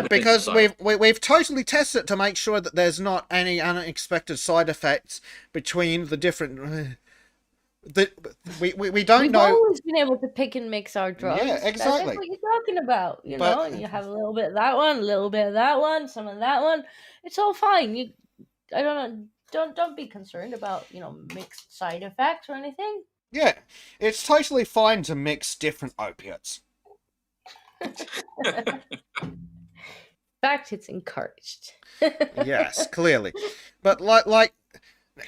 because we've totally tested it to make sure that there's not any unexpected side effects between the different. We don't We've know. We've always been able to pick and mix our drugs. Yeah, exactly. That's what you're talking about. You know, you have a little bit of that one, a little bit of that one, some of that one. It's all fine. I don't know. Don't be concerned about mixed side effects or anything. Yeah, it's totally fine to mix different opiates. In fact, it's encouraged. Yes, clearly, but like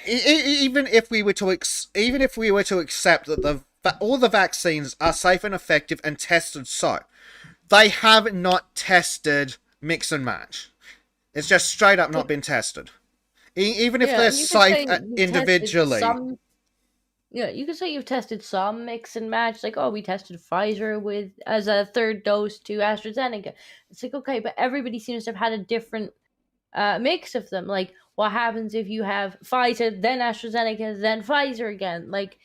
even if we were to accept that all the vaccines are safe and effective and tested, so they have not tested mix and match. It's just straight up not been tested. Even if they're safe individually. You could say you've tested some mix and match, like, oh, we tested Pfizer as a third dose to AstraZeneca. It's like, okay, but everybody seems to have had a different mix of them. Like, what happens if you have Pfizer, then AstraZeneca, then Pfizer again? Like,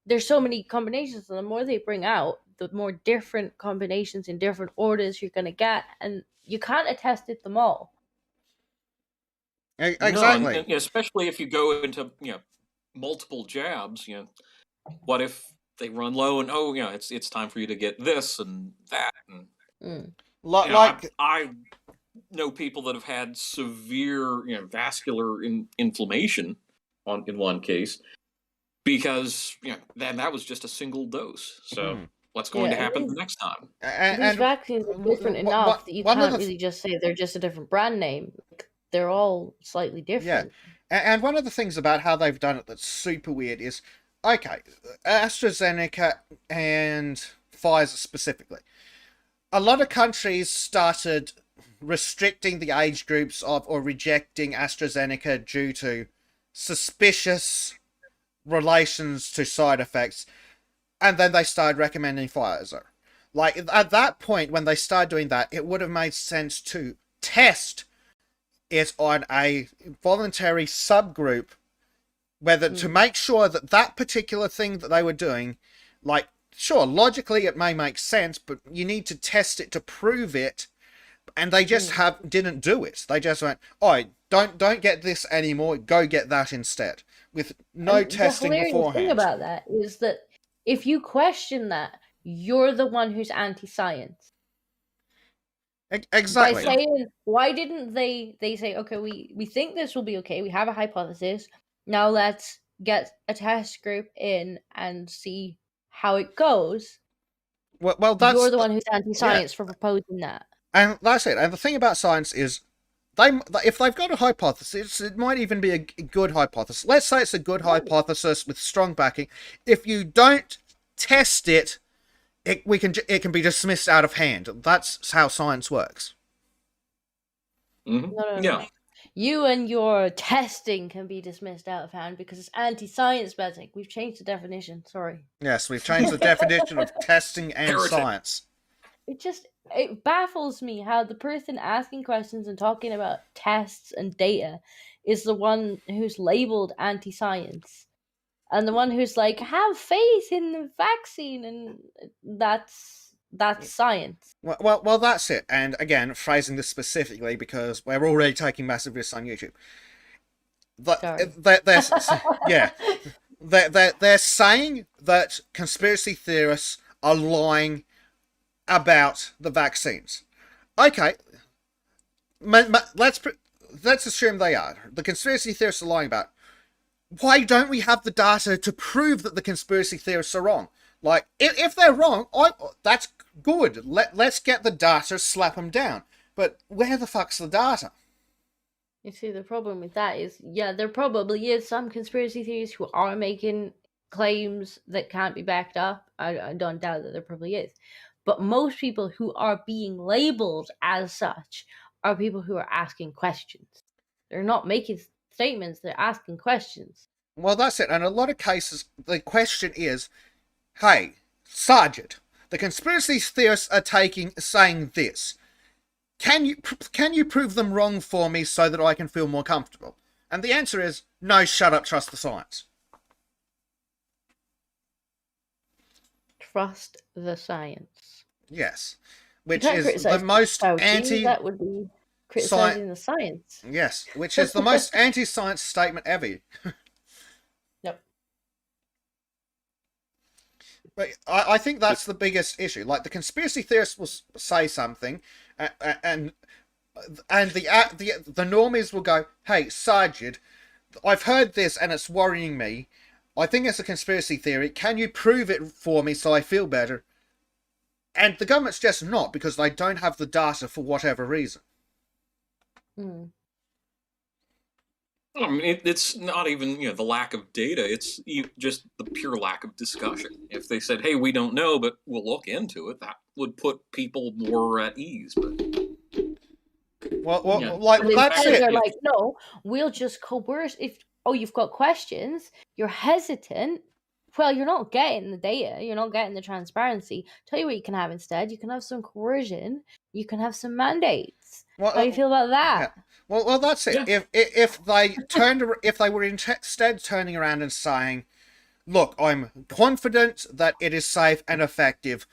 there's so many combinations, and the more they bring out, the more different combinations in different orders you're going to get, and you can't have tested them all. Exactly. No, and especially if you go into, multiple jabs, what if they run low and it's time for you to get this and that, and I know people that have had severe vascular inflammation in one case because that was just a single dose. So what's going to happen the next time? These vaccines are different enough that you can't really just say they're just a different brand name. They're all slightly different. Yeah. And one of the things about how they've done it that's super weird is, okay, AstraZeneca and Pfizer specifically. A lot of countries started restricting the age groups of or rejecting AstraZeneca due to suspicious relations to side effects, and then they started recommending Pfizer. Like, at that point, when they started doing that, it would have made sense to test it on a voluntary subgroup, whether to make sure that particular thing that they were doing, like, sure, logically it may make sense, but you need to test it to prove it, and they just didn't do it. They just went, oh, don't get this anymore. Go get that instead, with no And testing the hilarious beforehand. thing about that is that if you question that, you're the one who's anti-science. Exactly. By saying, why didn't they say, okay, we think this will be okay, we have a hypothesis, now let's get a test group in and see how it goes. Well, that's, you're the one who's anti-science for proposing that. And that's it. And the thing about science is, if they've got a hypothesis, it might even be a good hypothesis. Let's say it's a good hypothesis with strong backing. If you don't test it, it can be dismissed out of hand. That's how science works. Mm-hmm. No. Yeah. You and your testing can be dismissed out of hand because it's anti-science, Bezic. We've changed the definition. Sorry. Yes, we've changed the definition of testing and science. It baffles me how the person asking questions and talking about tests and data is the one who's labeled anti-science. And the one who's like, have faith in the vaccine, and that's science. Well, that's it. And again, phrasing this specifically because we're already taking massive risks on YouTube. They're saying that conspiracy theorists are lying about the vaccines. Okay, let's assume they are. The conspiracy theorists are lying about it. Why don't we have the data to prove that the conspiracy theorists are wrong? Like, if they're wrong, that's good. Let's get the data, slap them down. But where the fuck's the data? You see, the problem with that is, yeah, there probably is some conspiracy theorists who are making claims that can't be backed up. I don't doubt that there probably is. But most people who are being labeled as such are people who are asking questions. They're not making statements, they're asking questions. Well, that's it. And in a lot of cases, the question is, hey, Sergeant, the conspiracy theorists are saying this. Can you prove them wrong for me so that I can feel more comfortable? And the answer is, no, shut up, trust the science. Trust the science. Yes. Which is the most that would be criticizing the science. Yes, which is the most anti-science statement ever. Yep. But I think that's the biggest issue. Like, the conspiracy theorists will say something, and the normies will go, "Hey, Sergeant, I've heard this and it's worrying me. I think it's a conspiracy theory. Can you prove it for me so I feel better?" And the government's just not, because they don't have the data for whatever reason. Mm. I mean, it's not even the lack of data. It's just the pure lack of discussion. If they said, "Hey, we don't know, but we'll look into it," that would put people more at ease. But that's it. They're like, "No, we'll just coerce. If you've got questions, you're hesitant. Well, you're not getting the data. You're not getting the transparency. Tell you what you can have instead. You can have some coercion. You can have some mandates. How do you feel about that?" Yeah. Well, that's it. Yeah. If they were instead turning around and saying, "Look, I'm confident that it is safe and effective,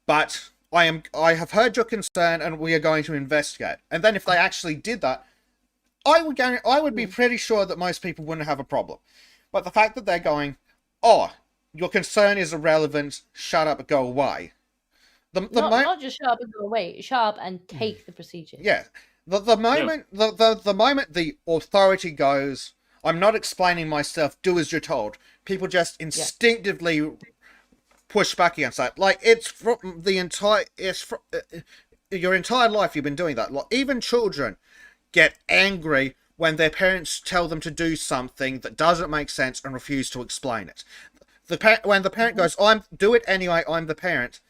but I have heard your concern and we are going to investigate." And then if they actually did that, I would be pretty sure that most people wouldn't have a problem. But the fact that they're going, "Oh, your concern is irrelevant, shut up and go away." Not just shut up and go away, shut up and take the procedure. Yeah. The moment the authority goes, "I'm not explaining myself, do as you're told," people just instinctively push back against that. Like, your entire life you've been doing that. Like, even children get angry when their parents tell them to do something that doesn't make sense and refuse to explain it. When the parent goes, "Do it anyway, I'm the parent,"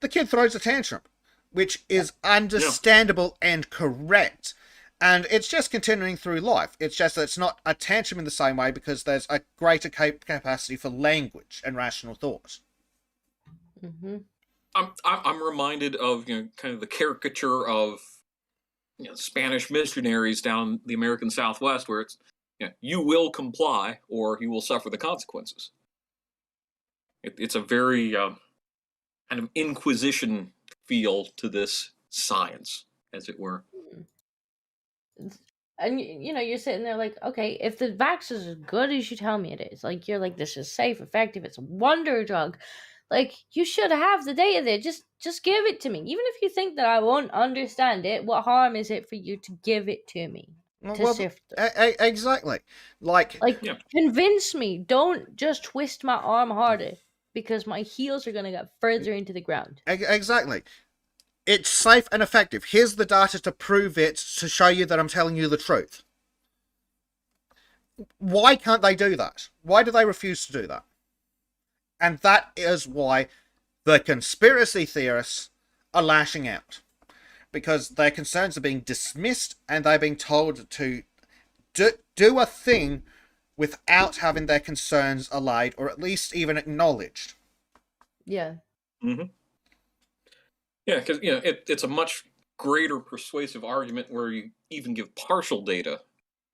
the kid throws a tantrum, which is understandable and correct. And it's just continuing through life. It's just that it's not a tantrum in the same way because there's a greater capacity for language and rational thought. Mm-hmm. I'm reminded of kind of the caricature of Spanish missionaries down the American Southwest, where it's you will comply or you will suffer the consequences. It's a very kind of Inquisition feel to this science, as it were. And you know, you're sitting there like, okay, if the vax is as good as you tell me it is, like you're like, this is safe, effective, it's a wonder drug. Like you should have the data there. Just give it to me. Even if you think that I won't understand it, what harm is it for you to give it to me to sift through? Exactly. Like convince me. Don't just twist my arm harder because my heels are gonna get further into the ground. Exactly. It's safe and effective. Here's the data to prove it, to show you that I'm telling you the truth. Why can't they do that? Why do they refuse to do that? And that is why the conspiracy theorists are lashing out. Because their concerns are being dismissed and they're being told to do a thing without having their concerns allayed or at least even acknowledged. Yeah. Mm-hmm. Yeah, because it's a much greater persuasive argument where you even give partial data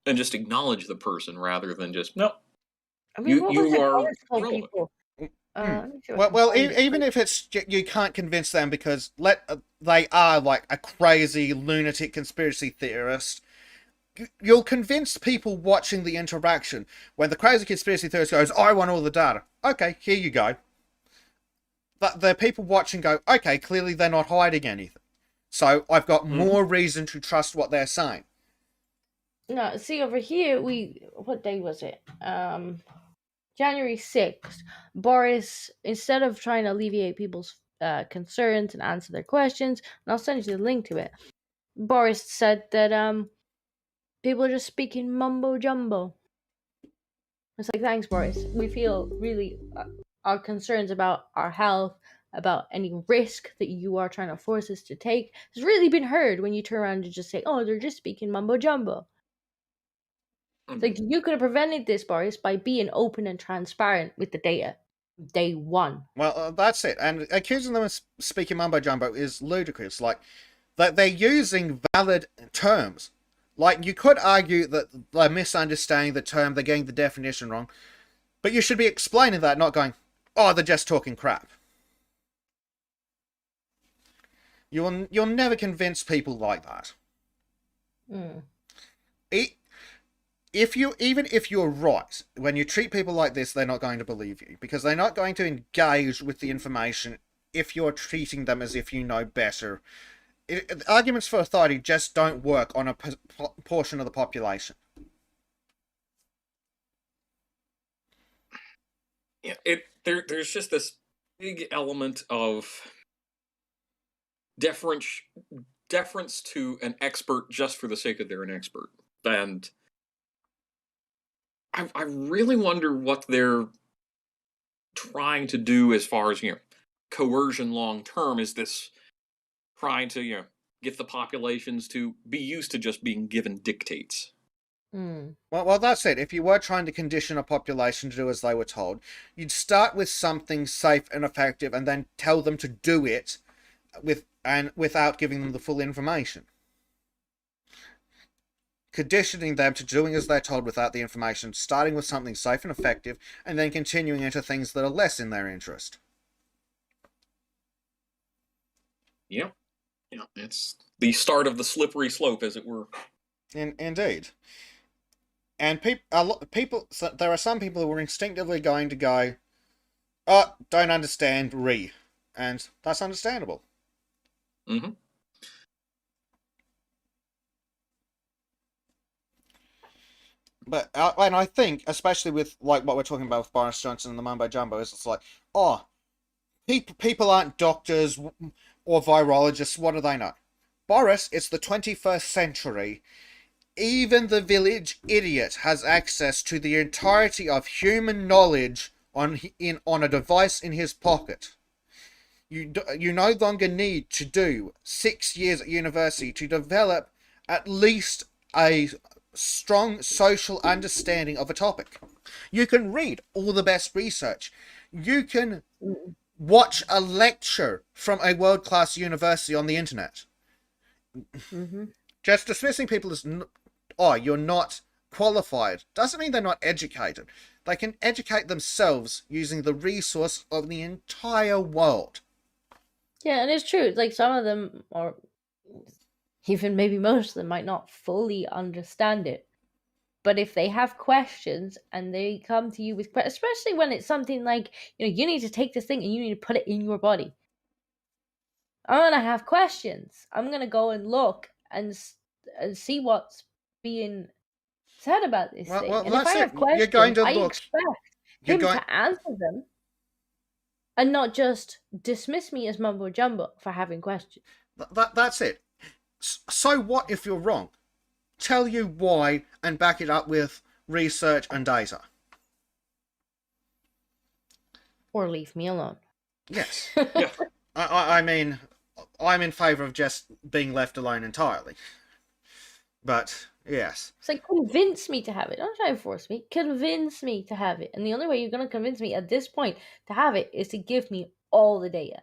and just acknowledge the person rather than just no. I mean, you are relevant. People. Well, even if it's you can't convince them because they are like a crazy lunatic conspiracy theorist. You'll convince people watching the interaction when the crazy conspiracy theorist goes, "I want all the data." Okay, here you go. But the people watching go, okay, clearly they're not hiding anything. So I've got more reason to trust what they're saying. No, see over here, what day was it? January 6th, Boris, instead of trying to alleviate people's concerns and answer their questions, and I'll send you the link to it, Boris said that people are just speaking mumbo jumbo. It's like, thanks, Boris. We feel really our concerns about our health, about any risk that you are trying to force us to take, has really been heard when you turn around and just say, oh, they're just speaking mumbo jumbo. It's like, you could have prevented this, Boris, by being open and transparent with the data. Day one. Well, that's it. And accusing them of speaking mumbo jumbo is ludicrous. Like, that they're using valid terms. Like, you could argue that they're misunderstanding the term, they're getting the definition wrong. But you should be explaining that, not going, oh, they're just talking crap. You'll never convince people like that. Even if you're right, when you treat people like this, they're not going to believe you. Because they're not going to engage with the information if you're treating them as if you know better. Arguments for authority just don't work on a portion of the population. Yeah, there's just this big element of deference to an expert just for the sake of they're an expert. And I really wonder what they're trying to do as far as, coercion long term. Is this trying to, get the populations to be used to just being given dictates? Well, that's it. If you were trying to condition a population to do as they were told, you'd start with something safe and effective and then tell them to do it without giving them the full information. Conditioning them to doing as they're told without the information, starting with something safe and effective, and then continuing into things that are less in their interest. Yeah, it's the start of the slippery slope, as it were. Indeed. And there are some people who are instinctively going to go, oh, don't understand, and that's understandable. Mm-hmm. But and I think, especially with like what we're talking about with Boris Johnson and the mumbo jumbo, is it's like, oh, people aren't doctors or virologists. What do they know? Boris, it's the 21st century. Even the village idiot has access to the entirety of human knowledge on a device in his pocket. You no longer need to do 6 years at university to develop at least a strong social understanding of a topic. You can read all the best research. You can watch a lecture from a world-class university on the internet. Just dismissing people as, oh, you're not qualified, doesn't mean they're not educated. They can educate themselves using the resource of the entire world. Yeah, and it's true. Like, some of them are Even maybe most of them might not fully understand it. But if they have questions and they come to you with questions, especially when it's something like, you need to take this thing and you need to put it in your body. I'm going to have questions. I'm going to go and look and see what's being said about this thing. Well, And if I have it. You're going questions, to I look. expect him to answer them and not just dismiss me as mumbo jumbo for having questions. That's it. So what if you're wrong? Tell you why and back it up with research and data. Or leave me alone. Yes. Yeah. I mean, I'm in favour of just being left alone entirely. But, yes. It's like, convince me to have it. Don't try and force me. Convince me to have it. And the only way you're going to convince me at this point to have it is to give me all the data.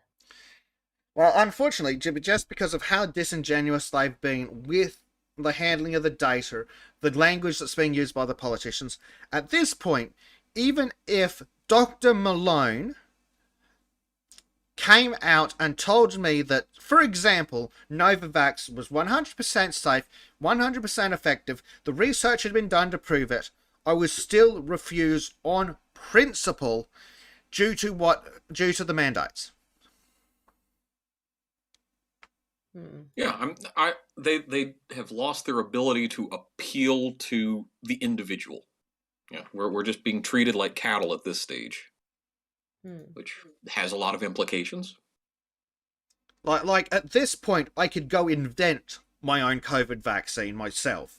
Well, unfortunately, just because of how disingenuous they've been with the handling of the data, the language that's being used by the politicians, at this point, even if Dr. Malone came out and told me that, for example, Novavax was 100% safe, 100% effective, the research had been done to prove it, I would still refuse on principle due to the mandates. Yeah, they have lost their ability to appeal to the individual. Yeah, we're just being treated like cattle at this stage, which has a lot of implications. Like at this point, I could go invent my own COVID vaccine myself.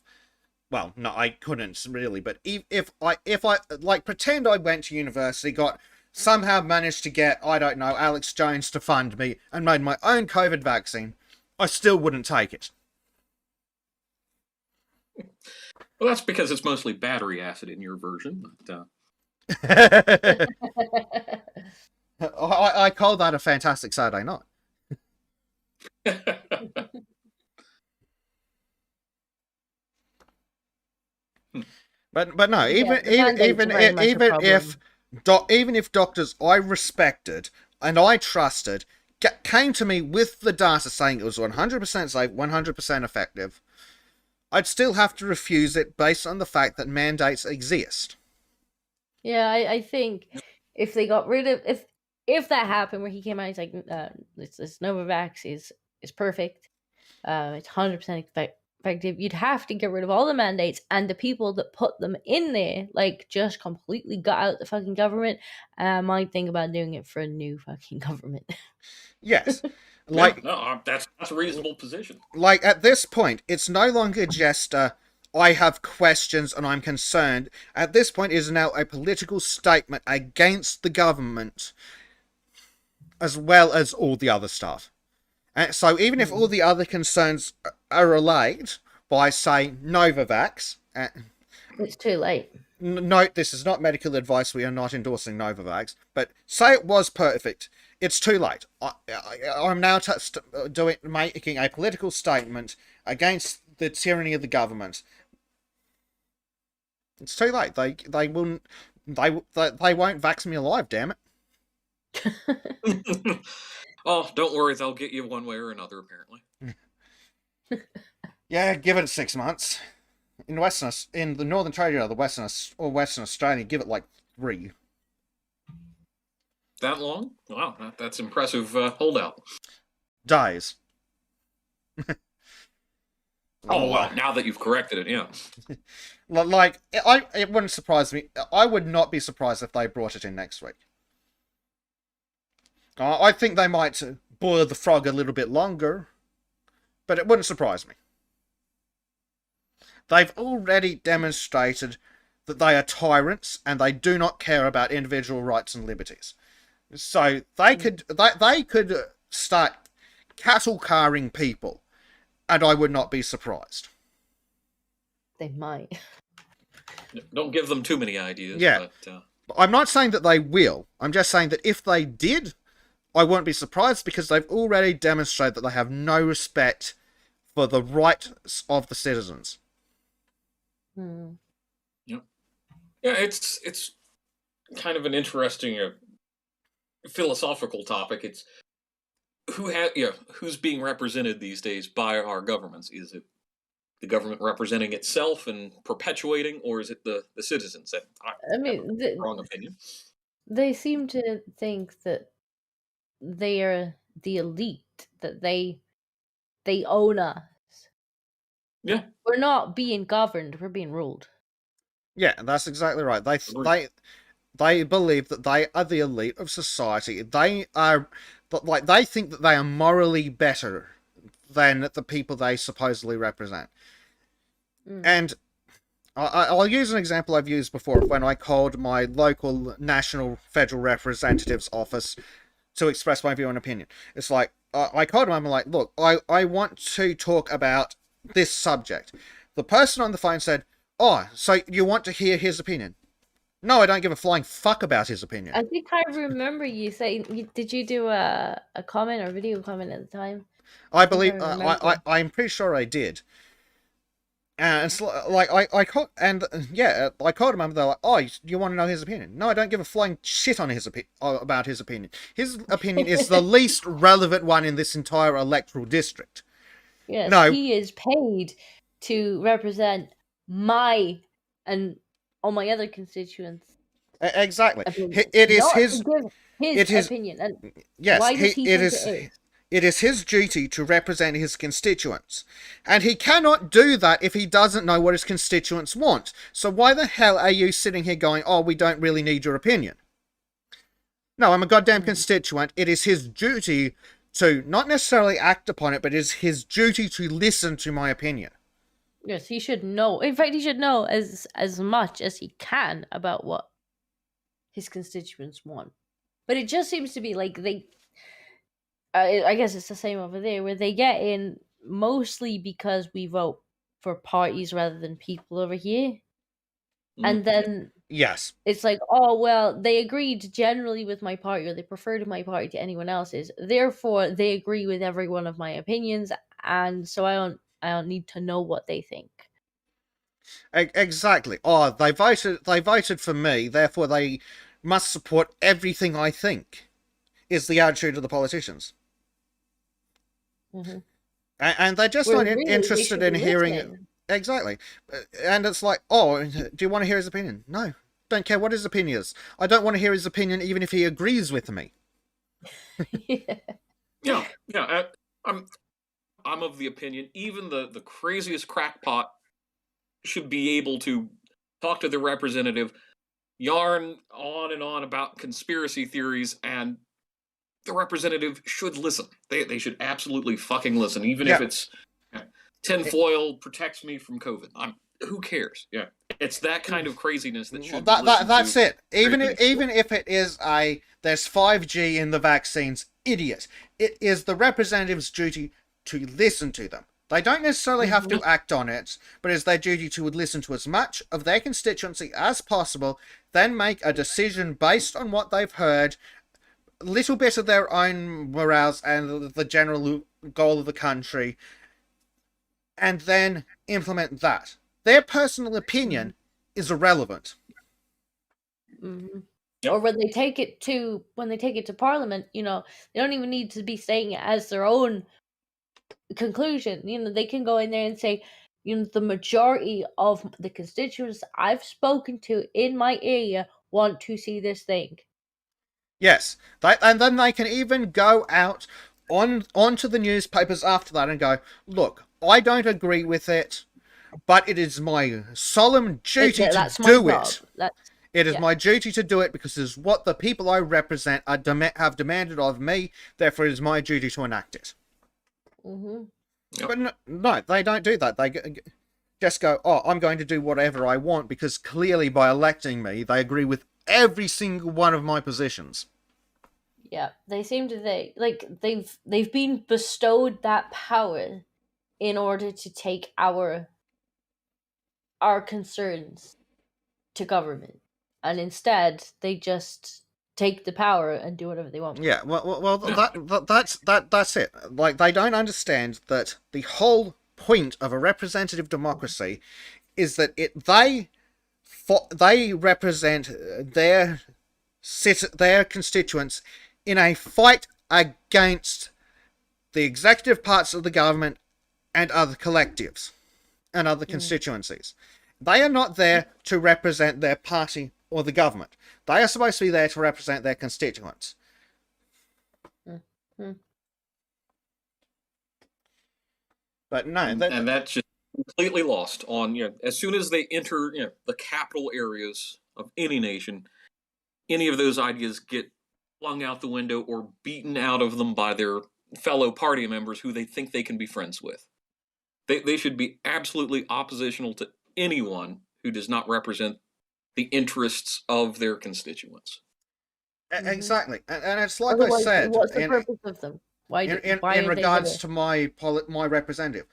Well, no, I couldn't really, but if I like pretend I went to university, somehow managed to get, I don't know, Alex Jones to fund me and made my own COVID vaccine, I still wouldn't take it. Well, that's because it's mostly battery acid in your version. But, I call that a fantastic Saturday night. But no, even if doctors I respected and I trusted came to me with the data saying it was 100% safe, 100% effective, I'd still have to refuse it based on the fact that mandates exist. Yeah, I think if they got rid of if that happened where he came out, he's like, this Novavax is perfect, it's 100% effective. You'd have to get rid of all the mandates, and the people that put them in there, like, just completely got out the fucking government. I might think about doing it for a new fucking government. Yes. Like, no, that's a reasonable position. Like, at this point, it's no longer just I have questions and I'm concerned. At this point, it is now a political statement against the government, as well as all the other stuff. And so even if all the other concerns are allayed by, say, Novavax... it's too late. Note, this is not medical advice. We are not endorsing Novavax. But say it was perfect. It's too late. I'm now making a political statement against the tyranny of the government. It's too late. They won't vax me alive. Damn it. Oh, don't worry. They'll get you one way or another. Apparently. Yeah, give it 6 months. In the Northern Territory, Western Australia, give it like 3. That long? Wow, that's impressive holdout. Days. Oh, well, now that you've corrected it, yeah. Like, it wouldn't surprise me. I would not be surprised if they brought it in next week. I think they might boil the frog a little bit longer, but it wouldn't surprise me. They've already demonstrated that they are tyrants and they do not care about individual rights and liberties. So they could start cattle carring people, and I would not be surprised. They might. Don't give them too many ideas. Yeah. But, I'm not saying that they will. I'm just saying that if they did, I won't be surprised, because they've already demonstrated that they have no respect for the rights of the citizens. Yeah, it's kind of an interesting philosophical topic. It's who's being represented these days by our governments? Is it the government representing itself and perpetuating, or is it the citizens? I mean, wrong opinion. They seem to think that they are the elite, that they own us. Yeah. We're not being governed, we're being ruled. Yeah, that's exactly right. They believe that they are the elite of society. They think that they are morally better than the people they supposedly represent. And I'll use an example I've used before when I called my local national federal representative's office to express my view and opinion. It's like, I called him, I'm like, look, I want to talk about this subject. The person on the phone said, oh, so you want to hear his opinion? No, I don't give a flying fuck about his opinion. I think I remember you saying, did you do a comment or video comment at the time? I believe, I'm pretty sure I did. And it's like, I called him, and they're like, oh, you want to know his opinion? No, I don't give a flying shit on about his opinion. His opinion is the least relevant one in this entire electoral district. Yes, no. He is paid to represent my and all my other constituents. Exactly. Opinion. It is his opinion. And yes, why does he think it is his duty to represent his constituents. And he cannot do that if he doesn't know what his constituents want. So why the hell are you sitting here going, oh, we don't really need your opinion? No, I'm a goddamn constituent. It is his duty to not necessarily act upon it, but it is his duty to listen to my opinion. Yes, he should know. In fact, he should know as much as he can about what his constituents want. But it just seems to be like I guess it's the same over there, where they get in mostly because we vote for parties rather than people over here. And then yes, it's like, oh, well, they agreed generally with my party, or they preferred my party to anyone else's. Therefore, they agree with every one of my opinions, and so I don't need to know what they think. Exactly. Oh, they voted for me, therefore they must support everything I think, is the attitude of the politicians. Mm-hmm. And they're just not interested in hearing. Exactly. And it's like, oh, do you want to hear his opinion? No. Don't care what his opinion is. I don't want to hear his opinion even if he agrees with me. Yeah. I'm of the opinion even the craziest crackpot should be able to talk to the representative, yarn on and on about conspiracy theories, and the representative should listen. They should absolutely fucking listen, even if it's tinfoil protects me from COVID. Who cares? Yeah, it's that kind of craziness that should. That's it. Even if it is there's 5G in the vaccines, idiot. It is the representative's duty to listen to them. They don't necessarily have to act on it, but it's their duty to listen to as much of their constituency as possible, then make a decision based on what they've heard, a little bit of their own morals and the general goal of the country, and then implement that. Their personal opinion is irrelevant. Mm-hmm. Yep. Or when they take it to Parliament, they don't even need to be saying it as their own conclusion. They can go in there and say, the majority of the constituents I've spoken to in my area want to see this thing. Yes, and then they can even go out onto the newspapers after that and go, look, I don't agree with it, but it is my solemn duty to do it. It is my duty to do it because it is what the people I represent have demanded of me. Therefore, it is my duty to enact it. Mm-hmm. Yep. But no, they don't do that. They just go, oh, I'm going to do whatever I want because clearly by electing me, they agree with every single one of my positions. Yeah, they seem to they've been bestowed that power in order to take our concerns to government, and instead they just take the power and do whatever they want. Yeah, well, that's it. Like, they don't understand that the whole point of a representative democracy is that they represent their constituents in a fight against the executive parts of the government and other collectives and other constituencies. They are not there to represent their party or the government. They are supposed to be there to represent their constituents. But no, and that's just completely lost on, as soon as they enter the capital areas of any nation, any of those ideas get flung out the window or beaten out of them by their fellow party members who they think they can be friends with. They should be absolutely oppositional to anyone who does not represent the interests of their constituents. Exactly, and it's like Otherwise, I said, what's the purpose of them? Why in regards to my representative,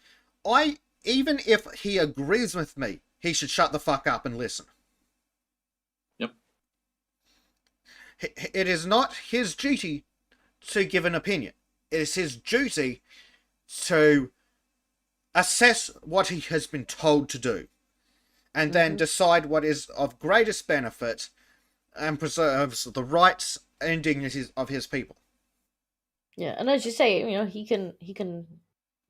even if he agrees with me, he should shut the fuck up and listen. Yep. It is not his duty to give an opinion. It is his duty to assess what he has been told to do, and then decide what is of greatest benefit and preserves the rights and dignities of his people. Yeah, and as you say, he can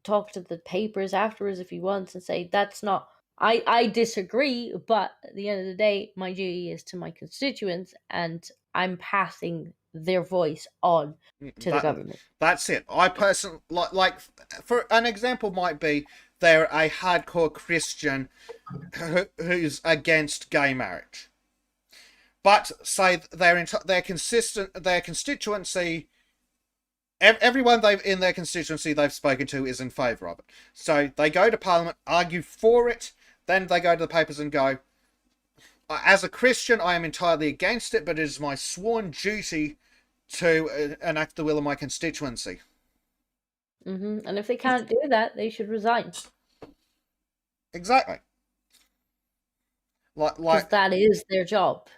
talk to the papers afterwards if he wants and say that's not. I disagree, but at the end of the day, my duty is to my constituents, and I'm passing their voice on to the government. That's it. I personally like for an example might be they're a hardcore Christian who's against gay marriage, but say their constituency. Everyone in their constituency they've spoken to is in favour of it. So they go to Parliament, argue for it, then they go to the papers and go, as a Christian, I am entirely against it, but it is my sworn duty to enact the will of my constituency. And if they can't do that, they should resign. Exactly. Because that is their job.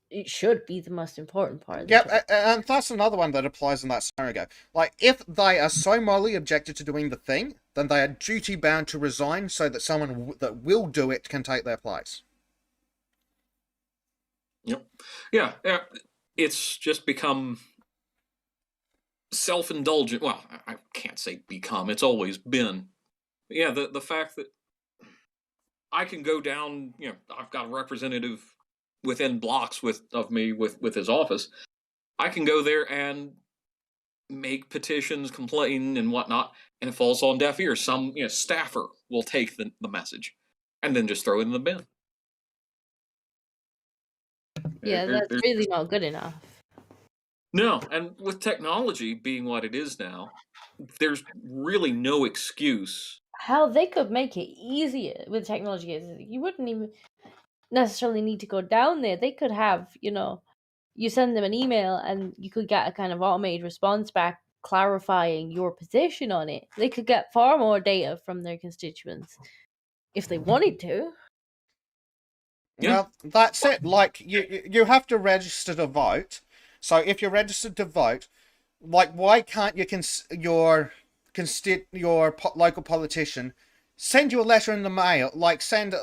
It should be the most important part of the job. And that's another one that applies in that scenario. Like, if they are so morally objected to doing the thing, then they are duty bound to resign so that someone that will do it can take their place. Yep. Yeah. It's just become self-indulgent. Well, I can't say become. It's always been. Yeah, the fact that I can go down, I've got a representative within blocks of me with his office. I can go there and make petitions, complain, and whatnot, and it falls on deaf ears. Some staffer will take the message and then just throw it in the bin. Yeah, that's really not good enough. No, and with technology being what it is now, there's really no excuse. How they could make it easier with technology is you wouldn't even necessarily need to go down there. They could have, you send them an email and you could get a kind of automated response back clarifying your position on it. They could get far more data from their constituents if they wanted to. Yeah. Well, that's it. Like, you have to register to vote. So if you're registered to vote, like, why can't your local politician send you a letter in the mail, like send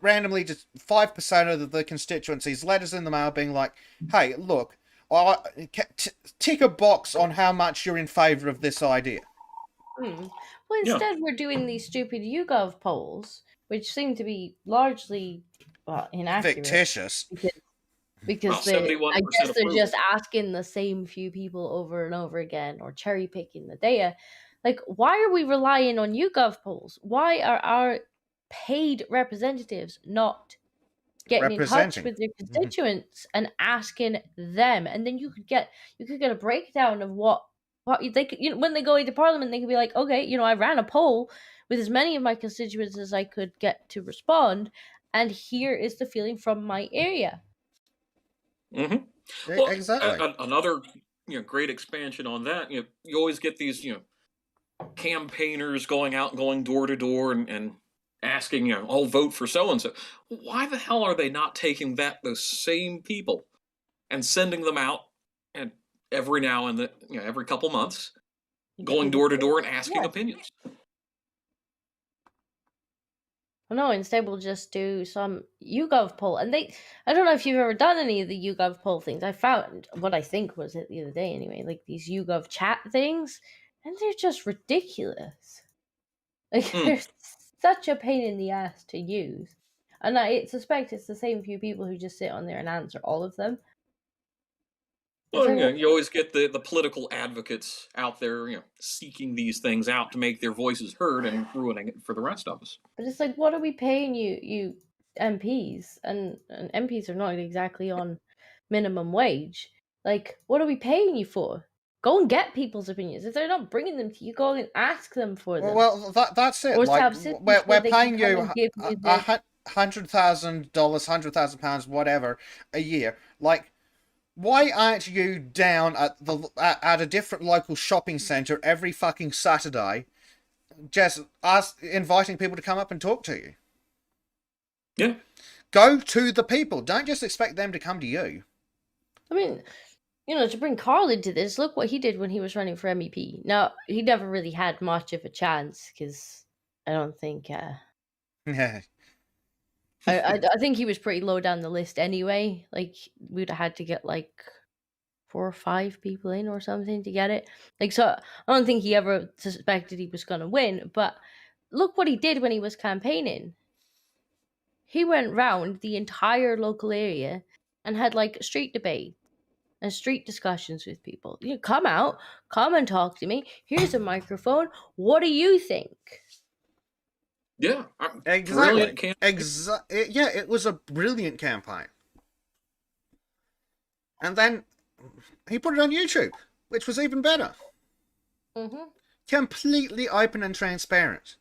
randomly to 5% of the constituencies letters in the mail being like, hey, look, tick a box on how much you're in favour of this idea. Well, instead we're doing these stupid YouGov polls, which seem to be largely inaccurate. Fictitious. Because I guess they're just asking the same few people over and over again or cherry picking the data. Like, why are we relying on YouGov polls? Why are our paid representatives not getting in touch with their constituents and asking them? And then you could get a breakdown of what they could, when they go into Parliament, they could be like, okay, I ran a poll with as many of my constituents as I could get to respond, and here is the feeling from my area. Well, exactly. Another great expansion on that. You always get these campaigners going out and going door to door and asking I'll vote for so and so. Why the hell are they not taking those same people and sending them out and every now and then every couple months going door to door and asking opinions? No, instead we'll just do some YouGov poll. And I don't know if you've ever done any of the YouGov poll things. I found what I think was it the other day anyway, like these YouGov chat things. and they're just ridiculous. Like, they're such a pain in the ass to use. And I suspect it's the same few people who just sit on there and answer all of them. Well, yeah, you always get the political advocates out there, seeking these things out to make their voices heard and ruining it for the rest of us. But it's like, what are we paying you MPs? And MPs are not exactly on minimum wage. Like, what are we paying you for? Go and get people's opinions. If they're not bringing them to you, go and ask them for them. Well, that's it. Or Like, we're paying you $100,000, £100,000, whatever, a year. Like, why aren't you down at a different local shopping centre every fucking Saturday, just inviting people to come up and talk to you? Yeah. Go to the people. Don't just expect them to come to you. I mean, to bring Carl into this, look what he did when he was running for MEP. Now, he never really had much of a chance, because I don't think... Yeah. I think he was pretty low down the list anyway. Like, we'd have had to get, 4 or 5 people in or something to get it. So I don't think he ever suspected he was going to win, but look what he did when he was campaigning. He went round the entire local area and had, street debate and street discussions with people. Come out, come and talk to me. Here's a microphone. What do you think? Yeah, exactly. Yeah, it was a brilliant campaign. And then he put it on YouTube, which was even better. Mm-hmm. Completely open and transparent.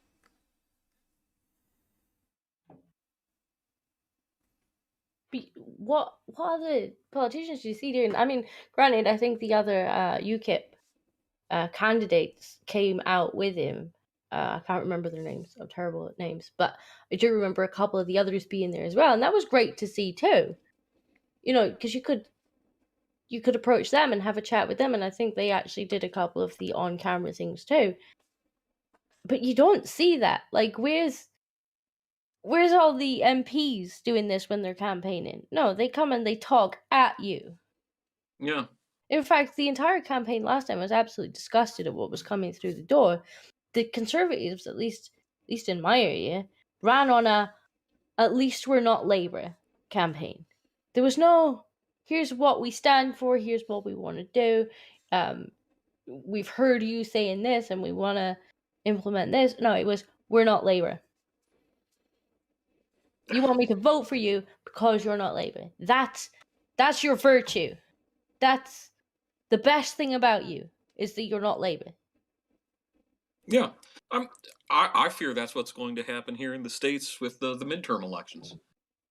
What other politicians do you see doing? I mean, granted, I think the other UKIP candidates came out with him. I can't remember their names. I'm terrible at names. But I do remember a couple of the others being there as well. And that was great to see too. Because you could approach them and have a chat with them. And I think they actually did a couple of the on-camera things too. But you don't see that. Where's all the MPs doing this when they're campaigning? No, they come and they talk at you. Yeah. In fact, the entire campaign last time was absolutely disgusted at what was coming through the door. The Conservatives, at least in my area, ran on at least we're not Labour campaign. There was no, here's what we stand for, here's what we want to do. We've heard you saying this and we want to implement this. No, it was, we're not Labour. You want me to vote for you because you're not Labour. That's your virtue. That's the best thing about you, is that you're not Labour. Yeah. I fear that's what's going to happen here in the States with the midterm elections.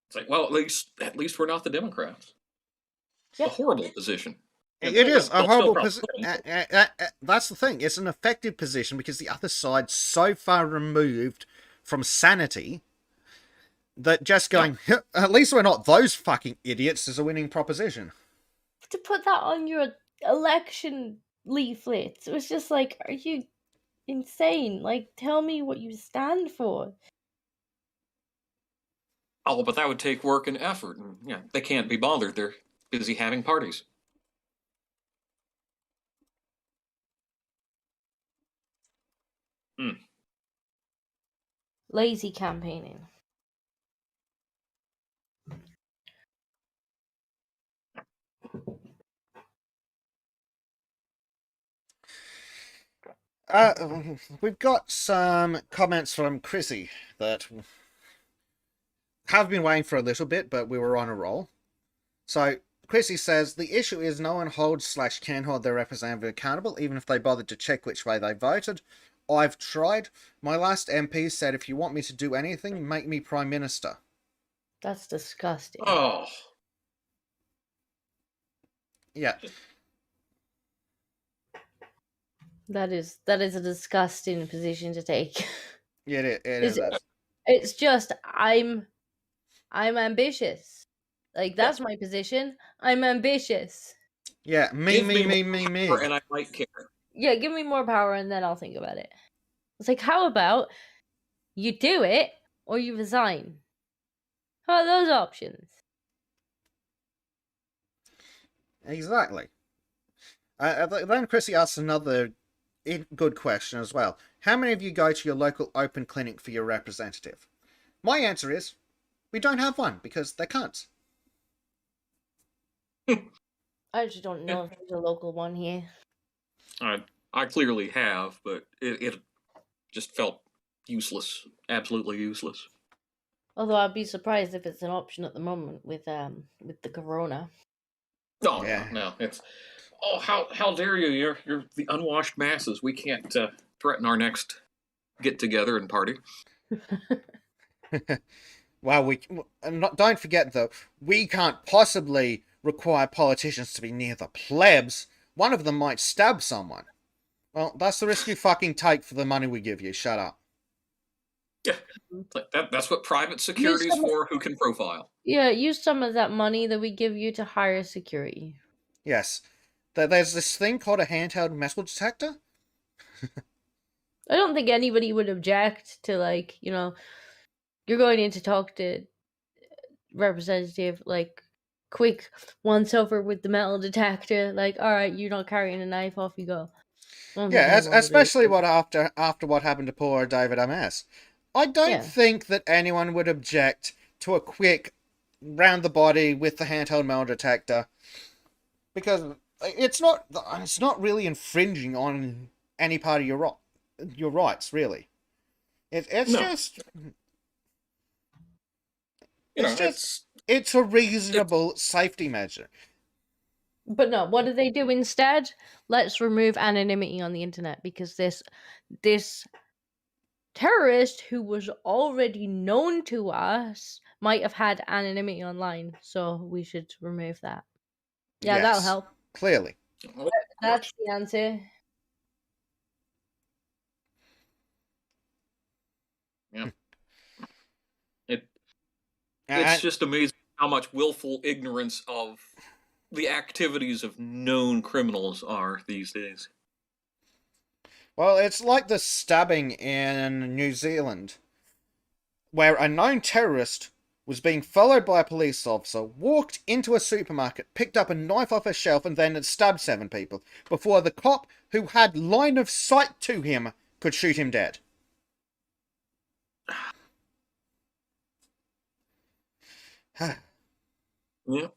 It's like, well, at least we're not the Democrats. It's a horrible position. It is a horrible position. That's the thing. It's an effective position because the other side's so far removed from sanity that just going, at least we're not those fucking idiots, is a winning proposition. To put that on your election leaflets, it was just like, are you insane? Tell me what you stand for. Oh, but that would take work and effort, and they can't be bothered. They're busy having parties. Lazy campaigning. We've got some comments from Chrissy that have been waiting for a little bit, but we were on a roll. So Chrissy says, the issue is no one holds/can hold their representative accountable, even if they bothered to check which way they voted. I've tried. My last MP said, if you want me to do anything, make me Prime Minister. That's disgusting. Oh. Yeah. That is a disgusting position to take. Yeah, it is. It's just, I'm ambitious. That's my position. I'm ambitious. Yeah, me. And I might care. Yeah, give me more power and then I'll think about it. It's like, how about you do it or you resign? How are those options? Exactly. Then Chrissy asks another good question as well. How many of you go to your local open clinic for your representative? My answer is, we don't have one because they can't. I just don't know if there's a local one here. I clearly have, but it just felt useless, absolutely useless. Although I'd be surprised if it's an option at the moment with the corona. Oh yeah. No, it's how dare you? You're the unwashed masses. We can't threaten our next get together and party. Well, don't forget though, we can't possibly require politicians to be near the plebs. One of them might stab someone. Well, that's the risk you fucking take for the money we give you. Shut up. Yeah, that's what private security is for. Who can profile? Yeah, use some of that money that we give you to hire security. Yes. There's this thing called a handheld metal detector. I don't think anybody would object to, like, you know, you're going in to talk to representative, like, quick once over with the metal detector, like, all right, you're not carrying a knife, off you go. Yeah, especially after what happened to poor David MS. I don't think that anyone would object to a quick round the body with the handheld metal detector, because it's not really infringing on any part of your rights, really. It's a reasonable safety measure. But no, what do they do instead? Let's remove anonymity on the internet, because this terrorist who was already known to us might have had anonymity online, so we should remove that. Yeah, yes, that'll help. Clearly. That's the answer. Yeah. It's just amazing how much willful ignorance of the activities of known criminals are these days. Well, it's like the stabbing in New Zealand, where a known terrorist was being followed by a police officer, walked into a supermarket, picked up a knife off a shelf, and then had stabbed 7 people before the cop, who had line of sight to him, could shoot him dead. Yeah.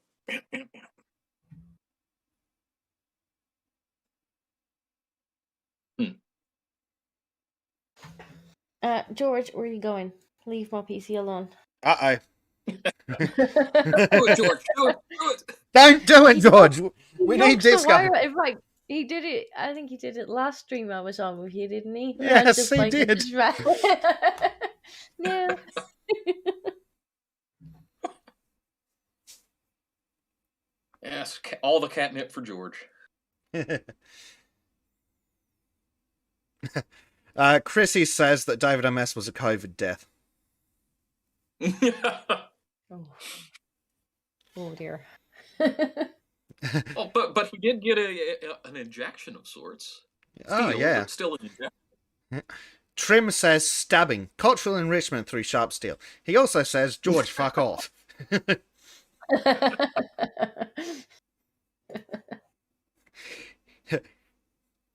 George, where are you going? Leave my PC alone. Uh-oh. Do it, George. Do it. Don't do it, George. We need disco. In fact, he did it. I think he did it last stream I was on with you, didn't he? Yes, he did. No. Yes, all the catnip for George. Chrissy says that David MS was a COVID death. Oh dear. Oh, but he did get an injection of sorts. Yeah. But still an injection. Trim says stabbing, cultural enrichment through sharp steel. He also says, George, fuck off.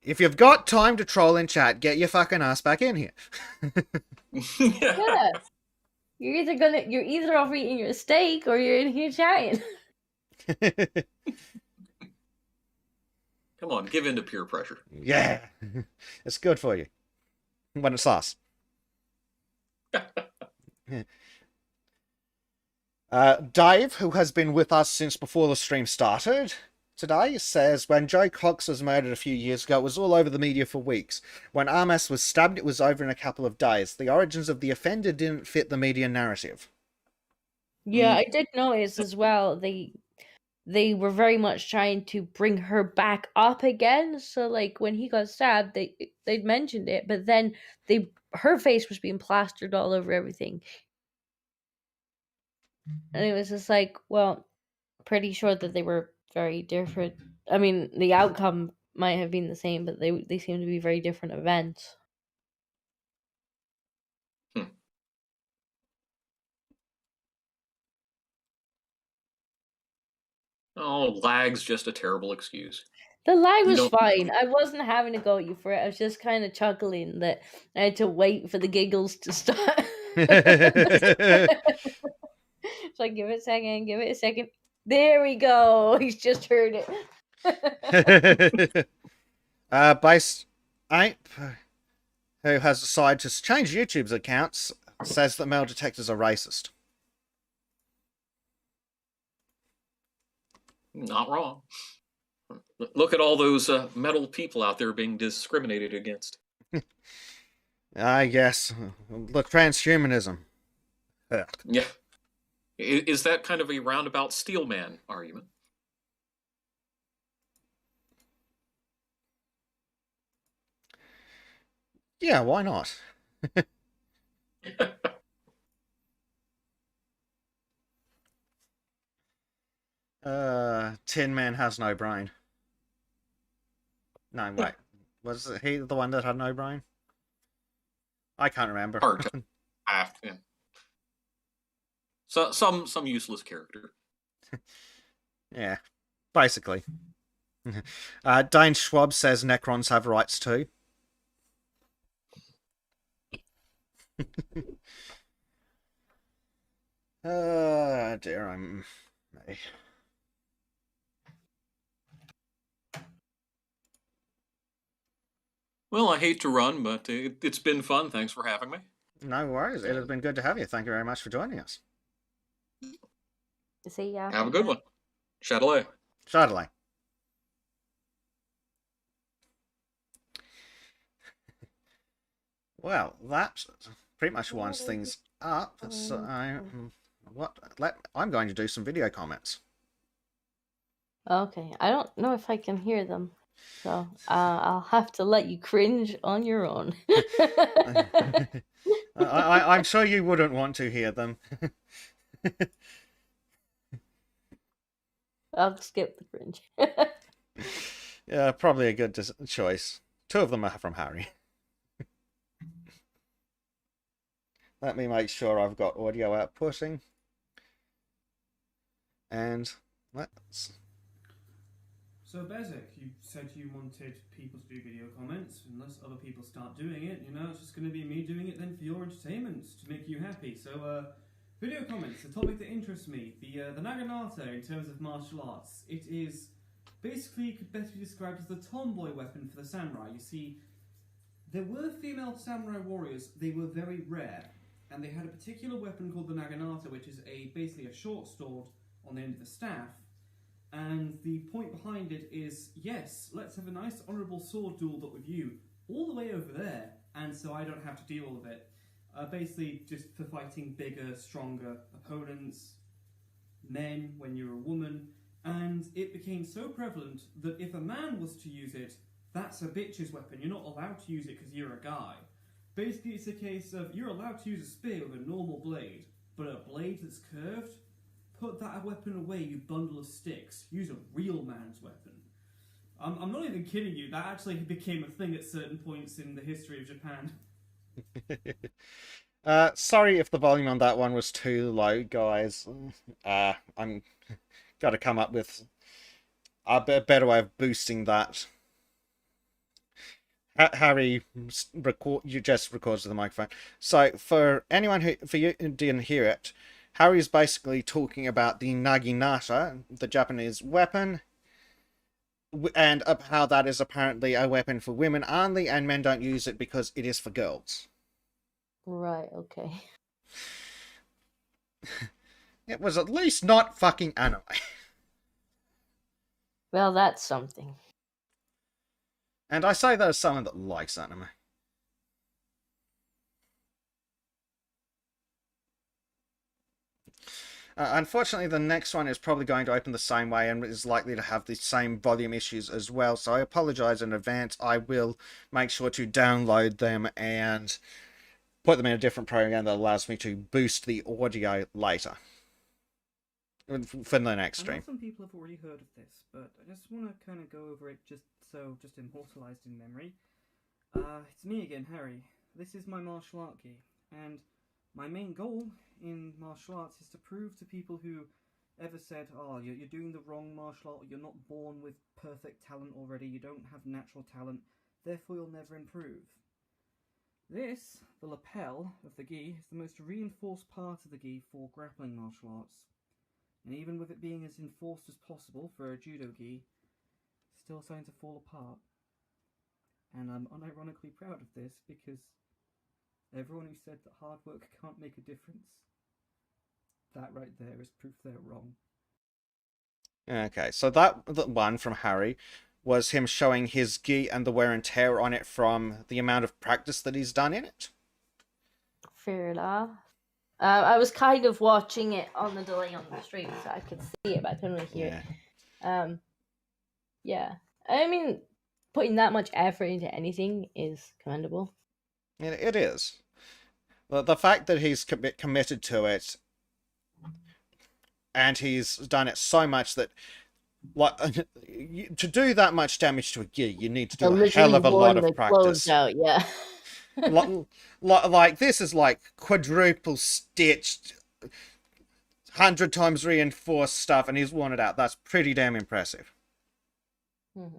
If you've got time to troll in chat, get your fucking ass back in here. Yeah. You're either off eating your steak or you're in here chatting. Come on, give in to peer pressure. Yeah. It's good for you. When it's sauce. Dave, who has been with us since before the stream started today, says, when Joe Cox was murdered a few years ago, it was all over the media for weeks. When Armas was stabbed, it was over in a couple of days. The origins of the offender didn't fit the media narrative. Yeah, I did notice as well. They were very much trying to bring her back up again. So, like, when he got stabbed, they'd mentioned it, but then her face was being plastered all over everything. And it was just like, well, pretty sure that they were very different. I mean, the outcome might have been the same, but they seem to be very different events. Oh, lag's just a terrible excuse. The lie You was don't. fine. I wasn't having to go at you for it. I was just kind of chuckling that I had to wait for the giggles to start. So I give it a second, give it a second. There we go. He's just heard it. Base Ape, who has decided to change YouTube's accounts, says that metal detectors are racist. Not wrong. Look at all those metal people out there being discriminated against. Yes. Look, transhumanism. Ugh. Yeah. Is that kind of a roundabout steelman argument? Yeah, why not? Tin Man has no brain. No, wait. Was he the one that had no brain? I can't remember. Hard to yeah. So some useless character. Yeah, basically. Dane Schwab says Necrons have rights too. Dear, I'm. Well, I hate to run, but it's been fun. Thanks for having me. No worries. It has been good to have you. Thank you very much for joining us. See ya. Have a good one. Shadilay. Shadilay. Well, that pretty much winds things up. So I'm going to do some video comments. Okay, I don't know if I can hear them, so I'll have to let you cringe on your own. I'm sure you wouldn't want to hear them. I'll skip the cringe. Yeah, probably a good choice. Two of them are from Harry. Let me make sure I've got audio outputting. And let's... So, Bezek, you said you wanted people to do video comments. Unless other people start doing it, you know, it's just going to be me doing it then for your entertainment, to make you happy. So, video comments, a topic that interests me. The Naginata, in terms of martial arts, it is basically could best be described as the tomboy weapon for the samurai. You see, there were female samurai warriors. They were very rare. And they had a particular weapon called the Naginata, which is basically a short sword on the end of the staff. And the point behind it is, yes, let's have a nice honourable sword duel, but with you, all the way over there, and so I don't have to deal with it. Basically, just for fighting bigger, stronger opponents, men when you're a woman, and it became so prevalent that if a man was to use it, that's a bitch's weapon. You're not allowed to use it because you're a guy. Basically, it's a case of you're allowed to use a spear with a normal blade, but a blade that's curved? Put that weapon away, you bundle of sticks. Use a real man's weapon. I'm not even kidding you. That actually became a thing at certain points in the history of Japan. Sorry if the volume on that one was too low, guys. I'm got to come up with a better way of boosting that. Harry, you just records to the microphone. So for anyone who didn't hear it, Harry is basically talking about the Naginata, the Japanese weapon, and how that is apparently a weapon for women only, and men don't use it because it is for girls. Right, okay. It was at least not fucking anime. Well, that's something. And I say that as someone that likes anime. Unfortunately, the next one is probably going to open the same way and is likely to have the same volume issues as well. So I apologize in advance. I will make sure to download them and put them in a different program that allows me to boost the audio later for the next stream. I know some people have already heard of this, but I just want to kind of go over it just immortalized in memory. It's me again, Harry. This is my martial art gi, and my main goal in martial arts is to prove to people who ever said, oh, you're doing the wrong martial art, you're not born with perfect talent already, you don't have natural talent, therefore you'll never improve. This, the lapel of the gi, is the most reinforced part of the gi for grappling martial arts. And even with it being as enforced as possible for a judo gi, it's still starting to fall apart. And I'm unironically proud of this because everyone who said that hard work can't make a difference, that right there is proof they're wrong. Okay, so that one from Harry was him showing his gi and the wear and tear on it from the amount of practice that he's done in it. Fair enough. I was kind of watching it on the delay on the stream, so I could see it, but I couldn't really hear it. Yeah. I mean, putting that much effort into anything is commendable. It is. The fact that he's committed to it, and he's done it so much that, like, to do that much damage to a gi, you need to do a hell of a lot of practice. Out, yeah. like this is like quadruple stitched, 100 times reinforced stuff, and he's worn it out. That's pretty damn impressive. Mm-hmm.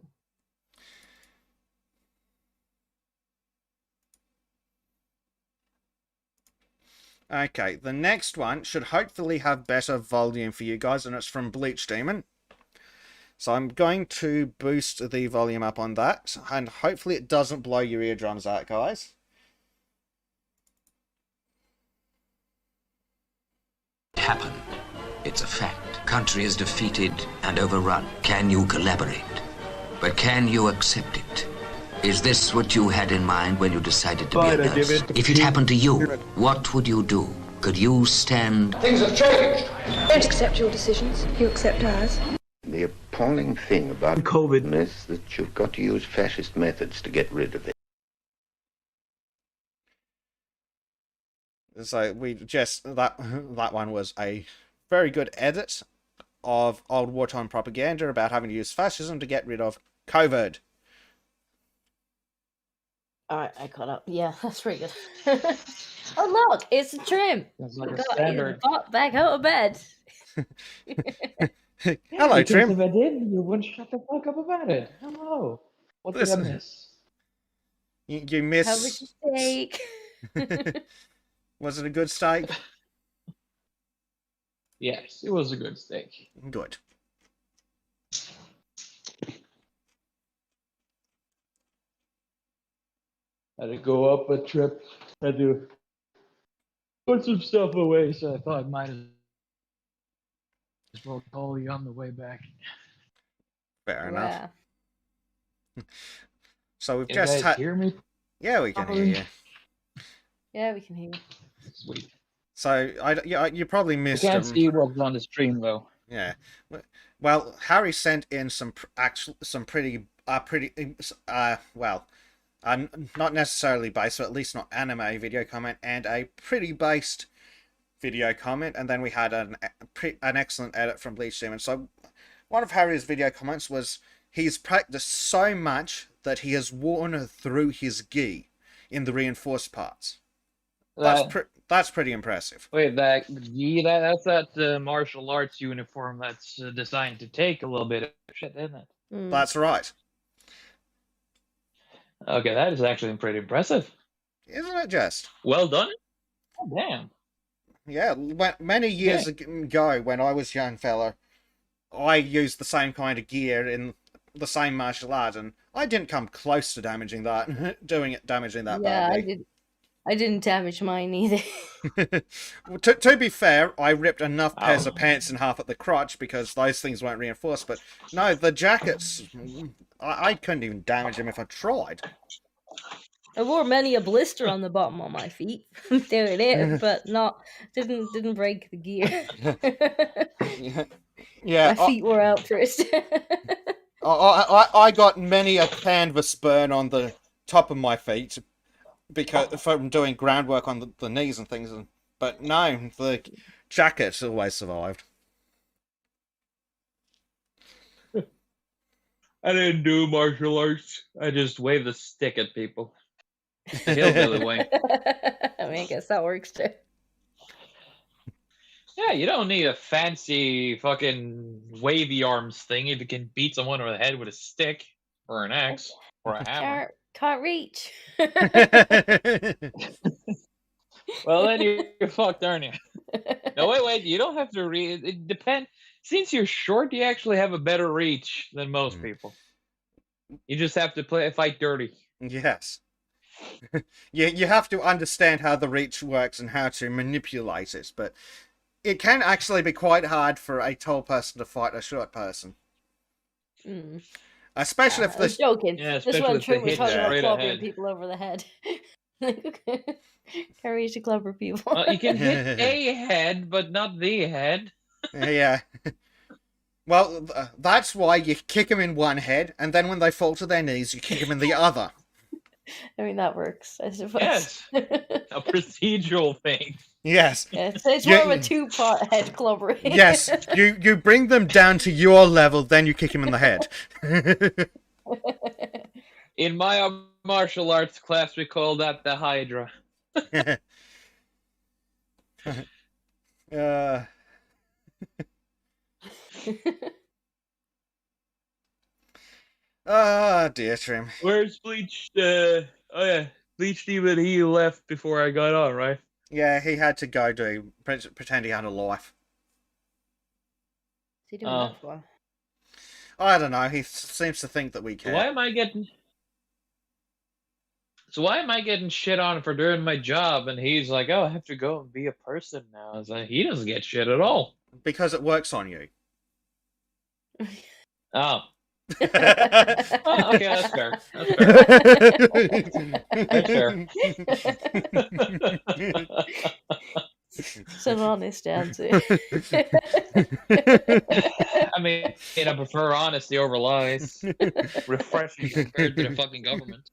Okay, the next one should hopefully have better volume for you guys, and it's from Bleach Demon. So I'm going to boost the volume up on that, and hopefully it doesn't blow your eardrums out, guys. Happen. It's a fact. Country is defeated and overrun. Can you collaborate? But can you accept it? Is this what you had in mind when you decided to be a nurse? If it happened to you, what would you do? Could you stand? Things have changed. Don't accept your decisions. You accept ours. The appalling thing about COVID is that you've got to use fascist methods to get rid of it. So that one was a very good edit of old wartime propaganda about having to use fascism to get rid of COVID. Alright, I caught up. Yeah, that's pretty good. Oh look, it's a trim. That's like a standard. Got back out of bed. Hello, Trim. If I did, you wouldn't shut the fuck up about it. Hello. What did I miss? You missed. How was your steak? Was it a good steak? Yes, it was a good steak. Good. Had to go up a trip. Had to put some stuff away, so I thought I might as well call you on the way back. Fair enough. So we've You just guys had. hear me? Yeah, we can hear you. Yeah, we can hear you. Sweet. So you probably missed. I can't see what's on the stream though. Yeah. Well, Harry sent in some pretty not necessarily based, but at least not anime video comment, and a pretty based video comment, and then we had an excellent edit from Bleach Demon. So one of Harry's video comments was he's practiced so much that he has worn through his gi in the reinforced parts. That's pretty impressive. Wait, that's that martial arts uniform that's designed to take a little bit of shit, isn't it? That's right. Okay, that is actually pretty impressive. Isn't it just? Well done. Oh, damn. Yeah, many years ago, when I was a young fella, I used the same kind of gear in the same martial art, and I didn't come close to damaging that badly. I didn't damage mine either. to be fair, I ripped enough pairs of pants in half at the crotch because those things weren't reinforced. But no, the jackets, I couldn't even damage them if I tried. I wore many a blister on the bottom of my feet doing it, but didn't break the gear. Yeah, my feet were out first. I got many a canvas burn on the top of my feet because from doing groundwork on the knees and things, but no, the jacket always survived. I didn't do martial arts. I just waved a stick at people. The hillbilly way. I mean, I guess that works too. Yeah, you don't need a fancy fucking wavy arms thing if you can beat someone over the head with a stick or an axe or a hammer. Can't reach. Well, then you're fucked, aren't you? No, wait. You don't have to reach. It depends. Since you're short, you actually have a better reach than most people. You just have to fight dirty. Yes. You have to understand how the reach works and how to manipulate it, but it can actually be quite hard for a tall person to fight a short person. Mm. Especially if I was joking. Yeah, This one Trim was talking about straight clobbering ahead. people over the head. Can't reach to clobber people. You can hit a head, but not the head. Yeah. Well, that's why you kick them in one head, and then when they fall to their knees, you kick them in the other. I mean, that works, I suppose. Yes. A procedural thing. Yes. Yeah, it's more of a two-part head clobbering. Yes. You bring them down to your level, then you kick them in the head. In my martial arts class, we call that the Hydra. Dear Trim. Where's Bleach? Oh yeah, Bleach Demon. He left before I got on, right? Yeah, he had to go do pretend he had a life. What's he doing that for? I don't know. He seems to think that we care. Why am I getting? So why am I getting shit on for doing my job? And he's like, "Oh, I have to go and be a person now." It's like he doesn't get shit at all. Because it works on you. Oh. Oh, okay, that's fair. That's fair. It's an honest answer. I mean, I prefer honesty over lies. Refreshing compared to the fucking government.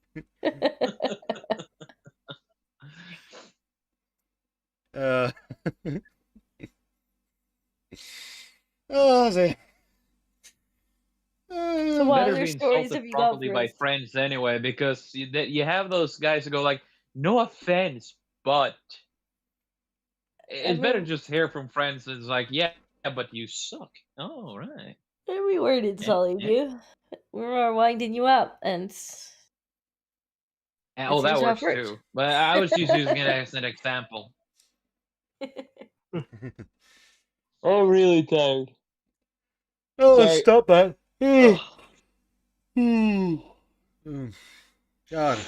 Oh, dear. So what Better other be stories have insulted you got properly for by us? friends anyway, because you have those guys who go like, "No offense, but." It's better Every- just hear from friends. It's like, yeah, but you suck. Oh, right. Every word insulting you. We're winding you up, and Oh, that seems to have works worked. too. But I was just using it as an example. I'm really tired. Oh, Sorry. stop that. God.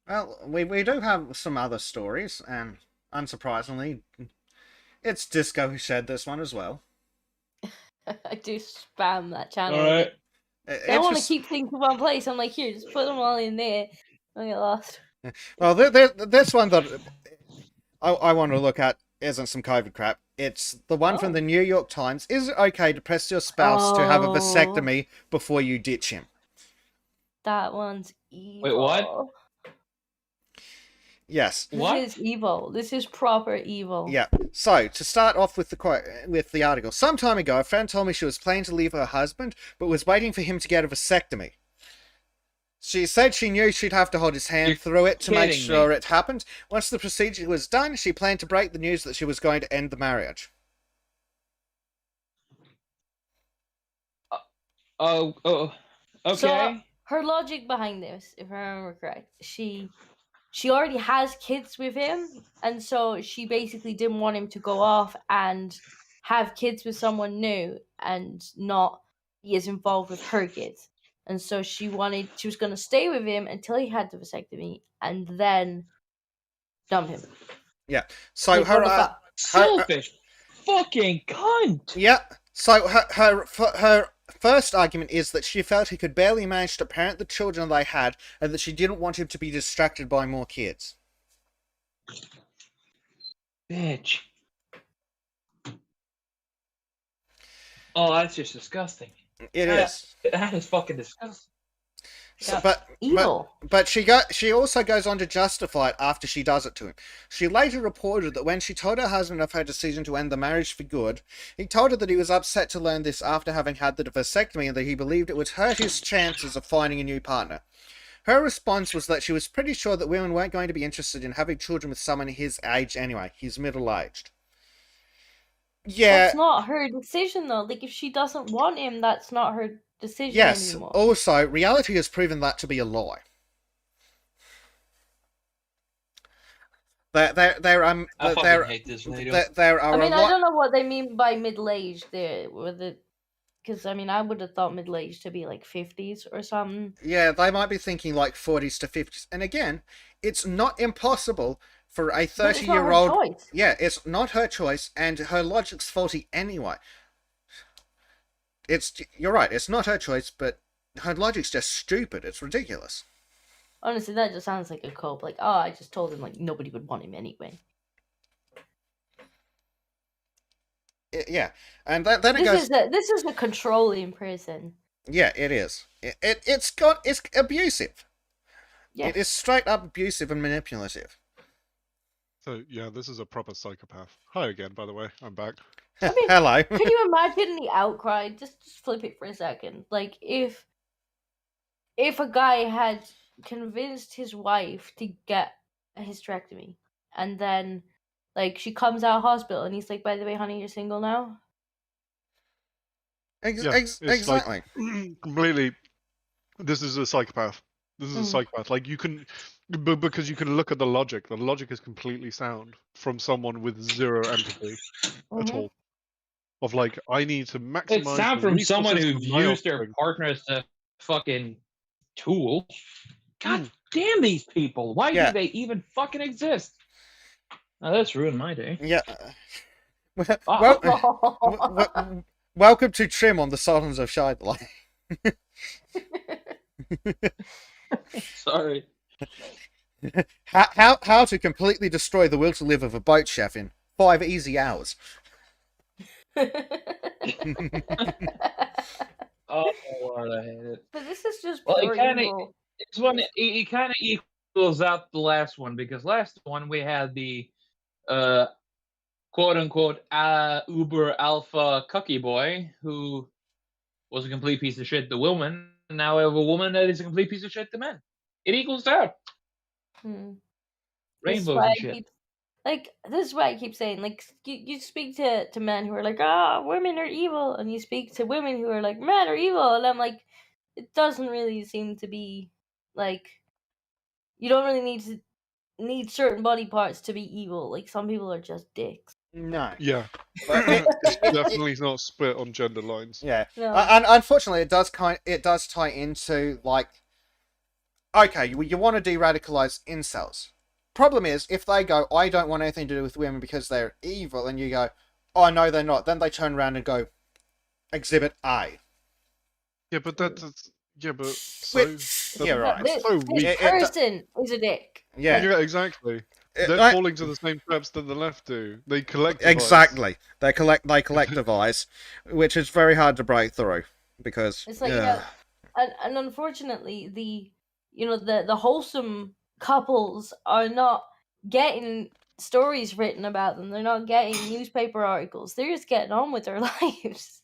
Well, we do have some other stories, and unsurprisingly, it's Disco who shared this one as well. I do spam that channel. Alright. I want to keep things in one place. I'm like, here, just put them all in there. I'll get lost. Well, this one that I want to look at isn't some COVID crap. It's the one from the New York Times. Is it okay to press your spouse to have a vasectomy before you ditch him? That one's evil. Wait, what? Yes. This is evil. This is proper evil. Yeah. So, to start off with the quote, with the article, some time ago, a friend told me she was planning to leave her husband, but was waiting for him to get a vasectomy. She said she knew she'd have to hold his hand through it to make sure it happened. Once the procedure was done, she planned to break the news that she was going to end the marriage. Okay. So, her logic behind this, if I remember correct, she already has kids with him, and so she basically didn't want him to go off and have kids with someone new and not be as involved with her kids. And so she was going to stay with him until he had the vasectomy and then dump him. Yeah. So Like, selfish fucking cunt. Yeah. So her first argument is that she felt he could barely manage to parent the children they had, and that she didn't want him to be distracted by more kids. Bitch. Oh, that's just disgusting. It is. That is fucking disgusting. So, evil. But she also goes on to justify it after she does it to him. She later reported that when she told her husband of her decision to end the marriage for good, he told her that he was upset to learn this after having had the vasectomy and that he believed it would hurt his chances of finding a new partner. Her response was that she was pretty sure that women weren't going to be interested in having children with someone his age anyway. He's middle-aged. Yeah. That's not her decision, though. Like, if she doesn't want him, that's not her decision Yes. anymore. Also, reality has proven that to be a lie. I fucking hate this lady. I mean, I don't know what they mean by middle-aged there. Because, I mean, I would have thought middle-aged to be like 50s or something. Yeah, they might be thinking like 40s to 50s. And again, it's not impossible for a 30-year-old. Yeah, it's not her choice, and her logic's faulty anyway. You're right, it's not her choice, but her logic's just stupid. It's ridiculous. Honestly, that just sounds like a cope. Like, oh, I just told him like nobody would want him anyway. Yeah, and then it This goes. This is a controlling person. Yeah, it is. It's abusive. Yes. It is straight up abusive and manipulative. So yeah, this is a proper psychopath. Hi again, by the way. I'm back. I mean, hello. Can you imagine the outcry? Just flip it for a second. Like if a guy had convinced his wife to get a hysterectomy, and then like she comes out of hospital, and he's like, "By the way, honey, you're single now." Exactly. Like, completely. This is a psychopath. This is a psychopath. Like you can, because you can look at the logic. The logic is completely sound from someone with zero empathy at all. Of like, I need to maximize. It's sound from someone who views their partner as a fucking tool. God damn these people! Why do they even fucking exist? Now that's ruined my day. Yeah. Welcome to Trim on the Sultans of Shadilay. Sorry. How to completely destroy the will to live of a boat chef in 5 easy hours. Oh Lord, I hate it. But this is just pure evil. It's one. It kind of equals out the last one, because last one we had the quote unquote uber alpha cucky boy who was a complete piece of shit to women, and now we have a woman that is a complete piece of shit to men. It equals out. Rainbows and shit. This is why I keep saying, like, you speak to men who are like, women are evil, and you speak to women who are like, men are evil, and I'm like, it doesn't really seem to be, like, you don't really need certain body parts to be evil. Like, some people are just dicks. No. Yeah. It's definitely not split on gender lines. Yeah. No. And unfortunately, it does tie into, like, okay, you want to de-radicalize incels. Problem is, if they go, I don't want anything to do with women because they're evil, and you go, oh, no, they're not, then they turn around and go, Exhibit A. Yeah, but that's... Yeah, but... So, yeah, right. This person is a dick. Yeah, yeah, exactly. They're falling to the same traps that the left do. They collectivize. Exactly. They collectivize, which is very hard to break through, because... It's like, and unfortunately, the wholesome couples are not getting stories written about them. They're not getting newspaper articles. They're just getting on with their lives.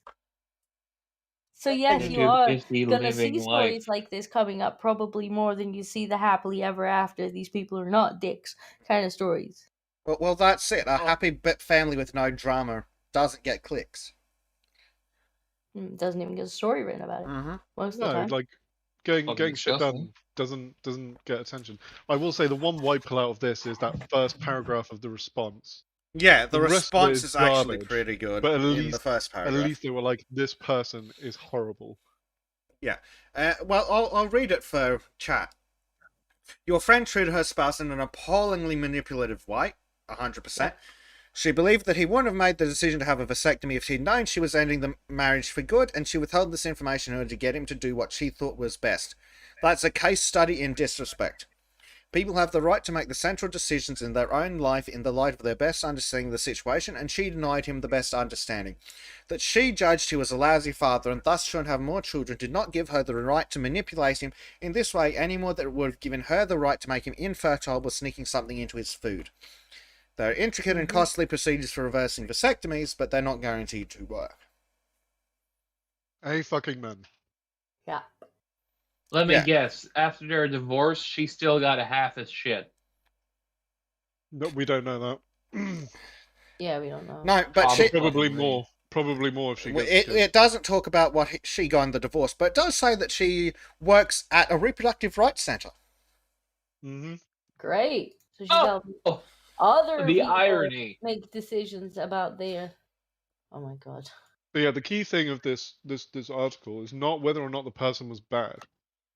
So yes, you are gonna see stories like this coming up probably more than you see the happily ever after. These people are not dicks kind of stories. Well, that's it. A happy family with no drama doesn't get clicks. Doesn't even get a story written about it. Most of the time. Like getting shit done doesn't get attention. I will say the one white pull out of this is that first paragraph of the response. Yeah, the response is actually pretty good, but in the first paragraph. At least they were like, this person is horrible. Yeah. Well, I'll read it for chat. Your friend treated her spouse in an appallingly manipulative way, 100%. She believed that he wouldn't have made the decision to have a vasectomy if she'd known she was ending the marriage for good, and she withheld this information in order to get him to do what she thought was best. That's a case study in disrespect. People have the right to make the central decisions in their own life in the light of their best understanding of the situation, and she denied him the best understanding. That she judged he was a lousy father and thus shouldn't have more children did not give her the right to manipulate him in this way any more than it would have given her the right to make him infertile by sneaking something into his food. There are intricate and costly procedures for reversing vasectomies, but they're not guaranteed to work. Hey, fucking men. Yeah. Let me guess. After their divorce, she still got a half as shit. No, we don't know that. Yeah, we don't know. No, but probably more. Probably more if she gets it doesn't talk about what she got in the divorce, but it does say that she works at a reproductive rights center. Mm-hmm. Great. So she's helping other the people irony. make decisions about their. Oh my god. But yeah, the key thing of this article is not whether or not the person was bad.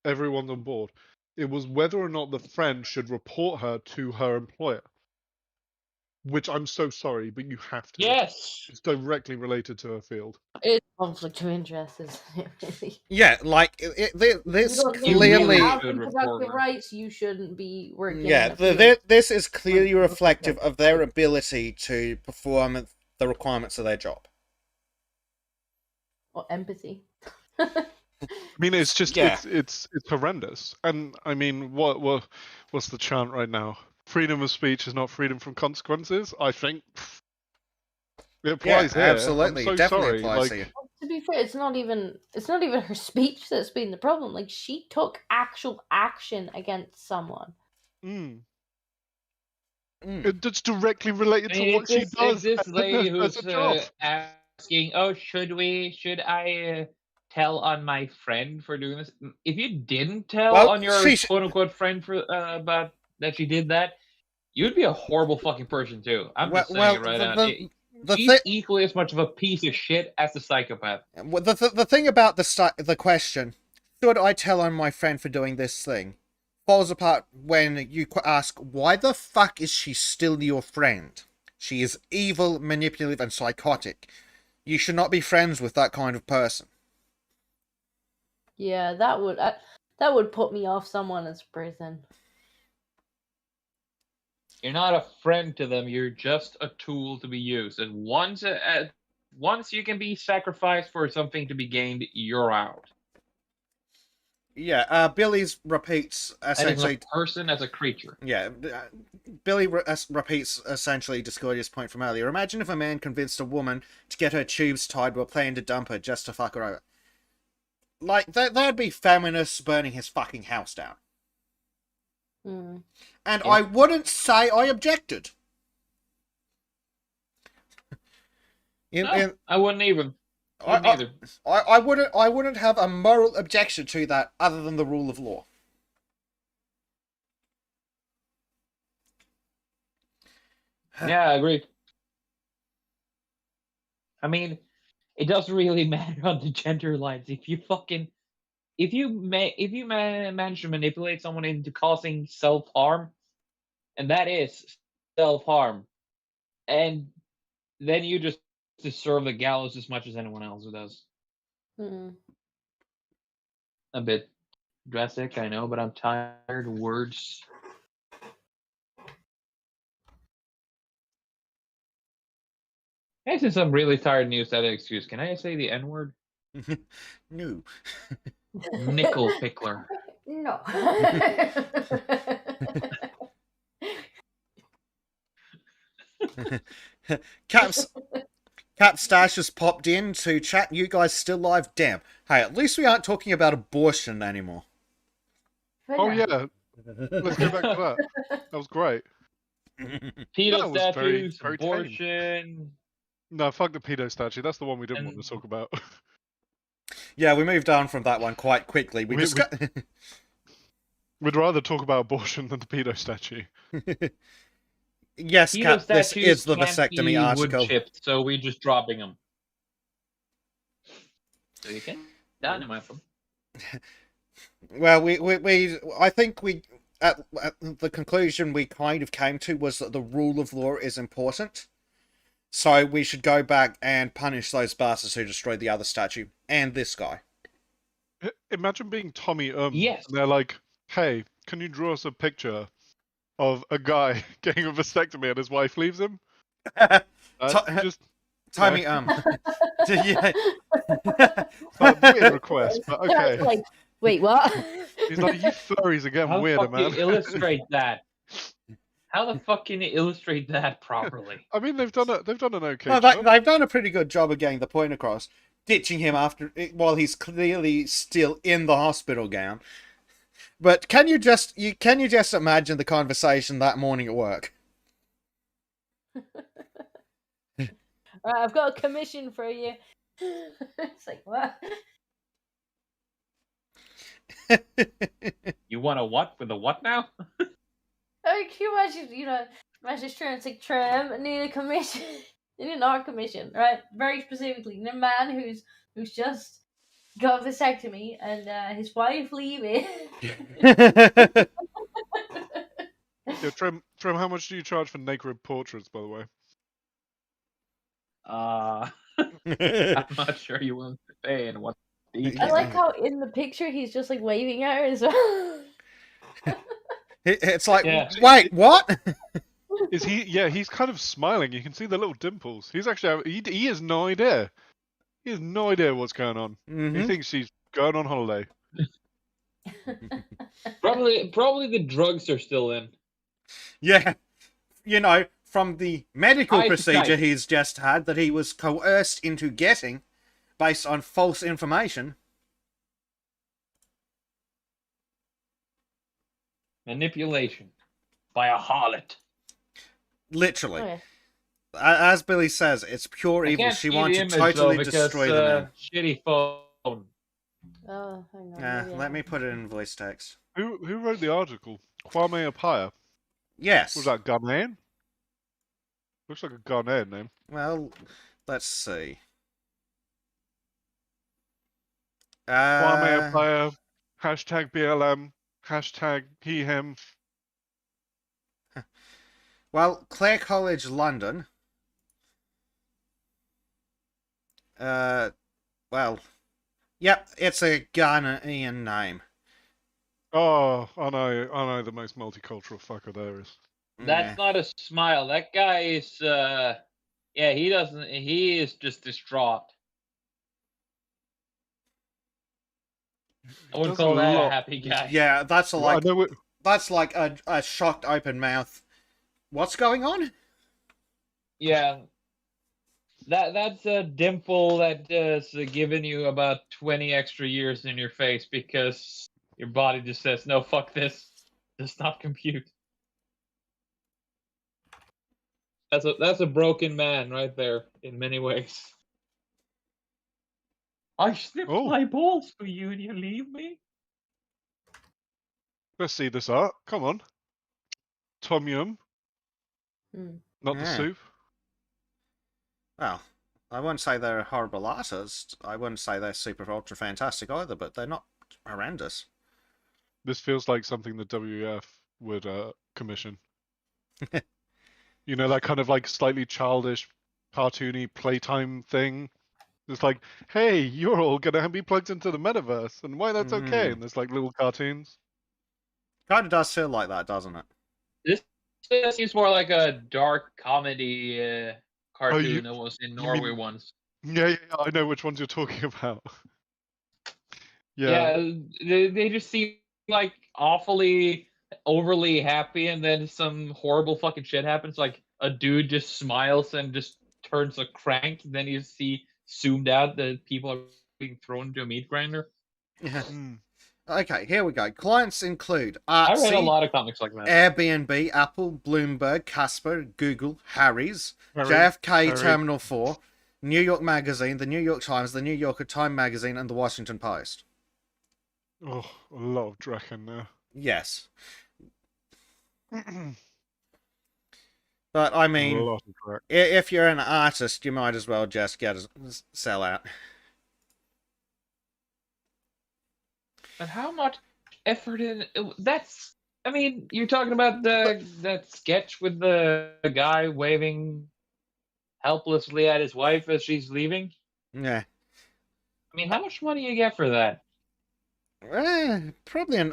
Everyone's on board. It was whether or not the friend should report her to her employer. Which I'm so sorry, but you have to. Yes. It's directly related to her field. It's conflict of interest, isn't it, really? Yeah, like this clearly. Reproductive rights, you shouldn't be working. Yeah, this is clearly reflective of their ability to perform the requirements of their job. Or empathy. I mean, it's just it's horrendous. And I mean, what's the chant right now? Freedom of speech is not freedom from consequences. I think it applies here. Absolutely, I'm so definitely sorry. applies here. To be fair, it's not even her speech that's been the problem. Like, she took actual action against someone. It's directly related to what she does. This lady who's as a job. asking, "Oh, should I tell on my friend for doing this?" If you didn't tell on your quote unquote friend for about that she did that, you'd be a horrible fucking person too. I'm just saying it right now. She's equally as much of a piece of shit as the psychopath. Well, the thing about the question, should I tell on my friend for doing this thing, falls apart when you ask, why the fuck is she still your friend? She is evil, manipulative, and psychotic. You should not be friends with that kind of person. Yeah, that would put me off someone as prison. You're not a friend to them. You're just a tool to be used. And once you can be sacrificed for something to be gained, you're out. Yeah, Billy's repeats essentially. As a person, as a creature. Yeah, Billy repeats essentially Discordia's point from earlier. Imagine if a man convinced a woman to get her tubes tied while planning to dump her just to fuck her over. Like, that'd be feminists burning his fucking house down. And Yeah. I wouldn't say I objected. I wouldn't even. I wouldn't have a moral objection to that other than the rule of law. Yeah, I agree. I mean, it doesn't really matter on the gender lines. If you manage to manipulate someone into causing self-harm, and that is self-harm, and then you just deserve the gallows as much as anyone else who does. A bit drastic, I know, but I'm tired of words. Hey, since I'm really tired and used that excuse, can I say the N-word? No. Nickel pickler. No. Cap Stash has popped in to chat. You guys still live? Damn. Hey, at least we aren't talking about abortion anymore. Oh yeah. Let's go back to that. That was great. Pedo statues, abortion. No, fuck the pedo statue. That's the one we didn't want to talk about. Yeah, we moved on from that one quite quickly. We'd rather talk about abortion than the pedo statue. Yes, Cap, this is the vasectomy article. Wood chipped, so we're just dropping them. So you can dynamite them. Well, I think at the conclusion we kind of came to was that the rule of law is important. So we should go back and punish those bastards who destroyed the other statue and this guy. Imagine being Tommy Yes. And they're like, hey, can you draw us a picture of a guy getting a vasectomy and his wife leaves him? Just Tommy Yeah. Weird request, but okay. Like, wait, what? He's like, you furries are getting weirder, man. Illustrate that. How the fuck can you illustrate that properly? I mean, they've done an okay job. They've done a pretty good job of getting the point across, ditching him while he's clearly still in the hospital gown. But can you just imagine the conversation that morning at work? All right, I've got a commission for you. It's like, what? You want a what with a what now? Can you imagine, imagine trying to take tram and need a commission, need an art commission, right? Very specifically, a man who's just got a vasectomy and his wife leaving. Yeah, Trem, how much do you charge for naked portraits, by the way? I'm not sure you want to pay and what I like how in the picture he's just like waving at her as well. It's like, wait, what? Is he? Yeah, he's kind of smiling. You can see the little dimples. He's actually he has no idea. He has no idea what's going on. He thinks she's going on holiday. Probably the drugs are still in. Yeah, from the medical procedure he's just had that he was coerced into getting based on false information. Manipulation by a harlot. Literally. Oh, yeah. As Billy says, it's pure evil. She wants to totally destroy the man. Shitty phone. Oh, hang on. Yeah, let me put it in voice text. Who wrote the article? Kwame Appiah? Yes. Was that Ghanaian? Looks like a Ghanaian name. Well, let's see. Kwame Appiah, hashtag BLM, hashtag he, him. Well, Clare College, London. Well, yep, it's a Ghanaian name. Oh, I know the most multicultural fucker there is. That's not a smile. That guy is, he is just distraught. I wouldn't call that a happy guy. Yeah, that's that's like a shocked open mouth. What's going on? Yeah. That's a dimple that is giving you about 20 extra years in your face because your body just says, no, fuck this. Does not compute. That's a broken man right there in many ways. I snipped my balls for you and you leave me? Let's see this art. Come on. Tom Yum. Not the soup. Well, I wouldn't say they're a horrible artist. I wouldn't say they're super ultra fantastic either, but they're not horrendous. This feels like something the WF would commission. That kind of like slightly childish, cartoony playtime thing. It's like, hey, you're all gonna be plugged into the metaverse, and why that's okay. And there's like little cartoons. Kind of does feel like that, doesn't it? This seems more like a dark comedy cartoon that was in Norway once. Yeah, I know which ones you're talking about. Yeah, they just seem like awfully overly happy, and then some horrible fucking shit happens. Like a dude just smiles and just turns a crank. Then you see zoomed out that people are being thrown into a meat grinder. Yeah. Okay, here we go. Clients include I read a lot of comics like that. Airbnb, Apple, Bloomberg, Casper, Google, Harry's, JFK Terminal 4, New York Magazine, the New York Times, the New Yorker Time Magazine, and the Washington Post. Oh, a lot of Draken there. Yes. But I mean, if you're an artist, you might as well just get a sellout. But how much effort in that's? I mean, you're talking about that sketch with the guy waving helplessly at his wife as she's leaving. Yeah. I mean, how much money you get for that? Probably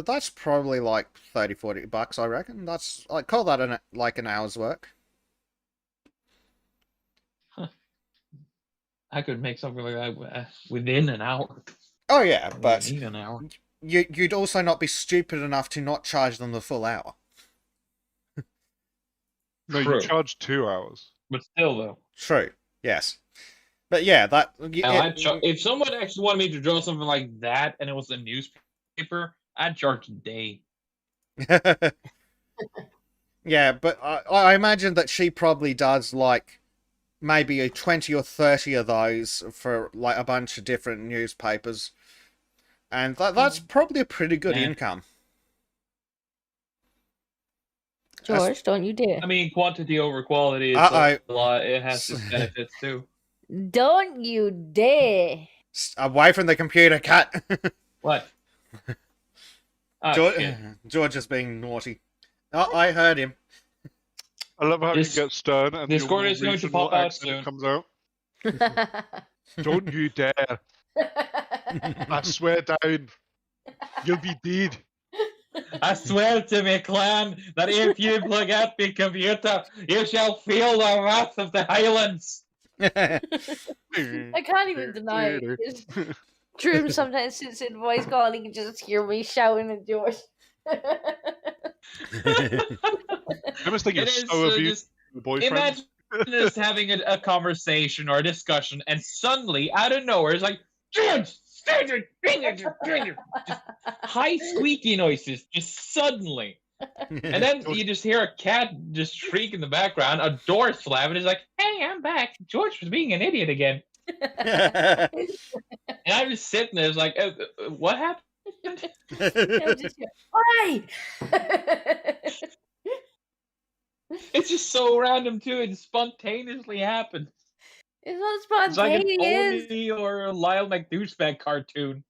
that's probably like $30-40, I reckon. I call that an hour's work. Huh. I could make something like that within an hour. Oh yeah, but an hour. You'd also not be stupid enough to not charge them the full hour. No, you charge 2 hours. But still, though. True. Yes. But yeah, if someone actually wanted me to draw something like that and it was a newspaper, I'd charge a day. Yeah, but I imagine that she probably does like maybe 20 or 30 of those for like a bunch of different newspapers. And that's probably a pretty good income. George, don't you dare. I mean, quantity over quality is a lot. It has its benefits too. Don't you dare. Away from the computer, cat. What? George is being naughty. Oh, I heard him. I love how you get stern and Discord your is going to regional pop out accent soon. comes out. Don't you dare. I swear down. You'll be dead. I swear to me, clan, that if you plug out the computer, you shall feel the wrath of the Highlands. I can't even deny it. Drew sometimes sits in voice call and he can just hear me shouting at George. I must think it's so abused boyfriend. Imagine us having a conversation or a discussion, and suddenly, out of nowhere, it's like, George, just high squeaky noises, just suddenly. And then you just hear a cat just shriek in the background, a door slam, and it's like, hey, I'm back. George was being an idiot again. And I'm just sitting there, it's like, what happened? Why? It's just so random too. It spontaneously happened. It's not spontaneous. It's like an Tony or Lyle McDouchebag cartoon.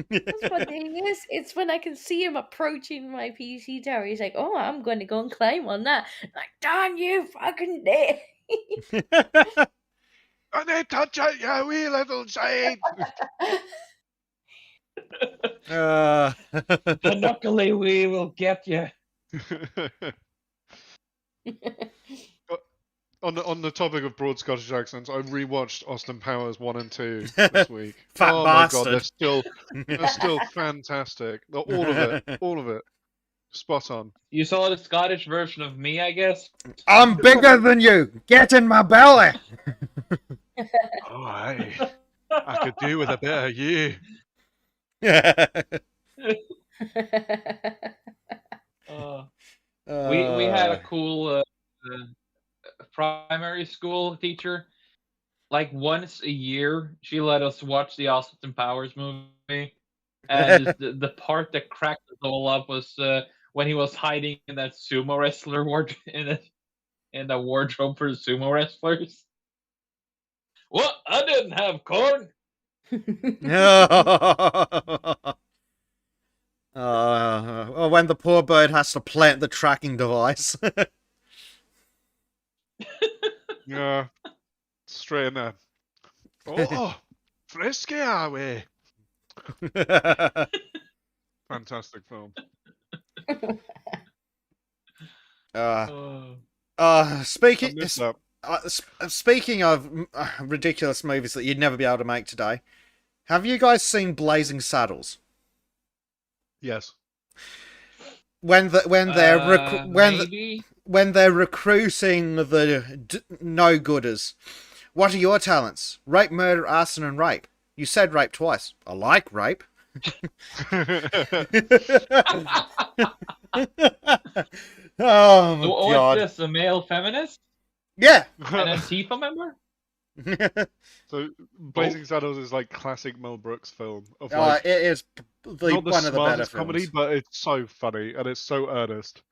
It's spontaneous. It's when I can see him approaching my PC tower. He's like, "Oh, I'm going to go and climb on that." I'm like, darn you, fucking dare! And they touch it, you wee little shade. Luckily, we will get you. On the topic of broad Scottish accents, I rewatched Austin Powers 1 and 2 this week. Fat oh bastard. My god, they're still fantastic. All of it, spot on. You saw the Scottish version of me, I guess. I'm bigger than you. Get in my belly. Oh, I could do with a bit of you. We had a cool primary school teacher. Like once a year, she let us watch the Austin Powers movie, and the part that cracked us all up was when he was hiding in that sumo wrestler wardrobe in the wardrobe for sumo wrestlers. What? I didn't have corn. Or when the poor bird has to plant the tracking device. Yeah, straight in there. Oh, frisky are we? Fantastic film. Speaking of ridiculous movies that you'd never be able to make today, have you guys seen Blazing Saddles? Yes. When they're recruiting the no-gooders, what are your talents? Rape, murder, arson, and rape. You said rape twice. I like rape. Oh my god! What's this? A male feminist? Yeah. An Antifa member? So Blazing Saddles is like classic Mel Brooks film. Of it is not one of the better comedy, films. but it's so funny and it's so earnest.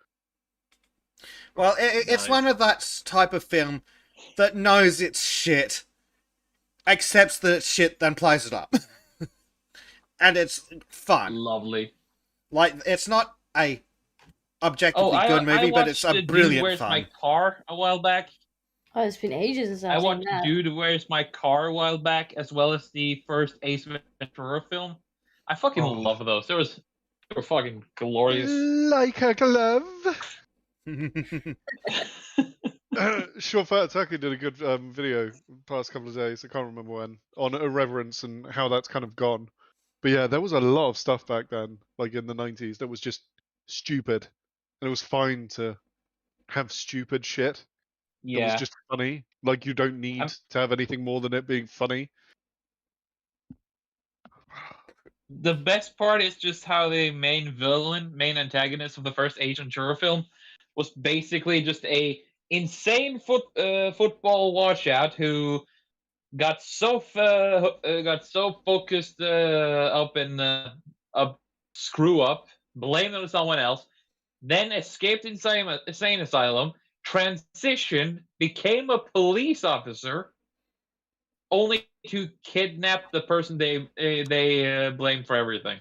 Well, it's one of that type of film that knows it's shit, accepts that it's shit, then plays it up. And it's fun. Lovely. Like, it's not a objectively good movie, but it's a brilliant Where's fun. My Car a while back. Oh, it's been ages since I watched Dude, Where's My Car a while back, as well as the first Ace Ventura film. I fucking love those. They were fucking glorious. Like a glove. Sure Fat Tucker did a good video past couple of days. I can't remember when, on irreverence and how that's kind of gone. But yeah, there was a lot of stuff back then, like in the 90s, that was just stupid, and it was fine to have stupid shit. Yeah, it was just funny. Like, you don't need to have anything more than it being funny. The best part is just how the main antagonist of the first Ace Ventura film was basically just a insane football washout who got so focused up in a screw up, blamed on someone else, then escaped insane asylum, transitioned, became a police officer, only to kidnap the person they blame for everything.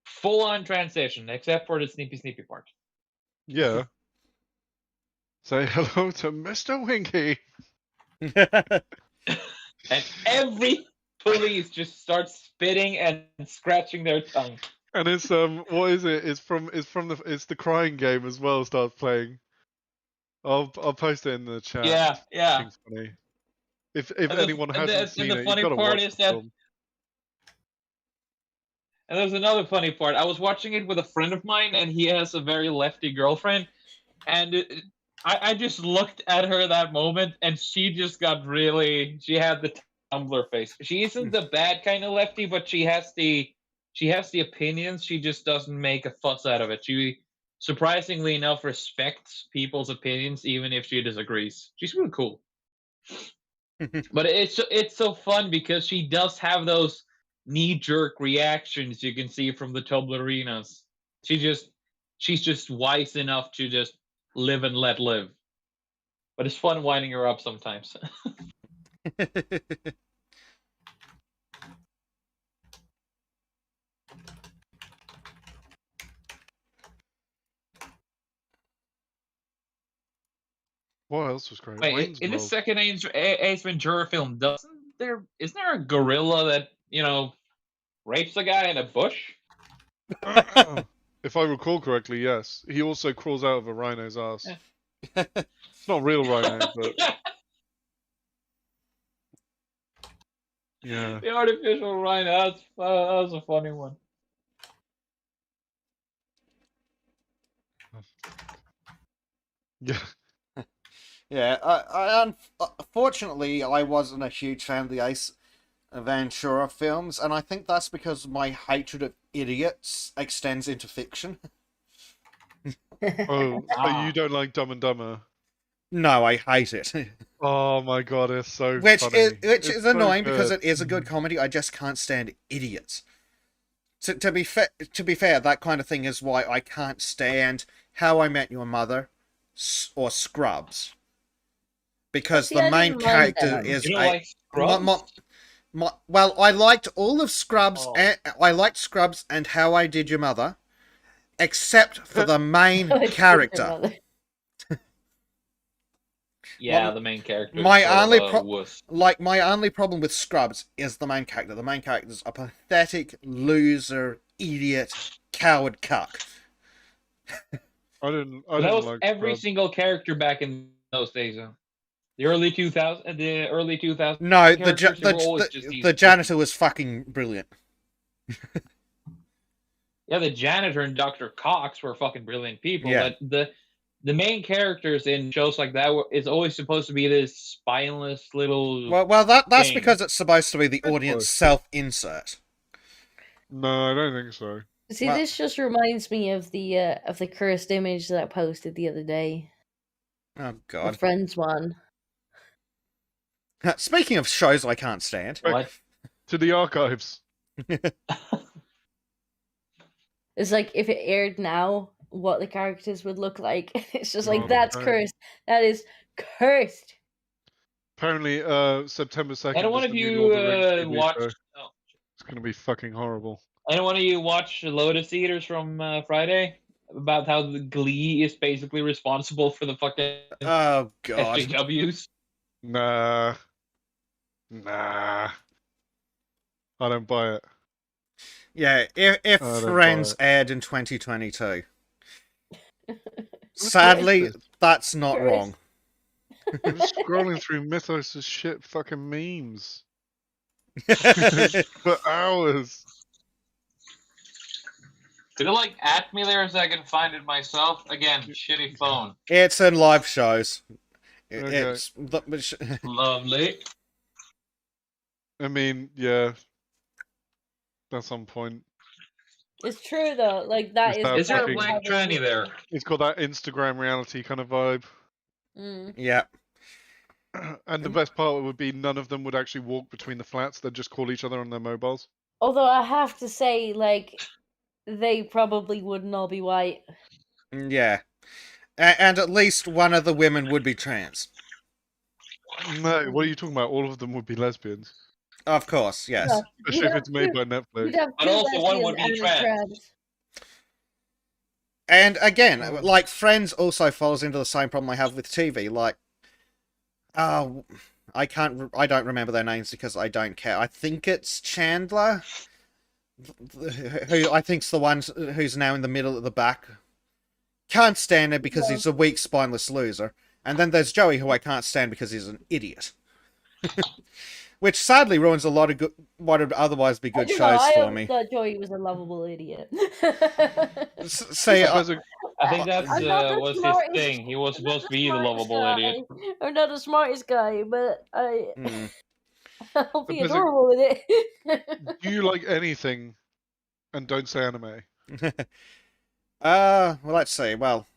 Full on transition, except for the sneaky part. Yeah. Say hello to Mr. Winky. And every police just starts spitting and scratching their tongue. And it's what is it? It's the crying game as well. Starts playing. I'll post it in the chat. Yeah, yeah. It's funny. If anyone hasn't seen it, you've got to watch the film. And there's another funny part. I was watching it with a friend of mine, and he has a very lefty girlfriend. And I just looked at her that moment, and she just got really. She had the Tumblr face. She isn't the bad kind of lefty, but she has the opinions. She just doesn't make a fuss out of it. She, surprisingly enough, respects people's opinions, even if she disagrees. She's really cool. But it's so fun because she does have those knee-jerk reactions you can see from the Tobleronas. She's just wise enough to just live and let live. But it's fun winding her up sometimes. What else was great? Wait, in the second Ace Ventura film, isn't there a gorilla that, rapes a guy in a bush? If I recall correctly, yes. He also crawls out of a rhino's ass. It's not real rhino, but yeah. The artificial rhino. That was a funny one. Yeah. Yeah, unfortunately, I wasn't a huge fan of the Ace Ventura films, and I think that's because my hatred of idiots extends into fiction. Oh, so you don't like Dumb and Dumber? No, I hate it. Oh my god, it's so which funny. Is so annoying because good. it is a good comedy. I just can't stand idiots. To be fair, that kind of thing is why I can't stand How I Met Your Mother or Scrubs. Because the main character is like Scrubs? Well, I liked all of Scrubs. And, I liked Scrubs and How I Did Your Mother, except for the main character. Yeah, the main character. My only problem with Scrubs is the main character. The main character is a pathetic loser, idiot, coward cuck. I didn't that was like every Scrubs. single character back in those days. The early 2000s. No, the janitor was fucking brilliant. Yeah, the janitor and Dr. Cox were fucking brilliant people. Yeah. But the main characters in shows like that is always supposed to be this spineless little. Well, that's thing. because it's supposed to be the audience self-insert. No, I don't think so. See, this just reminds me of the cursed image that I posted the other day. Oh God, the Friends one. Speaking of shows I can't stand, what? To the archives. It's like if it aired now, what the characters would look like. It's just like that's cursed. That is cursed. Apparently, September 2nd. And one of you watched. Oh. It's gonna be fucking horrible. And one of you watched Lotus Eaters from Friday about how the Glee is basically responsible for the fucking oh God SJWs. Nah, I don't buy it. Yeah, if Friends aired in 2022, sadly, that's not wrong. I'm just scrolling through Mythos' shit fucking memes for hours. Could you at me there so I can find it myself? Again, shitty phone. It's in live shows. Okay. It's lovely. I mean, yeah, that's on point. It's true though. Like that is there a black tranny there? It's got that Instagram reality kind of vibe. Yeah. And the best part would be none of them would actually walk between the flats. They'd just call each other on their mobiles. Although I have to say, like, they probably wouldn't all be white. Yeah. And at least one of the women would be trans. No, what are you talking about? All of them would be lesbians. Of course, yes. Yeah, Especially if it's made by Netflix. But also one would be trans. And again, like, Friends also falls into the same problem I have with TV. Like, I don't remember their names because I don't care. I think it's Chandler, who I think's the one who's now in the middle at the back. Can't stand it because he's a weak, spineless loser. And then there's Joey, who I can't stand because he's an idiot. Which sadly ruins a lot of what would otherwise be good shows for me. I thought Joey was a lovable idiot. Say, I think that's was his thing. He was supposed to be the lovable idiot. I'm not the smartest guy, but I'll be But adorable with it. Do you like anything and don't say anime? Well, let's see. Well,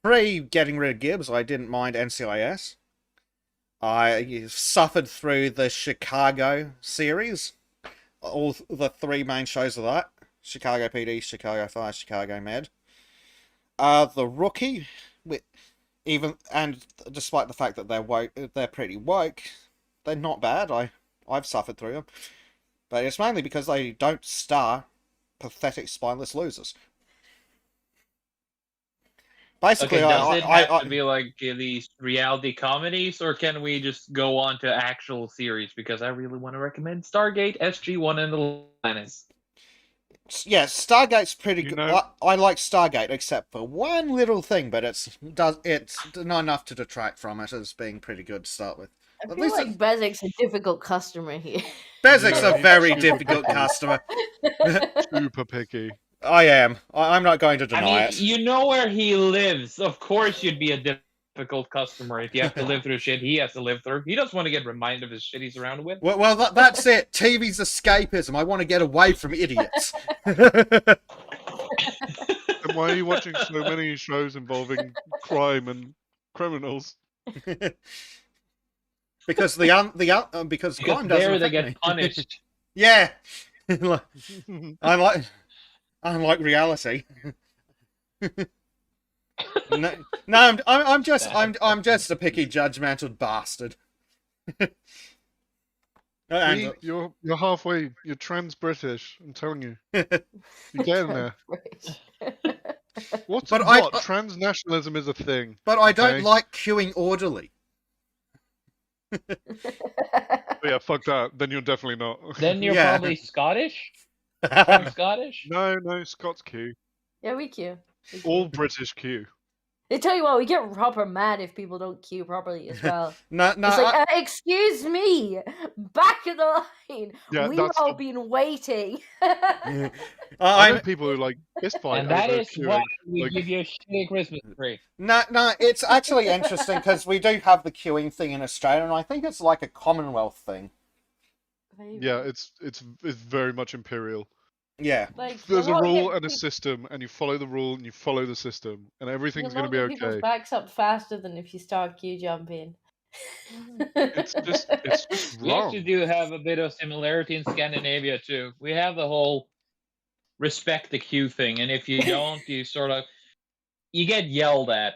pre getting rid of Gibbs, I didn't mind NCIS. I suffered through the Chicago series, all the 3 main shows of that: Chicago PD, Chicago Fire, Chicago Med. The Rookie, despite the fact that they're pretty woke, they're not bad. I've suffered through them, but it's mainly because they don't star pathetic, spineless losers. Basically, okay, does it have to be like these reality comedies, or can we just go on to actual series? Because I really want to recommend Stargate, SG-1, and the Planets. Yeah, Stargate's pretty good. I like Stargate, except for one little thing, but it's not enough to detract from it as being pretty good to start with. I feel like Bezik's a difficult customer here. Bezik's a very difficult customer. Super picky. I am. I'm not going to deny it. You know where he lives. Of course you'd be a difficult customer if you have to live through shit he has to live through. He doesn't want to get reminded of his shit he's surrounded with. Well, that's it. TV's escapism. I want to get away from idiots. And why are you watching so many shows involving crime and criminals? Because because crime doesn't there they affect get me. punished. Yeah. Unlike reality. No, I'm just a picky, judgmental bastard. See, you're halfway. You're trans-British. I'm telling you. You're getting there. Transnationalism is a thing. But I don't like queuing orderly. Yeah, fuck that. Then you're definitely not. Then you're probably Scottish? I'm Scottish? No, Scots queue. Yeah, we queue. All British queue. They tell you what, we get proper mad if people don't queue properly as well. No, it's like, excuse me, back in the line. Yeah, We've all been waiting. I know people who like this fight. And that is queuing. why we give you a shitty Christmas tree. No, it's actually interesting because we do have the queuing thing in Australia, and I think it's like a Commonwealth thing. Yeah, it's very much imperial. Yeah. There's a rule and a system, and you follow the rule and you follow the system, and everything's going to be okay. People's backs up faster than if you start queue jumping. It's just We wrong. actually do have a bit of similarity in Scandinavia too. We have the whole respect the queue thing, and if you don't, you get yelled at.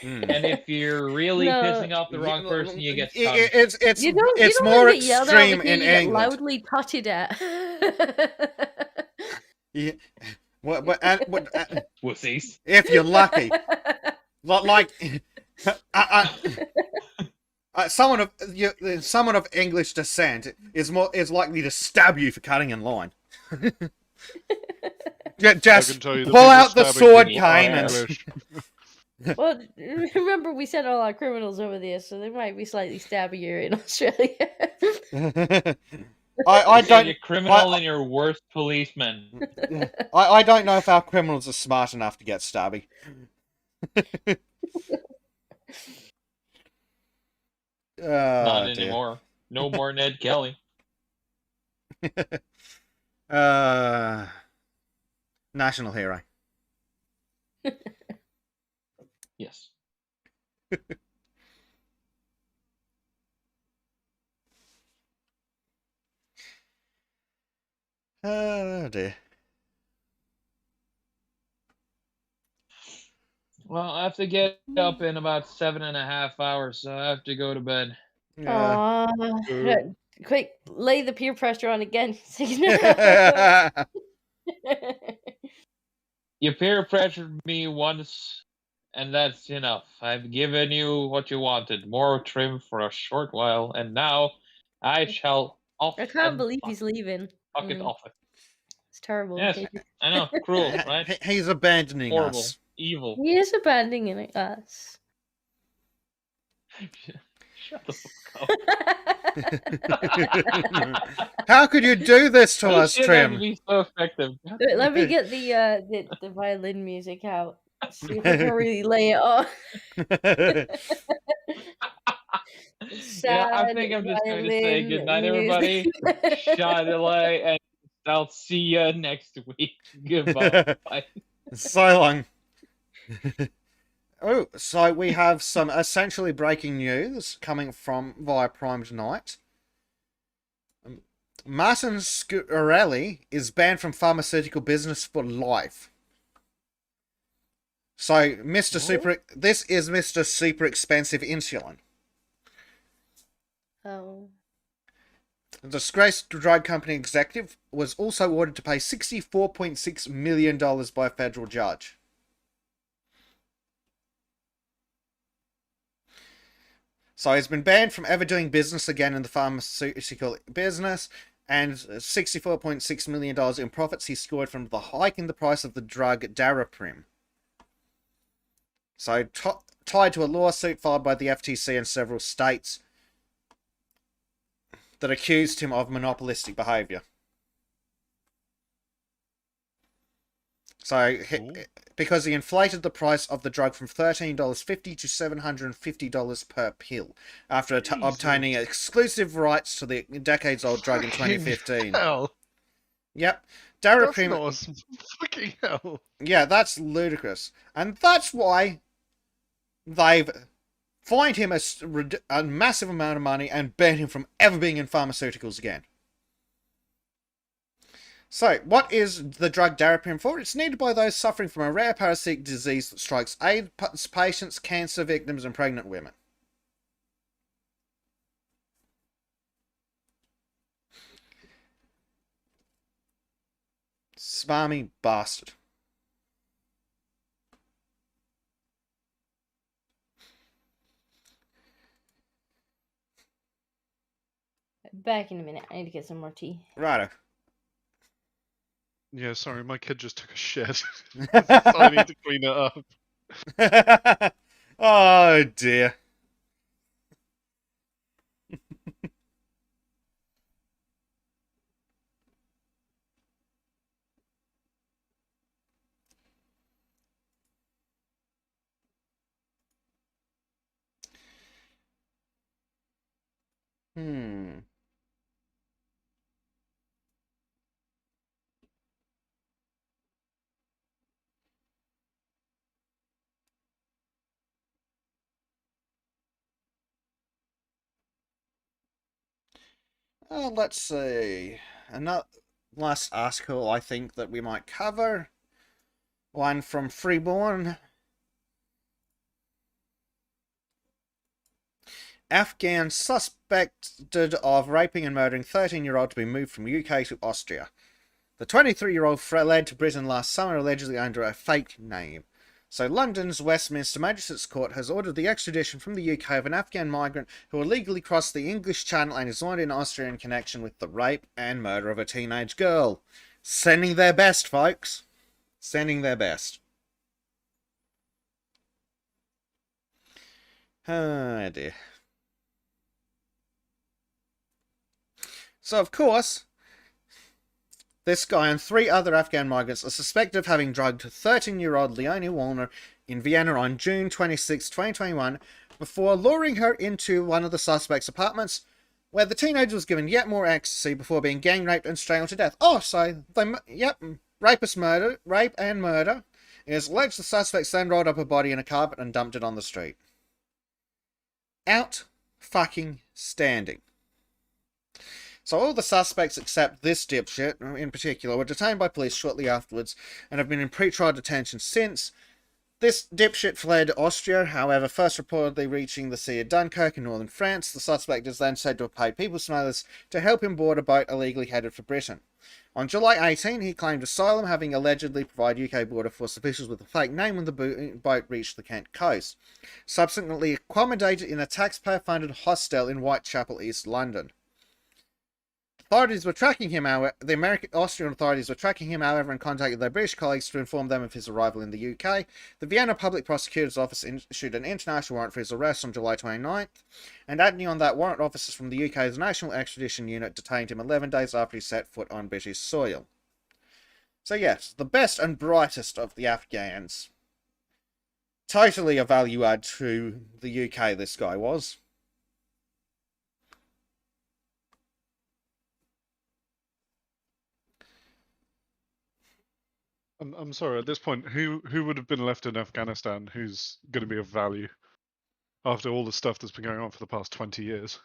And if you're really pissing off the wrong person, you get punished. It's more extreme in England. Loudly tutted at. Yeah. Wussies. If you're lucky. Like someone of English descent is likely to stab you for cutting in line. Just pull out the sword cane and. Well, remember we sent all our criminals over there, so they might be slightly stabbier in Australia. I don't. You're criminal and your worst policeman. I don't know if our criminals are smart enough to get stabby. Not anymore. No more Ned Kelly. National hero. Yes. Oh dear. Well, I have to get up in about 7.5 hours, so I have to go to bed. Yeah. Aw. Quick, lay the peer pressure on again. So you know. You peer pressured me once, and that's enough. I've given you what you wanted, more trim for a short while, and now I shall off I can't and believe he's leaving. fuck it off. It's terrible. Yes, Okay. I know, cruel, right? He's abandoning Horrible, us. evil. He is abandoning us. Shut the fuck up. How could you do this to Why us, should that Trim? be so effective? Wait, let me get the violin music out. See if I can really lay it on. Yeah, I think I'm just going to say goodnight, everybody. Shadilay, and I'll see you next week. Goodbye. So long. Oh, so we have some essentially breaking news coming from via Prime tonight. Martin Scorsese is banned from pharmaceutical business for life. So, this is Mr. Super Expensive Insulin. Oh. The disgraced drug company executive was also ordered to pay $64.6 million by a federal judge. So he's been banned from ever doing business again in the pharmaceutical business, and $64.6 million in profits he scored from the hike in the price of the drug Daraprim. So tied to a lawsuit filed by the FTC in several states that accused him of monopolistic behaviour. So, because he inflated the price of the drug from $13.50 to $750 per pill after obtaining exclusive rights to the decades-old drug in 2015. Hell. Yep. Daraprim. That's not fucking hell. Yeah, that's ludicrous. And that's why they've fined him a massive amount of money and banned him from ever being in pharmaceuticals again. So, what is the drug Daraprim for? It's needed by those suffering from a rare parasitic disease that strikes AIDS patients, cancer victims, and pregnant women. Smarmy bastard. Back in a minute. I need to get some more tea. Righto. Yeah, sorry, my kid just took a shit. So I need to clean it up. Oh dear. Let's see. Another last article I think that we might cover. One from Freeborn. Afghan suspected of raping and murdering 13-year-old to be moved from UK to Austria. The 23-year-old fled to Britain last summer allegedly under a fake name. So London's Westminster Magistrates Court has ordered the extradition from the UK of an Afghan migrant who illegally crossed the English Channel and is wanted in Austria in connection with the rape and murder of a teenage girl. Sending their best, folks. Sending their best. Oh dear. So of course, this guy and 3 other Afghan migrants are suspected of having drugged 13-year-old Leonie Wallner in Vienna on June 26, 2021, before luring her into one of the suspects' apartments, where the teenager was given yet more ecstasy before being gang raped and strangled to death. Oh, so rape and murder. It is alleged the suspects then rolled up a body in a carpet and dumped it on the street. Out fucking standing. So all the suspects except this dipshit, in particular, were detained by police shortly afterwards and have been in pre-trial detention since. This dipshit fled Austria, however, first reportedly reaching the Sea of Dunkirk in northern France. The suspect is then said to have paid people smugglers to help him board a boat illegally headed for Britain. On July 18, he claimed asylum, having allegedly provided UK Border Force officials with a fake name when the boat reached the Kent coast. Subsequently accommodated in a taxpayer-funded hostel in Whitechapel, East London. Authorities were tracking him, however, the Austrian authorities were tracking him, however, and contacted their British colleagues to inform them of his arrival in the UK. The Vienna Public Prosecutor's Office issued an international warrant for his arrest on July 29th, and acting on that warrant, officers from the UK's National Extradition Unit detained him 11 days after he set foot on British soil. So yes, the best and brightest of the Afghans. Totally a value add to the UK, this guy was. I'm sorry, at this point, who would have been left in Afghanistan who's going to be of value after all the stuff that's been going on for the past 20 years?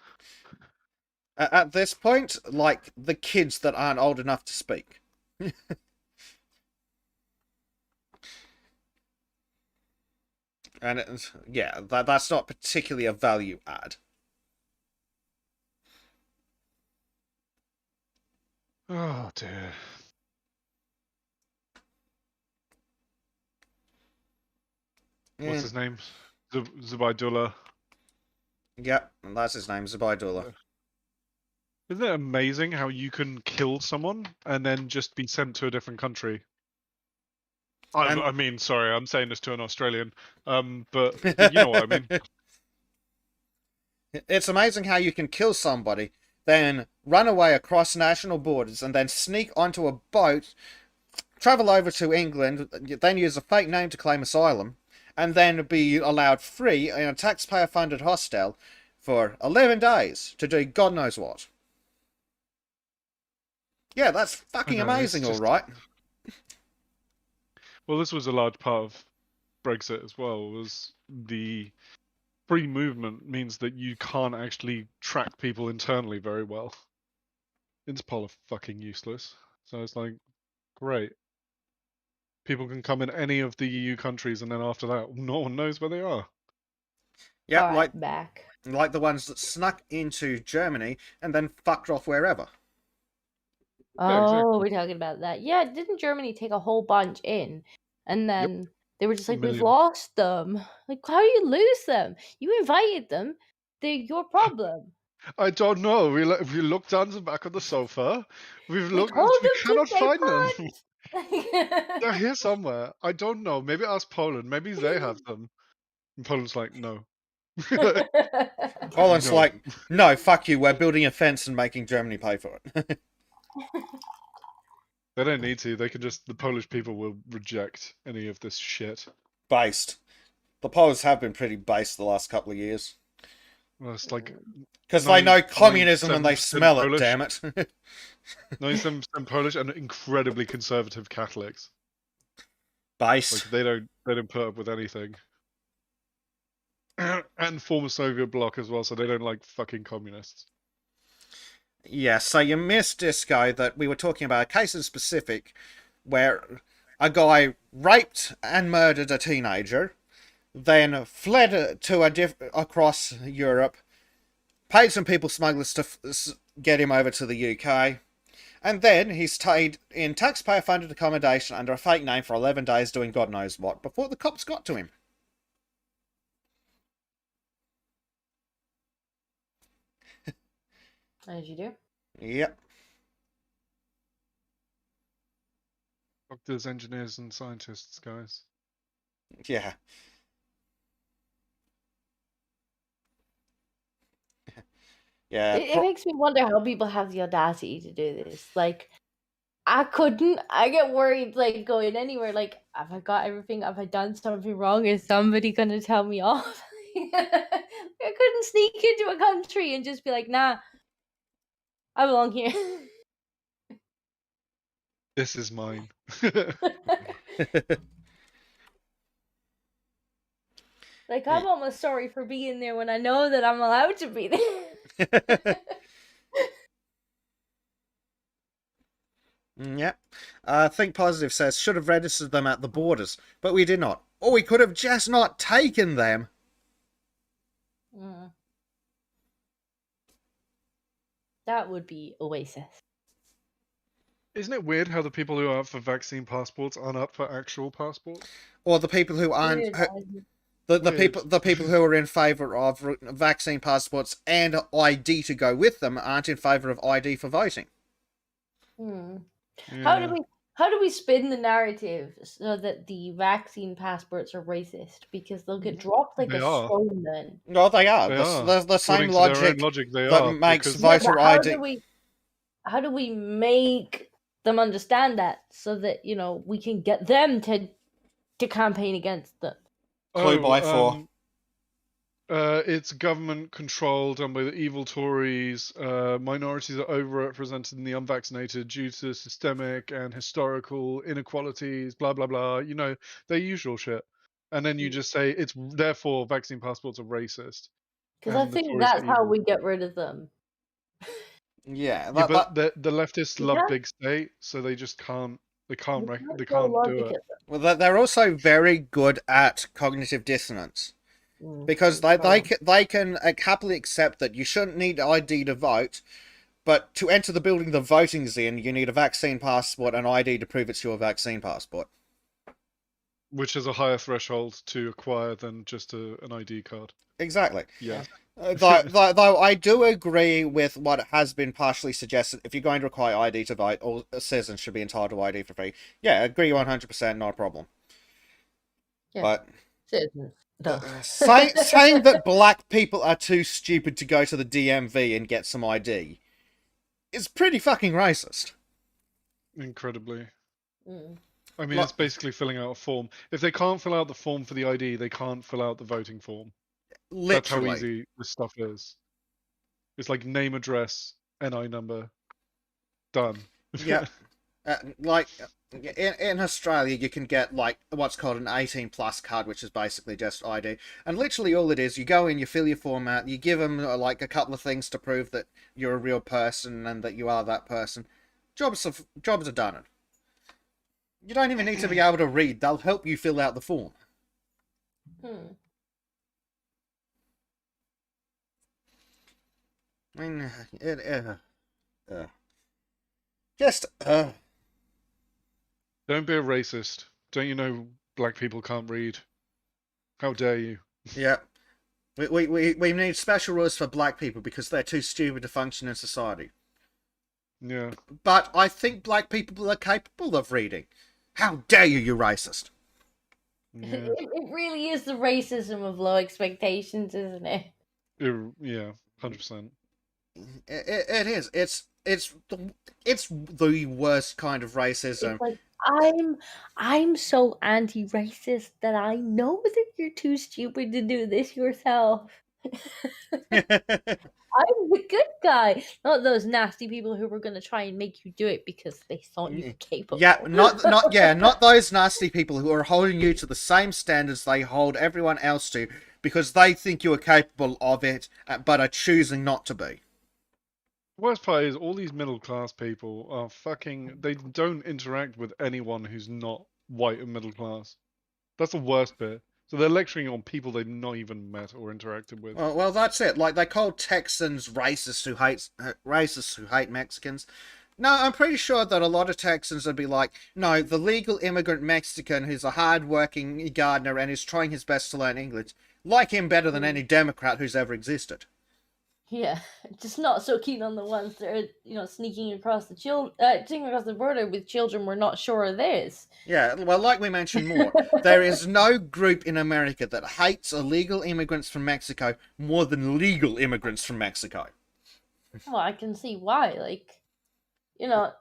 At this point, like, the kids that aren't old enough to speak. And, yeah, that's not particularly a value add. Oh, dear. What's his name? Zubaydullah. Yep, that's his name, Zubaydullah. Isn't it amazing how you can kill someone and then just be sent to a different country? I mean, sorry, I'm saying this to an Australian, but you know what I mean. It's amazing how you can kill somebody, then run away across national borders, and then sneak onto a boat, travel over to England, then use a fake name to claim asylum, and then be allowed free in a taxpayer-funded hostel for 11 days to do God knows what. Yeah, that's fucking amazing, all right. Well, this was a large part of Brexit as well, was the free movement means that you can't actually track people internally very well. Interpol are fucking useless. So it's like, great. People can come in any of the EU countries, and then after that, no one knows where they are. Yeah, like the ones that snuck into Germany and then fucked off wherever. Oh, exactly. We're talking about that. Yeah, didn't Germany take a whole bunch in? And then they were just like, we've lost them. Like, how do you lose them? You invited them. They're your problem. I don't know. We looked down the back of the sofa. We cannot find them. They're here somewhere. I don't know. Maybe ask Poland. Maybe they have them. And Poland's like, no. Poland's like, no, fuck you. We're building a fence and making Germany pay for it. They don't need to. They can just. The Polish people will reject any of this shit. Based. The Poles have been pretty based the last couple of years. Well, it's like because they know communism and they smell it. Damn it. 97% Polish and incredibly conservative Catholics. Based. Like they don't put up with anything. And former Soviet bloc as well, so they don't like fucking communists. Yeah, so you missed this guy that we were talking about, a case in specific where a guy raped and murdered a teenager, then fled to across Europe, paid some people smugglers to get him over to the UK, and then he stayed in taxpayer-funded accommodation under a fake name for 11 days doing God knows what before the cops got to him. As you do. Yep. Doctors, engineers, and scientists, guys. Yeah. Yeah. It makes me wonder how people have the audacity to do this. Like, I couldn't. I get worried, like, going anywhere. Like, have I got everything? Have I done something wrong? Is somebody going to tell me off? I couldn't sneak into a country and just be like, nah, I belong here. This is mine. Like, I'm almost sorry for being there when I know that I'm allowed to be there. Yep. Think Positive says, should have registered them at the borders, but we did not. Or we could have just not taken them. That would be Oasis. Isn't it weird how the people who are up for vaccine passports aren't up for actual passports? Or the people who aren't... The people who are in favour of vaccine passports and ID to go with them aren't in favour of ID for voting. Yeah. How do we spin the narrative so that the vaccine passports are racist? Because they'll get dropped like a stone then. No, they are. The same logic that makes voter ID. How do we make them understand that so that, you know, we can get them to campaign against them? It's government controlled, done by the evil Tories. Minorities are overrepresented in the unvaccinated due to systemic and historical inequalities, blah, blah, blah. You know, their usual shit. And then you just say, it's therefore vaccine passports are racist. Because I think that's how we get rid of them. Yeah. But the leftists love big state, so they just can't. They can't do it. Well, they're also very good at cognitive dissonance. Because they can happily accept that you shouldn't need ID to vote, but to enter the building the voting's in, you need a vaccine passport and ID to prove it's your vaccine passport. Which is a higher threshold to acquire than just an ID card. Exactly. Yeah. Though I do agree with what has been partially suggested. If you're going to require ID to vote, all citizens should be entitled to ID for free. Yeah, I agree 100%, not a problem. Yeah. But citizens. saying that black people are too stupid to go to the DMV and get some ID is pretty fucking racist. Incredibly. I mean, it's basically filling out a form. If they can't fill out the form for the ID, they can't fill out the voting form. Literally. That's how easy this stuff is. It's like name, address, NI number. Done. Yeah. In Australia, you can get like what's called an 18+ card, which is basically just ID. And literally all it is, you go in, you fill your form out, you give them like a couple of things to prove that you're a real person and that you are that person. Jobs are done. You don't even need to be able to read. They'll help you fill out the form. I mean, Don't be a racist. Don't you know black people can't read? How dare you? Yeah. We need special rules for black people because they're too stupid to function in society. Yeah. But I think black people are capable of reading. How dare you, you racist? Yeah. It really is the racism of low expectations, isn't it? Yeah, 100%. It is. It's the worst kind of racism. It's like, I'm so anti-racist that I know that you're too stupid to do this yourself. I'm the good guy, not those nasty people who were going to try and make you do it because they thought you were capable. Yeah, not those nasty people who are holding you to the same standards they hold everyone else to because they think you are capable of it, but are choosing not to be. The worst part is all these middle class people are they don't interact with anyone who's not white and middle class. That's the worst bit. So they're lecturing on people they've not even met or interacted with. Well, that's it. Like, they call Texans racists who hate Mexicans. No, I'm pretty sure that a lot of Texans would be like, no, the legal immigrant Mexican who's a hard-working gardener and is trying his best to learn English, like him better than any Democrat who's ever existed. Yeah, just not so keen on the ones that are, sneaking across the border with children we're not sure are theirs. Yeah, well, like we mentioned more, there is no group in America that hates illegal immigrants from Mexico more than legal immigrants from Mexico. Well, I can see why. Yeah.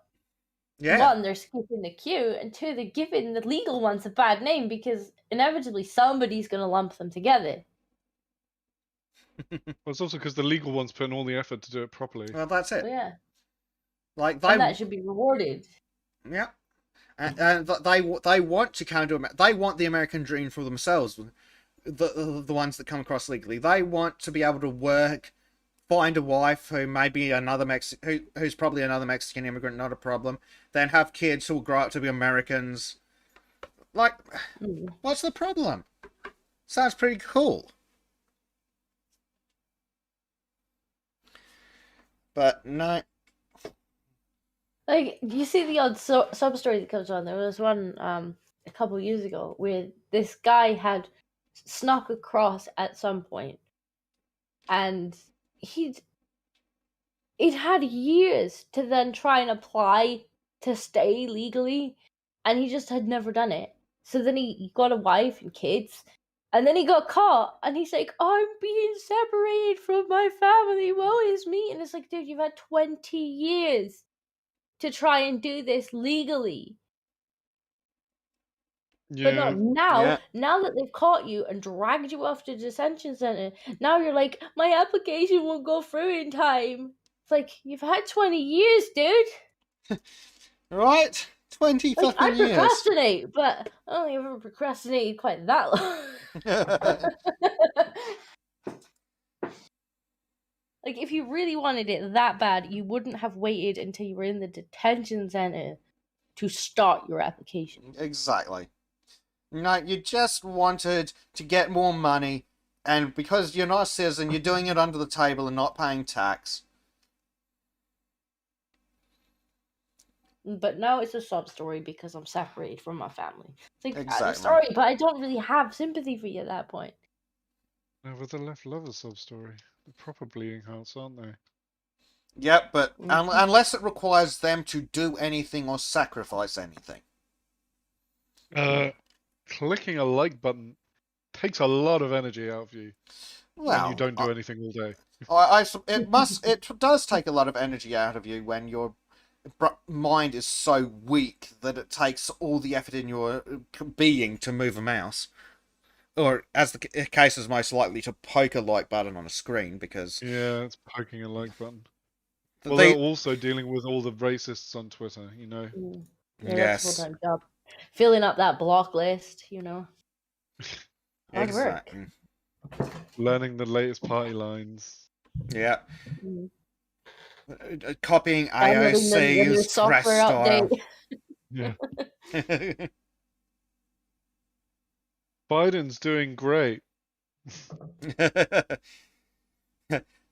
One, they're skipping the queue, and two, they're giving the legal ones a bad name because inevitably somebody's going to lump them together. Well, it's also because the legal one's putting all the effort to do it properly. Well, that's it. Yeah. And that should be rewarded. Yeah. And they want to come to America. They want the American dream for themselves. The ones that come across legally. They want to be able to work find a wife who may be who's probably another Mexican immigrant, not a problem. Then have kids who will grow up to be Americans. Like, what's the problem? Sounds pretty cool. But no. Like, you see the odd sub story that comes on. There was one a couple years ago where this guy had snuck across at some point, and he'd had years to then try and apply to stay legally, and he just had never done it. So then he got a wife and kids, and then he got caught, and he's like, "I'm being separated from my family, woe is me." And it's like, dude, you've had 20 years to try and do this legally. But no, now that they've caught you and dragged you off to detention center, now you're like, my application won't go through in time. It's like, you've had 20 years, dude. Right? 20 like, fucking years. I procrastinate, but I don't think I've ever procrastinated quite that long. Like, if you really wanted it that bad, you wouldn't have waited until you were in the detention center to start your application. Exactly. No, you just wanted to get more money, and because you're not a citizen, you're doing it under the table and not paying tax. But now it's a sub story because I'm separated from my family. It's like, exactly. I'm sorry, but I don't really have sympathy for you at that point. No, but the left love a sub story. They're proper bleeding hearts, aren't they? Yep, but unless it requires them to do anything or sacrifice anything. Clicking a like button takes a lot of energy out of you when you don't do anything all day. It does take a lot of energy out of you when your mind is so weak that it takes all the effort in your being to move a mouse. Or, as the case is most likely, to poke a like button on a screen, because... Yeah, it's poking a like button. Well, they're also dealing with all the racists on Twitter, you know? Yeah, that's a full-time job. Filling up that block list, you know? Hard work. Learning the latest party lines. Yeah. Copying AOC's press style. Yeah. Biden's doing great.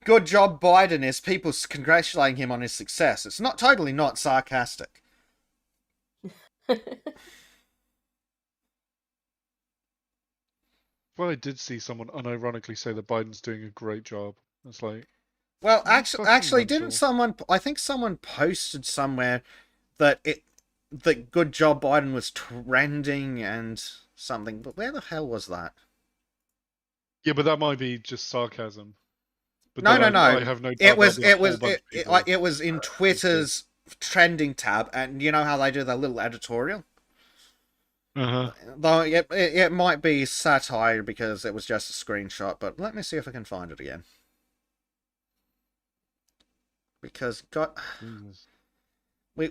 Good job, Biden, is people congratulating him on his success. It's totally not sarcastic. Well, I did see someone unironically say that Biden's doing a great job. It's like... Well, actually, didn't someone... I think someone posted somewhere that Good Job Biden was trending and something, but where the hell was that? Yeah, but that might be just sarcasm. But no. I have no doubt it was in Twitter's trending tab, and you know how they do their little editorial? Though it might be satire because it was just a screenshot, but let me see if I can find it again. Because we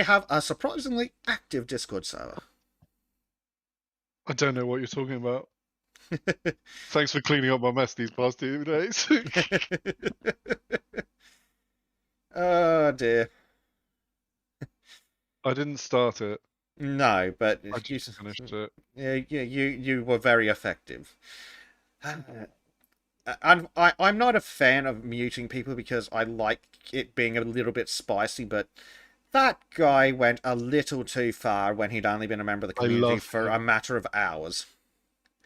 have a surprisingly active Discord server. I don't know what you're talking about. Thanks for cleaning up my mess these past 2 days. Oh dear. I didn't start it. No, but I just finished it. Yeah, you were very effective. I'm not a fan of muting people because I like it being a little bit spicy, but that guy went a little too far when he'd only been a member of the community for a matter of hours.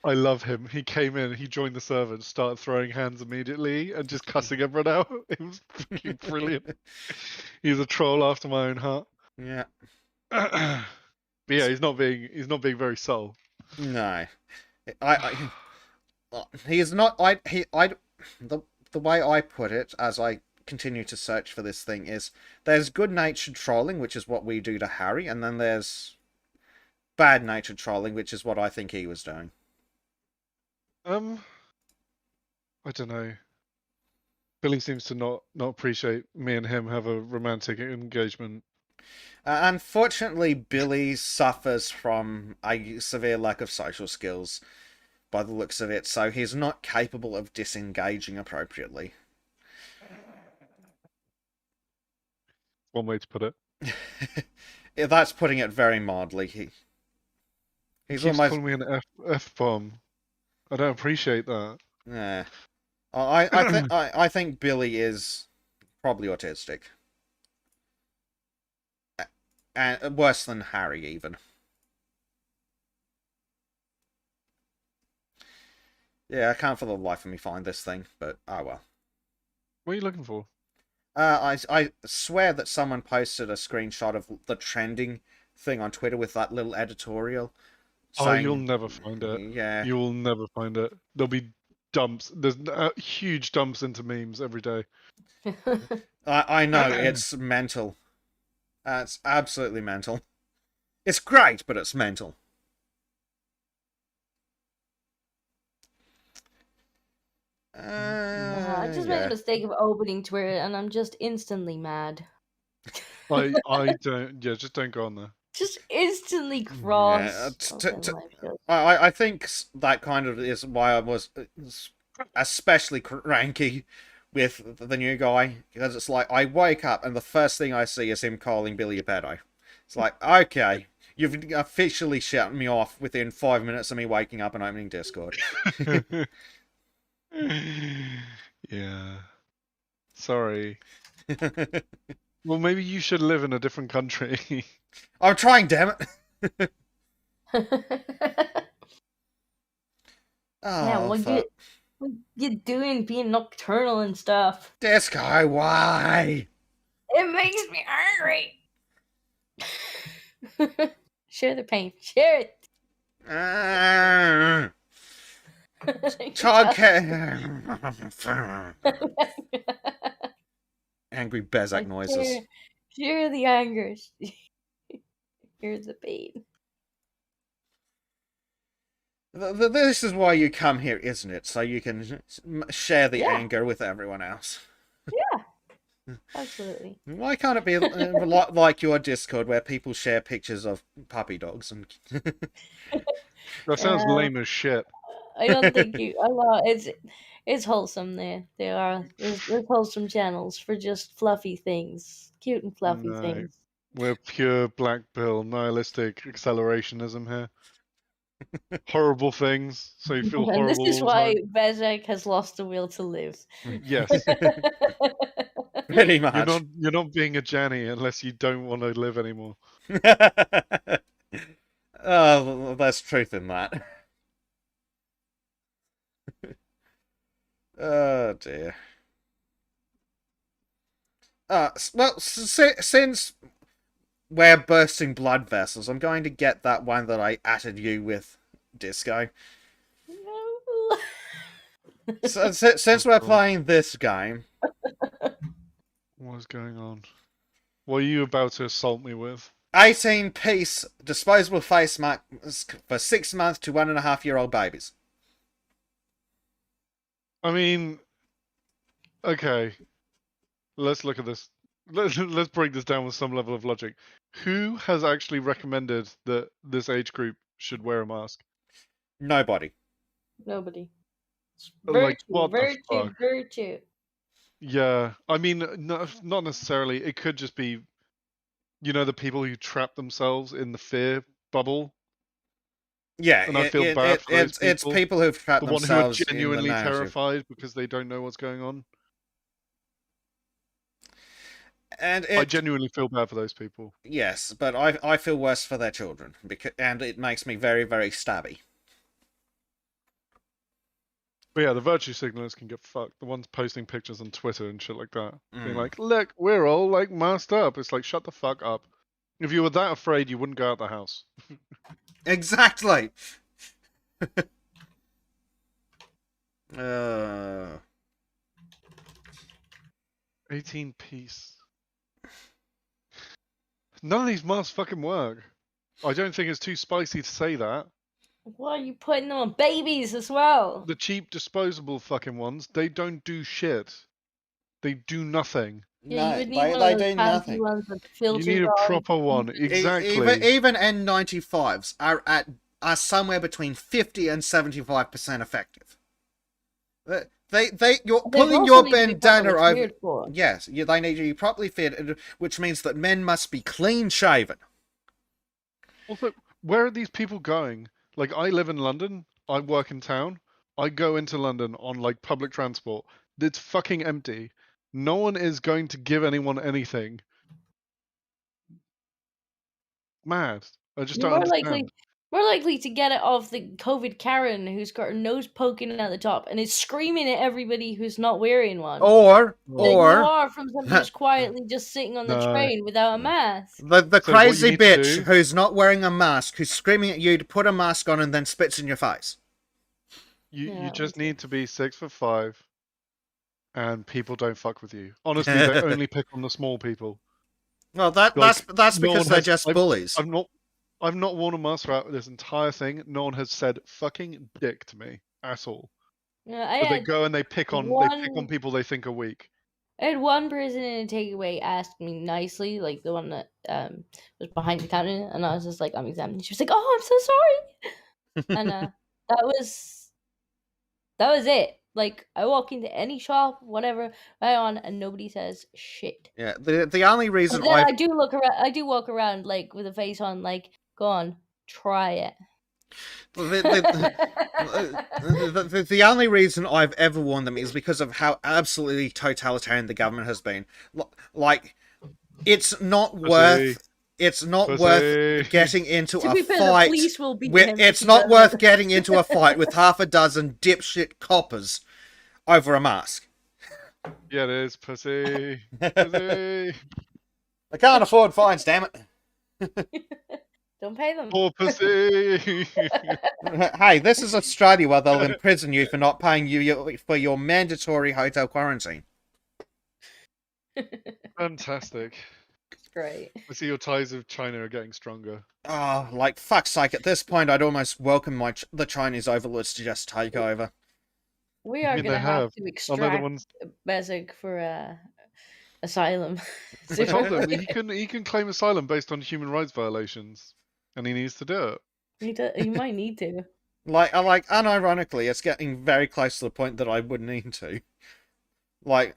I love him. He came in, he joined the server and started throwing hands immediately and just cussing everyone out. It was fucking brilliant. He's a troll after my own heart. Yeah. But yeah, he's not being very subtle. No. He is not. The way I put it, as I continue to search for this thing, is there's good-natured trolling, which is what we do to Harry, and then there's bad-natured trolling, which is what I think he was doing. I don't know. Billy seems to not appreciate me and him have a romantic engagement. Unfortunately, Billy suffers from a severe lack of social skills, by the looks of it, so he's not capable of disengaging appropriately. one way to put it. Yeah, that's putting it very mildly. He's keeps almost calling me an F-bomb. I don't appreciate that. Yeah. I think Billy is probably autistic. And worse than Harry, even. Yeah, I can't for the life of me find this thing, but oh well. What are you looking for? I swear that someone posted a screenshot of the trending thing on Twitter with that little editorial. Saying, you'll never find it. Yeah. You will never find it. There'll be dumps. There's huge dumps into memes every day. I know, it's mental. It's absolutely mental. It's great, but it's mental. I just made a mistake of opening Twitter, and I'm just instantly mad. I don't. Yeah, just don't go on there. Just instantly cross. I think that kind of is why I was especially cranky with the new guy, because it's like I wake up and the first thing I see is him calling Billy a pedo. It's like, okay, you've officially shut me off within 5 minutes of me waking up and opening Discord. Yeah. Sorry. Well, maybe you should live in a different country. I'm trying, damn it. Yeah, what you doing being nocturnal and stuff? Disco, why? It makes me angry. Share the pain. Share it. Angry Bezak noises. Share the anger. Here's the pain. This is why you come here, isn't it? So you can share the anger with everyone else. Yeah, absolutely. Why can't it be like your Discord where people share pictures of puppy dogs? And that sounds lame as shit. I don't think it's wholesome there. There's wholesome channels for just fluffy things. Cute and fluffy things. We're pure black pill, nihilistic accelerationism here. Horrible things, so you feel horrible. And this is why Bezek has lost the will to live. Yes. Pretty much. You're not being a Janny unless you don't want to live anymore. Oh, there's truth in that. Oh dear. Well, since we're bursting blood vessels, I'm going to get that one that I added you with, Disco. No. So, since we're playing this game... What's going on? What are you about to assault me with? 18-piece disposable face masks for 6 month to 1.5-year-old babies. I mean, okay. Let's look at this. Let's break this down with some level of logic. Who has actually recommended that this age group should wear a mask? Nobody. Nobody. Like, what the fuck? Virtue. Yeah, I mean, not necessarily. It could just be, the people who trap themselves in the fear bubble. Yeah, and I feel bad for those people. It's people who've trapped themselves who are genuinely in the terrified because they don't know what's going on. And I genuinely feel bad for those people. Yes, but I feel worse for their children, and it makes me very, very stabby. But yeah, the virtue signalers can get fucked. The ones posting pictures on Twitter and shit like that. Being like, look, we're all like masked up. It's like, shut the fuck up. If you were that afraid, you wouldn't go out the house. Exactly. 18-piece. None of these masks fucking work. I don't think it's too spicy to say that. Why are you putting them on babies as well? The cheap disposable fucking ones, they don't do shit. They do nothing. Yeah, you would need they do nothing. You need a proper one, exactly. Even N95s are somewhere between 50 and 75% effective. You're They pulling also your need to be bandana properly over. cleared for. Yes, they need to be properly fitted, which means that men must be clean shaven. Also, where are these people going? Like, I live in London. I work in town. I go into London on like public transport. It's fucking empty. No one is going to give anyone anything. Mad. I just You're don't understand. more likely to get it off the COVID Karen who's got her nose poking out the top and is screaming at everybody who's not wearing one. Or than you are from somebody who's quietly just sitting on the No. train without a mask. the So what you crazy need to bitch do- who's not wearing a mask, who's screaming at you to put a mask on and then spits in your face. You just need to be 6'5", and people don't fuck with you. Honestly, they only pick on the small people. Well, Like, that's no because one they're has- just I've- bullies. I've not worn a mask throughout this entire thing. No one has said fucking dick to me at all. I But they had go and they pick on people they think are weak. I had one person in a takeaway ask me nicely, like the one that was behind the counter, and I was just like, I'm exempt. And she was like, "Oh, I'm so sorry," and that was it. Like, I walk into any shop, whatever, right on, and nobody says shit. Yeah, the only reason But then I do look around. I do walk around like with a face on, like, go on, try it. The only reason I've ever worn them is because of how absolutely totalitarian the government has been. Like, it's not worth getting into To a be fair, the fight. police will beat with, him if it's he not does worth it. getting into a fight with half a dozen dipshit coppers over a mask. Yeah, it is, pussy. Pussy. I can't afford fines, damn it. Don't pay them. Poor pussy. Hey, this is Australia where they'll imprison you for not paying you for your mandatory hotel quarantine. Fantastic. It's great. I see your ties with China are getting stronger. Oh, like, fuck's sake, at this point I'd almost welcome the Chinese overlords to just take over. We are mean, going to they have have. to They're the extract ones- Bezic for asylum. I told him he can claim asylum based on human rights violations, and he needs to do it. He might need to. Like, unironically, it's getting very close to the point that I would need to. Like,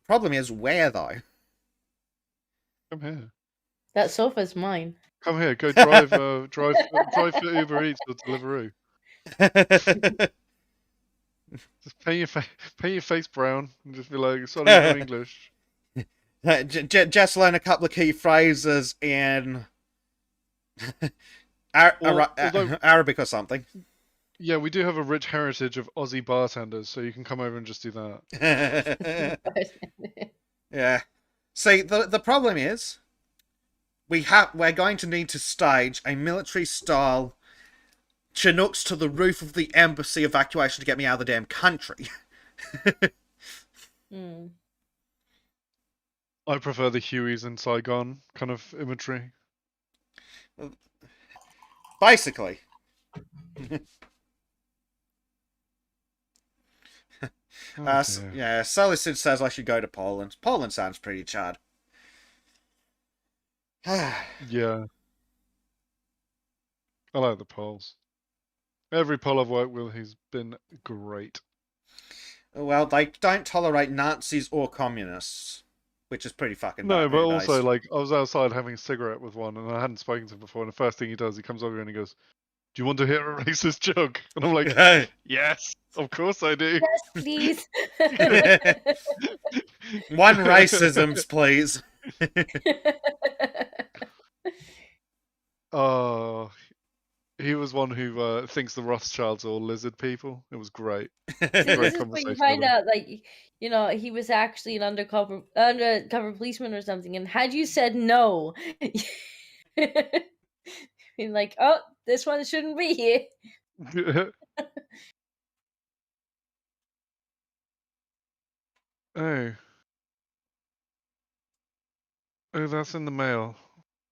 problem is, where, though? Come here. That sofa's mine. Come here. Go drive for Uber Eats or Deliveroo. Just paint your face brown and just be like, sorry, no English. Just learn a couple of key phrases in Arabic or something. Yeah, we do have a rich heritage of Aussie bartenders, so you can come over and just do that. Yeah. See, the problem is, we're going to need to stage a military-style Chinooks to the roof of the embassy evacuation to get me out of the damn country. I prefer the Hueys in Saigon kind of imagery. Basically. Yeah, Solicid says I should go to Poland. Poland sounds pretty chad. Yeah. I like the Poles. Every Pole I've worked with, he's been great. Well, they don't tolerate Nazis or communists, which is pretty fucking bad. No, but nowadays. also, like, I was outside having a cigarette with one, and I hadn't spoken to him before, and the first thing he does, he comes over and he goes, "Do you want to hear a racist joke?" And I'm like, "Yes, of course I do." Yes, please. One racisms, please. Oh, he was one who thinks the Rothschilds are all lizard people. It was great. See, this is where you find out, like, you know, he was actually an undercover policeman or something, and had you said no, you're like, oh, this one shouldn't be here. Oh. Oh, that's in the mail.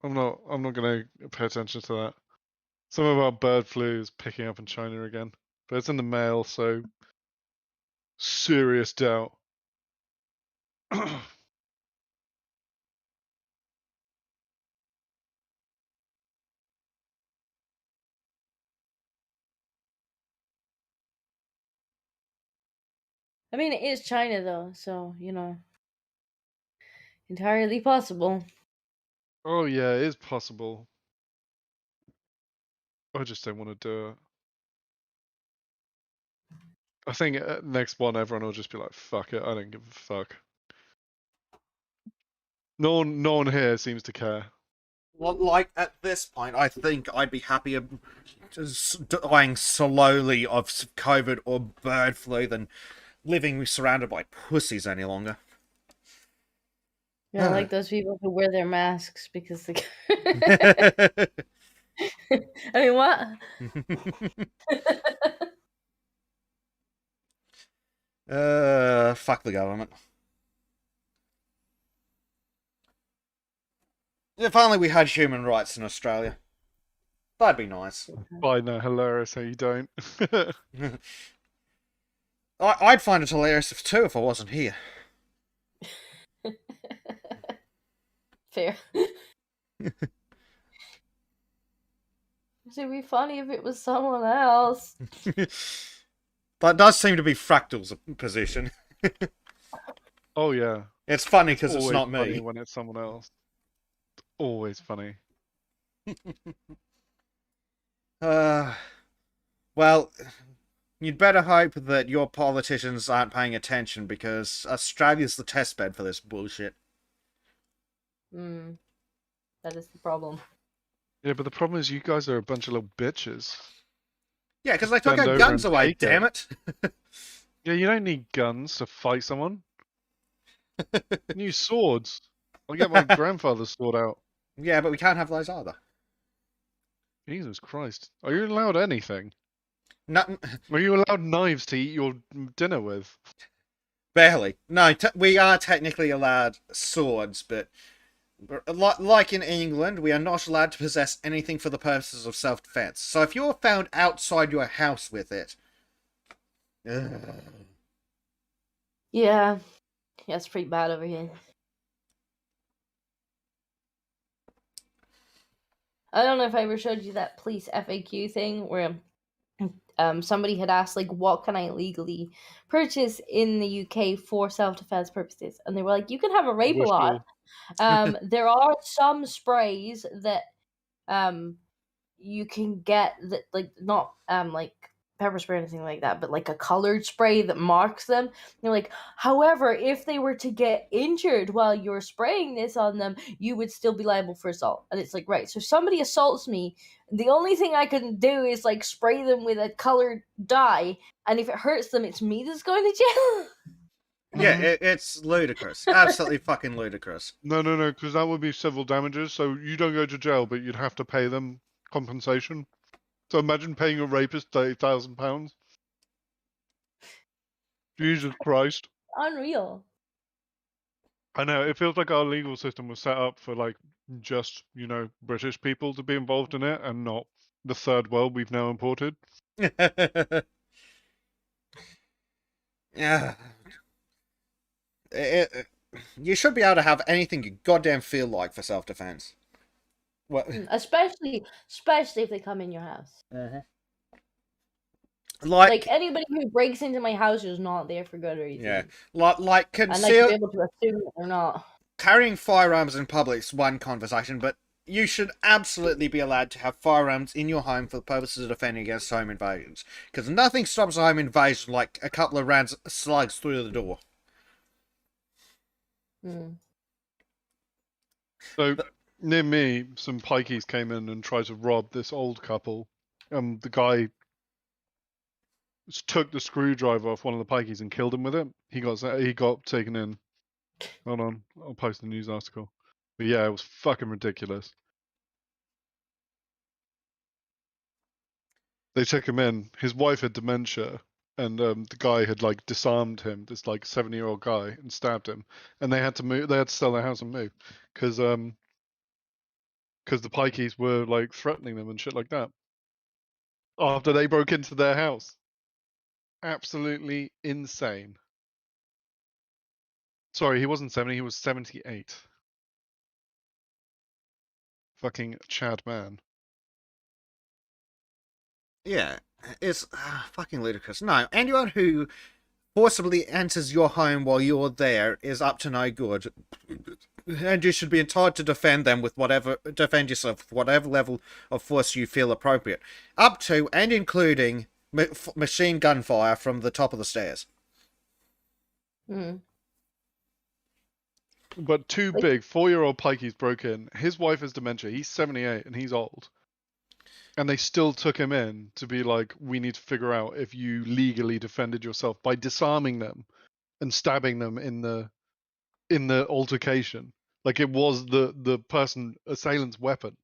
I'm not gonna pay attention to that. Something about bird flu is picking up in China again. But it's in the mail, so serious doubt. I mean, it is China though, so entirely possible. Oh yeah, it is possible. I just don't want to do it. I think next one, everyone will just be like, "Fuck it, I don't give a fuck." No one here seems to care. Well, like at this point, I think I'd be happier just dying slowly of COVID or bird flu than living surrounded by pussies any longer. Yeah, like those people who wear their masks because they. I mean, what? Fuck the government. If only we had human rights in Australia. That'd be nice. I know, hilarious how you don't. I'd find it hilarious too if I wasn't here. Fair. It'd be funny if it was someone else. That does seem to be Fractal's position. Oh yeah. It's funny because it's not funny me. when it's someone else. Always funny. Well, you'd better hope that your politicians aren't paying attention because Australia's the testbed for this bullshit. That is the problem. Yeah, but the problem is you guys are a bunch of little bitches. Yeah, because they took our guns away, damn it. Yeah, you don't need guns to fight someone. You use swords. I'll get my grandfather's sword out. Yeah, but we can't have those either. Jesus Christ. Are you allowed anything? Nothing. Are you allowed knives to eat your dinner with? Barely. No, we are technically allowed swords, but like in England, we are not allowed to possess anything for the purposes of self-defense. So if you're found outside your house with it... Yeah, it's pretty bad over here. I don't know if I ever showed you that police FAQ thing where somebody had asked, like, what can I legally purchase in the UK for self-defense purposes? And they were like, you can have a rape lot. There are some sprays that you can get that, like, not like pepper spray or anything like that, but like a colored spray that marks them. And you're like, however, if they were to get injured while you're spraying this on them, you would still be liable for assault. And it's like, right, so if somebody assaults me, the only thing I can do is like spray them with a colored dye, and if it hurts them, it's me that's going to jail. Yeah, it's ludicrous. Absolutely fucking ludicrous. No, because that would be civil damages, so you don't go to jail, but you'd have to pay them compensation. So imagine paying a rapist £30,000. Jesus Christ. Unreal. I know, it feels like our legal system was set up for, like, just, British people to be involved in it, and not the third world we've now imported. Yeah. You should be able to have anything you goddamn feel like for self-defense. Well, especially if they come in your house. Like anybody who breaks into my house is not there for good reason. Yeah, like conceal. I'd like to be able to assume that they're not. Carrying firearms in public is one conversation, but you should absolutely be allowed to have firearms in your home for the purposes of defending against home invasions. Because nothing stops a home invasion like a couple of rounds of slugs through the door. So, near me, some pikeys came in and tried to rob this old couple. The guy took the screwdriver off one of the pikeys and killed him with it. He got taken in. Hold on, I'll post the news article. But yeah, it was fucking ridiculous. They took him in. His wife had dementia, and the guy had like disarmed him. This like 70-year-old guy, and stabbed him. And they had to move. They had to sell their house and move because the pikeys were like threatening them and shit like that. After they broke into their house. Absolutely insane. Sorry, he wasn't 70, he was 78. Fucking Chad man. Yeah, it's fucking ludicrous. No, anyone who forcibly enters your home while you're there is up to no good, and you should be entitled to defend yourself with whatever level of force you feel appropriate, up to and including machine gun fire from the top of the stairs. But too big, 4-year-old Pikey's broke in. His wife has dementia. He's 78 and he's old. And they still took him in to be like, we need to figure out if you legally defended yourself by disarming them and stabbing them in the altercation. Like it was the assailant's weapon.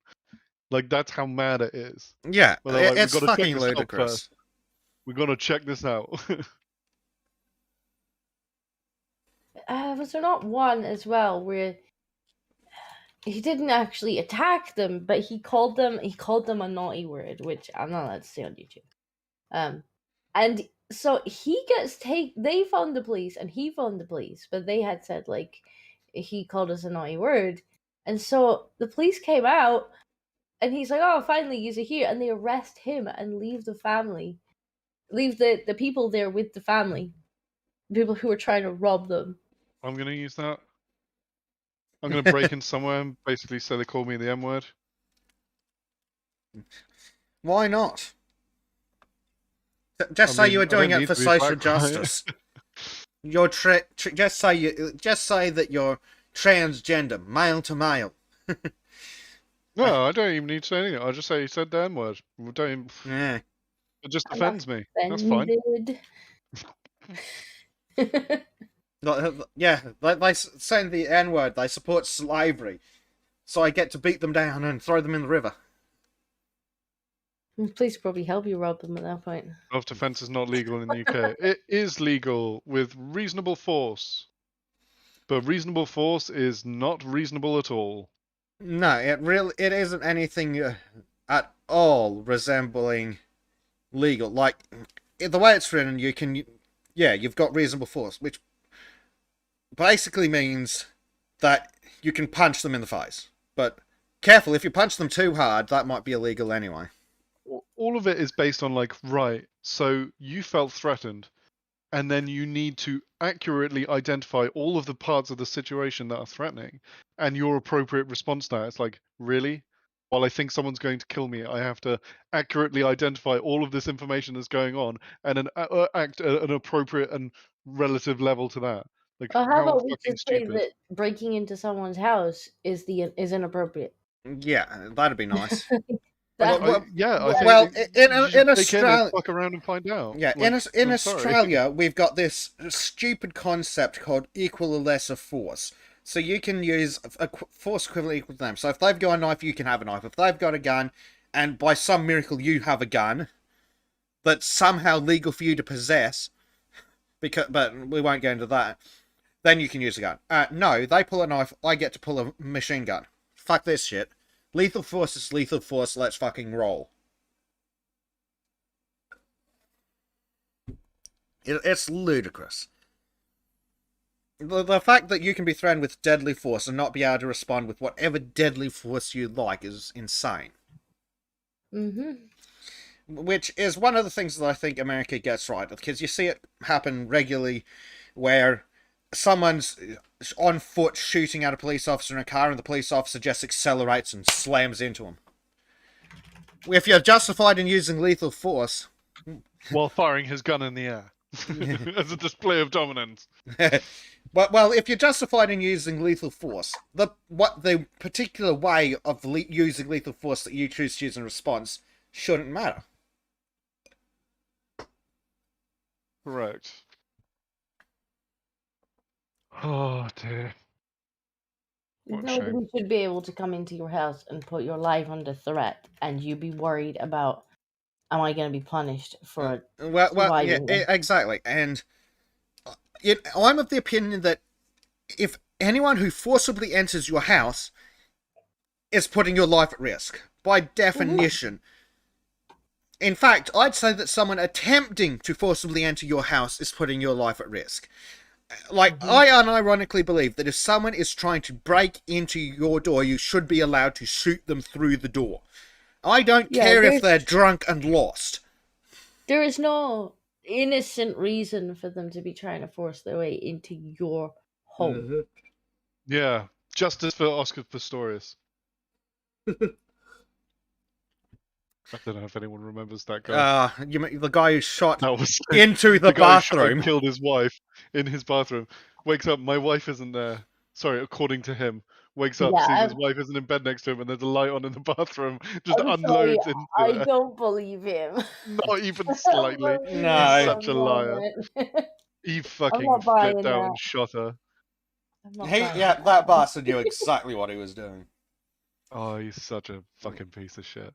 Like that's how mad it is. Yeah, like, it's fucking ludicrous. We got to check this out. Was there not one as well where he didn't actually attack them, but he called them a naughty word, which I'm not allowed to say on YouTube. And so they phoned the police and he phoned the police, but they had said like he called us a naughty word. And so the police came out and he's like, oh, finally you're here, and they arrest him and leave the people there with the family. People who were trying to rob them. I'm going to use that. I'm going to break in somewhere and basically say they called me the M-word. Why not? Just say you were doing it for social justice. You're just say that you're transgender, male to male. No, I don't even need to say anything. I'll just say you said the M-word. Yeah. It just offends me. That's fine. Yeah, they saying the N-word, they support slavery. So I get to beat them down and throw them in the river. Police probably help you rob them at that point. Self-defense is not legal in the UK. It is legal with reasonable force. But reasonable force is not reasonable at all. No, it isn't anything at all resembling legal. Like, the way it's written, you've got reasonable force, which basically means that you can punch them in the face. But careful, if you punch them too hard, that might be illegal anyway. All of it is based on, like, right, so you felt threatened, and then you need to accurately identify all of the parts of the situation that are threatening, and your appropriate response to that. It's like, really? While I think someone's going to kill me, I have to accurately identify all of this information that's going on, and act at an appropriate and relative level to that. Like, how about we fucking just say stupid. that breaking into someone's house is inappropriate? Yeah, that'd be nice. I think well, in Australia, Australia, fuck around and find out. Yeah, like, in I'm sorry. Australia, we've got this stupid concept called equal or lesser force. So you can use a force equivalent equal to them. So if they've got a knife, you can have a knife. If they've got a gun, and by some miracle you have a gun that's somehow legal for you to possess, but we won't go into that, then you can use a gun. No, they pull a knife, I get to pull a machine gun. Fuck this shit. Lethal force is lethal force, let's fucking roll. It's ludicrous. The fact that you can be threatened with deadly force and not be able to respond with whatever deadly force you like is insane. Mm-hmm. Which is one of the things that I think America gets right, because you see it happen regularly where someone's on foot shooting at a police officer in a car and the police officer just accelerates and slams into him. If you're justified in using lethal force... While firing his gun in the air. As a display of dominance. Well, if you're justified in using lethal force, the particular way of using lethal force that you choose to use in response shouldn't matter. Correct. Oh dear. Nobody should be able to come into your house and put your life under threat, and you be worried about, am I going to be punished for surviving? Yeah, exactly. And I'm of the opinion that if anyone who forcibly enters your house is putting your life at risk, by definition. In fact, I'd say that someone attempting to forcibly enter your house is putting your life at risk. Like, I unironically believe that if someone is trying to break into your door, you should be allowed to shoot them through the door. I don't care if they're drunk and lost. There is no innocent reason for them to be trying to force their way into your home. Yeah, justice for Oscar Pistorius. I don't know if anyone remembers that guy. You mean the guy who shot was into the guy who shot and bathroom. killed his wife in his bathroom. Wakes up, my wife isn't there. Sorry, according to him. Wakes up, sees his wife isn't in bed next to him, and there's a light on in the bathroom. Just unloads into I it. don't believe him. Not even slightly. No. He's such a liar. He fucking flipped out and shot her. That bastard knew exactly what he was doing. Oh, he's such a fucking piece of shit.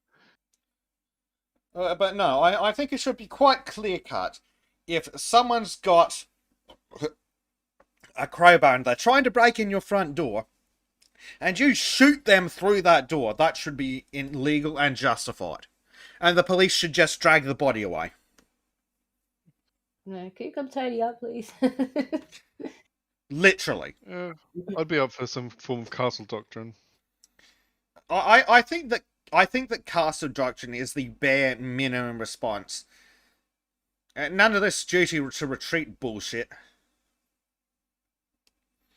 But no, I think it should be quite clear-cut. If someone's got a crowbar and they're trying to break in your front door, and you shoot them through that door, that should be illegal and justified. And the police should just drag the body away. Can you come tidy up, please? Literally. Yeah, I'd be up for some form of castle doctrine. I think that castle doctrine is the bare minimum response. None of this duty to retreat bullshit.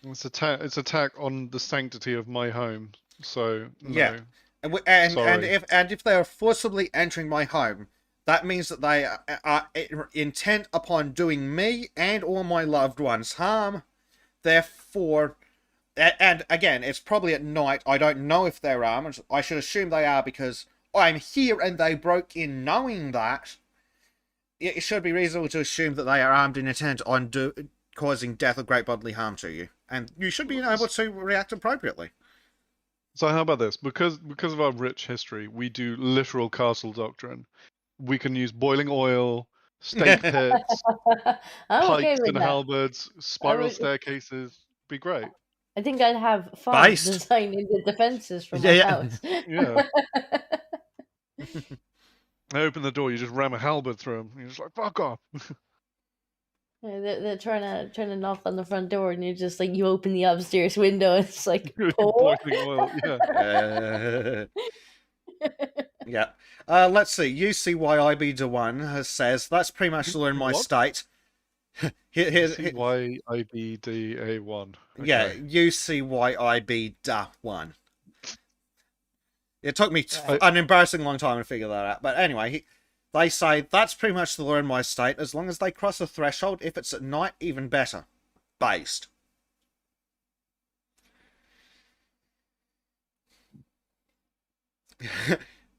It's attack on the sanctity of my home. So no. Yeah, and if they are forcibly entering my home, that means that they are intent upon doing me and all my loved ones harm. Therefore, and again, it's probably at night. I don't know if they're armed. I should assume they are because I'm here and they broke in knowing that. It should be reasonable to assume that they are armed in intent on causing death or great bodily harm to you. And you should be able to react appropriately. So how about this? Because of our rich history, we do literal castle doctrine. We can use boiling oil, stake pits, pikes and halberds, spiral staircases. Be great. I think I'd have fun designing the defenses for my house. Yeah. I open the door, you just ram a halberd through them. You're just like, fuck off. They're trying to knock on the front door, and you're just like, you open the upstairs window, and it's like, boiling oil, yeah. Yeah. Let's see. UCYIB Dewan says that's pretty much the law in my state. UCYIBDA1. Okay. Yeah, UCYIB Da1. It took me an embarrassing long time to figure that out. But anyway, they say that's pretty much the law in my state. As long as they cross a threshold, if it's at night, even better. Based.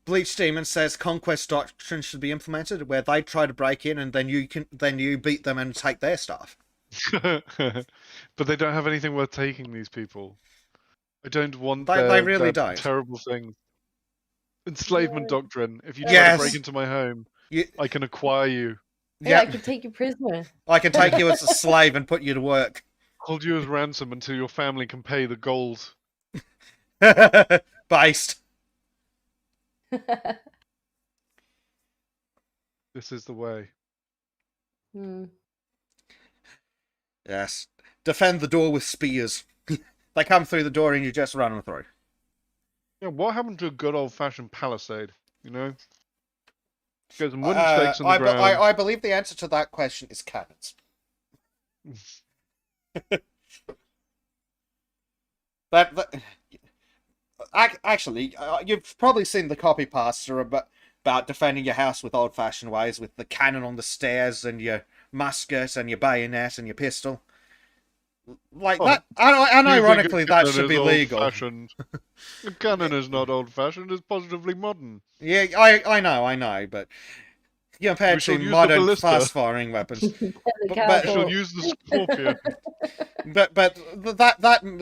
Bleach Demon says conquest doctrine should be implemented, where they try to break in and then you beat them and take their stuff. But they don't have anything worth taking. These people. I don't want. They really don't. Terrible things. Enslavement doctrine. If you try to break into my home, I can acquire you. Yeah, I can take you prisoner. I can take you as a slave and put you to work. Hold you as ransom until your family can pay the gold. Based. This is the way. Yes. Defend the door with spears. They come through the door and you just run them through. Yeah, what happened to a good old-fashioned palisade? You know? Get some wooden stakes on the ground. I believe the answer to that question is cannons. Actually, you've probably seen the copy pasta about defending your house with old-fashioned ways, with the cannon on the stairs and your musket and your bayonet and your pistol. Like that, and ironically, that should be legal. The cannon is not old-fashioned; it's positively modern. Yeah, I know, but compared to modern fast-firing weapons, but shall use the scorpion. But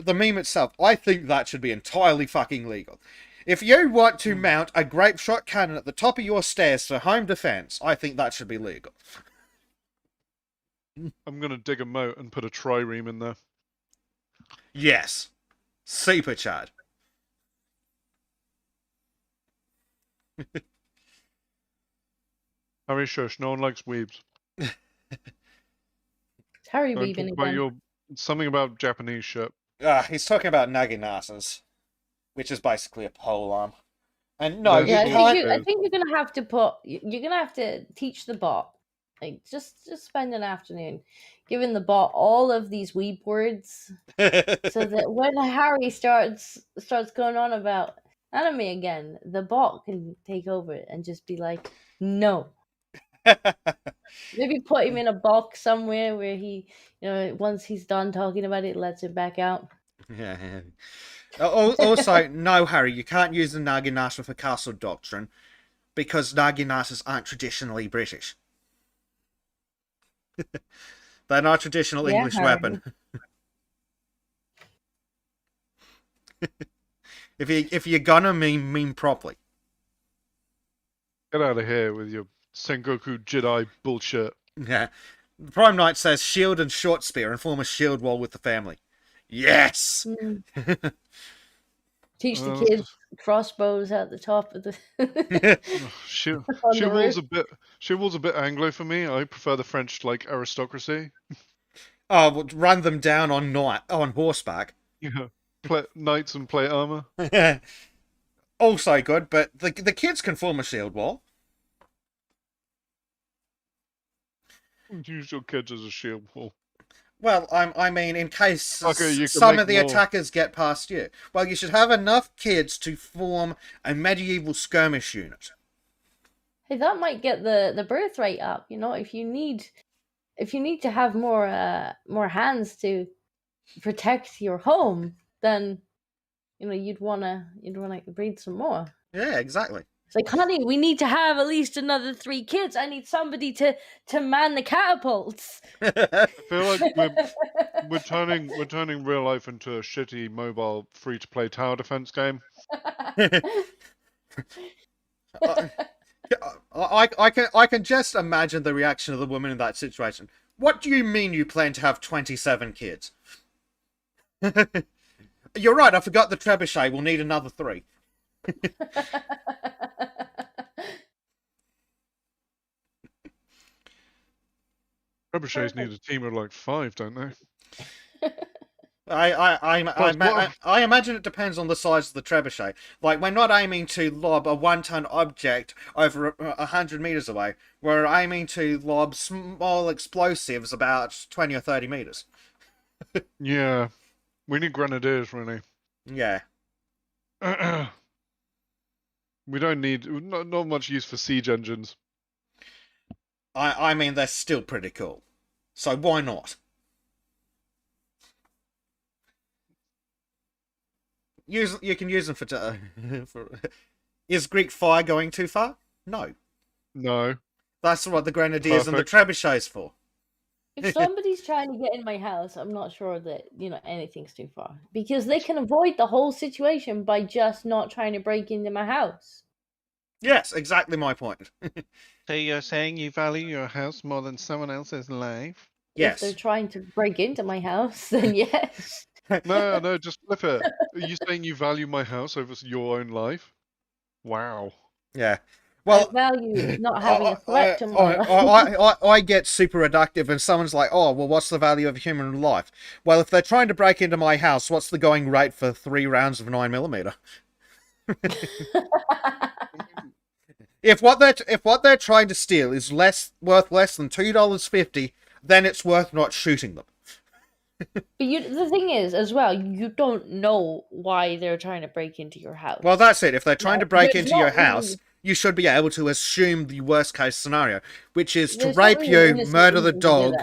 the meme itself, I think that should be entirely fucking legal. If you want to mount a grape shot cannon at the top of your stairs for home defense, I think that should be legal. I'm gonna dig a moat and put a trireme in there. Yes. Super Chad. Harry, shush, no one likes weebs. Harry weaving again. Something about Japanese shit. He's talking about naginasas, which is basically a polearm. And no, I think you're gonna have to teach the bot Like, just spend an afternoon giving the bot all of these weeb words, so that when Harry starts going on about anime again, the bot can take over and just be like, no. Maybe put him in a box somewhere where he, once he's done talking about it, lets him back out. Yeah. Also, no, Harry, you can't use the Naginata for castle doctrine because Naginatas aren't traditionally British. They're not a traditional English Harry. weapon. if you're gonna meme properly. Get out of here with your Sengoku Jedi bullshit. Yeah. Prime Knight says shield and short spear and form a shield wall with the family. Yes! Teach the kids crossbows at the top of the... Shield wall's a bit Anglo for me. I prefer the French, like, aristocracy. Oh, run them down on horseback. Yeah. Knights and plate armor. Also good, but the kids can form a shield wall. Use your kids as a shield wall. Well, I mean, in case some of the attackers get past you. Well, you should have enough kids to form a medieval skirmish unit. Hey, that might get the birth rate up. If you need to have more hands to protect your home, then you'd wanna breed some more. Yeah, exactly. It's like, honey, we need to have at least another 3 kids. I need somebody to man the catapults. I feel like we're turning real life into a shitty mobile free-to-play tower defense game. I can just imagine the reaction of the woman in that situation. What do you mean you plan to have 27 kids? You're right, I forgot the trebuchet. We'll need another 3. Trebuchets need a team of like 5, don't they? I imagine it depends on the size of the trebuchet. Like, we're not aiming to lob a 1-ton object over 100 meters away. We're aiming to lob small explosives about 20 or 30 meters. Yeah, we need grenadiers, really. Yeah. We don't need not much use for siege engines. I mean, they're still pretty cool. So why not? You can use them for Is Greek fire going too far? No. No. That's what the grenadiers and the trebuchets for. If somebody's trying to get in my house, I'm not sure that, anything's too far. Because they can avoid the whole situation by just not trying to break into my house. Yes, exactly my point. So you're saying you value your house more than someone else's life? Yes. If they're trying to break into my house, then yes. No, just flip it. Are you saying you value my house over your own life? Wow. Yeah. Well, I value not having a threat to my life. I get super reductive and someone's like, oh, well, what's the value of human life? Well, if they're trying to break into my house, what's the going rate for 3 rounds of 9mm? If what they're trying to steal is worth less than $2.50, then it's worth not shooting them. But the thing is, as well, you don't know why they're trying to break into your house. Well, that's it. If they're trying to break into your house, you should be able to assume the worst case scenario, which is to rape you, murder the dog.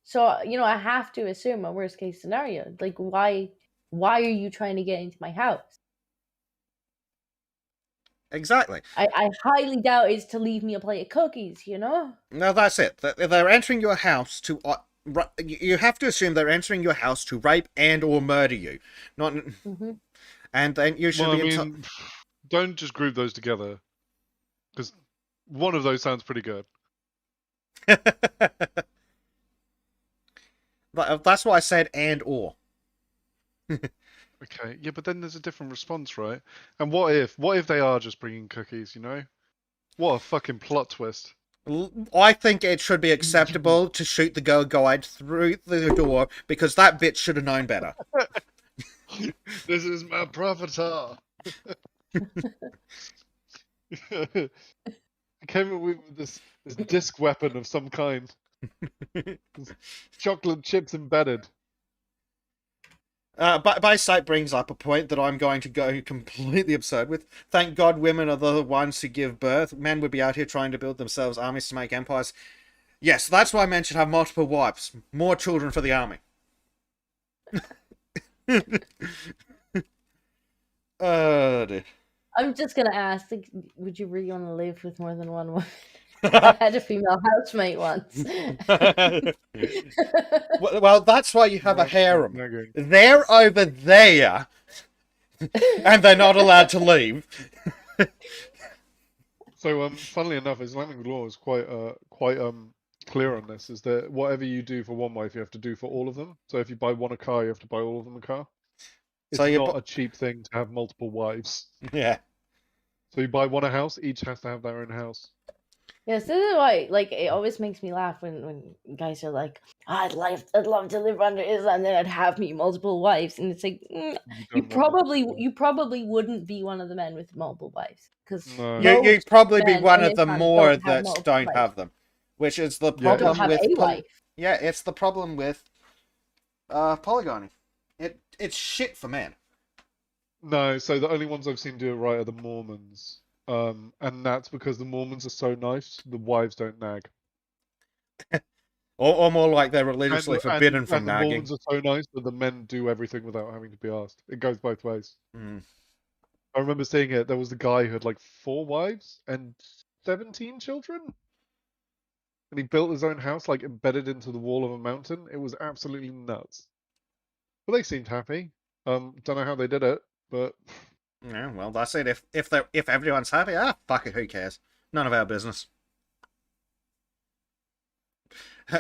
So, I have to assume a worst case scenario. Like, why are you trying to get into my house? Exactly. I highly doubt it's to leave me a plate of cookies, No, that's it. They're entering your house to... you have to assume they're entering your house to rape and or murder you. Not... Mm-hmm. And then you should don't just group those together. Because one of those sounds pretty good. That's why I said and or. Okay, yeah, but then there's a different response, right? And what if they are just bringing cookies, What a fucking plot twist. I think it should be acceptable to shoot the girl guide through the door because that bitch should have known better. This is my profitar. came with this disc weapon of some kind. Chocolate chips embedded. By sight brings up a point that I'm going to go completely absurd with. Thank God women are the ones who give birth. Men would be out here trying to build themselves armies to make empires. Yes, that's why men should have multiple wives. More children for the army. Dear. I'm just gonna ask, like, would you really want to live with more than one woman? I had a female housemate once. Well, that's why you have a harem. They're over there, and they're not allowed to leave. So, funnily enough, Islamic law is quite clear on this. Is that whatever you do for one wife, you have to do for all of them. So, if you buy one a car, you have to buy all of them a car. It's So not a cheap thing to have multiple wives. Yeah. So you buy one a house, each has to have their own house. Yes, this is why, like, it always makes me laugh when guys are like, I'd love to live under Islam, and then I'd have me multiple wives, and it's like, you probably wouldn't be one of the men with multiple wives, because you'd probably be one of the more that don't have them, which is the problem with it's the problem with polygamy. It's shit for men. No, so the only ones I've seen do it right are the Mormons. And that's because the Mormons are so nice, the wives don't nag. or more like they're religiously forbidden from nagging. The Mormons are so nice that the men do everything without having to be asked. It goes both ways. I remember seeing it. There was the guy who had like 4 wives and 17 children. And he built his own house, like embedded into the wall of a mountain. It was absolutely nuts. But they seemed happy. Don't know how they did it, but yeah, well, that's it. If everyone's happy, fuck it, who cares? None of our business.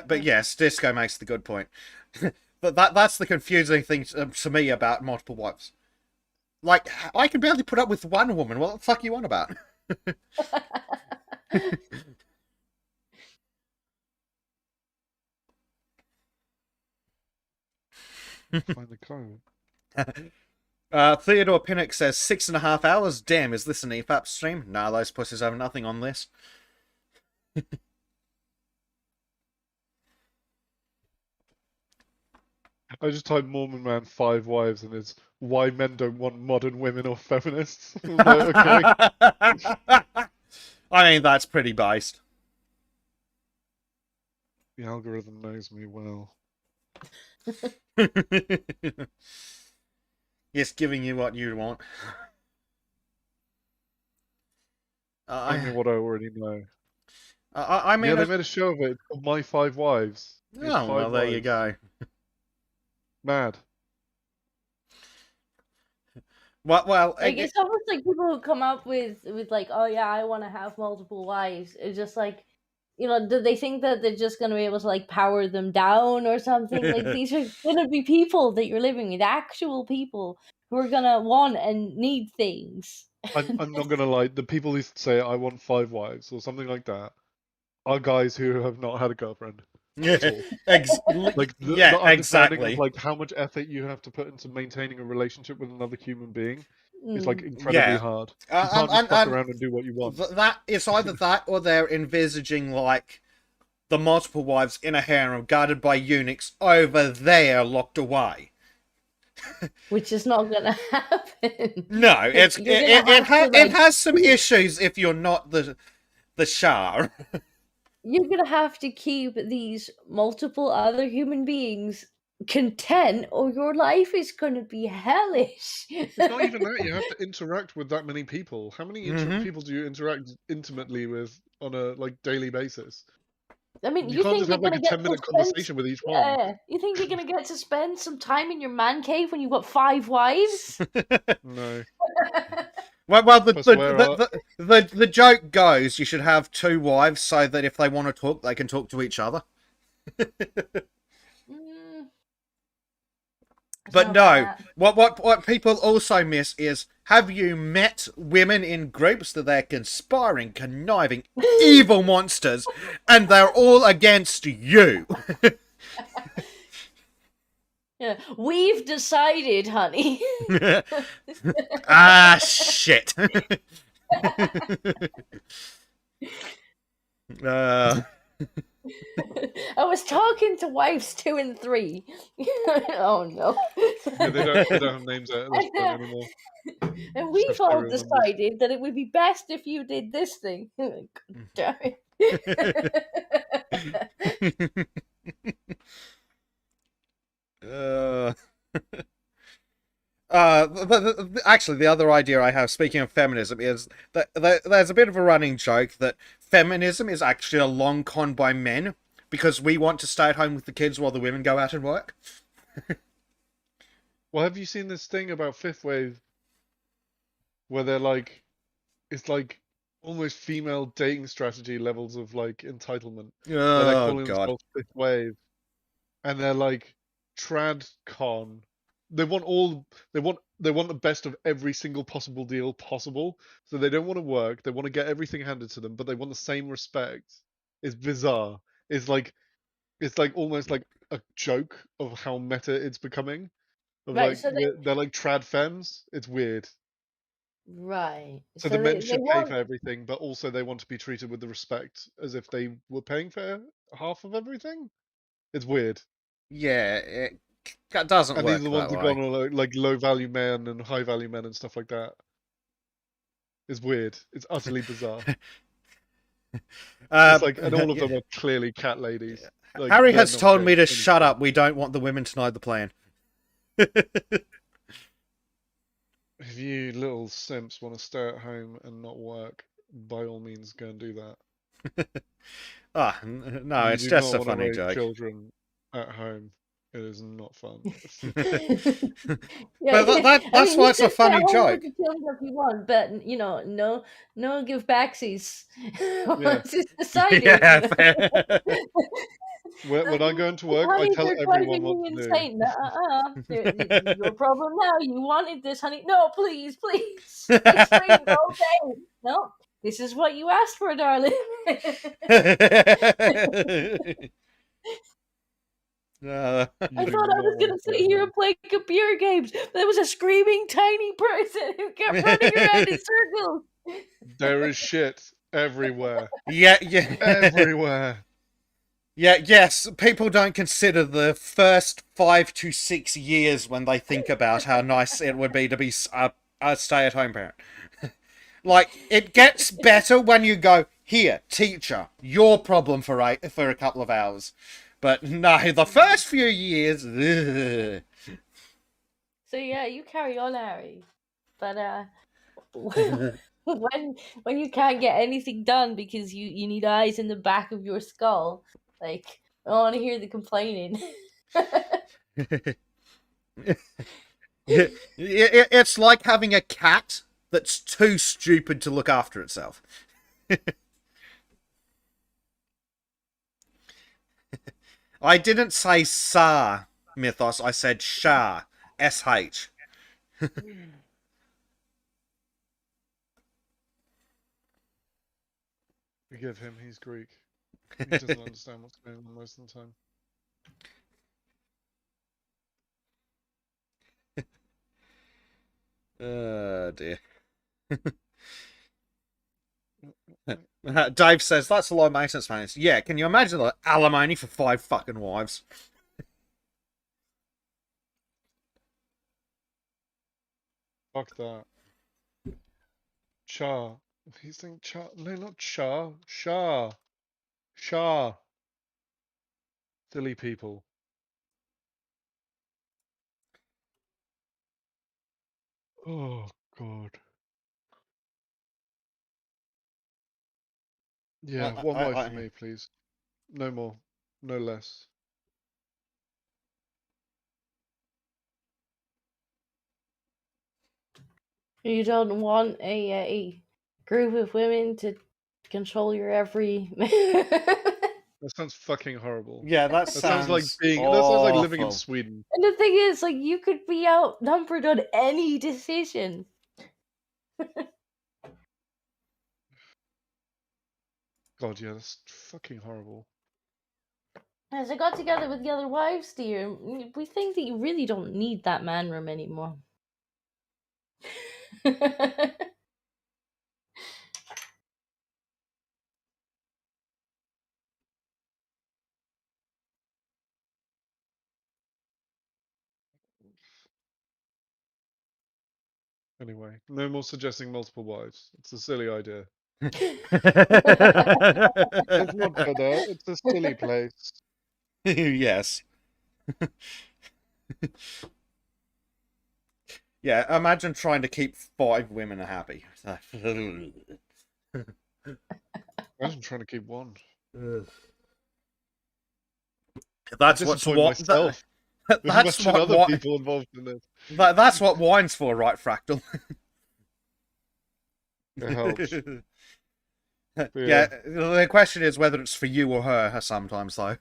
But yes, Disco makes the good point. But that's the confusing thing to me about multiple wives. Like, I can barely put up with one woman. What the fuck you on about? Find the code. Theodore Pinnock says 6.5 hours. Damn, is this an EFAP stream? Nah, those pussies have nothing on this. I just typed Mormon man 5 wives and it's why men don't want modern women or feminists. Like, okay. I mean, that's pretty based. The algorithm knows me well. Yes, giving you what you want. I know what I already know. I mean, yeah, they made a show of it. It's called My 5 Wives. Oh, well, there you go. Mad. Well, like, it's almost like people who come up with like, oh yeah, I want to have multiple wives. It's just like, you know, do they think that they're just going to be able to like power them down or something? Like, these are going to be people that you're living with, actual people who are going to want and need things. I'm not going to lie, the people who say I want 5 wives or something like that are guys who have not had a girlfriend. Exactly. Of, like, how much effort you have to put into maintaining a relationship with another human being is like incredibly hard. You can't just fuck around and do what you want. That it's either that or they're envisaging like the multiple wives in a harem guarded by eunuchs over there locked away. Which is not going to happen. No, it has some issues if you're not the Shah. You're going to have to keep these multiple other human beings content or your life is going to be hellish. It's not even that. You have to interact with that many people. How many people do you interact intimately with on a like daily basis? I mean, you can't think just have like a 10-minute conversation with each one. Yeah, you think you're going to get to spend some time in your man cave when you've got 5 wives? No. Well, the joke goes you should have 2 wives so that if they want to talk, they can talk to each other. But no, what people also miss is, have you met women in groups that they're conspiring, conniving, evil monsters, and they're all against you? Yeah, we've decided, honey. Shit. I was talking to wives 2 and 3. Oh no. Yeah, they don't have names at this point anymore. And Just we've have all serial numbers. decided that it would be best if you did this thing. God damn it. But actually, the other idea I have, speaking of feminism, is that there's a bit of a running joke that feminism is actually a long con by men because we want to stay at home with the kids while the women go out and work. Well, have you seen this thing about fifth wave where they're like, it's like almost female dating strategy levels of like entitlement, where they're calling themselves fifth wave, and they're like tradcon. They want the best of every single possible deal possible. So they don't want to work. They want to get everything handed to them, but they want the same respect. It's bizarre. It's like almost like a joke of how meta it's becoming. Of Right, like so they're like trad femmes. It's weird. Right. So the men should pay for everything, but also they want to be treated with the respect as if they were paying for half of everything. It's weird. Yeah, it doesn't and work these are the ones that that way. go on like low value men and high value men and stuff like that. It's weird. It's utterly bizarre. It's like, and all of them are clearly cat ladies. Like, Harry has told me to shut up. We don't want the women to know the plan. If you little simps want to stay at home and not work, by all means, go and do that. No, it's just a funny joke. Children at home. It is not fun. Yeah, but that's why it's a funny joke. If you want, but you know, no give backsies. Once it's decided. Yeah, you know? When I go into work, honey, I tell they're everyone driving what me to insane. do. Your problem now. You wanted this, honey. No, please. Ice cream all day. No, this is what you asked for, darling. I thought I was going to sit here and play computer games. There was a screaming tiny person who kept running around in circles. There is shit everywhere. Yeah. Everywhere. Yeah, yes, people don't consider the first 5 to 6 years when they think about how nice it would be to be a stay-at-home parent. Like, it gets better when you go, here, teacher, your problem for a couple of hours. But no, the first few years... Ugh. So yeah, you carry on, Harry. But when you can't get anything done because you need eyes in the back of your skull, like, I don't want to hear the complaining. It's like having a cat that's too stupid to look after itself. I didn't say Sa Mythos, I said Shah. S-H. Forgive him, he's Greek. He doesn't understand what's going on most of the time. Oh dear. Dave says that's a low maintenance payments. Yeah, can you imagine the alimony for 5 fucking wives? Fuck that. Cha. He's saying Cha. No, not Cha. Shah. Shah. Silly people. Oh, God. Yeah, one wife for me, please. No more. No less. You don't want a group of women to control your every... That sounds fucking horrible. Yeah, that sounds like being. awful. That sounds like living in Sweden. And the thing is, like, you could be outnumbered on any decision. God, yeah, that's fucking horrible. As I got together with the other wives, dear, we think that you really don't need that man room anymore. Anyway, no more suggesting multiple wives. It's a silly idea. Let's not go there. It's a silly place. Yes. Yeah, imagine trying to keep 5 women happy. Imagine trying to keep one. That's what's myself. That's what other people involved in this. That's what wine's for, right, Fractal? It helps. Yeah, the question is whether it's for you or her sometimes, though.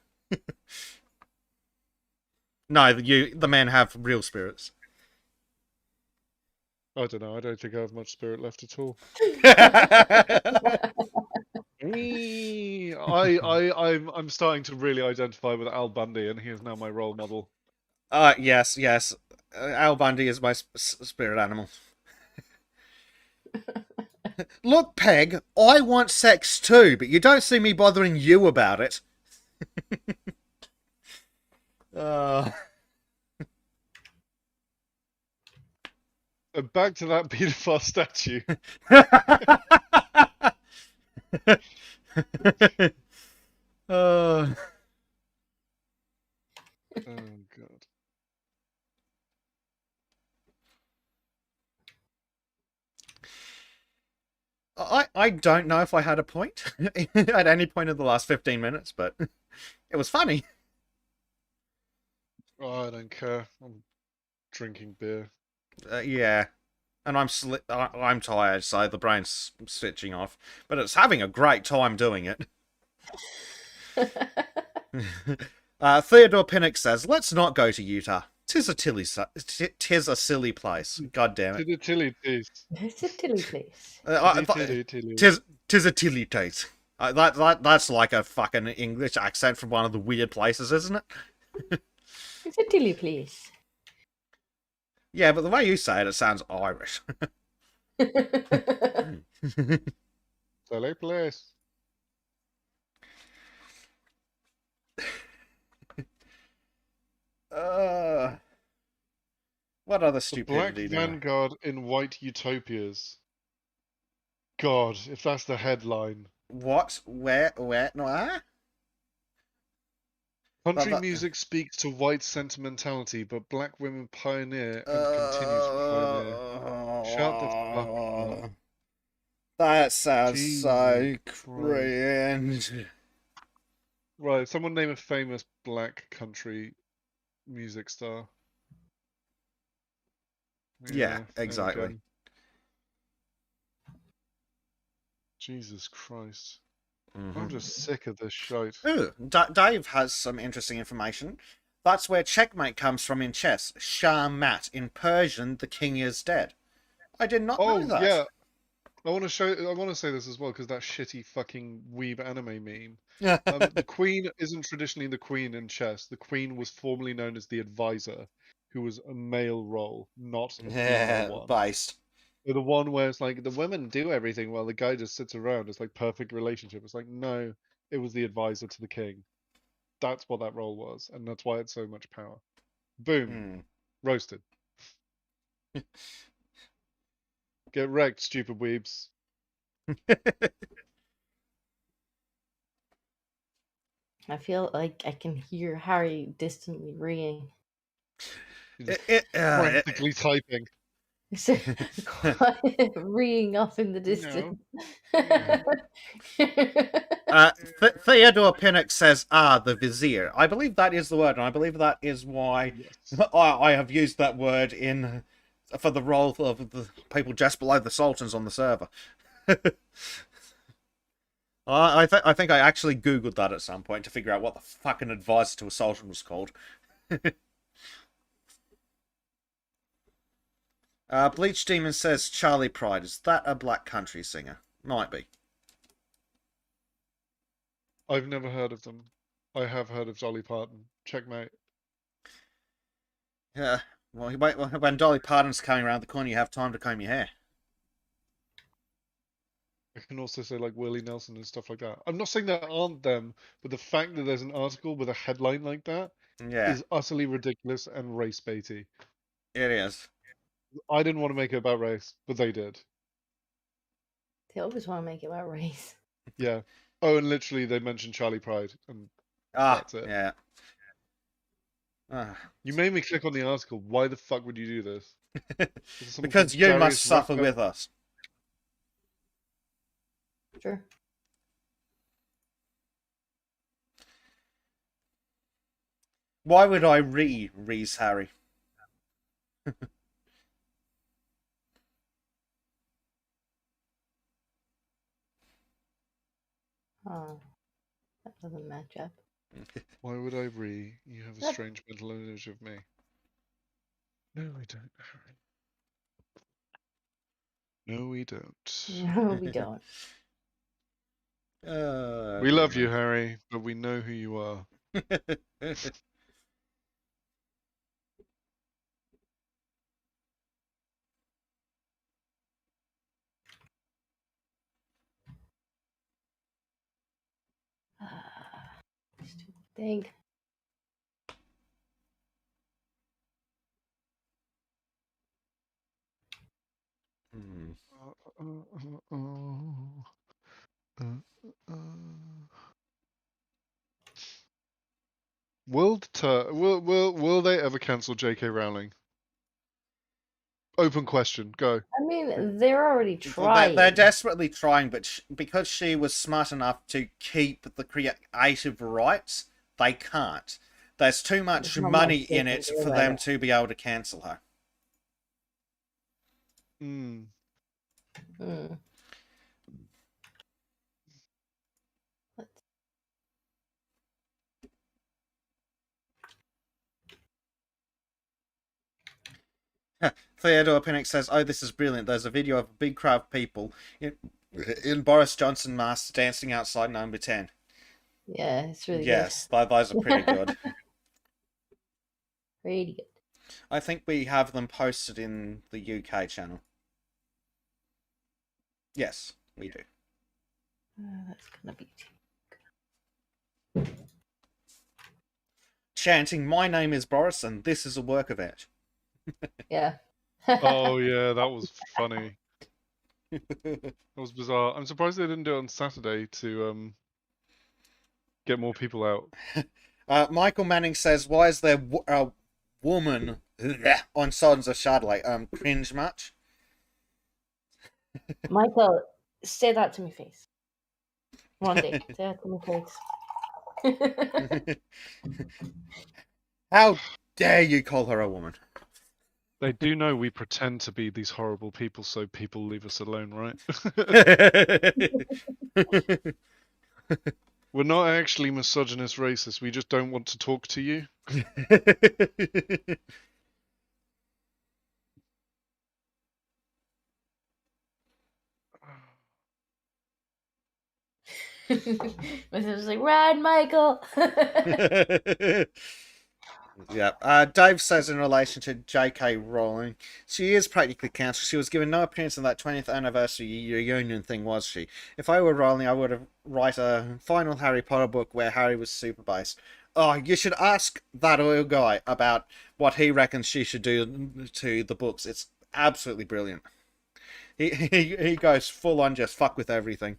No, the men have real spirits. I don't know. I don't think I have much spirit left at all. I'm starting to really identify with Al Bundy, and he is now my role model. Yes. Al Bundy is my spirit animal. Look, Peg, I want sex too, but you don't see me bothering you about it. Back to that pedophile statue. Oh God. I don't know if I had a point at any point in the last 15 minutes, but it was funny. Oh, I don't care. I'm drinking beer. Yeah, and I'm tired, so the brain's switching off. But it's having a great time doing it. Theodore Pinnock says, "Let's not go to Utah. Tis a silly place. God damn it. It's a tilly place. Tis a tilly place. That's like a fucking English accent from one of the weird places, isn't it? It's a tilly place. Yeah, but the way you say it, it sounds Irish. Silly place. What other stupidity? The Black Vanguard in White Utopias. God, if that's the headline. What? Where? No? Country music speaks to white sentimentality, but black women pioneer and continue to pioneer. Shut the fuck up. That sounds so cringe. Right, someone name a famous black country music star. Yeah, exactly. Jesus Christ. I'm just sick of this shite. Ooh, Dave has some interesting information. That's where checkmate comes from in chess. Shah mat. In Persian, the king is dead. I did not know that. Yeah. I want to say this as well, because that shitty fucking weeb anime meme. The queen isn't traditionally the queen in chess. The queen was formerly known as the advisor, who was a male role, not a female one. Based. So the one where it's like the women do everything while the guy just sits around. It's like perfect relationship. It's like, no, it was the advisor to the king. That's what that role was, and that's why it's so much power. Boom. Roasted. Get wrecked, stupid weebs. I feel like I can hear Harry distantly ringing. Frantically typing. Ringing off in the distance. Theodore Pinnock says, the vizier. I believe that is the word, and I believe that is why I have used that word for the role of the people just below the sultans on the server. I think I actually googled that at some point to figure out what the fucking advisor to a sultan was called. Bleach Demon says Charlie Pride. Is that a black country singer? Might be. I've never heard of them. I have heard of Dolly Parton. Checkmate. Yeah. Well, when Dolly Parton's coming around the corner, you have time to comb your hair. I can also say like Willie Nelson and stuff like that. I'm not saying there aren't them, but the fact that there's an article with a headline like that is utterly ridiculous and race baity. It is. I didn't want to make it about race, but they did. They always want to make it about race. Yeah. Oh, and literally they mentioned Charlie Pride, and that's it. Yeah. You made me click on the article. Why the fuck would you do this? Because you must suffer with us. Sure. Why would I Reese Harry? Oh, that doesn't match up. Why would I You have a strange mental image of me. No, we don't, Harry. No, we don't. No, we don't. We love you, Harry, but we know who you are. Stupid thing. Will they ever cancel J.K. Rowling? Open question. Go. I mean, they're already trying. They're desperately trying, but because she was smart enough to keep the creative rights, they can't. There's too much money in it for them to be able to cancel her. Theodore Pinnock says, "Oh, this is brilliant. There's a video of a big crowd of people in Boris Johnson masks dancing outside number 10. Yeah, it's really yes, good. Yes, those are pretty good. Pretty good. I think we have them posted in the UK channel. Yes, we do. That's gonna be chanting, "My name is Boris, and this is a work of art." Yeah. Oh yeah, that was funny. That was bizarre. I'm surprised they didn't do it on Saturday to get more people out. Michael Manning says, "Why is there a woman on Sultans of Shadilay? Cringe much?" Michael, say that to my face. One day, say that to my face. How dare you call her a woman? They do know we pretend to be these horrible people, so people leave us alone, right? We're not actually misogynist racist. We just don't want to talk to you. It was like, ride, Michael. Yeah. Dave says in relation to J.K. Rowling, she is practically cancelled. She was given no appearance in that 20th anniversary reunion thing, was she? If I were Rowling, I would have write a final Harry Potter book where Harry was super based. Oh, you should ask that oil guy about what he reckons she should do to the books. It's absolutely brilliant. He goes full on just fuck with everything.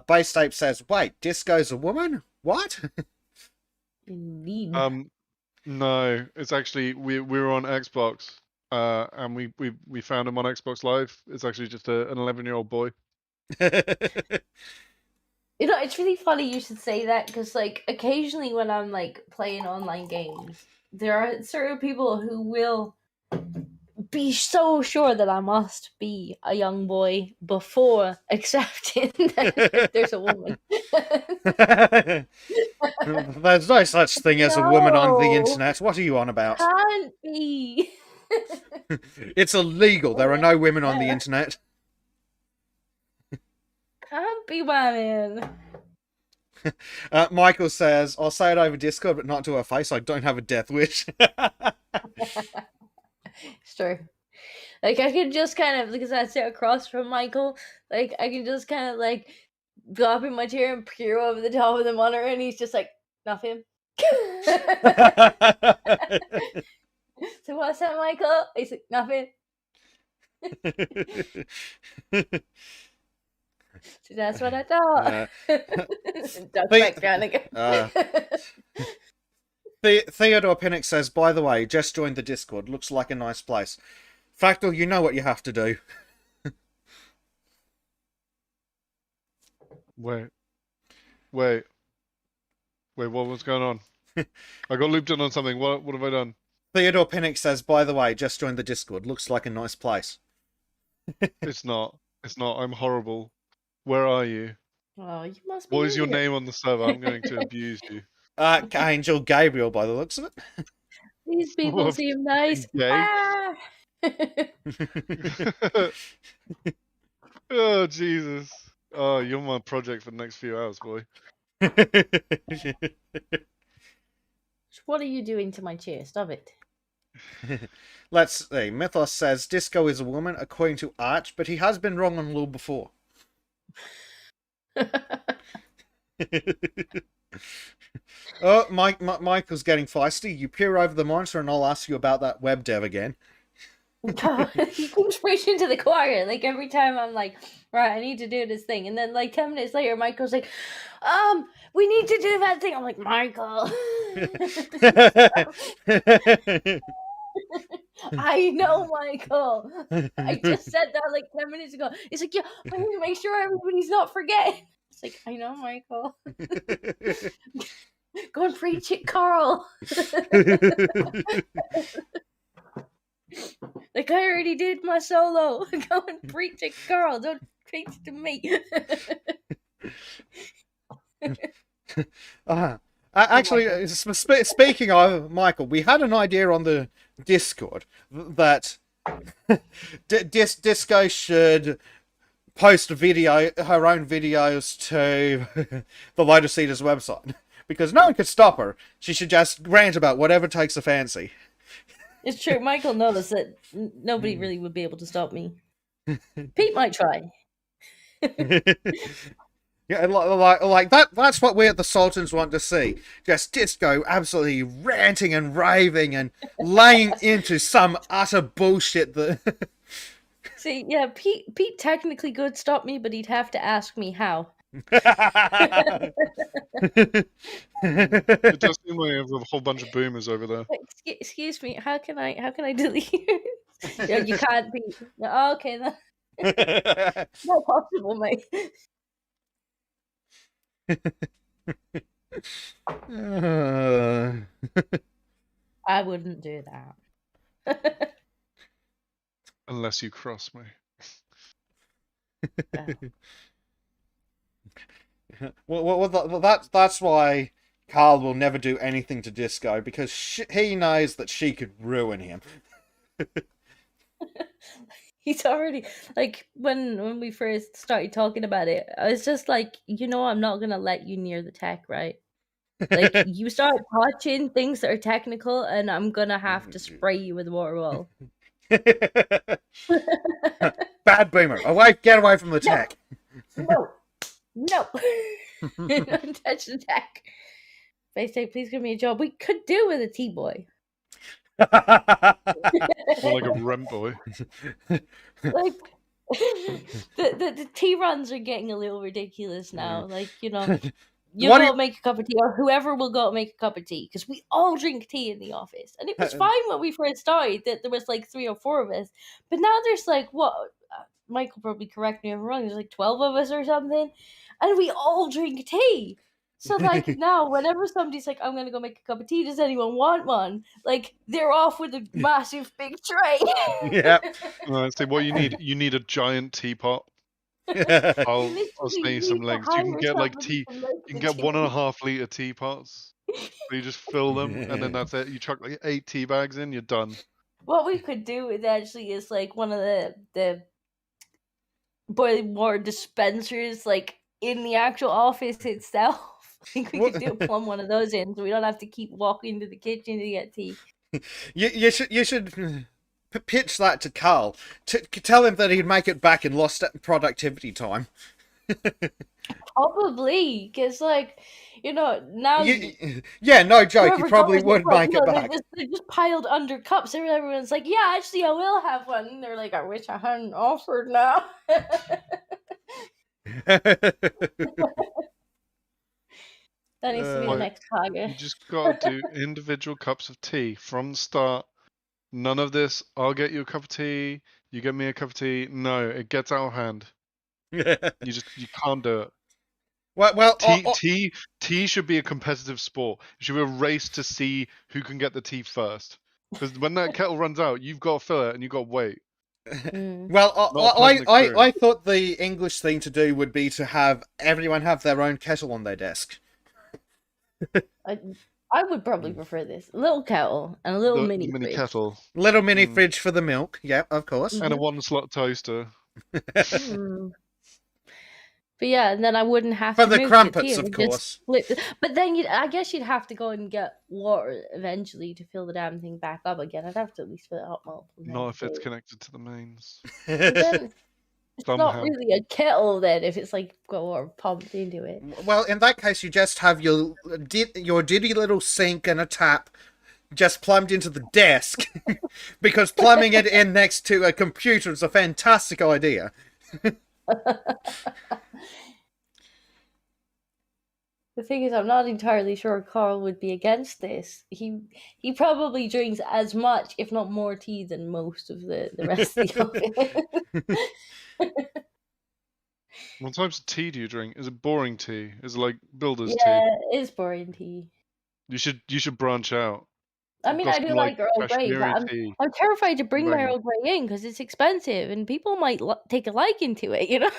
Base Tape says, "Wait, Disco's a woman? What?" Indeed. No, it's actually we were on Xbox, and we found him on Xbox Live. It's actually just an 11-year-old boy. You know, it's really funny you should say that because, like, occasionally when I'm like playing online games, there are certain people who will be so sure that I must be a young boy before accepting that there's a woman. There's no such thing as a woman on the internet. What are you on about? Can't be. It's illegal. There are no women on the internet. Can't be women. Michael says, "I'll say it over Discord, but not to her face. I don't have a death wish." It's true. Like, I can just kind of, because I sit across from Michael, like, I can just kind of, like, go up in my chair and peer over the top of the monitor, and he's just like, nothing. So what's that, Michael? He's like, nothing. So that's what I thought. Duck back down again. Theodore Pinnock says, by the way, just joined the Discord. Looks like a nice place. Fractal, you know what you have to do. Wait, what was going on? I got looped in on something. What have I done? Theodore Pinnock says, by the way, just joined the Discord. Looks like a nice place. It's not. I'm horrible. Where are you? Oh, you must be. What is your name on the server? I'm going to abuse you. Angel Gabriel, by the looks of it. These people seem nice. Ah! Oh, Jesus. Oh, you're my project for the next few hours, boy. What are you doing to my chair? Stop it. Let's see. Mythos says Disco is a woman, according to Arch, but he has been wrong on Lul before. Oh, Michael's getting feisty. You peer over the monitor and I'll ask you about that web dev again. God, he keeps preaching to the choir. Like, every time I'm like, right, I need to do this thing. And then, like, 10 minutes later, Michael's like, we need to do that thing. I'm like, Michael. I know, Michael. I just said that like 10 minutes ago. He's like, yeah, I need to make sure everybody's not forgetting. It's like, I know, Michael. Go and preach it, Carl. Like, I already did my solo. Go and preach it, Carl. Don't preach to me. Actually, speaking of Michael, we had an idea on the Discord that Disco should post her own videos to the Lotus Eaters website, because no one could stop her. She should just rant about whatever takes a fancy. It's true. Michael knows that nobody really would be able to stop me. Pete might try. Yeah, like that's what we at the Sultans want to see. Just Disco absolutely ranting and raving and laying into some utter bullshit that... See, yeah, Pete technically could stop me, but he'd have to ask me how. It does seem like you have a whole bunch of boomers over there. Excuse me, how can I delete you? Yeah, you can't be. Oh, okay, then. Not possible, mate. I wouldn't do that. Unless you cross me. Well, that's why Carl will never do anything to Disco, because he knows that she could ruin him. He's already, like, when we first started talking about it, I was just like, I'm not gonna let you near the tech, right? Like, you start touching things that are technical, and I'm gonna have to spray you with water wall. Bad boomer. Get away from the tech. No. Don't touch the tech. FaceTime, please give me a job. We could do with a T-boy. More like a rent boy. Like, the tea runs are getting a little ridiculous now. Like, you go make a cup of tea, or whoever will go make a cup of tea, because we all drink tea in the office, and it was fine when we first started that there was like 3 or 4 of us, but now there's like Michael probably correct me if I'm wrong. There's like 12 of us or something, and we all drink tea. So, like, now, whenever somebody's like, I'm going to go make a cup of tea, does anyone want one? Like, they're off with a massive big tray. Yeah. So what you need a giant teapot. I'll send you some links. You can get like tea. You can get 1.5 liter teapots. So you just fill them, and then that's it. You chuck like 8 tea bags in, you're done. What we could do is like one of the boiling water dispensers, like, in the actual office itself. I think we could plumb one of those in, so we don't have to keep walking to the kitchen to get tea. You should pitch that to Carl. Tell him that he'd make it back in lost productivity time. Probably, because like, now yeah, no joke. You whoever probably goes, would like, make it back. they're just piled under cups, and everyone's like, "Yeah, actually, I will have one." And they're like, "I wish I hadn't offered now." That needs to be the next target. You just gotta do individual cups of tea from the start. None of this, I'll get you a cup of tea, you get me a cup of tea. No, it gets out of hand. You can't do it. Well, tea should be a competitive sport. It should be a race to see who can get the tea first. Because when that kettle runs out, you've got to fill it and you've got to wait. Well, I thought the English thing to do would be to have everyone have their own kettle on their desk. I would probably prefer this. A little kettle and a little mini fridge. Kettle. Little mini fridge for the milk. Yeah, of course. And a one-slot toaster. But yeah, and then I wouldn't have for to the move crumpets, it of course. But then I guess you'd have to go and get water eventually to fill the damn thing back up again. I'd have to at least fill it up multiple times. Not if it's connected to the mains. Then it's not really a kettle then if it's like got water pumped into it. Well, in that case, you just have your diddy little sink and a tap just plumbed into the desk, because plumbing it in next to a computer is a fantastic idea. The thing is, I'm not entirely sure Carl would be against this. He probably drinks as much, if not more, tea than most of the rest of the office. What types of tea do you drink? Is it boring tea? Is it like builder's tea? Yeah, it is boring tea. You should branch out. I mean, I do like Earl Grey, but I'm terrified to bring my Earl Grey in because it's expensive and people might take a liking to it, you know?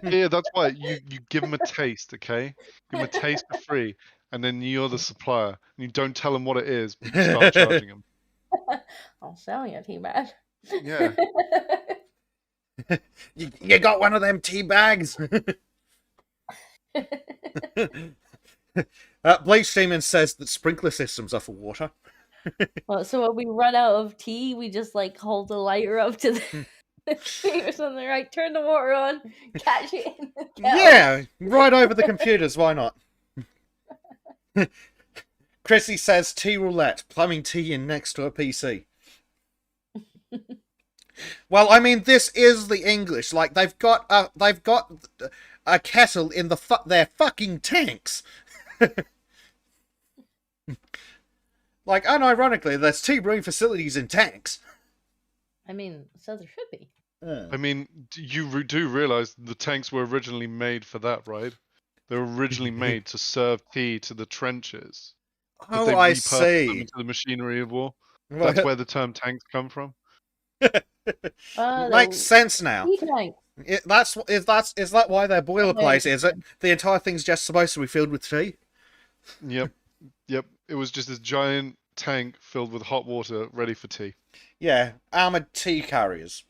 Yeah, that's why you give them a taste, okay? Give them a taste for free, and then you're the supplier. And you don't tell them what it is, but you start charging them. I'll sell you a tea bag. Yeah. You got one of them tea bags? Blaze Seaman says that sprinkler systems are for water. Well, so when we run out of tea, we just like hold the lighter up to the tree or something, right? Turn the water on, catch it in the kettle. Yeah, right over the computers, why not? Chrissy says tea roulette, plumbing tea in next to a PC. Well, I mean, this is the English. Like, they've got a kettle in their fucking tanks. Like, unironically, there's tea brewing facilities in tanks. I mean, so there should be. I mean, you do realize the tanks were originally made for that, right? They were originally made to serve tea to the trenches. Oh, I see. Them into the machinery of war. That's where the term tanks come from. Makes sense now. Is that why they're boilerplate? Is it the entire thing's just supposed to be filled with tea? Yep. It was just this giant tank filled with hot water, ready for tea. Yeah, armored tea carriers.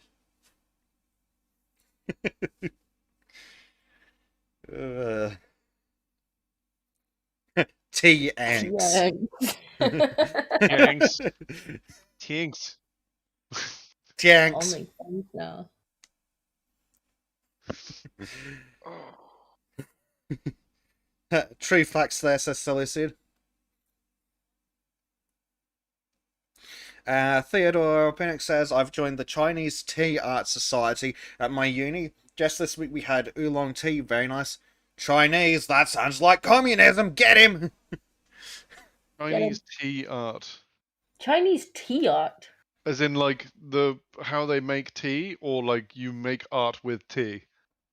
Tea ants. Tanks. Tanks. Only things now. True facts there, says Seleucid. Theodore Pinnock says, I've joined the Chinese Tea Art Society at my uni. Just this week we had oolong tea. Very nice. Chinese, that sounds like communism. Get him! Chinese tea art. Chinese tea art? As in, like, how they make tea, or, like, you make art with tea?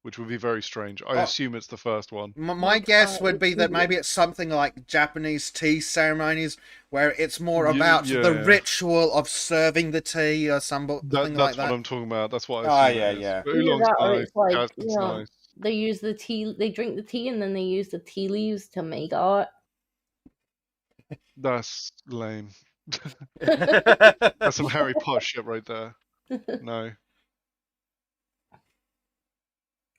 Which would be very strange. I assume it's the first one. My guess would be that maybe it's something like Japanese tea ceremonies, where it's more about the ritual of serving the tea or something like that. That's what I'm talking about. That's what I assume. Yeah. Nice. They use the tea, they drink the tea, and then they use the tea leaves to make art. That's lame. That's some Harry Potter shit right there. No.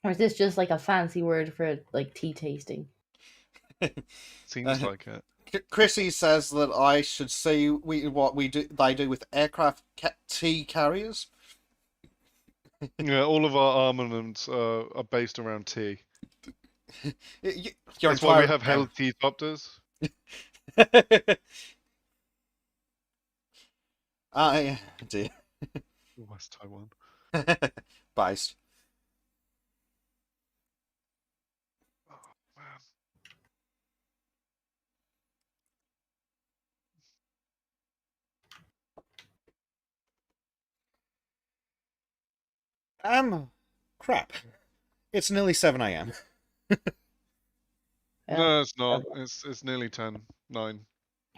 Or is this just like a fancy word for like tea tasting? Seems like it. Chrissy says that I should see they do with aircraft tea carriers. Yeah, all of our armaments are based around tea. That's why we have held tea copters. I dear. West Taiwan. Based. Oh, man. Crap. It's nearly 7 a.m. No, it's not. It's nearly 10, 9.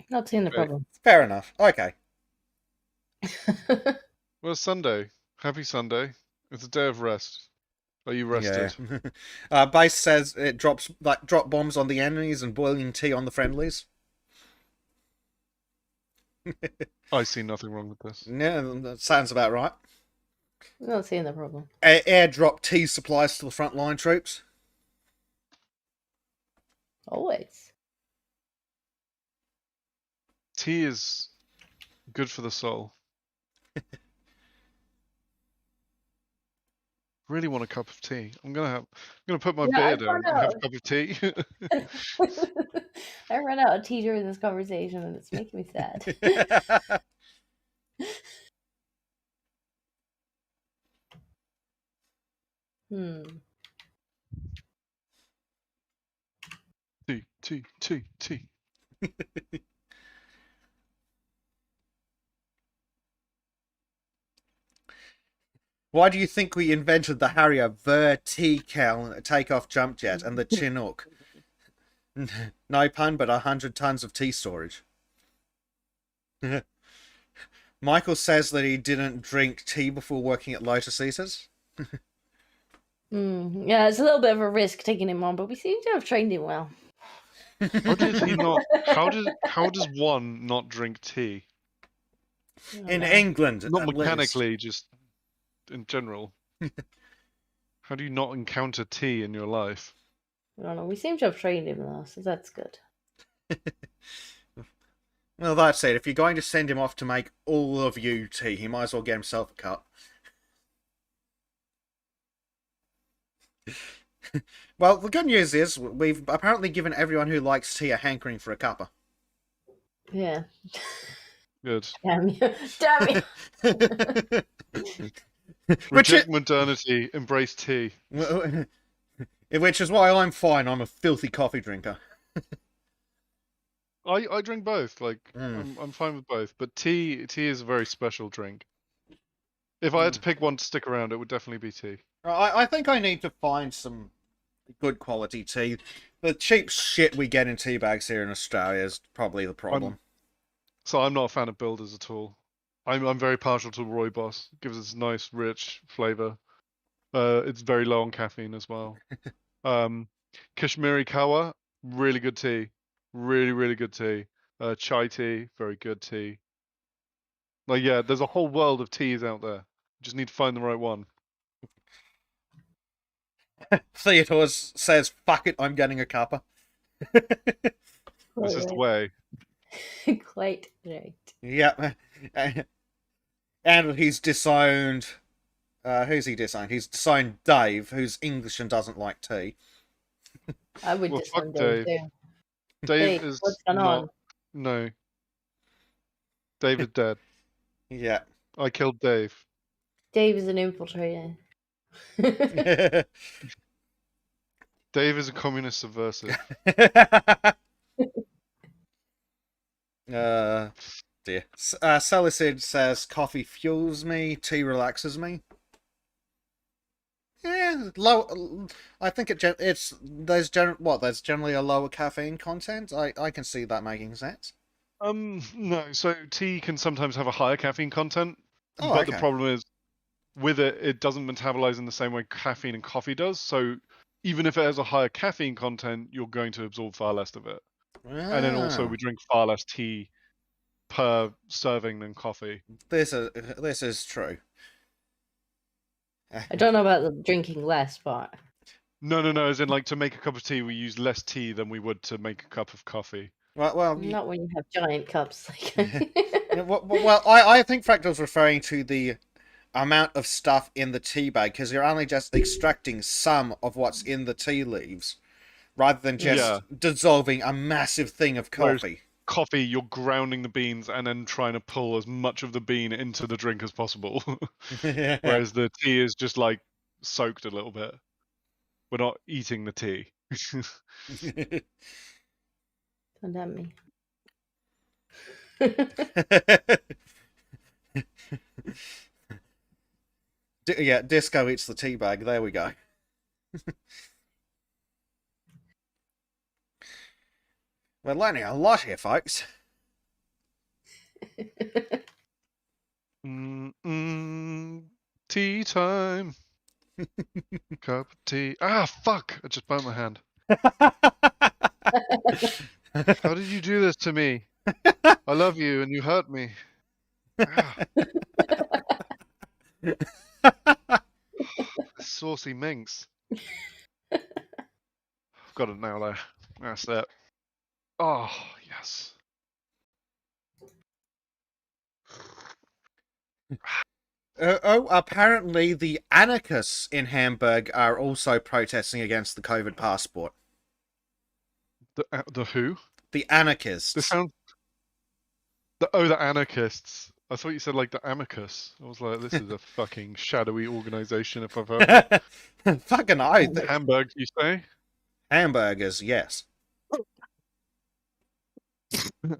Not seeing the problem. Fair enough. Okay. Well, it's Sunday. Happy Sunday. It's a day of rest. Are you rested? Yeah. Base says it drop bombs on the enemies and boiling tea on the friendlies. I see nothing wrong with this. Yeah, that sounds about right. Not seeing the problem. Airdrop tea supplies to the frontline troops. Always. Tea is good for the soul. Really want a cup of tea. I'm gonna put my beer down and have a cup of tea. I ran out of tea during this conversation, and it's making me sad. Tea. Why do you think we invented the Harrier vertical takeoff jump jet and the Chinook? No pun, but 100 tons of tea storage. Michael says that he didn't drink tea before working at Lotus Eaters. Yeah, it's a little bit of a risk taking him on, but we seem to have trained him well. How did he not? How does one not drink tea? In England, not mechanically, just in general. How do you not encounter tea in your life? I don't know. We seem to have trained him though, so that's good. Well, that's it. If you're going to send him off to make all of you tea, he might as well get himself a cup. Well, the good news is we've apparently given everyone who likes tea a hankering for a cuppa. Yeah. Good. Damn you. Damn you. Reject modernity, embrace tea. Which is why I'm fine. I'm a filthy coffee drinker. I drink both. Like I'm fine with both, but tea is a very special drink. If I had to pick one to stick around, it would definitely be tea. I think I need to find some good quality tea. The cheap shit we get in tea bags here in Australia is probably the problem. I'm not a fan of builders at all. I'm very partial to Rooibos. It gives us a nice, rich flavour. It's very low on caffeine as well. Kashmiri Kawa, really good tea. Really, really good tea. Chai tea, very good tea. Like, yeah, there's a whole world of teas out there. You just need to find the right one. Theodore says, fuck it, I'm getting a cuppa. This is the way. Quite right. Yeah. And he's disowned... who's he disowned? He's disowned Dave, who's English and doesn't like tea. I would disown Dave too. Dave is what's going on? No. Dave is dead. Yeah. I killed Dave. Dave is an infiltrator. Dave is a communist subversive. Dear. Salicid says, coffee fuels me, tea relaxes me. Yeah, low. I think there's generally a lower caffeine content. I can see that making sense. No. So tea can sometimes have a higher caffeine content, but okay. The problem is with it doesn't metabolize in the same way caffeine and coffee does. So even if it has a higher caffeine content, you're going to absorb far less of it. And then also we drink far less tea per serving than coffee. This is true. I don't know about the drinking less, but no. As in, like, to make a cup of tea, we use less tea than we would to make a cup of coffee. Well, not when you have giant cups. Well, I think Fractal's referring to the amount of stuff in the tea bag, because you're only just extracting some of what's in the tea leaves, rather than just dissolving a massive thing of Whereas coffee. Coffee, you're grounding the beans and then trying to pull as much of the bean into the drink as possible. Whereas the tea is just like soaked a little bit. We're not eating the tea. Condemn me. Yeah, Disco eats the tea bag. There we go. We're learning a lot here, folks. Tea time. Cup of tea. Ah, fuck! I just burnt my hand. How did you do this to me? I love you and you hurt me. Ah. Saucy minx. I've got it now, though. That's it. Oh, yes. Apparently the anarchists in Hamburg are also protesting against the COVID passport. The who? The anarchists. The anarchists. I thought you said like the amicus. I was like, this is a fucking shadowy organisation if I've heard one. Fucking oath. Hamburg, you say? Hamburgers, yes.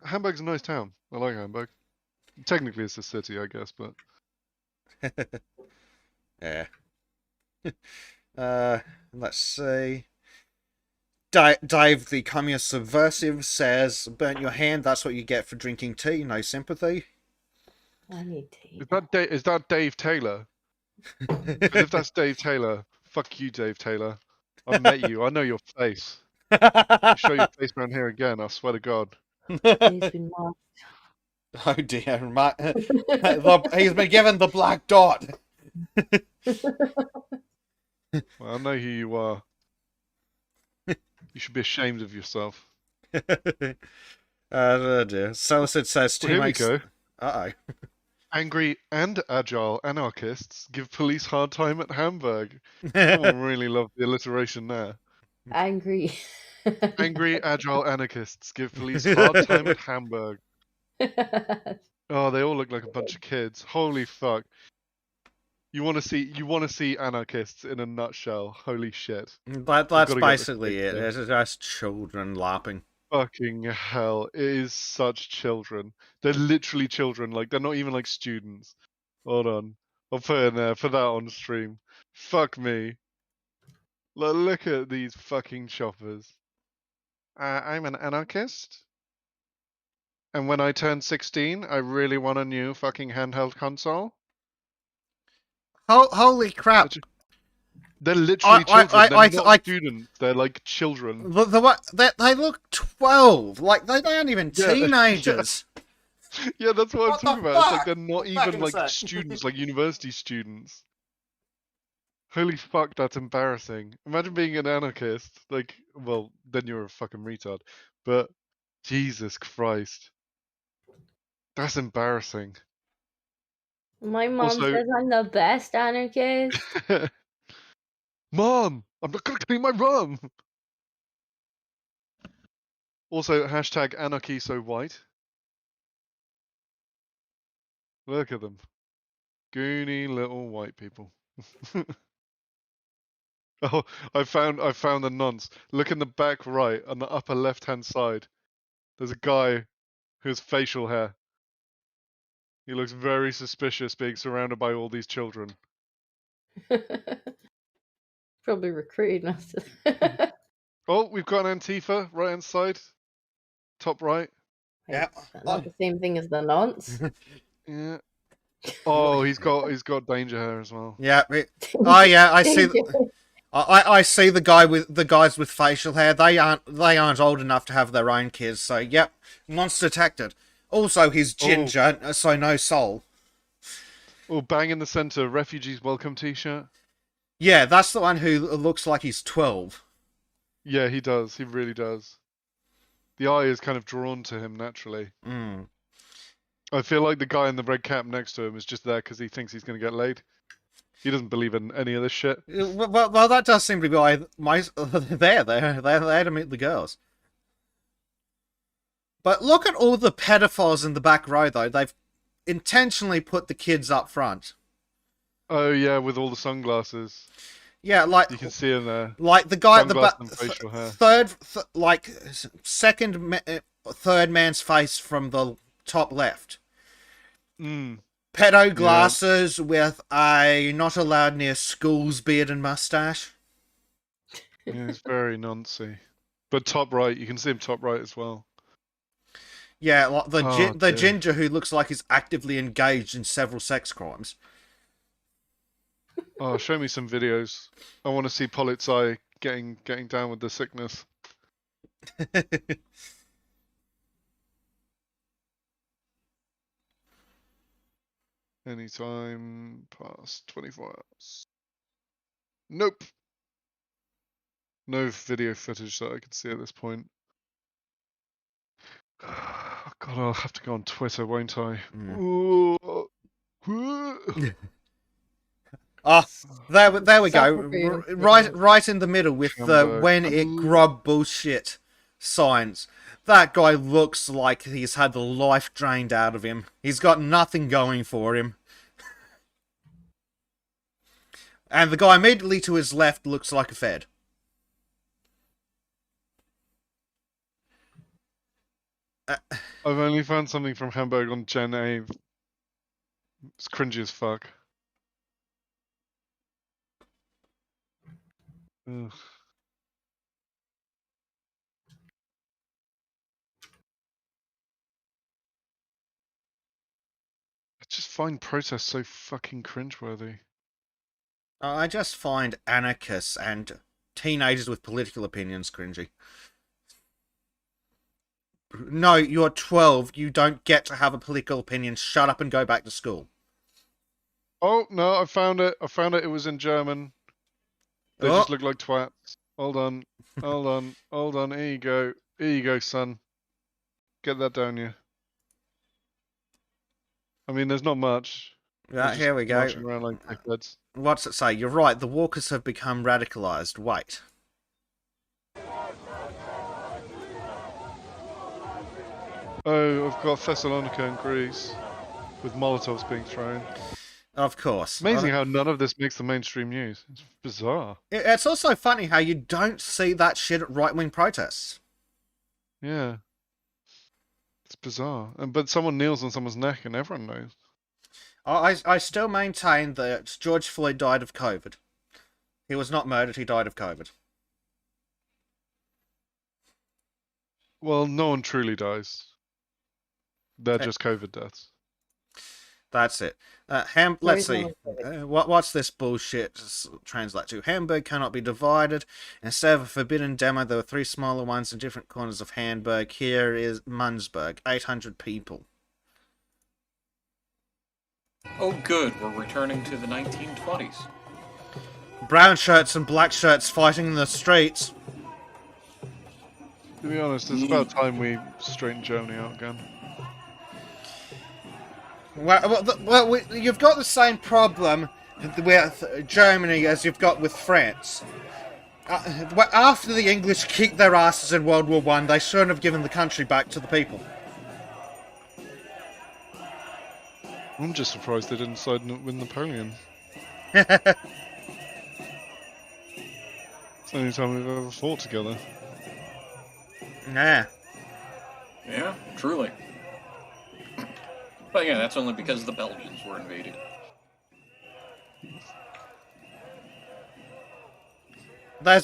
Hamburg's a nice town. I like Hamburg. Technically it's a city, I guess, but... Yeah. Let's see. Dave, the communist subversive, says, "Burnt your hand, that's what you get for drinking tea, no sympathy." I need tea. Is that Dave Taylor? Because if that's Dave Taylor, fuck you, Dave Taylor. I've met you. I know your face. You show your face around here again, I swear to God. He's been marked. Oh dear, he's been given the black dot. Well, I know who you are. You should be ashamed of yourself. Oh dear. Solicit says Well, here we go. Uh-oh. Angry and agile anarchists give police hard time at Hamburg. Someone really loved the alliteration there. Angry. Angry, agile anarchists give police hard time at Hamburg. Oh, they all look like a bunch of kids. Holy fuck. You want to see anarchists in a nutshell. Holy shit. That's basically it. It's just children laughing. Fucking hell. It is such children. They're literally children. Like, they're not even like students. Hold on. I'll put it in there. Put that on stream. Fuck me. Look at these fucking choppers. I'm an anarchist. And when I turn 16, I really want a new fucking handheld console. Holy crap! They're literally children. They're not students. They're like children. They look 12. Like they aren't even teenagers. Yeah, that's what I'm talking about. It's like they're not even like students, like university students. Holy fuck, that's embarrassing. Imagine being an anarchist. Like, well, then you're a fucking retard. But Jesus Christ. That's embarrassing. My mom says I'm the best anarchist. Mom, I'm not gonna clean my room. Also, hashtag anarchy so white. Look at them. Goony little white people. Oh, I found the nonce. Look in the back right on the upper left hand side. There's a guy who has facial hair. He looks very suspicious being surrounded by all these children. Probably recruiting us. Oh, we've got an Antifa right hand side. Top right. Yeah. Not the same thing as the nonce. Yeah. Oh, he's got danger hair as well. Yeah. Yeah, I see. I see the guys with facial hair. They aren't old enough to have their own kids. So yep, nonce detected. Also, he's ginger, so no soul. Oh, bang in the center, refugees welcome T-shirt. Yeah, that's the one who looks like he's 12. Yeah, he does. He really does. The eye is kind of drawn to him naturally. I feel like the guy in the red cap next to him is just there because he thinks he's going to get laid. He doesn't believe in any of this shit. Well, that does seem to be why they're there to meet the girls. But look at all the pedophiles in the back row, though. They've intentionally put the kids up front. Oh yeah, with all the sunglasses. Yeah, like you can see him there. Like the guy at the back, third man's face from the top left. Pedo glasses with a not allowed near schools beard and mustache. Yeah, it's very noncy. But top right, you can see him top right as well. Yeah, like the ginger who looks like he's actively engaged in several sex crimes. Oh, show me some videos. I want to see Polizei getting down with the sickness. Anytime past 24 hours. Nope. No video footage that I can see at this point. God, I'll have to go on Twitter, won't I? There we go. Right in the middle with the when it grub bullshit signs. That guy looks like he's had the life drained out of him. He's got nothing going for him. And the guy immediately to his left looks like a Fed. I've only found something from Hamburg on Gen A. It's cringy as fuck. Ugh. I just find protests so fucking cringeworthy. I just find anarchists and teenagers with political opinions cringy. No, you're 12. You don't get to have a political opinion. Shut up and go back to school. Oh, no, I found it. It was in German. They just look like twats. Hold on. Here you go. Here you go, son. Get that down you. I mean, there's not much. Yeah, here we go. Around like dickheads. What's it say? You're right. The walkers have become radicalized. Wait. Oh, I've got Thessalonica in Greece with Molotovs being thrown. Of course. Amazing how none of this makes the mainstream news. It's bizarre. It's also funny how you don't see that shit at right-wing protests. Yeah. It's bizarre. But someone kneels on someone's neck and everyone knows. I still maintain that George Floyd died of COVID. He was not murdered, he died of COVID. Well, no one truly dies. They're just COVID deaths. That's it. Let's see. What's this bullshit translate to? Hamburg cannot be divided. Instead of a forbidden demo, there were 3 smaller ones in different corners of Hamburg. Here is Munzburg, 800 people. Oh, good. We're returning to the 1920s. Brown shirts and black shirts fighting in the streets. To be honest, it's about time we straighten Germany out again. Well, you've got the same problem with Germany as you've got with France. After the English kicked their asses in World War I, they shouldn't have given the country back to the people. I'm just surprised they didn't side with Napoleon. Yeah. It's the only time we've ever fought together. Yeah, truly. But yeah, that's only because the Belgians were invaded.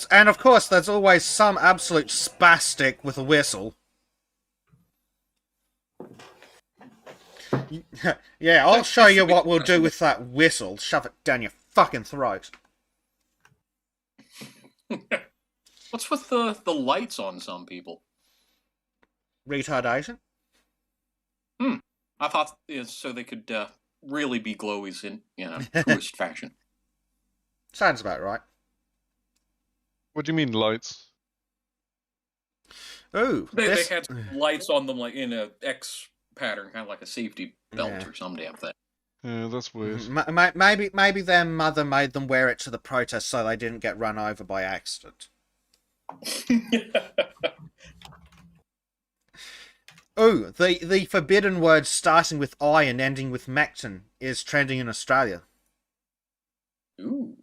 And of course, there's always some absolute spastic with a whistle. Yeah, I'll show you what we'll do with that whistle. Shove it down your fucking throat. What's with the lights on some people? Retardation? I thought so they could really be glowies in truest fashion. Sounds about right. What do you mean lights? Ooh, they had lights on them like in a X pattern, kind of like a safety belt Yeah. or some damn thing. Yeah, that's weird. Maybe their mother made them wear it to the protest so they didn't get run over by accident. Ooh, the forbidden word starting with I and ending with Mecton is trending in Australia. Ooh.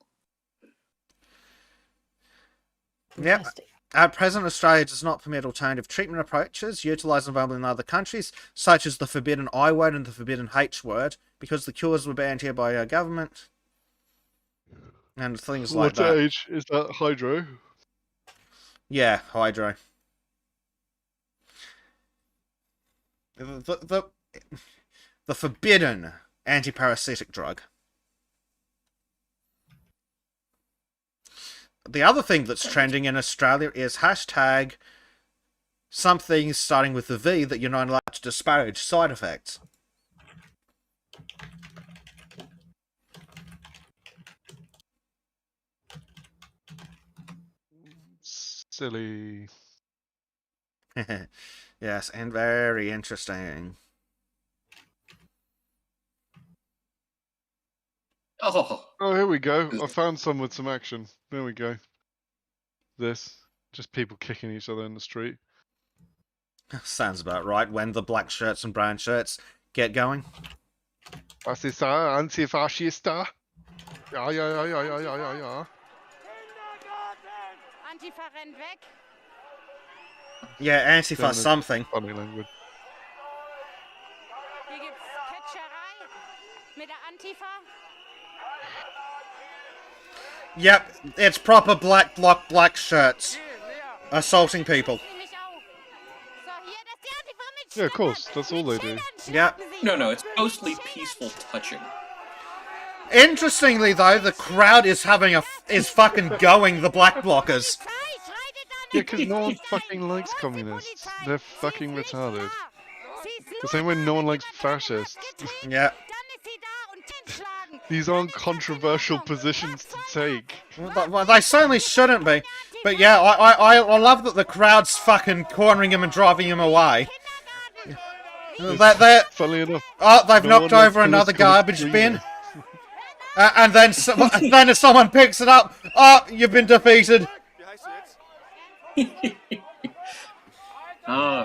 Yep. At present, Australia does not permit alternative treatment approaches utilised and available in other countries, such as the forbidden I word and the forbidden H word, because the cures were banned here by our government. And things like that. What age is that? Hydro? Yeah, hydro. The forbidden antiparasitic drug. The other thing that's trending in Australia is hashtag something starting with the V that you're not allowed to disparage side effects. Silly. Yes, and very interesting. Oh, here we go. I found some with some action. There we go. This. Just people kicking each other in the street. Sounds about right when the black shirts and brown shirts get going. Fascista, antifascista. Ja, ja, ja, ja, ja, ja, ja, ja. Antifa rennt weg. Yeah, Antifa something. Funny language. Hier gibt's Quetscherei mit der Antifa. Yep, it's proper black bloc black shirts assaulting people. Yeah, of course. That's all they do. Yeah. No, it's mostly peaceful touching. Interestingly, though, the crowd is fucking going the black blockers. Yeah, because no one fucking likes communists. They're fucking retarded. The same way no one likes fascists. Yeah. These aren't controversial positions to take. Well, they certainly shouldn't be. But yeah, I love that the crowd's fucking cornering him and driving him away. Funnily enough, they've knocked over another garbage bin. And then if someone picks it up, you've been defeated.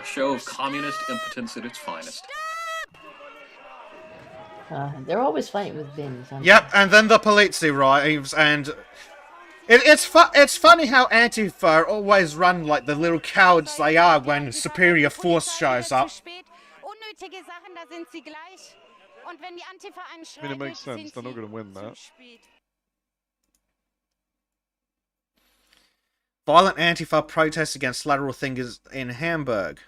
Show of communist impotence at its finest. They're always fighting with bins. Yep, and then the police arrives, and it's funny how Antifa always run like the little cowards they are when superior force shows up. I mean, it makes sense. They're not going to win that. Violent Antifa protests against lateral thinkers in Hamburg.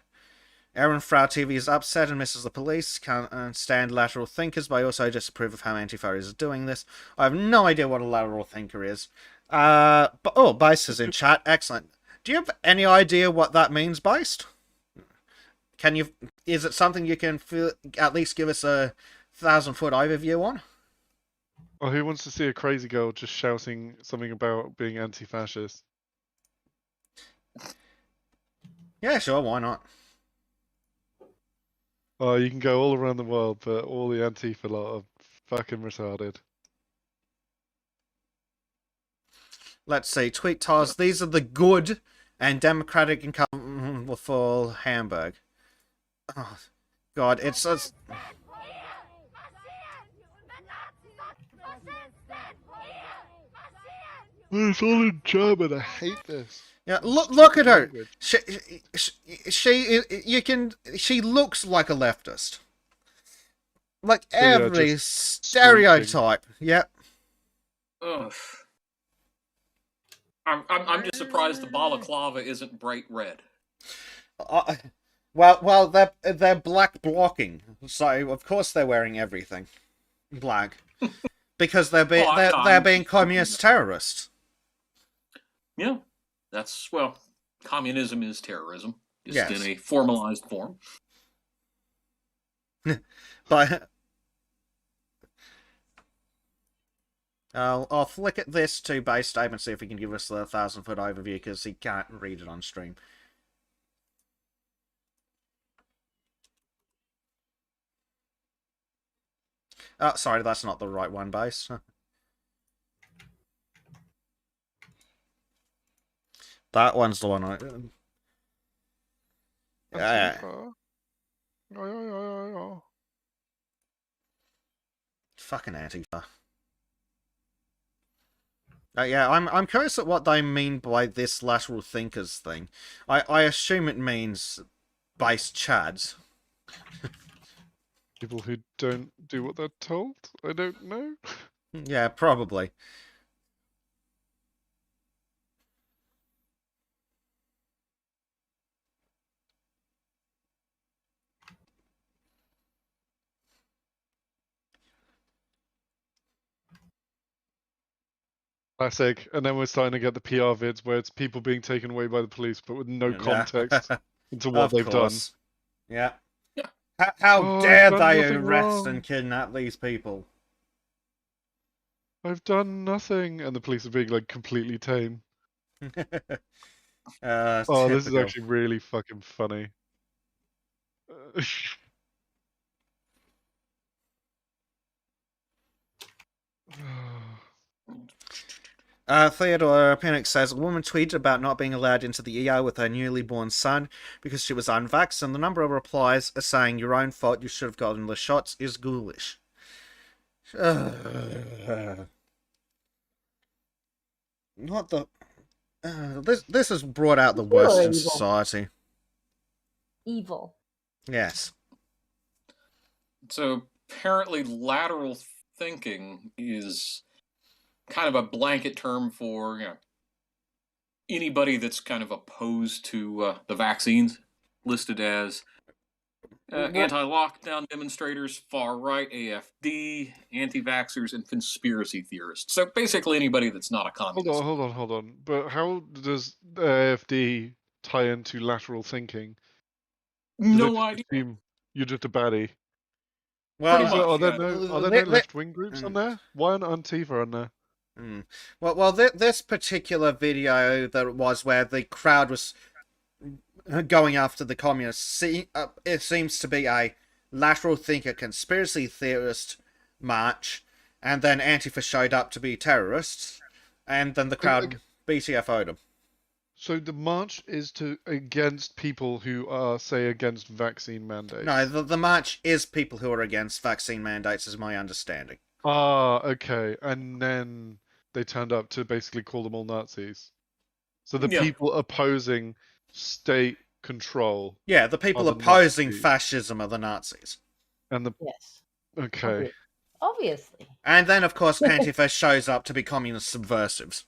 Aaron Frau TV is upset and misses the police. Can't stand lateral thinkers, but I also disapprove of how Antifa is doing this. I have no idea what a lateral thinker is. Beist is in chat. Excellent. Do you have any idea what that means, Beist? Is it something you can at least give us a 1,000-foot overview on? Oh, who wants to see a crazy girl just shouting something about being anti-fascist? Yeah, sure, why not? Oh, you can go all around the world, but all the Antifa lot are fucking retarded. Let's see, tweet Tars, these are the good and democratic and for Hamburg. Oh, God, it's... It's all in German, I hate this. Yeah, look at her. She looks like a leftist. Like So, yeah, every just stereotype. Yep. Ugh. I'm just surprised the balaclava isn't bright red. Well, they're black blocking, so of course they're wearing everything black because they're being communist terrorists. Yeah, communism is terrorism, just Yes. in a formalized form. But I'll flick at this to Base Dave and see if he can give us the 1,000-foot overview because he can't read it on stream. Oh, sorry, that's not the right one, base. That one's the one I... Antifa. Yeah. Fucking Antifa. Yeah, I'm curious at what they mean by this lateral thinkers thing. I assume it means base chads. People who don't do what they're told? I don't know. Yeah, probably. Classic. And then we're starting to get the PR vids where it's people being taken away by the police, but with no context into what they've done. Yeah. How dare they arrest and kidnap these people? I've done nothing. And the police are being like completely tame. Typical. This is actually really fucking funny. Theodore Pinnock says, a woman tweeted about not being allowed into the ER with her newly born son because she was unvaxxed, and the number of replies are saying, your own fault, you should have gotten the shots, is ghoulish. Not the... this has brought out the worst in society. Evil. Yes. So apparently lateral thinking is kind of a blanket term for anybody that's kind of opposed to the vaccines, listed as anti-lockdown demonstrators, far-right AFD, anti-vaxxers, and conspiracy theorists. So basically anybody that's not a communist. Hold on. But how does the AFD tie into lateral thinking? No idea. You're just a baddie. Well, are there no left-wing groups on there? Why aren't Antifa on there? Well, this particular video that was where the crowd was going after the communists, it seems to be a lateral thinker conspiracy theorist march, and then Antifa showed up to be terrorists, and then the crowd BTFO'd them. So the march is against people who are, say, against vaccine mandates? No, the march is people who are against vaccine mandates, is my understanding. Okay. And then they turned up to basically call them all Nazis. So the people opposing state control. Yeah, the people opposing fascism are the Nazis. And yes. Okay. Obviously. And then, of course, Antifa shows up to be communist subversives.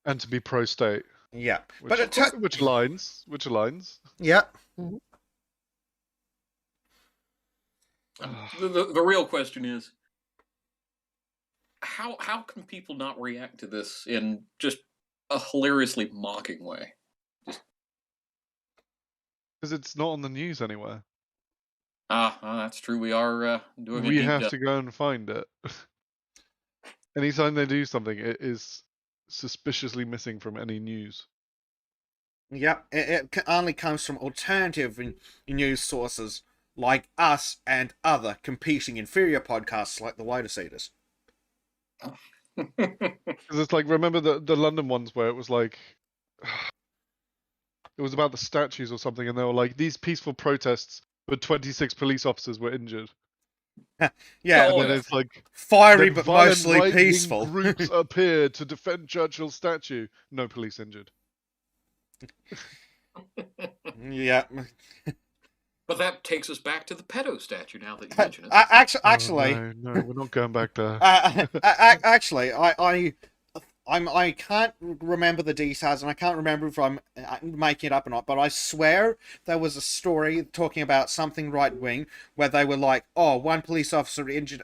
And to be pro-state. Yeah. Which aligns. Yeah. Mm-hmm. The real question is, how can people not react to this in just a hilariously mocking way? Because it's not on the news anywhere. That's true. We are doing a We deep have dive. to go and find it. Anytime they do something, it is suspiciously missing from any news. Yep, it only comes from alternative news sources like us and other competing inferior podcasts like the Lotus Eaters. Because it's like, remember the London ones where it was like, it was about the statues or something, and they were like, these peaceful protests, but 26 police officers were injured. Yeah, and then it's like fiery but mostly right-wing peaceful. Groups appeared to defend Churchill's statue. No police injured. Yeah. But that takes us back to the pedo statue now that you mention it. Actually, no, we're not going back there. Actually, I can't remember the details, and I can't remember if I'm making it up or not, but I swear there was a story talking about something right-wing where they were like, oh, one police officer injured.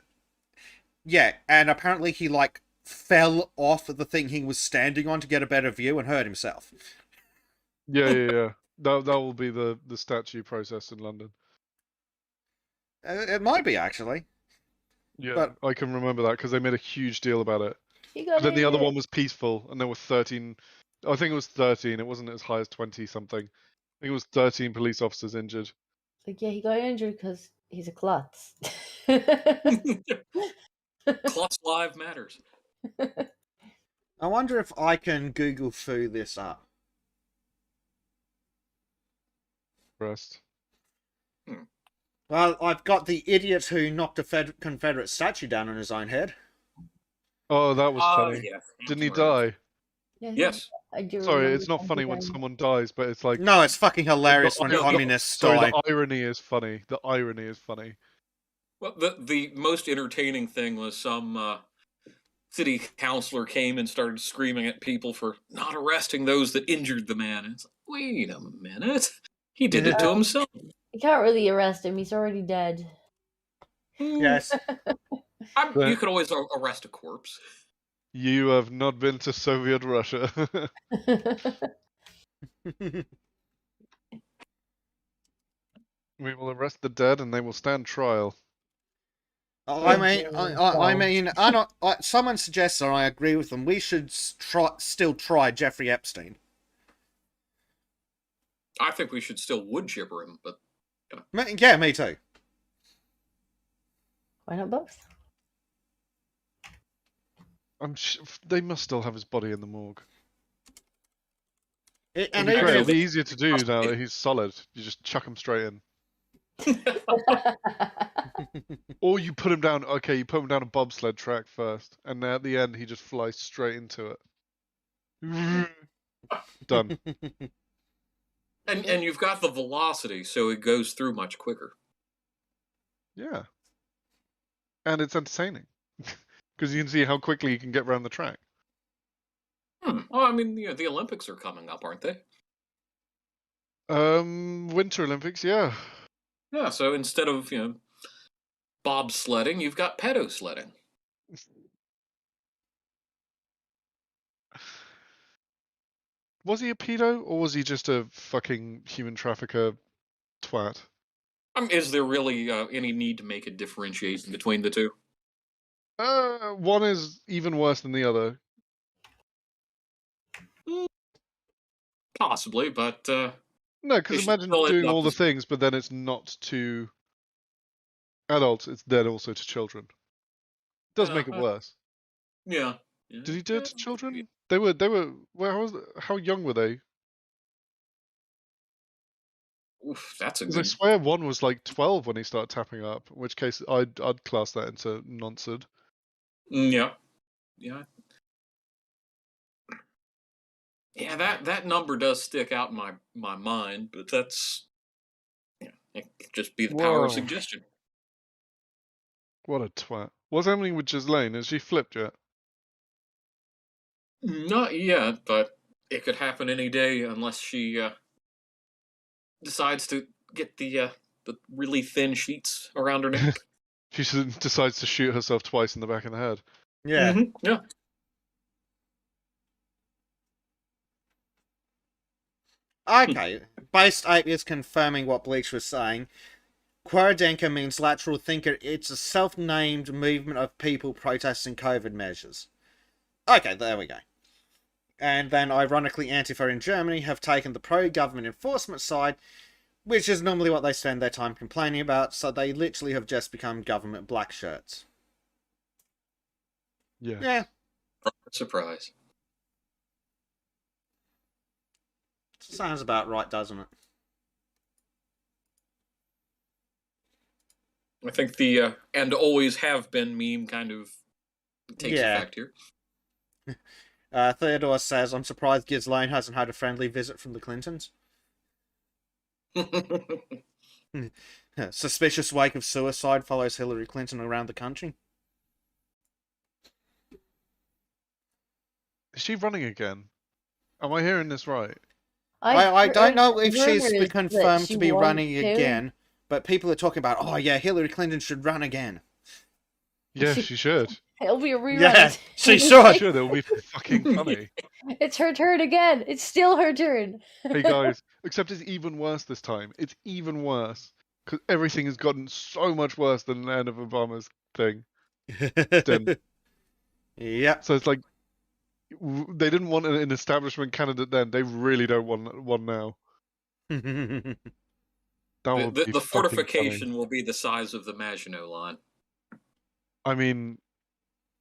Yeah, and apparently he, like, fell off the thing he was standing on to get a better view and hurt himself. Yeah. That will be the statue process in London. It might be, actually. Yeah, but I can remember that because they made a huge deal about it. But then the other one was peaceful, and there were 13. I think it was 13. It wasn't as high as 20 something. I think it was 13 police officers injured. Like, yeah, he got injured because he's a klutz. Klutz Live matters. I wonder if I can Google foo this up. Rest. Well, I've got the idiot who knocked a Confederate statue down on his own head. Oh, that was funny. Yeah. Didn't he die? Yes. I do. Sorry, it's not funny when someone dies, but it's like... No, it's fucking hilarious when communists die. Sorry, the irony is funny. The irony is funny. Well, the most entertaining thing was some city councilor came and started screaming at people for not arresting those that injured the man. It's like, wait a minute. He did it to himself. You can't really arrest him. He's already dead. Yes. You could always arrest a corpse. You have not been to Soviet Russia. We will arrest the dead and they will stand trial. I mean, someone suggests, and I agree with them, we should still try Jeffrey Epstein. I think we should still wood chipper him, but... Yeah, me too. Why not both? They must still have his body in the morgue. It'd be easier to do now that he's solid. You just chuck him straight in. Or you put him down. Okay, you put him down a bobsled track first, and at the end he just flies straight into it. Done. And you've got the velocity, so it goes through much quicker. Yeah. And it's entertaining. Because you can see how quickly you can get around the track. Well, I mean, the Olympics are coming up, aren't they? Winter Olympics, yeah. Yeah, so instead of, bobsledding, you've got pedo sledding. Was he a pedo, or was he just a fucking human trafficker twat? Is there really any need to make a differentiation between the two? One is even worse than the other. Possibly, but... No, because imagine doing all the things, but then it's not to adults, it's then also to children. It does make it worse. Yeah. Did he do it to children? They were. Well, how young were they? Oof, that's a good... good... I swear one was like 12 when he started tapping up, in which case I'd class that into nonsense. Yeah. Yeah. Yeah, that number does stick out in my mind, but that's... it could just be the power of suggestion. What a twat. What's happening with Ghislaine? Has she flipped yet? Not yet, but it could happen any day unless she decides to get the really thin sheets around her neck. She decides to shoot herself twice in the back of the head. Yeah. Yeah. Okay, Based Ape is confirming what Bleach was saying. Querdenker means lateral thinker. It's a self-named movement of people protesting COVID measures. Okay, there we go. And then, ironically, Antifa in Germany have taken the pro-government enforcement side, which is normally what they spend their time complaining about, so they literally have just become government black shirts. Yeah. Yeah. Surprise. Sounds about right, doesn't it? I think the and always have been meme kind of takes effect here. Theodore says, I'm surprised Ghislaine hasn't had a friendly visit from the Clintons. Suspicious wake of suicide follows Hillary Clinton around the country. Is she running again? Am I hearing this right? I don't know if she's been rumors confirmed that to be she running wants to. again, but people are talking about, oh yeah, Hillary Clinton should run again. Yeah, she should. It'll be a rerun. Yeah, she should. It'll be fucking funny. It's her turn again. It's still her turn. Hey guys, except it's even worse this time. It's even worse. Because everything has gotten so much worse than the end of Obama's thing. Yeah. So it's like, they didn't want an establishment candidate then. They really don't want one now. The fortification will be the size of the Maginot Line. I mean,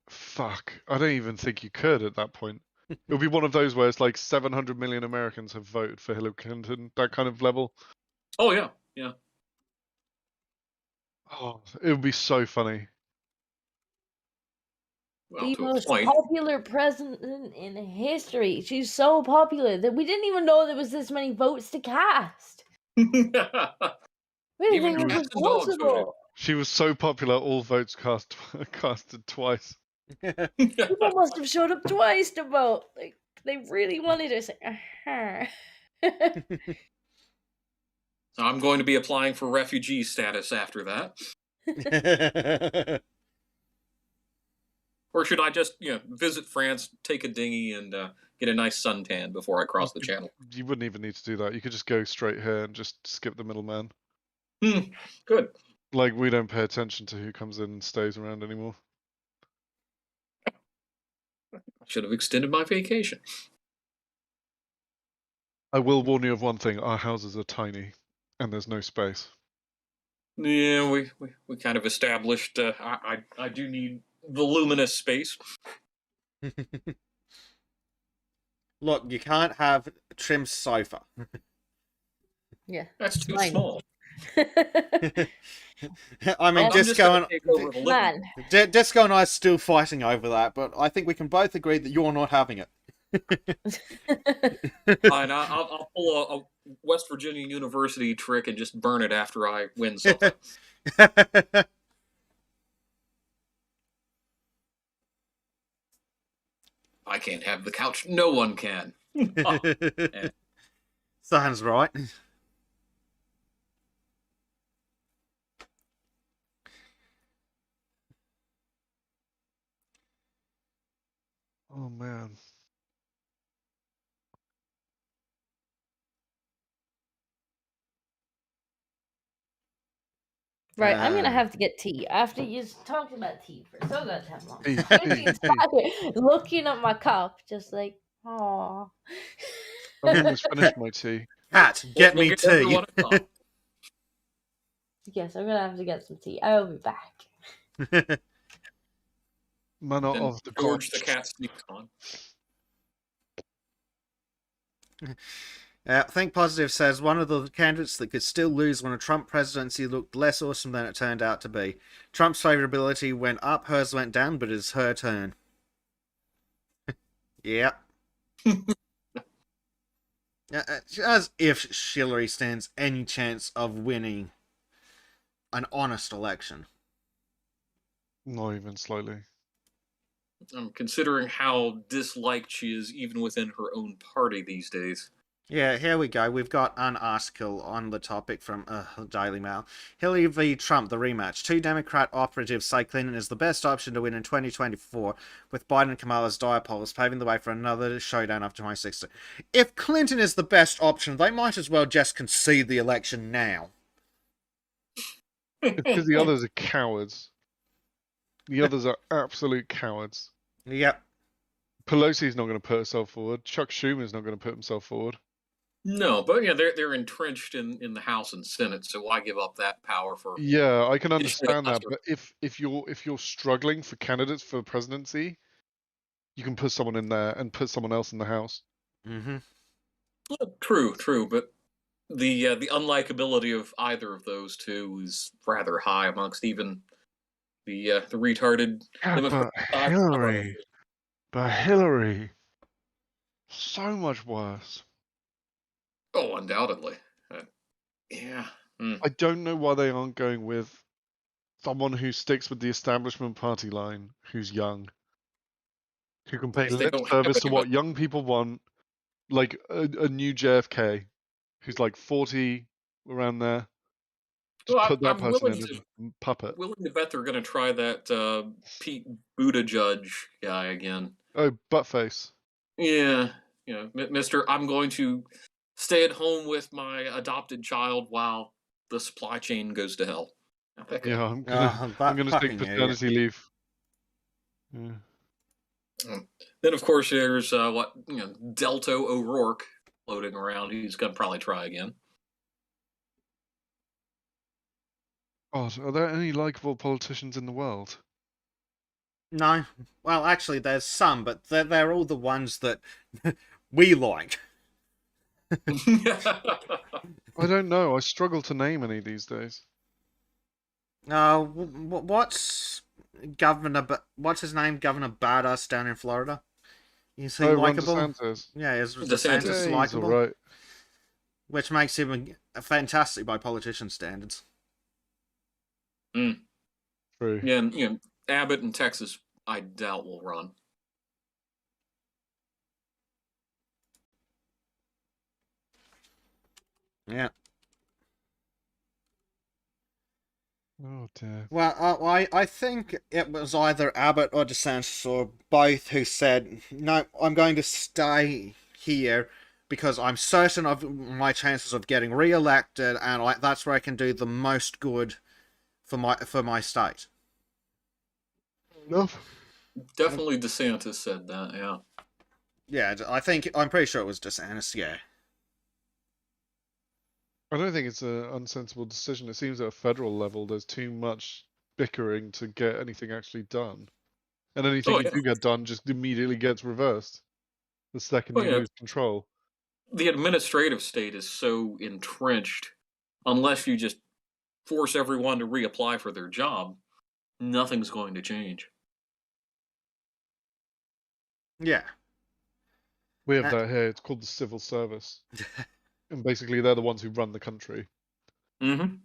fuck. I don't even think you could at that point. It would be one of those where it's like 700 million Americans have voted for Hillary Clinton, that kind of level. Oh, yeah. Yeah. Oh, it would be so funny. Well, The to a most point. popular president in history. She's so popular that we didn't even know there was this many votes to cast. We didn't Even think it was cats and dogs voted. possible. She was so popular, all votes casted twice. People must have showed up twice to vote. Like, they really wanted to say, So I'm going to be applying for refugee status after that. Or should I just, visit France, take a dinghy, and get a nice suntan before I cross the channel? You wouldn't even need to do that. You could just go straight here and just skip the middleman. Good. Like, we don't pay attention to who comes in and stays around anymore. I should have extended my vacation. I will warn you of one thing. Our houses are tiny, and there's no space. Yeah, we kind of established I do need voluminous space. Look, you can't have a trim sofa. Yeah. That's too small. I mean, Disco and I are still fighting over that, but I think we can both agree that you're not having it. Fine, I'll pull a West Virginia University trick and just burn it after I win something. I can't have the couch. No one can. Sounds right. Oh, man. Right, I'm gonna have to get tea. After you talked about tea for so goddamn long, I'm inspired, looking at my cup, just like, aww. I've almost finished my tea. Cat, get me tea. Yes, I'm gonna have to get some tea. I will be back. Manner of the George the cat sneaks on. Think Positive says one of the candidates that could still lose when a Trump presidency looked less awesome than it turned out to be. Trump's favorability went up, hers went down, but it's her turn. Yeah. As if Hillary stands any chance of winning an honest election. Not even slightly. Considering how disliked she is even within her own party these days. Yeah, here we go. We've got an article on the topic from Daily Mail. Hillary v. Trump, the rematch. 2 Democrat operatives say Clinton is the best option to win in 2024, with Biden and Kamala's dire polls paving the way for another showdown after 2016. If Clinton is the best option, they might as well just concede the election now. Because the others are cowards. The others are absolute cowards. Yep. Pelosi's not going to put herself forward. Chuck Schumer's not going to put himself forward. No, but they're entrenched in the House and Senate, so why give up that power for? Yeah, I can understand that, but if you're struggling for candidates for the presidency, you can put someone in there and put someone else in the House. Mm-hmm. Well, true, but the unlikability of either of those two is rather high amongst even the retarded. But Hillary, so much worse. Oh, undoubtedly. Yeah. I don't know why they aren't going with someone who sticks with the establishment party line, who's young, who can pay lip service to what young people want, like a new JFK, who's like 40, around there. Just put that person in as a puppet. Willing to bet they're going to try that Pete Buttigieg guy again. Oh, buttface. Yeah, Mr. I'm going to stay at home with my adopted child while the supply chain goes to hell. Yeah, I'm gonna take paternity leave. Yeah. Then of course there's Delta O'Rourke floating around. He's gonna probably try again. God, are there any likable politicians in the world? No. Well, actually, there's some, but they're all the ones that we like. I don't know. I struggle to name any these days. What's what's his name? Governor Badass down in Florida. Is he Oh, Ron likable? DeSantis. Yeah, is DeSantis. DeSantis Yeah, he's likable? alright. Which makes him fantastic by politician standards. Mm. True. Yeah, and Abbott in Texas, I doubt will run. Yeah. Oh dear. Well, I think it was either Abbott or DeSantis or both who said, no, I'm going to stay here because I'm certain of my chances of getting re-elected, and that's where I can do the most good for my state. Enough. Definitely DeSantis said that, yeah. Yeah, I'm pretty sure it was DeSantis, yeah. I don't think it's an unsensible decision. It seems at a federal level there's too much bickering to get anything actually done. And anything you do get done just immediately gets reversed the second you lose control. The administrative state is so entrenched, unless you just force everyone to reapply for their job, nothing's going to change. Yeah. We have that here. It's called the civil service. And basically they're the ones who run the country. Mm-hmm.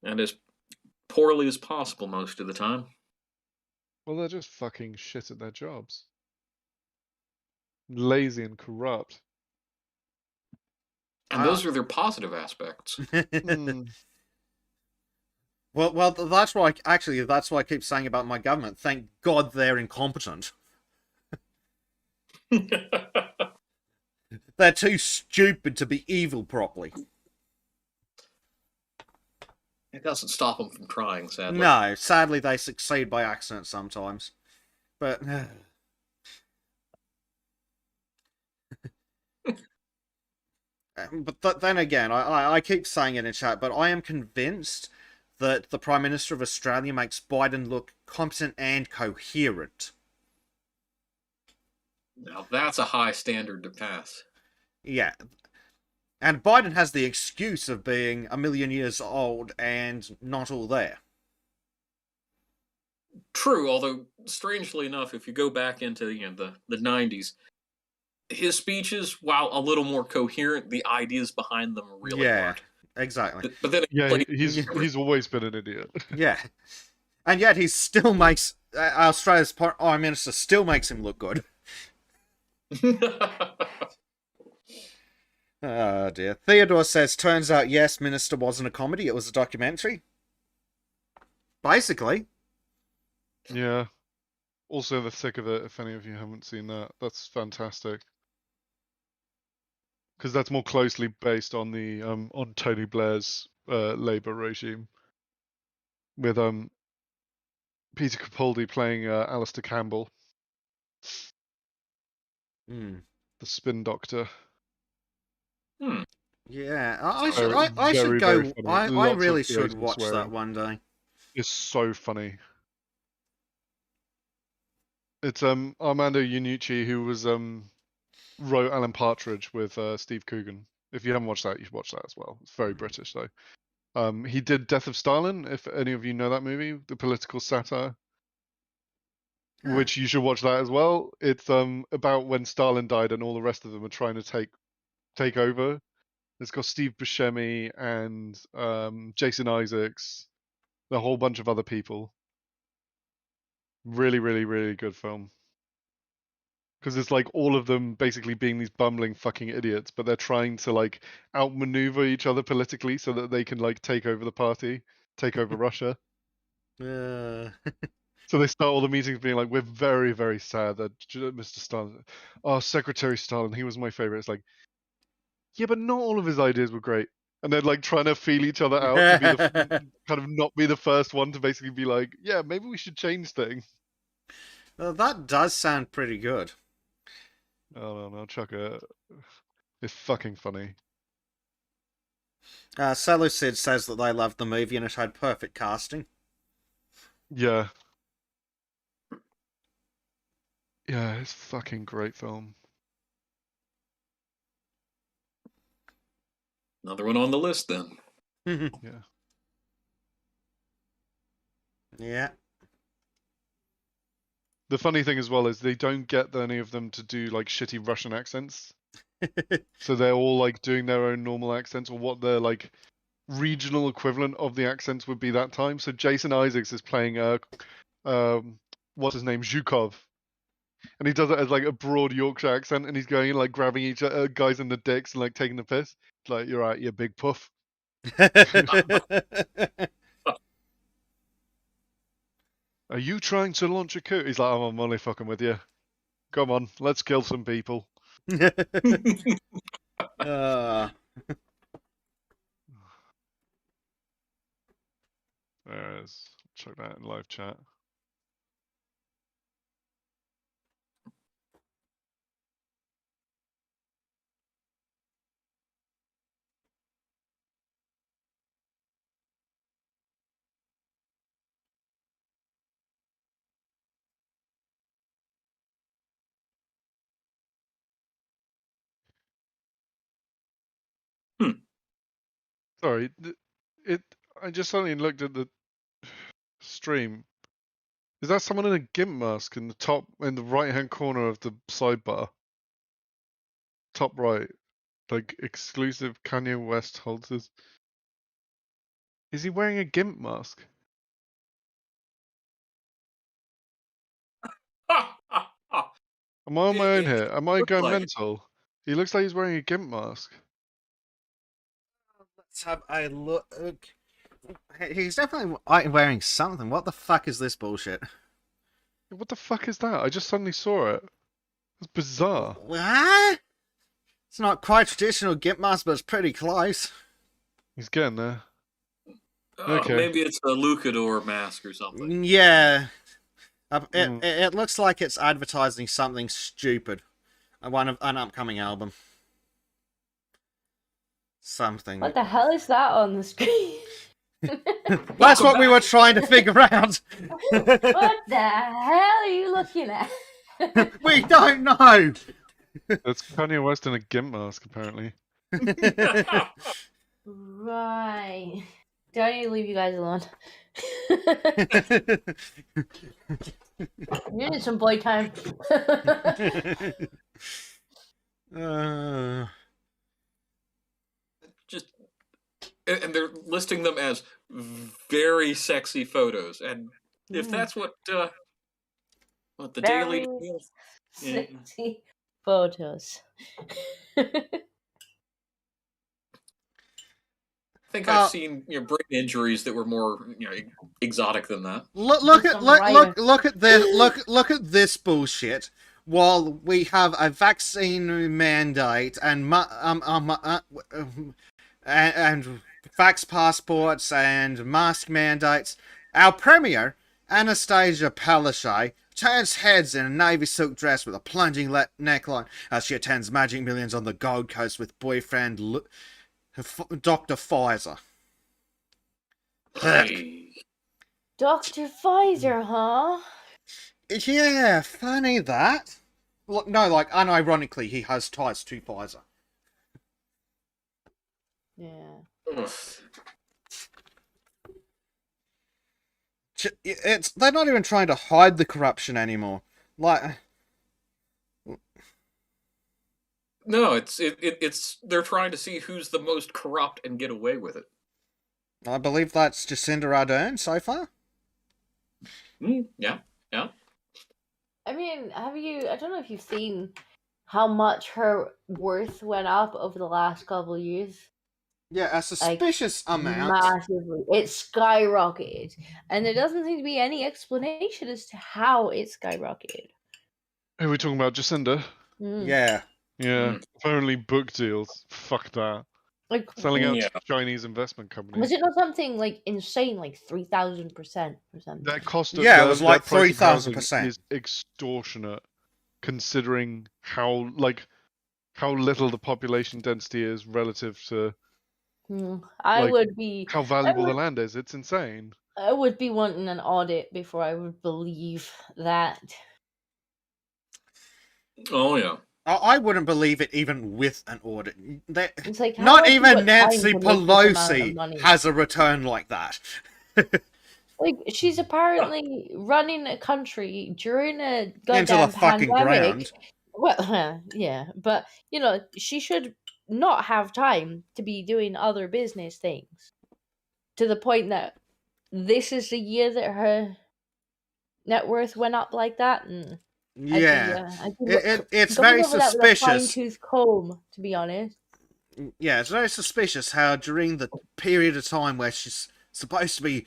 And as poorly as possible most of the time. Well, they're just fucking shit at their jobs. Lazy and corrupt. And those are their positive aspects. Well, that's why I keep saying about my government. Thank God they're incompetent. They're too stupid to be evil properly. It doesn't stop them from trying, sadly. No, sadly they succeed by accident sometimes. But then again, I keep saying it in chat, but I am convinced that the Prime Minister of Australia makes Biden look competent and coherent. Now that's a high standard to pass. Yeah. And Biden has the excuse of being a million years old and not all there. True, although strangely enough, if you go back into the 90s, his speeches, while a little more coherent, the ideas behind them really weren't. Exactly. But then he's always been an idiot. Yeah. And yet he still makes Australia's Prime Minister still makes him look good. Oh dear. Theodore says, turns out, yes, Minister wasn't a comedy, it was a documentary. Basically. Yeah. Also The Thick of It, if any of you haven't seen that. That's fantastic. Because that's more closely based on the on Tony Blair's Labour regime. With Peter Capaldi playing Alistair Campbell. The spin doctor. Yeah, I should go. I really should watch that one day. It's so funny. It's Armando Iannucci who was wrote Alan Partridge with Steve Coogan. If you haven't watched that, you should watch that as well. It's very British though. He did Death of Stalin. If any of you know that movie, the political satire. Which you should watch that as well. It's about when Stalin died and all the rest of them are trying to take over. It's got Steve Buscemi and Jason Isaacs, a whole bunch of other people. Really, really, really good film. Because it's like all of them basically being these bumbling fucking idiots, but they're trying to like outmaneuver each other politically so that they can like take over the party, take over Russia. So they start all the meetings being like, we're very, very sad that Mr. Stalin, Secretary Stalin, he was my favorite. It's like, yeah, but not all of his ideas were great. And they're like trying to feel each other out to be the kind of not be the first one to basically be like, yeah, maybe we should change things. Well, that does sound pretty good. Oh no, chuck it. It's fucking funny. Seleucid says that they loved the movie and it had perfect casting. Yeah. Yeah, it's fucking great film. Another one on the list then. Yeah. Yeah. The funny thing as well is they don't get any of them to do like shitty Russian accents. So they're all like doing their own normal accents or what their like regional equivalent of the accents would be that time. So Jason Isaacs is playing what's his name, Zhukov. And he does it as like a broad Yorkshire accent and he's going and like grabbing each guys in the dicks and like taking the piss. It's like, you're right, you big puff. Are you trying to launch a coup? He's like, I'm only fucking with you. Come on, let's kill some people. There it is. Check that in live chat. Sorry, I just suddenly looked at the stream. Is that someone in a gimp mask in the right-hand corner of the sidebar? Top right, like exclusive Kanye West holders. Is he wearing a gimp mask? Am I on my own here? Am I going mental? He looks like he's wearing a gimp mask. Let's have a look. He's definitely wearing something. What the fuck is this bullshit? What the fuck is that? I just suddenly saw it. It's bizarre. What? It's not quite traditional gimp mask, but it's pretty close. He's getting there. Okay. Maybe it's a Lucador mask or something. Yeah. It looks like it's advertising something stupid. An upcoming album. Something. What the hell is that on the screen? That's what we were trying to figure out. What the hell are you looking at? We don't know. That's Kanye West in a gimp mask, apparently. Right. Do I need to leave you guys alone? You need some boy time. And they're listing them as very sexy photos, and if that's what the Very Daily sexy photos. I think I've seen brain injuries that were more exotic than that. Look at this bullshit. While we have a vaccine mandate and vax passports and mask mandates, our premier Anastasia Palaszczuk turns heads in a navy silk dress with a plunging neckline as she attends Magic Millions on the Gold Coast with boyfriend Dr. Pfizer. Dr. Pfizer, huh? Yeah, funny that. Look, no, like, unironically, he has ties to Pfizer. Yeah. They're not even trying to hide the corruption anymore. Like, no, it's they're trying to see who's the most corrupt and get away with it. I believe that's Jacinda Ardern so far. Yeah. I mean, I don't know if you've seen how much her worth went up over the last couple of years. Yeah, a suspicious amount. Massively. It skyrocketed. And there doesn't seem to be any explanation as to how it skyrocketed. Are we talking about Jacinda? Yeah. Yeah. Apparently book deals. Fuck that. Like selling out to Chinese investment companies. Was it not something like insane, like 3,000% or something? That cost of it was like 3,000%. Is extortionate, considering how little the population density is relative to. How valuable the land is. It's insane. I would be wanting an audit before I would believe that. Oh yeah. I wouldn't believe it even with an audit. It's like, Not how have you even got time Nancy to make this amount of Pelosi money? has a return like that. Like, she's apparently running a country during a Into the goddamn fucking pandemic. ground. Well, yeah, but, you know, she should not have time to be doing other business things. To the point that this is the year that her net worth went up like that, and Yeah. I'd be It's going very over that with a suspicious. fine-tooth comb, to be honest. Yeah, it's very suspicious how during the period of time where she's supposed to be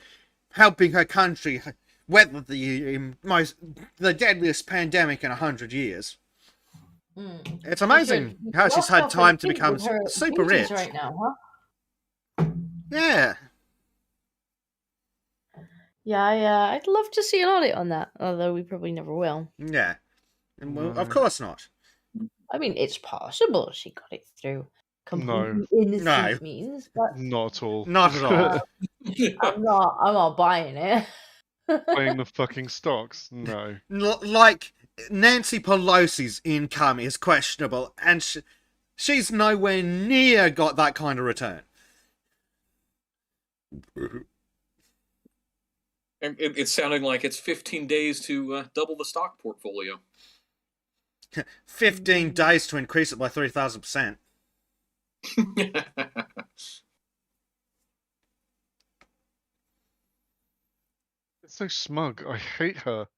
helping her country weather the deadliest pandemic in 100 years. It's amazing how she's had time to become super rich right now, huh? Yeah. Yeah, I'd love to see an audit on that, although we probably never will. Yeah. Well, of course not. I mean, it's possible she got it through completely innocent means, but not at all. Not at all. I'm not buying it. Playing the fucking stocks? No. Like, Nancy Pelosi's income is questionable, and she's nowhere near got that kind of return. It's sounding like it's 15 days to double the stock portfolio. 15 days to increase it by 3,000%. It's so smug. I hate her.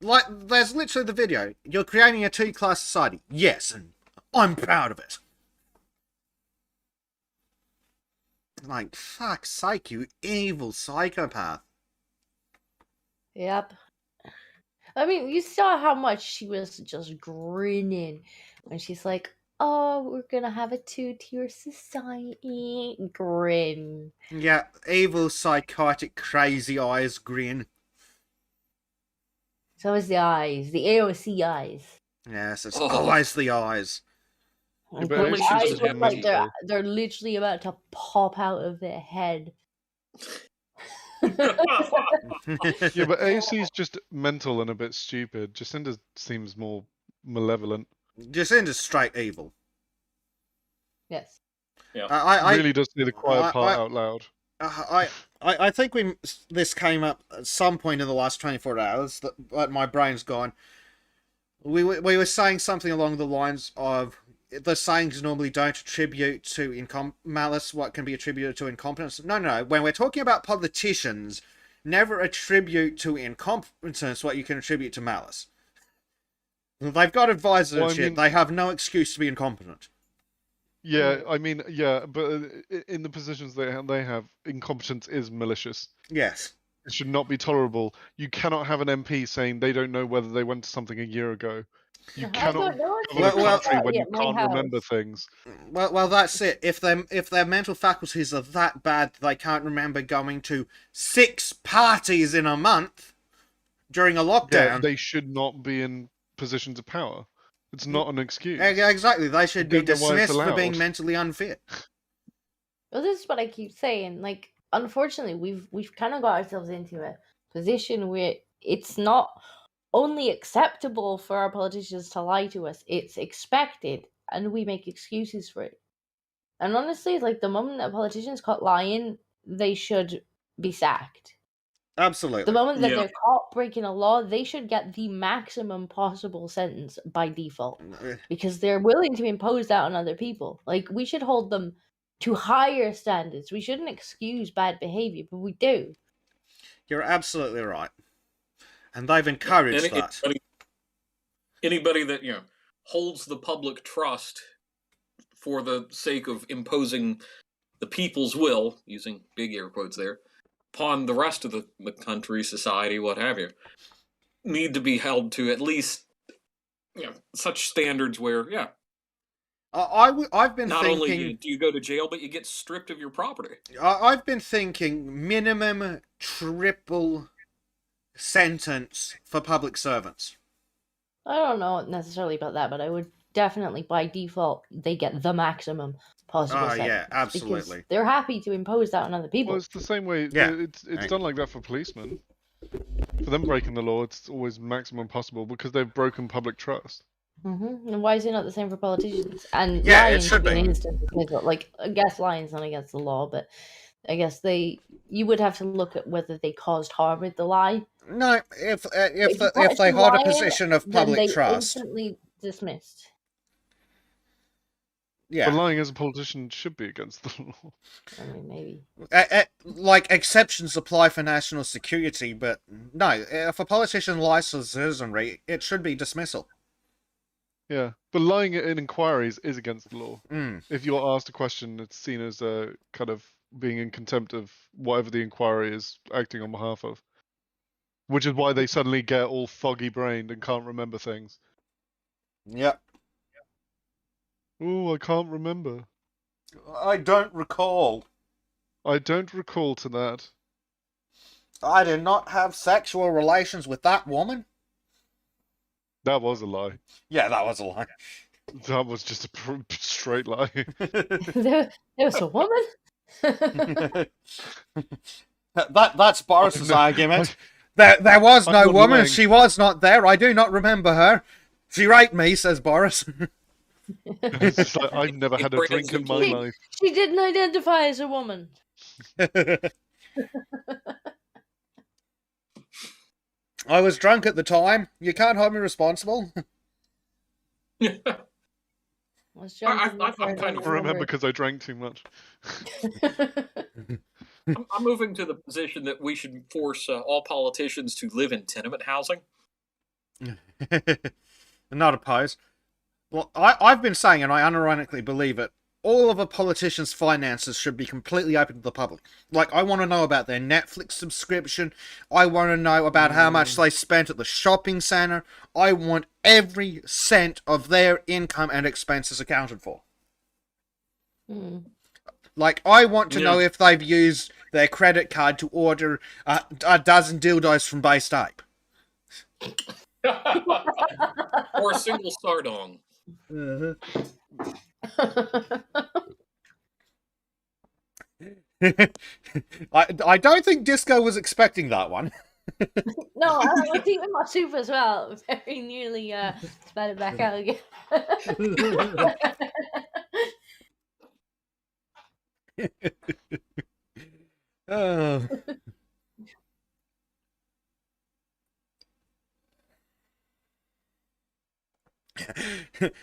Like, there's literally the video. You're creating a two-class society. Yes, and I'm proud of it. Like, fuck's sake, you evil psychopath. Yep. I mean, you saw how much she was just grinning when she's like, "Oh, we're gonna have a two-tier society." Grin. Yeah, evil, psychotic, crazy eyes grin. So is the eyes, the AOC eyes. Yes, it's always the eyes. Like, those eyes look like they're literally about to pop out of their head. Yeah, but AOC's just mental and a bit stupid. Jacinda seems more malevolent. Jacinda's straight evil. Yes. Yeah. I really does say the quiet part out loud. I think this came up at some point in the last 24 hours that my brain's gone. We were saying something along the lines of the sayings normally don't attribute to malice what can be attributed to incompetence. No. When we're talking about politicians, never attribute to incompetence what you can attribute to malice. They've got advisors and shit. They have no excuse to be incompetent. Yeah, I mean, yeah, but in the positions they have, incompetence is malicious. Yes. It should not be tolerable. You cannot have an MP saying they don't know whether they went to something a year ago. You cannot have a country when you can't remember things. Well, that's it. If their mental faculties are that bad, they can't remember going to 6 parties in a month during a lockdown. Yeah, they should not be in positions of power. It's not an excuse. Exactly. They should be dismissed for being mentally unfit. Well, this is what I keep saying. Like, unfortunately, we've kind of got ourselves into a position where it's not only acceptable for our politicians to lie to us, it's expected, and we make excuses for it. And honestly, like, the moment that politicians caught lying, they should be sacked. Absolutely. The moment that they're caught breaking a law, they should get the maximum possible sentence by default, because they're willing to impose that on other people. Like, we should hold them to higher standards. We shouldn't excuse bad behavior, but we do. You're absolutely right. And they've encouraged that. Anybody that, holds the public trust for the sake of imposing the people's will, using big air quotes there, upon the rest of the country, society, what have you, need to be held to at least, such standards where, I've been not thinking... only do you go to jail, but you get stripped of your property. I've been thinking minimum triple sentence for public servants. I don't know necessarily about that, but I would definitely, by default, they get the maximum possible sentence. Yeah, absolutely. Because they're happy to impose that on other people. Well, it's the same way. Yeah. It's done like that for policemen. For them breaking the law, it's always maximum possible because they've broken public trust. And why is it not the same for politicians? And Yeah, lying it should be be. an instant dismissal. Like, I guess lying's not against the law, but I guess you would have to look at whether they caused harm with the lie. No, if If they hold a lying, position of then public they trust, instantly dismissed. yeah. But lying as a politician should be against the law. I mean, maybe. Like, exceptions apply for national security, but no, if a politician lies for citizenry, it should be dismissal. Yeah, but lying in inquiries is against the law. Mm. If you're asked a question, it's seen as a kind of being in contempt of whatever the inquiry is acting on behalf of. Which is why they suddenly get all foggy-brained and can't remember things. Yep. Oh, I can't remember. I don't recall. I don't recall to that. I did not have sexual relations with that woman. That was a lie. Yeah, that was a lie. That was just a straight lie. There was a woman? That's Boris's argument. There was no woman. lying. She was not there. I do not remember her. She raped me, says Boris. It's just like, I've never had a drink in my life. She didn't identify as a woman. I was drunk at the time. You can't hold me responsible. I kind of remember because I drank too much. I'm moving to the position that we should force all politicians to live in tenement housing. Not opposed. Well, I've been saying, and I unironically believe it, all of a politician's finances should be completely open to the public. Like, I want to know about their Netflix subscription. I want to know about how much they spent at the shopping centre. I want every cent of their income and expenses accounted for. Like, I want to know if they've used their credit card to order a dozen dildos from Bay State. Or a single sardong. I don't think Disco was expecting that one. No, I think with my soup as well. Very nearly spat it back out again. Oh.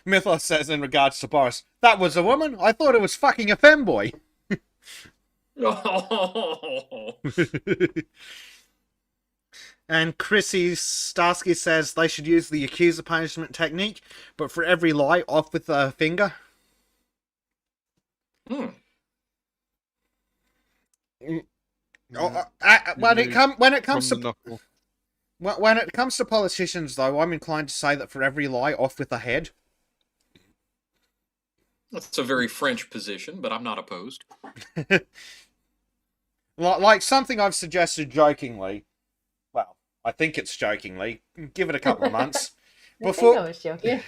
Mythos says in regards to Boris, that was a woman? I thought it was fucking a femboy. And Chrissy Starsky says they should use the accuser punishment technique, but for every lie, off with a finger. When it comes to politicians, though, I'm inclined to say that for every lie, off with a head. That's a very French position, but I'm not opposed. Like something I've suggested jokingly. Well, I think it's jokingly. Give it a couple of months. I think I was joking.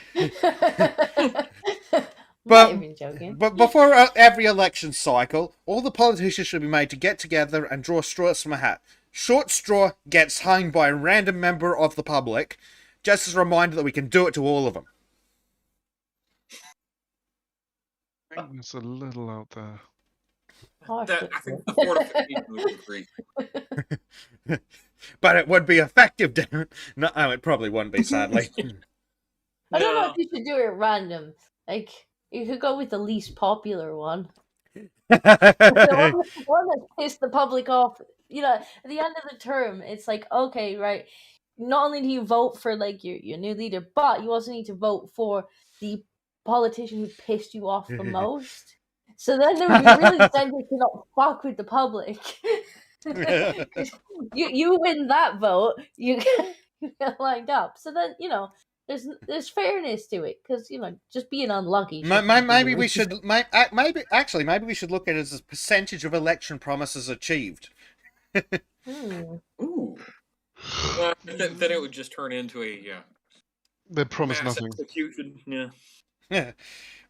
But before every election cycle, all the politicians should be made to get together and draw straws from a hat. Short straw gets hung by a random member of the public, just as a reminder that we can do it to all of them. I think it's a little out there. I think the 4 to 15 would agree. But it would be effective. No, it probably wouldn't be, sadly. I don't know if you should do it random. Like, you could go with the least popular one. the one that pissed the public off. You know, at the end of the term, it's like, okay, right, not only do you vote for, like, your new leader, but you also need to vote for the politician who pissed you off the most. So then there would be really incentive to not fuck with the public. you win that vote, you get lined up. So then, you know, there's fairness to it, because, you know, just being unlucky. Maybe we should look at it as a percentage of election promises achieved. Ooh. Then it would just turn into a they promise mass nothing. execution. Yeah.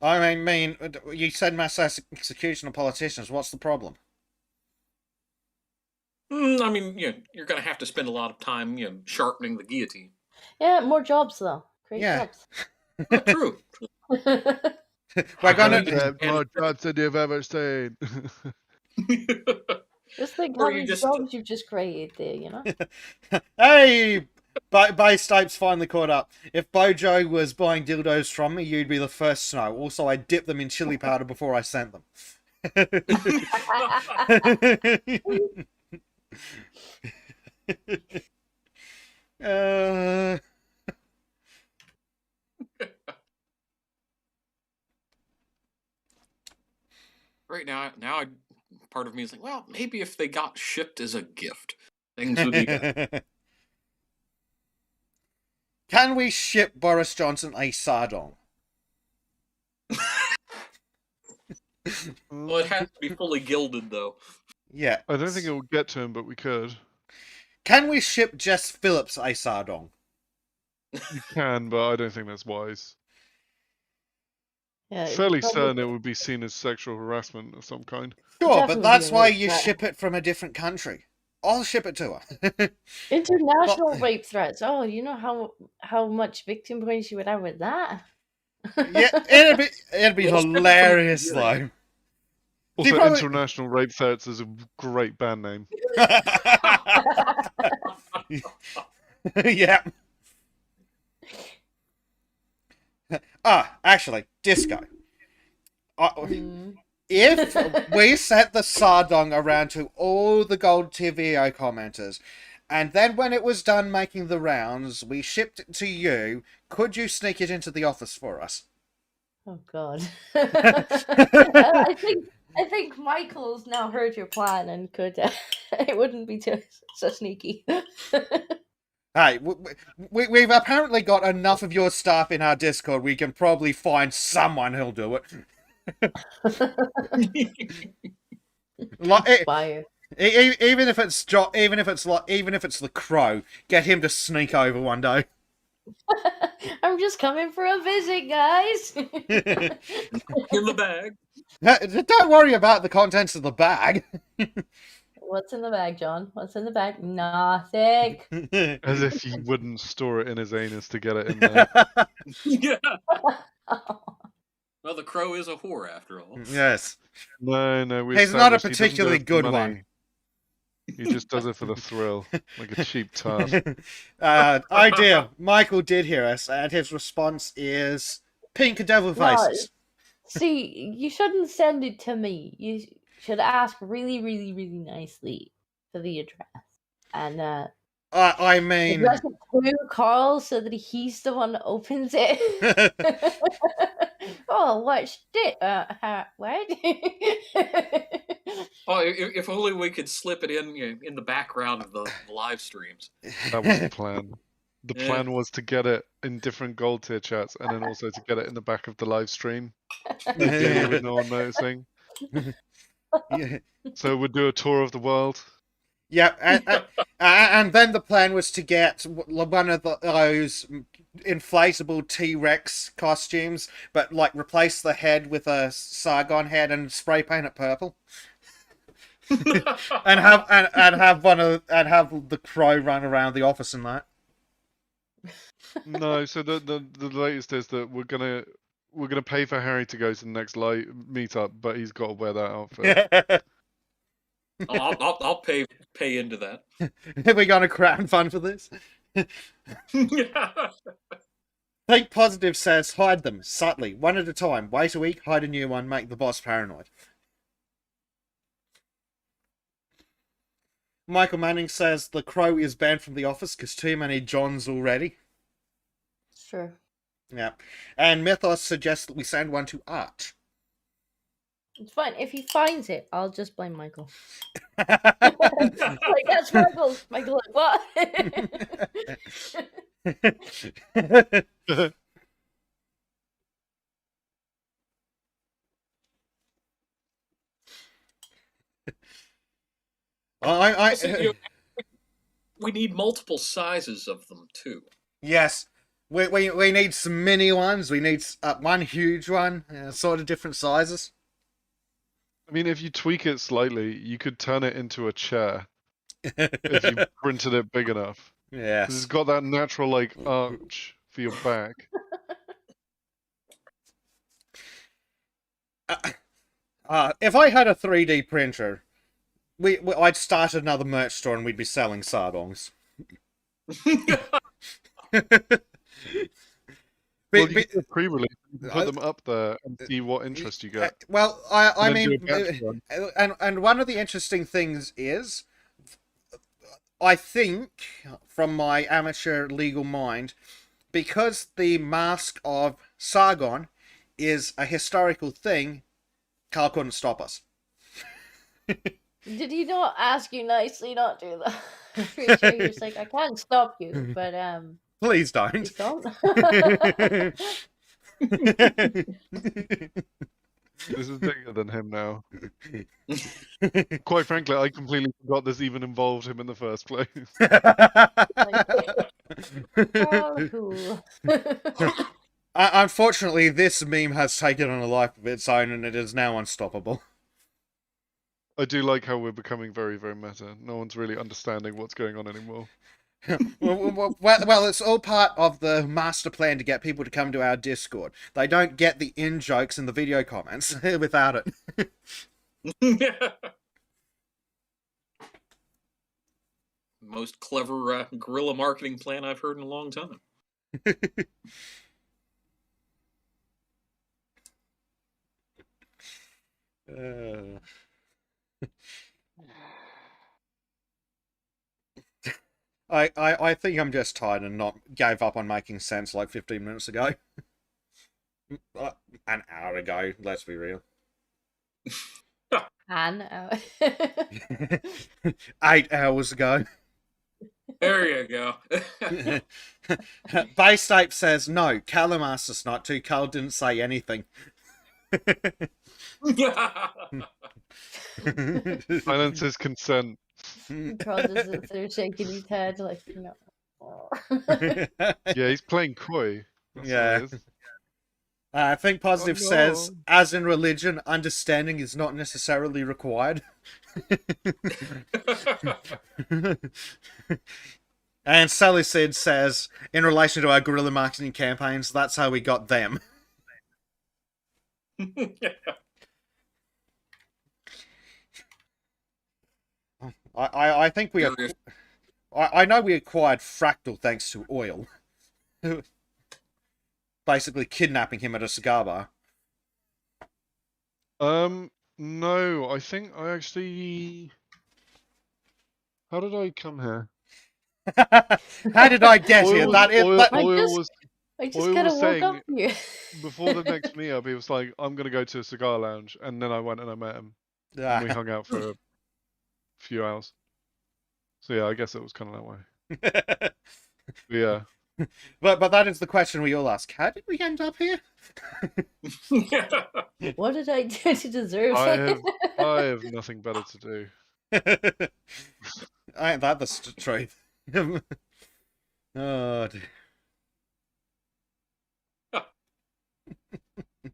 I mean, you said mass execution of politicians. What's the problem? I mean, you're going to have to spend a lot of time, sharpening the guillotine. Yeah, more jobs though. Great Yeah. jobs. Oh, true. We're gonna more jobs than you've ever seen. Just think Or how you many just- jobs you've just created there, you know? Hey, Bay Stapes finally caught up. If Bojo was buying dildos from me, you'd be the first to know. Also, I dipped them in chili powder before I sent them. Right now, part of me is like, well, maybe if they got shipped as a gift, things would be better. Can we ship Boris Johnson a sardong? Well, it has to be fully gilded, though. Yeah. I don't think it will get to him, but we could. Can we ship Jess Phillips a sardong? You can, but I don't think that's wise. Yeah, Fairly probably- certain it would be seen as sexual harassment of some kind. Sure, Definitely but that's why rape you threat. ship it from a different country. I'll ship it to her. International rape threats. Oh, you know how much victim points you would have with that? Yeah, it'd be hilarious though. Also, probably- International Rape Threats is a great band name. Yeah. Actually, Disco. If we sent the sardong around to all the Gold TVO commenters, and then when it was done making the rounds, we shipped it to you, could you sneak it into the office for us? Oh God. I think Michael's now heard your plan and could it wouldn't be so sneaky. Hey, we've apparently got enough of your staff in our Discord. We can probably find someone who'll do it. Even if it's the Crow, get him to sneak over one day. I'm just coming for a visit, guys. In the bag. Don't worry about the contents of the bag. What's in the bag, John? What's in the bag? Nothing. As if you wouldn't store it in his anus to get it in there. Yeah. Well, the Crow is a whore after all. Yes. No. He's not a particularly good one. He just does it for the thrill, like a cheap tart. Oh dear, Michael did hear us, and his response is pink devil faces. See, you shouldn't send it to me. You should ask really, really, really nicely for the address. And I mean, address it to Carl so that he's the one that opens it. Oh, what shit? What? Oh, if only we could slip it in the background of the live streams. That was the plan. The plan was to get it in different gold tier chats, and then also to get it in the back of the live stream, with no one noticing. Yeah. So we'd do a tour of the world. Yeah, and then the plan was to get one of those inflatable T-Rex costumes, but like replace the head with a Sargon head and spray paint it purple, and have the Crow run around the office and that. No, so the latest is that we're gonna pay for Harry to go to the next live meetup, but he's got to wear that outfit. I'll pay into that. Are we going to crowdfund for this? Think Positive says, hide them, subtly, one at a time. Wait a week, hide a new one, make the boss paranoid. Michael Manning says, the Crow is banned from the office because too many Johns already. Sure. Yeah. And Mythos suggests that we send one to Arch. It's fine. If he finds it, I'll just blame Michael. Like, that's Michael. Michael, like, what? We need multiple sizes of them too. Yes. We need some mini ones. We need one huge one, sort of different sizes. I mean, if you tweak it slightly, you could turn it into a chair. if you printed it big enough. Yes. 'Cause it's got that natural like arch for your back. If I had a 3D printer, I'd start another merch store and we'd be selling sardogs. Well, you do a pre-release, you can put them up there and see what interest you get. Well, I And then mean, do a batch run. and one of the interesting things is, I think, from my amateur legal mind, because the Mask of Sargon is a historical thing, Carl couldn't stop us. Did he not ask you nicely not to? I'm pretty sure he was like, I can't stop you, but please don't. Please don't. This is bigger than him now. Quite frankly, I completely forgot this even involved him in the first place. Oh, cool. Unfortunately, this meme has taken on a life of its own, and it is now unstoppable. I do like how we're becoming very, very meta. No one's really understanding what's going on anymore. Well, it's all part of the master plan to get people to come to our Discord. They don't get the in-jokes in the video comments without it. Most clever guerrilla marketing plan I've heard in a long time. I think I'm just tired and not gave up on making sense like 15 minutes ago. An hour ago, let's be real. An hour. 8 hours ago. There you go. Base Ape says, no, Callum asked us not to. Carl didn't say anything. Silence his consent. Carl just sits there shaking his head like, no. Yeah, he's playing coy. That's Yeah. what it is. I think Positive Oh, no. says, as in religion, understanding is not necessarily required. And Sally Sid says, in relation to our guerrilla marketing campaigns, that's how we got them. I think we... I know we acquired Fractal thanks to oil. Basically kidnapping him at a cigar bar. No, I think I actually... How did I come here? How did I get here? Oil I just Oil kind of was woke up saying here. before the next meetup, he was like, I'm going to go to a cigar lounge. And then I went and I met him. And we hung out for a few hours. So yeah, I guess it was kind of that way. Yeah. But that is the question we all ask. How did we end up here? What did I do to deserve I it? have nothing better to do. Ain't that the truth? Oh, dear.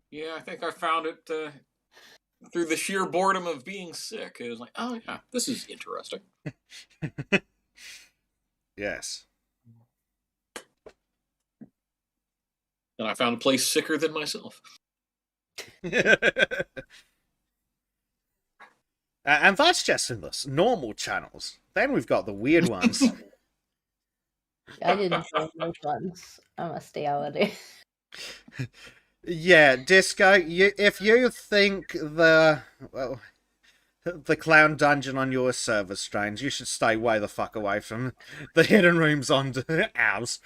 Yeah, I think I found it through the sheer boredom of being sick. It was like, oh yeah, this is interesting. Yes. And I found a place sicker than myself. And that's just in the normal channels. Then we've got the weird ones. I didn't say those ones. I must stay out of it. Yeah, Disco, if you think the clown dungeon on your server is strange, you should stay way the fuck away from the hidden rooms on ours.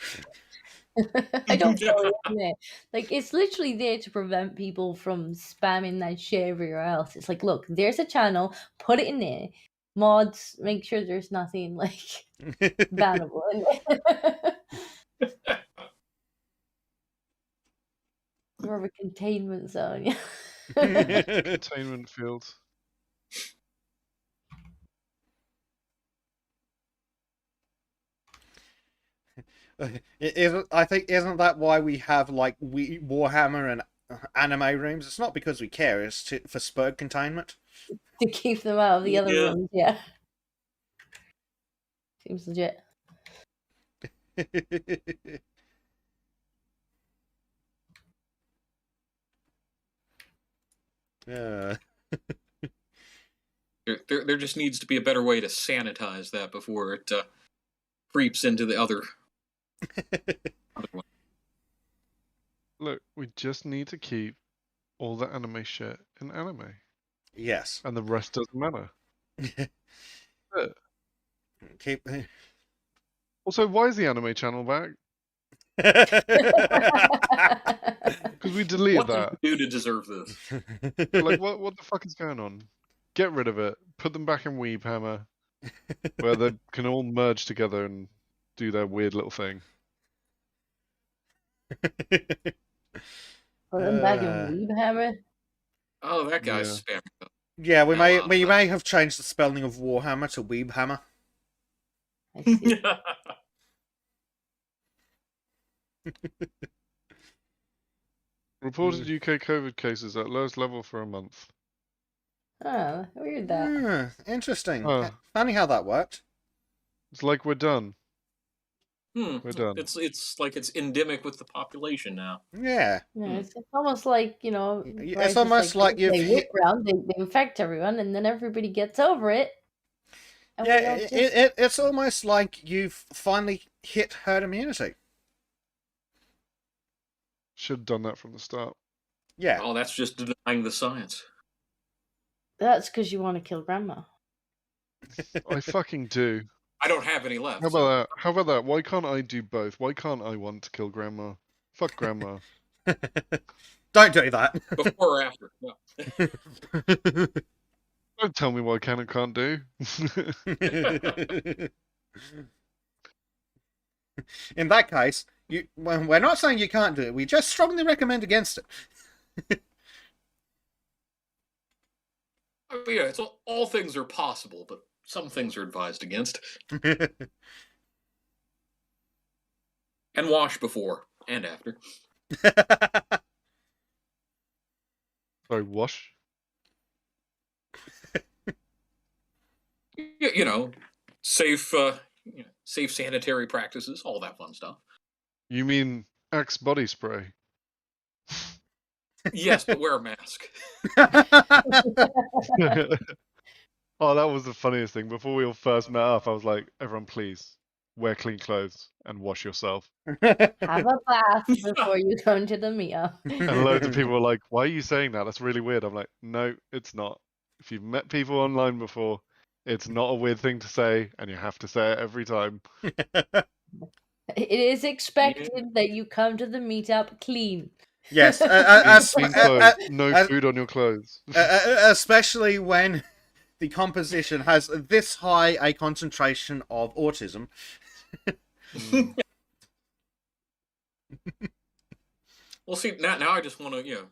I don't know, isn't it? Like, it's literally there to prevent people from spamming that shit everywhere else. It's like, look, there's a channel, put it in there. Mods, make sure there's nothing, like, bannable in there. More of a containment zone, yeah. Containment field. Isn't that why we have like Warhammer and anime rooms? It's not because we care. It's for spur containment. To keep them out of the other rooms, yeah. Seems legit. Yeah. There just needs to be a better way to sanitize that before it creeps into the other one. Look, we just need to keep all the anime shit in anime. Yes. And the rest doesn't matter. Keep. Also, why is the anime channel back? Because we deleted What that. did you do to deserve this? Like, what the fuck is going on? Get rid of it. Put them back in Weeb Hammer, where they can all merge together and do their weird little thing. Put them back in Weeb Hammer. Oh, that guy's spamming. Yeah, we may have changed the spelling of Warhammer to Weeb Hammer. I see. Reported UK COVID cases at lowest level for a month. Oh, weird that. Interesting. Oh. Funny how that worked. It's like we're done. We're done. It's like it's endemic with the population now. Yeah. Yeah, it's almost like, It's almost like you've they whip around, they infect everyone, and then everybody gets over it. And we all just... it's almost like you've finally hit herd immunity. Should have done that from the start. Yeah. Oh, that's just denying the science. That's because you want to kill Grandma. I fucking do. I don't have any left. How about that? How about that? Why can't I do both? Why can't I want to kill Grandma? Fuck Grandma. Don't do that. Before or after? No. Don't tell me what I can and can't do. In that case, we're not saying you can't do it. We just strongly recommend against it. I mean, yeah, all things are possible, but some things are advised against. And wash before and after. Sorry, wash? Safe sanitary practices, all that fun stuff. You mean Axe body spray? Yes, but wear a mask. Oh, that was the funniest thing. Before we all first met up, I was like, everyone please, wear clean clothes and wash yourself. Have a bath before you come to the meetup. And loads of people were like, why are you saying that? That's really weird. I'm like, no, it's not. If you've met people online before, it's not a weird thing to say, and you have to say it every time. It is expected that you come to the meetup clean. Yes, clean clothes, no food on your clothes. Especially when the composition has this high a concentration of autism. Well, see, now I just want to,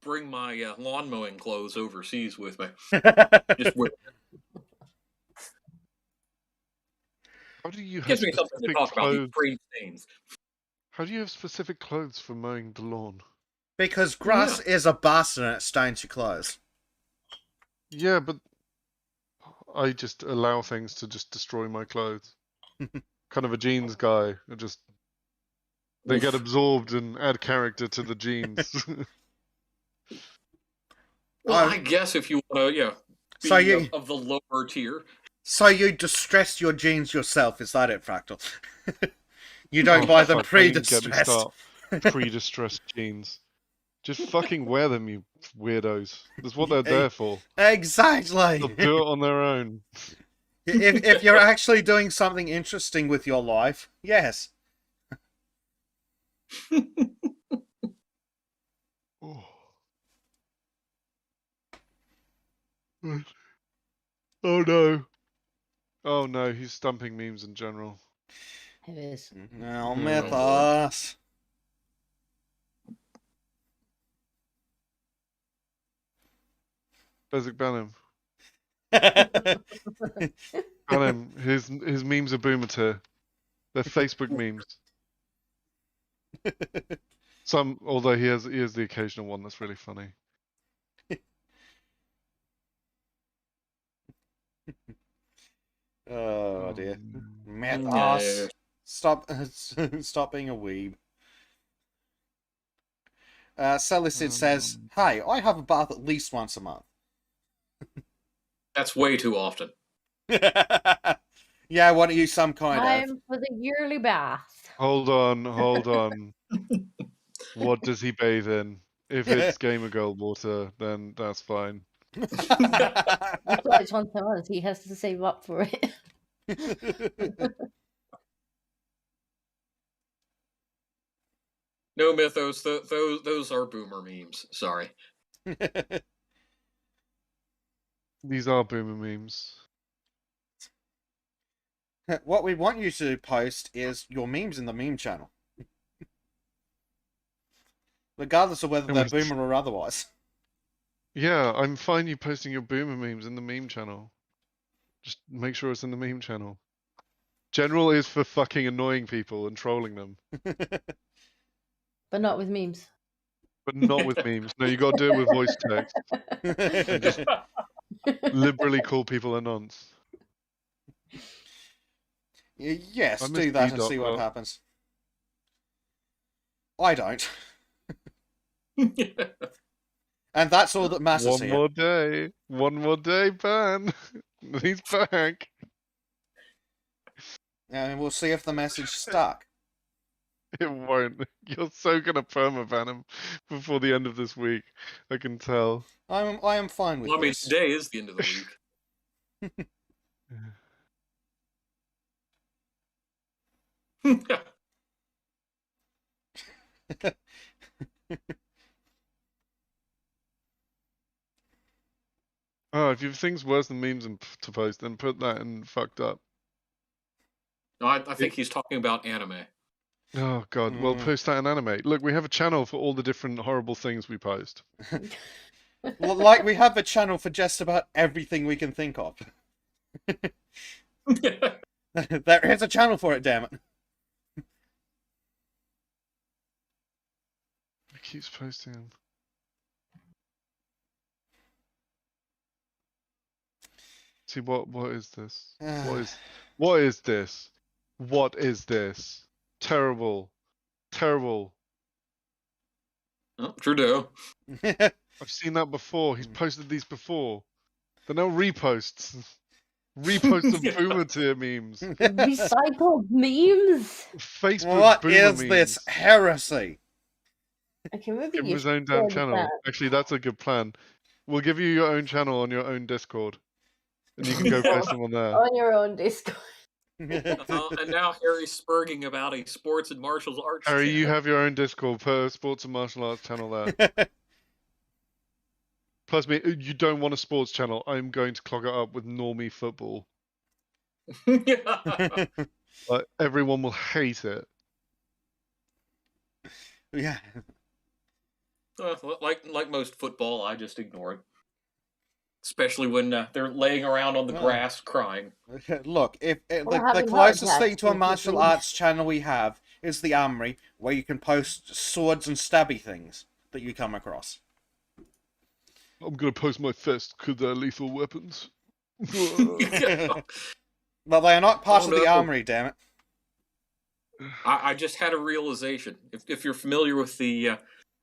bring my lawn mowing clothes overseas with me. Just wear How do you have gives me something to talk about. These green stains. How do you have specific clothes for mowing the lawn? Because grass is a bastard and it stains your clothes. Yeah, but I just allow things to just destroy my clothes. Kind of a jeans guy. They get absorbed and add character to the jeans. Well, I guess if you want to, be of the lower tier. So you distress your jeans yourself, is that it, Fractal? You don't buy them pre-distressed. Pre-distressed jeans. Just fucking wear them, you weirdos. That's what they're there for. Exactly. They'll do it on their own. If you're actually doing something interesting with your life, yes. Oh no. Oh no, he's stumping memes in general. It is. Now, Mythos. Basic ban him. Ban him. His memes are boomer tier. They're Facebook memes. Although he has the occasional one that's really funny. Oh dear. Mythos. Stop being a weeb. Celicid says, "Hi, I have a bath at least once a month." That's way too often. Yeah, why don't you some kind of? Time for the yearly bath. Hold on. What does he bathe in? If it's Gamer Girl water, then that's fine. It's once a month. He has to save up for it. No, Mythos. Those are boomer memes. Sorry. These are boomer memes. What we want you to post is your memes in the meme channel. Regardless of whether they're boomer or otherwise. Yeah, I'm fine you posting your boomer memes in the meme channel. Just make sure it's in the meme channel. General is for fucking annoying people and trolling them. But not with memes. But not with memes. No, you gotta do it with voice text. And just liberally call people a nonce. Yes, do that and see what happens. I don't. And that's all that matters here. One more day, ban. He's back. And we'll see if the message stuck. It won't. You're so gonna permaban him before the end of this week. I can tell. I am fine with this. Today is the end of the week. Oh, if you have things worse than memes to post, then put that in fucked up. No, I think he's talking about anime. Oh god, well post that in anime. Look, we have a channel for all the different horrible things we post. Well, like we have a channel for just about everything we can think of. There is a channel for it, damn it. He keeps posting them. See what is this? What is this? What is this? Terrible. Oh, Trudeau. I've seen that before. He's posted these before. They're now reposts. Reposts of boomer tier memes. Recycled memes? Facebook What boomer is memes. this heresy? Okay, maybe Give him you his own damn channel. Actually, that's a good plan. We'll give you your own channel on your own Discord. And you can go post them on there. On your own Discord. And now Harry's spurging about a sports and martial arts Harry, channel. you have your own Discord per sports and martial arts channel there. Plus, you don't want a sports channel. I'm going to clog it up with normie football. Like, everyone will hate it. Yeah. Like most football, I just ignore it. Especially when they're laying around on the grass crying. Look, if the closest thing to a martial arts channel we have is the Armory, where you can post swords and stabby things that you come across. I'm gonna post my fist because they're lethal weapons. Well, they are not part of the Armory, damn it. I just had a realization. If you're familiar with the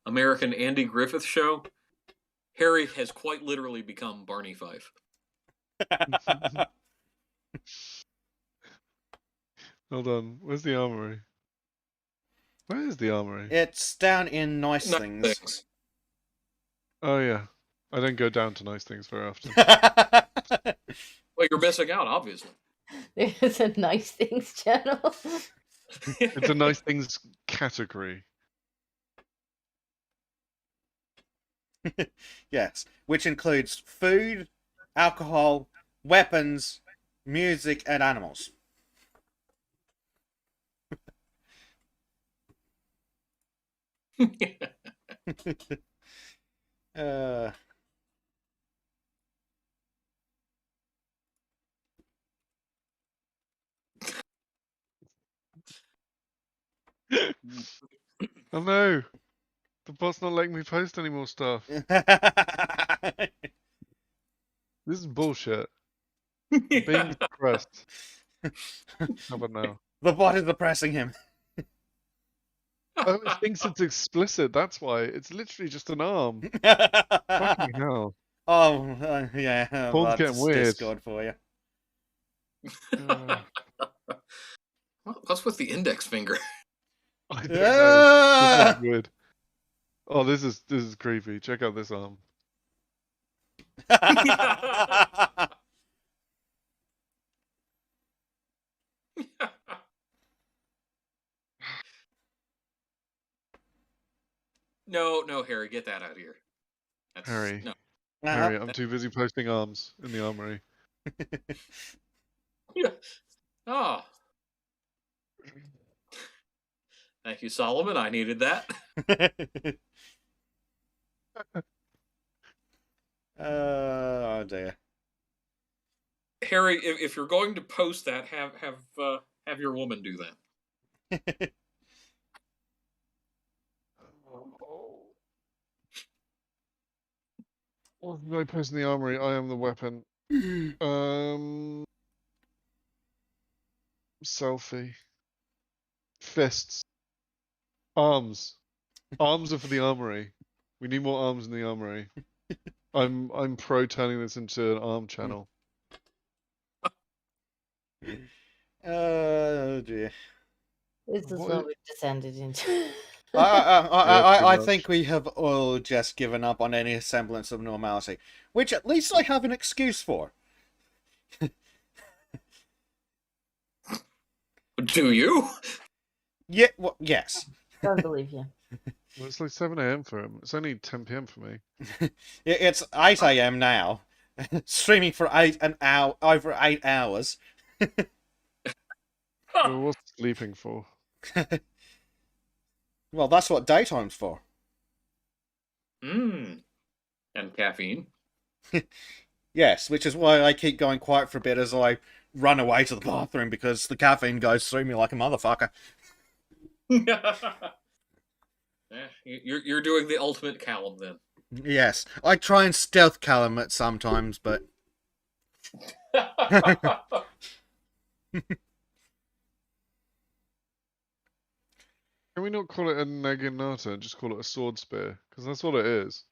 American Andy Griffith Show, Harry has quite literally become Barney Fife. Hold on, where's the Armory? Where is the Armory? It's down in Nice Things. Oh yeah, I don't go down to Nice Things very often. Well, you're missing out, obviously. There's a Nice Things channel. It's a Nice Things category. Yes, which includes food, alcohol, weapons, music, and animals. Oh no! The bot's not letting me post any more stuff. This is bullshit. I'm being depressed. How about now? The bot is oppressing him. Oh, it thinks it's explicit. That's why. It's literally just an arm. Fucking hell. Oh, yeah. Porn's getting That's weird. Discord for you. What's with the index finger? I don't know. It's like weird. Oh, this is creepy. Check out this arm. No, Harry, get that out of here. Harry. No. Harry, I'm too busy posting arms in the armory. Yeah. Oh. Thank you, Solomon. I needed that. Oh dear. Harry, if you're going to post that, have your woman do that. What did I post in the armory? I am the weapon. Selfie. Fists. Arms. Arms are for the armory. We need more arms in the armory. I'm pro turning this into an arm channel. Oh dear. This is what we've descended into. I think we have all just given up on any semblance of normality, which at least I have an excuse for. Do you? Yeah. Well, yes. Don't believe you. Well, it's like 7 a.m. for him. It's only 10 p.m. for me. It's 8 a.m. now. Streaming for over 8 hours. Well, what's sleeping for? Well, that's what daytime's for. And caffeine. Yes, which is why I keep going quiet for a bit as I run away to the bathroom, because the caffeine goes through me like a motherfucker. You're doing the ultimate Callum then. Yes, I try and stealth Callum it sometimes, but Can we not call it a naginata and just call it a sword spear? Because that's what it is.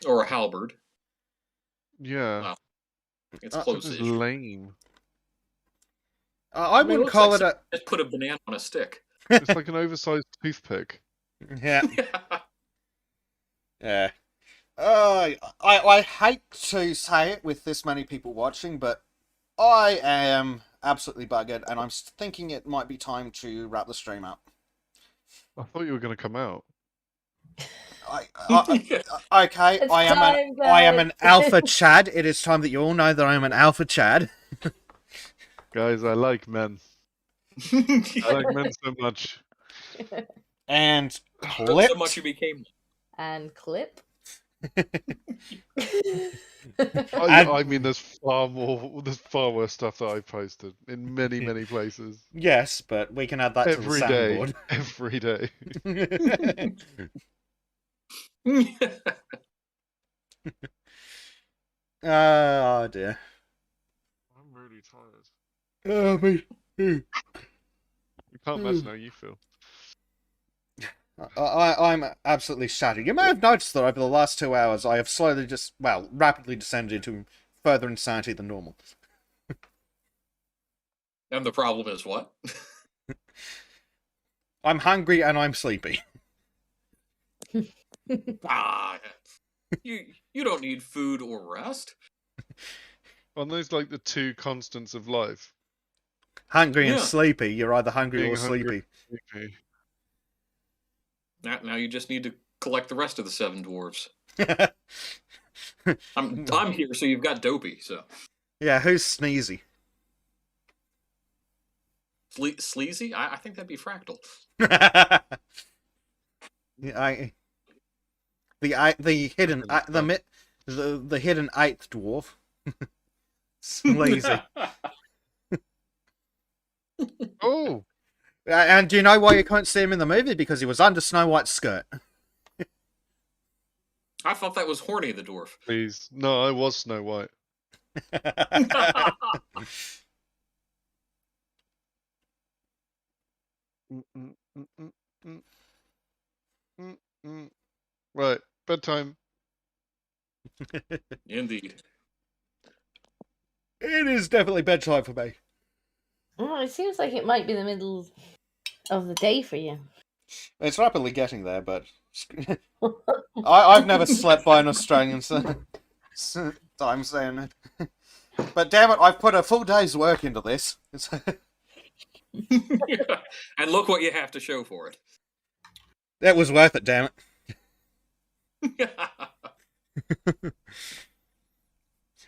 Or a halberd. Yeah. Wow. It's That's close. just lame. I wouldn't call it a. Just put a banana on a stick. It's like an oversized toothpick. Yeah. Yeah. I hate to say it with this many people watching, but I am absolutely buggered, and I'm thinking it might be time to wrap the stream up. I thought you were going to come out. Okay, I am an alpha Chad. It is time that you all know that I am an alpha Chad. Guys, I like men. I like men so much. And clip. So much you became. And clip. I mean, there's far worse stuff that I've posted in many, many places. Yes, but we can add that to the soundboard. Every day. Oh dear. I'm really tired. Me. You can't imagine how you feel. I'm absolutely shattered. You may have noticed that over the last 2 hours I have rapidly descended into further insanity than normal. And the problem is what? I'm hungry and I'm sleepy. You don't need food or rest. Aren't those like the two constants of life? Hungry and sleepy. You're either hungry Being or sleepy. Now you just need to collect the rest of the 7 dwarves. I'm here, so you've got Dopey. So yeah, who's Sneezy? Sleazy? I think that'd be Fractal. Yeah, the hidden the hidden 8th dwarf. Sleazy. Oh. And do you know why you couldn't see him in the movie? Because he was under Snow White's skirt. I thought that was Horny the dwarf. Please. No, I was Snow White. Right, bedtime. Indeed. It is definitely bedtime for me. Oh, it seems like it might be the middle of the day for you. It's rapidly getting there, but I've never slept by an Australian time saying it. But damn it, I've put a full day's work into this. And look what you have to show for it. That was worth it, damn it.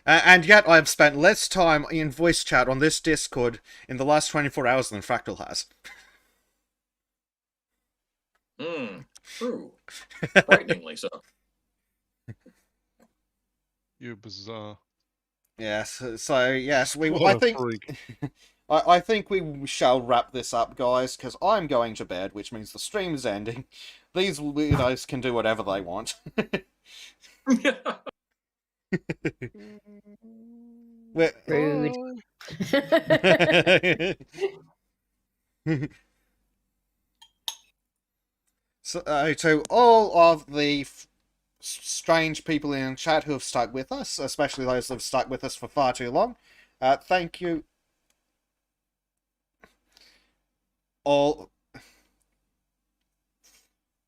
And yet I've spent less time in voice chat on this Discord in the last 24 hours than Fractal has. True. Frighteningly so. You're bizarre. Yes, so yes, What a freak. I think we shall wrap this up, guys, because I'm going to bed, which means the stream is ending. These weirdos can do whatever they want. Rude. So, to all of the strange people in chat who have stuck with us, especially those who have stuck with us for far too long, thank you all.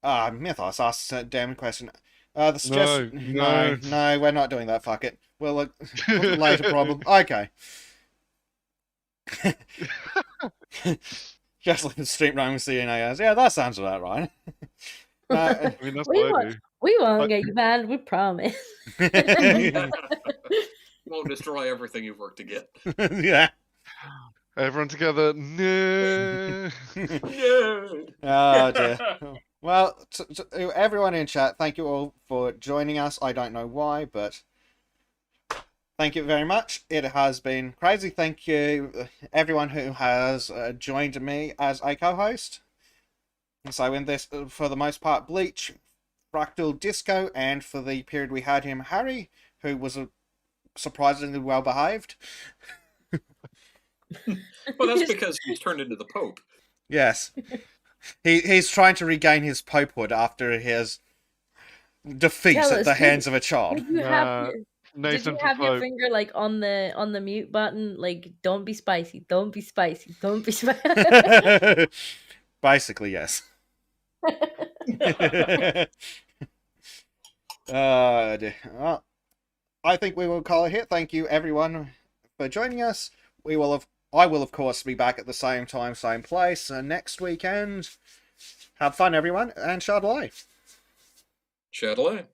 Mythos asked a damn question. The suggestion. No, we're not doing that. Fuck it. We'll look later problem. Okay. Just like the stream running with CNA goes, yeah, that sounds about right. I mean, that's what I do. We won't get you banned, we promise. Won't destroy everything you've worked to get. Yeah. Everyone together. No. No. Oh dear. Well, to everyone in chat, thank you all for joining us. I don't know why, but thank you very much. It has been crazy. Thank you, everyone who has joined me as a co-host. So in this, for the most part, Bleach, Fractal, Disco, and for the period we had him, Harry, who was surprisingly well behaved. Well, that's because he's turned into the Pope. Yes. He's trying to regain his popehood after his defeat at the hands of a child. Did you have your finger like on the mute button? Like, don't be spicy, don't be spicy, don't be spicy. Basically, yes. Dear. Well, I think we will call it here. Thank you, everyone, for joining us. I will, of course, be back at the same time, same place next weekend. Have fun, everyone, and Shadilay. Shadilay.